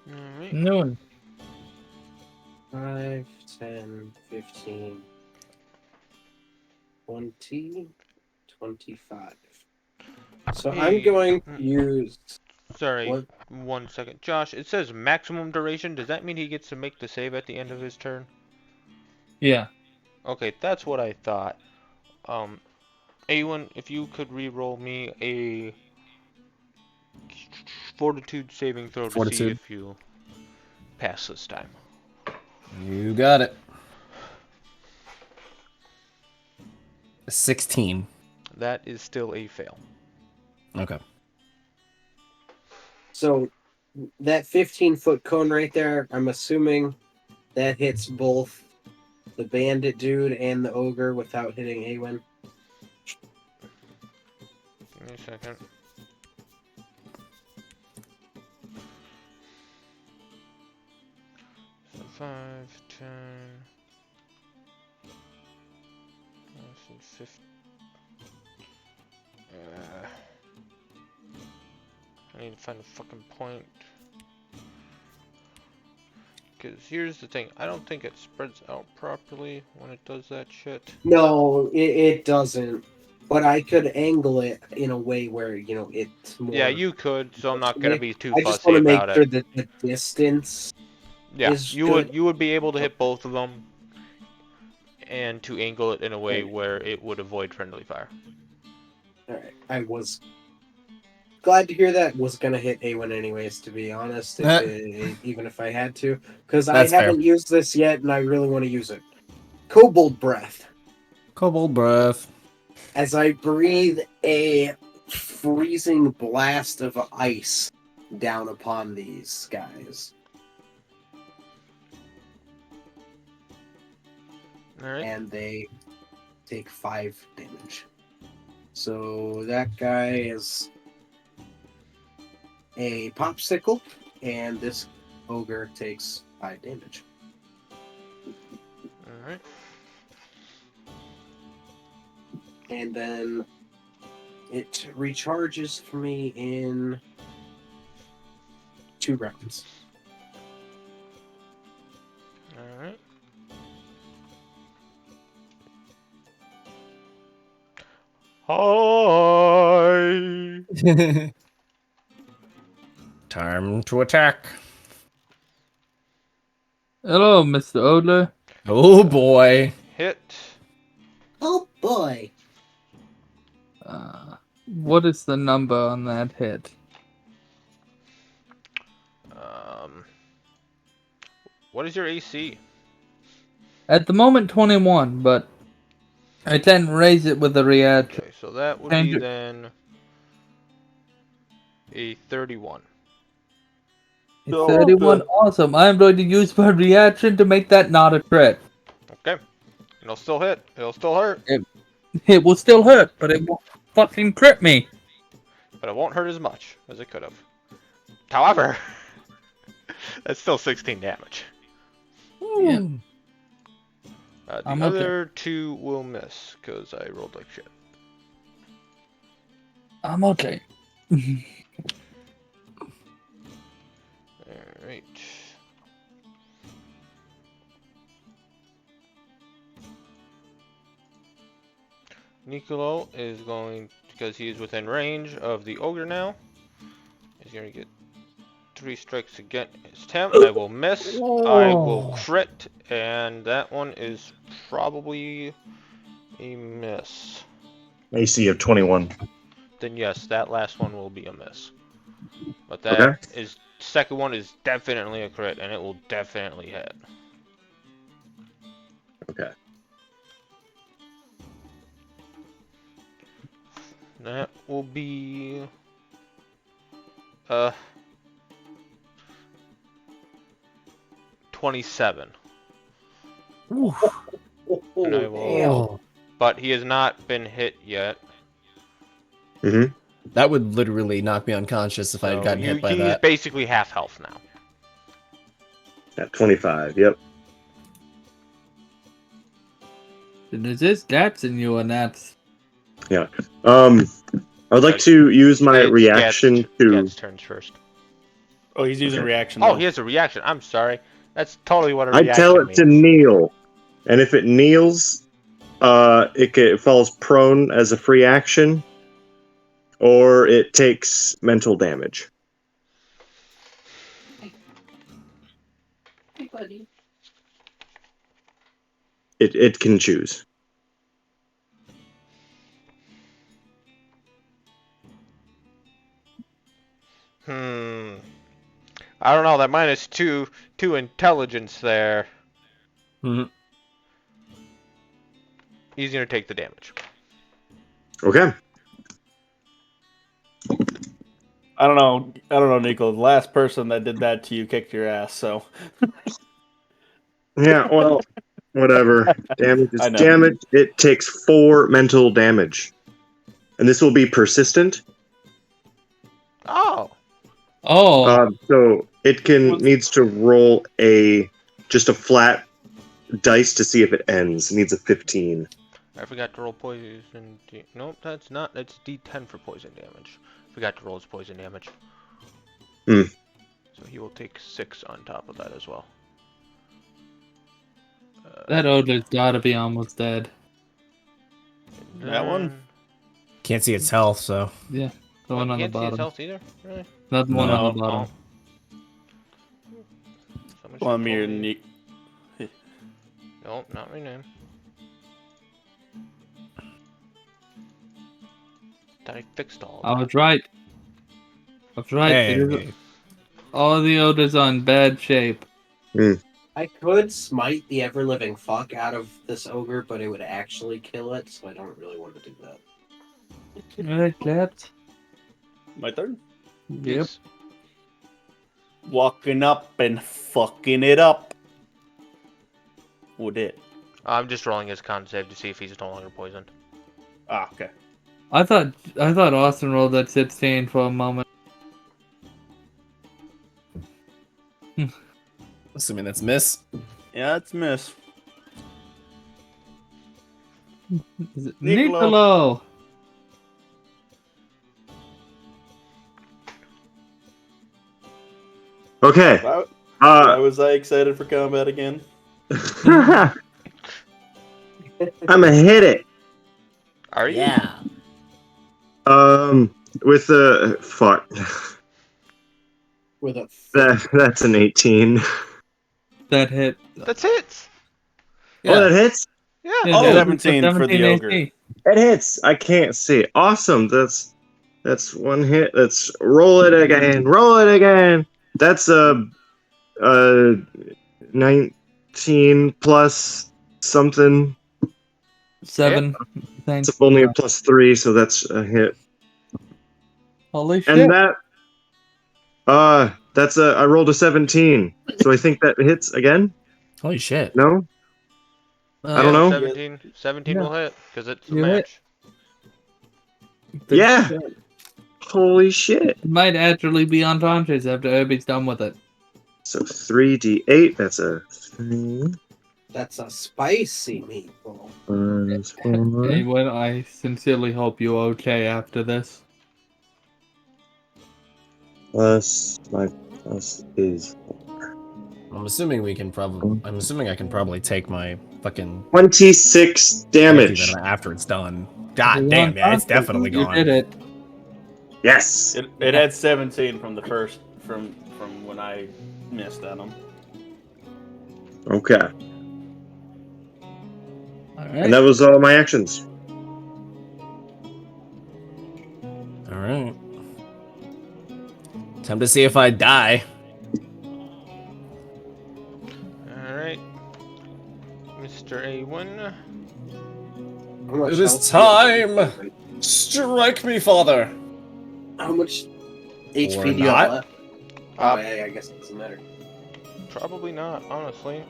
Alright. Noon. 5, 10, 15, 20, 25. So I'm going to use... Sorry, What? 1 second. Josh, it says maximum duration. Does that mean he gets to make the save at the end of his turn? Yeah. Okay, that's what I thought. Awen, if you could re-roll me a fortitude saving throw to see if you pass this time. You got it. 16. That is still a fail. Okay. So that 15-foot cone right there, I'm assuming that hits both the bandit dude and the ogre without hitting Awen. Give me a second. So 5, 10, 15. I need to find a fucking point. Because here's the thing, I don't think it spreads out properly when it does that shit. No, it doesn't. But I could angle it in a way where, you know, it's more... Yeah, you could, so I'm not going to be too I just fussy want to make about sure it. that the distance Yeah, is you good. would be able to hit both of them, and to angle it in a way where it would avoid friendly fire. Alright, I was glad to hear that. Was gonna hit A1 anyways, to be honest, even if I had to, because I haven't used this yet, and I really want to use it. Kobold Breath. Kobold Breath. As I breathe a freezing blast of ice down upon these guys. Alright. And they take 5 damage. So that guy is a popsicle, and this ogre takes 5 damage. Alright. And then it recharges for me in 2 rounds. Alright. Hi. Time to attack. Hello, Mr. Odler. Oh boy. Hit. Oh boy. What is the number on that hit? What is your AC? At the moment, 21, but I then raise it with a reaction. Okay, so that would be then a 31. 31, awesome. I'm going to use my reaction to make that not a crit. Okay. It'll still hit. It'll still hurt. It will still hurt, but it won't fucking crit me. But it won't hurt as much as it could have. However, that's still 16 damage. Yeah. The other 2 will miss, because I rolled like shit. I'm okay. Alright. Nicolo is going, because he is within range of the ogre now, he's going to get 3 strikes against him. I will miss. I will crit, and that one is probably a miss. AC of 21. Then yes, that last one will be a miss. But that is second one is definitely a crit, and it will definitely hit. Okay. That will be 27. And I will, but he has not been hit yet. Mm-hmm. That would literally knock me unconscious if I had gotten hit by He's that. basically half health now. At 25, yep. There's just gaps in you, and that's Yeah. I would like to use my reaction to... Gad's turns first. Oh, he's using a reaction. Oh, though. he has a reaction. I'm sorry. That's totally what a I reaction tell it means. to kneel, and if it kneels, it falls prone as a free action, or it takes mental damage. Hey, buddy. It can choose. I don't know. That minus two intelligence there. Mm-hmm. He's gonna take the damage. Okay. I don't know, Nico. The last person that did that to you kicked your ass, so. Yeah, well, whatever. Damage is I know. damage. It takes 4 mental damage. And this will be persistent. Oh. So it needs to roll just a flat dice to see if it ends. It needs a 15. I forgot to roll poison. Nope, that's not. That's D10 for poison damage. Forgot to roll his poison damage. So he will take 6 on top of that as well. that ogre's gotta be almost dead. That one? Can't see its health, so. Yeah, the one on the Can't see his bottom. health either. Really? Not the one on the bottom. Well, I'm here, Nick. Nope, not rename. Thought I fixed all of I was right. Hey. All the ogres are in bad shape. I could smite the ever-living fuck out of this ogre, but it would actually kill it, so I don't really want to do that. Alright, lads. My turn? Yep. Walking up and fucking it up. What it? I'm just rolling his con save to see if he's no longer poisoned. Ah, okay. I thought Austin rolled that 16 for a moment. Assuming that's miss. Yeah, it's miss. Is it Niccolo. Niccolo? Okay. Why was I excited for combat again? I'm gonna hit it. Are you? Yeah. With a fuck. With a That's an 18. That hit. That's hits. Oh, that hits? Yeah. Yeah, Oh, that 17 was for the 17 ogre. AC. It hits. I can't see. Awesome. That's one hit. Let's roll it again. Roll it again. That's 19 plus something. 7. Thanks. It's only a plus 3, so that's a hit. Holy shit. And that's I rolled a 17. So I think that hits again? Holy shit. No? I don't know. 17 will hit, because it's a You hit. match. Yeah. Holy shit. It might actually be unconscious after Irby's done with it. So 3d8, that's a 3. That's a spicy meatball. Minus Hey, 4. well, I sincerely hope you're okay after this. Plus my plus is I'm assuming we can probably. I'm assuming I can probably take my fucking 26 damage. after it's done. God You're damn, on yeah, it's top. definitely You gone. did it. Yes. It had 17 from the first from when I missed on him. Okay. All And right. that was all my actions. All right. Time to see if I die. Alright. Mr. A1. How much It is health time. Strike me, father. How much Or HP do you not. have left? Oh, Uh, yeah, I guess it doesn't matter. Probably not, honestly.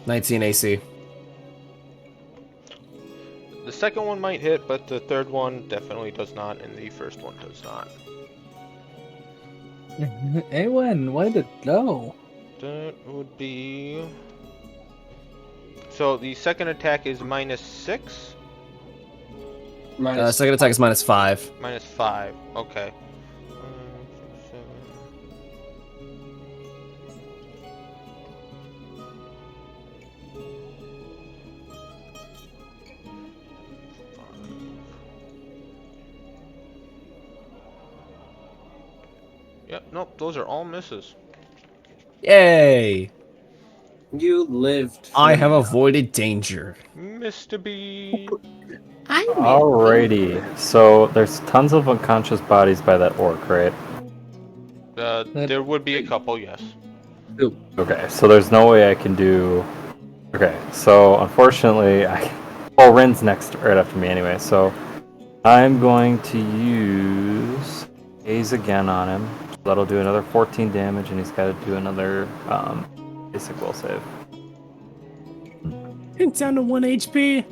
19 AC. The second one might hit, but the third one definitely does not, and the first one does not. A1, way to go. That would be... So the second attack is -6? Second attack is -5. -5, okay. 7. Yep, nope, those are all misses. Yay! You lived. I have avoided danger. Mr. B. Alrighty. So there's tons of unconscious bodies by that orc, right? There would be a couple, yes. Okay, so there's no way I can do. Okay, so unfortunately, Rin's next, right after me anyway. So I'm going to use Haze again on him. That'll do another 14 damage, and he's got to do another basic will save. It's down to 1 HP.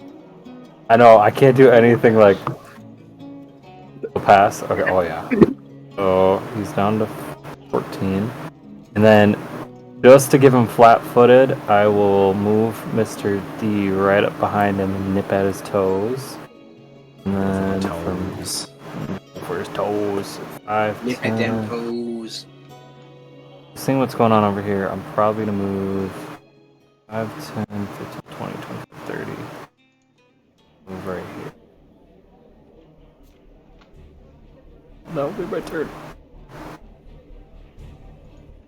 I know I can't do anything like pass. Okay, oh yeah. So he's down to 14, and then just to give him flat-footed, I will move Mr. D right up behind him and nip at his toes. And then for his toes. 5, Nip at them 10. toes. Seeing what's going on over here, I'm probably gonna move 5, 10, 15, 20, 20, 30. Move right here. That'll be my turn.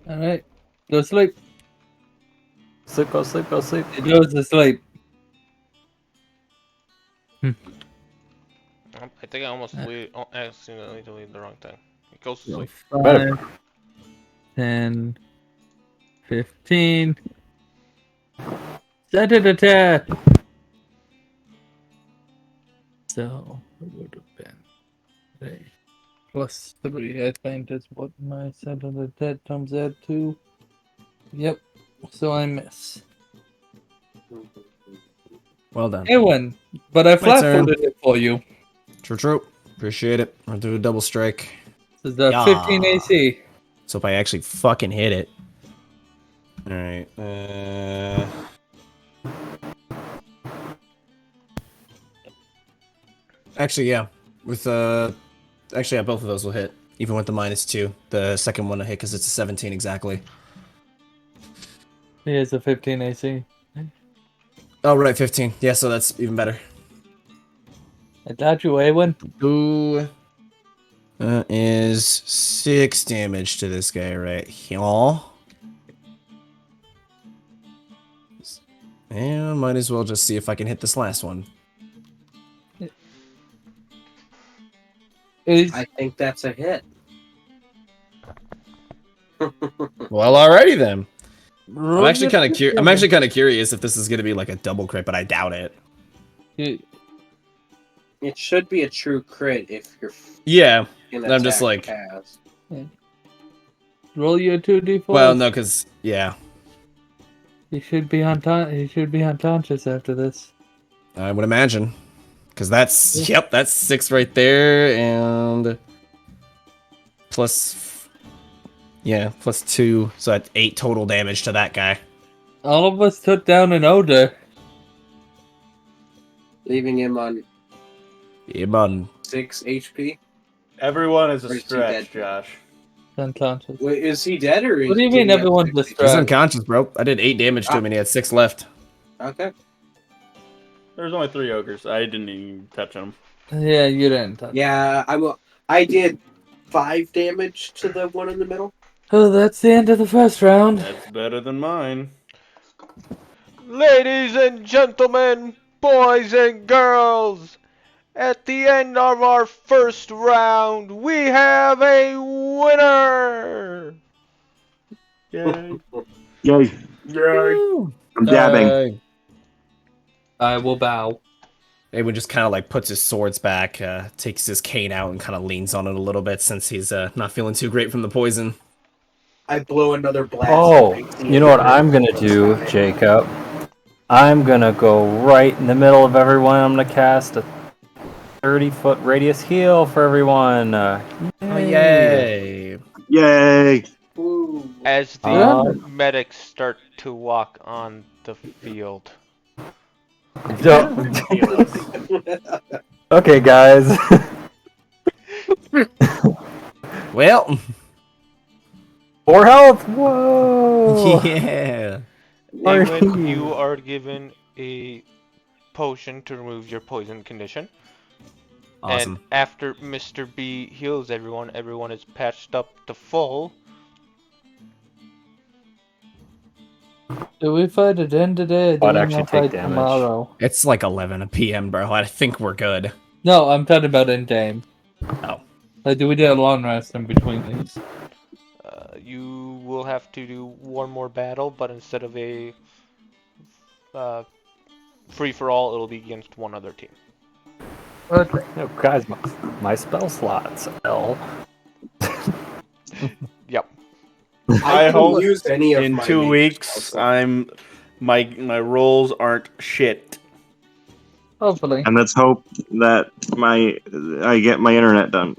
All right. Go sleep. Sleep, go sleep, go sleep. It goes to sleep. I think I almost accidentally deleted the wrong thing. It goes to So sleep. 5, 10, 15. Set it attack. So it would have been a +3. I think is what my set of attack comes out to. Yep. So I miss. Well done. A1, but I My turn. flat-footed it for you. True. Appreciate it. I'll do a double strike. This is a 15 AC. So if I actually fucking hit it. Alright. Actually, yeah. With actually, yeah, both of those will hit. Even with the -2. The second one will hit because it's a 17 exactly. He has a 15 AC. Oh, right, 15. Yeah, so that's even better. I got you, A1. Ooh. That is 6 damage to this guy right here. And might as well just see if I can hit this last one. I think that's a hit. Well, alrighty then. I'm actually kind of I'm actually kind of curious if this is gonna be like a double crit, but I doubt it. It should be a true crit if you're. Yeah, in I'm just attack like. pass. Roll your 2d4. Well, no, because yeah, He should be he should be unconscious after this. I would imagine, because that's that's 6 right there, and plus, plus 2, so that's 8 total damage to that guy. All of us took down an Oda. Leaving him on Yeah, man. 6 HP. Everyone is Or a is he dead? stretch, Josh. Unconscious. Wait, is he dead or? What do you did mean he have everyone's six? He's distracted? unconscious, bro. I did 8 damage to him and he had 6 left. Okay. There's only 3 ogres. I didn't even touch them. Yeah, you didn't touch. Yeah, I did 5 damage to the one in the middle. Oh, that's the end of the first round. That's better than mine. Ladies and gentlemen, boys and girls, at the end of our first round, we have a winner! Yay. Yay. I'm dabbing. I will bow. Awen just kind of like puts his swords back, takes his cane out, and kind of leans on it a little bit since he's not feeling too great from the poison. I blow another blast. Oh, you know what I'm gonna do, Jacob? I'm gonna go right in the middle of everyone. I'm gonna cast a 30-foot radius heal for everyone. Yay! Yay! Ooh. As the medics start to walk on the field. Okay, guys. Well, 4 health. Whoa! yeah. Awen, you are given a potion to remove your poison condition. Awesome. And after Mr. B heals everyone, everyone is patched up to full. Do we fight it in today? Or do I'd we actually not take fight damage. tomorrow? It's like 11 p.m., bro. I think we're good. No, I'm talking about in game. Oh. Like, do we do a long rest in between these? You will have to do one more battle, but instead of a free-for-all, it'll be against one other team. Okay. No, guys, my spell slots. L. Yep. I I hope haven't used any of In my 2 major weeks, spells. my rolls aren't shit. Hopefully. And let's hope that I get my internet done.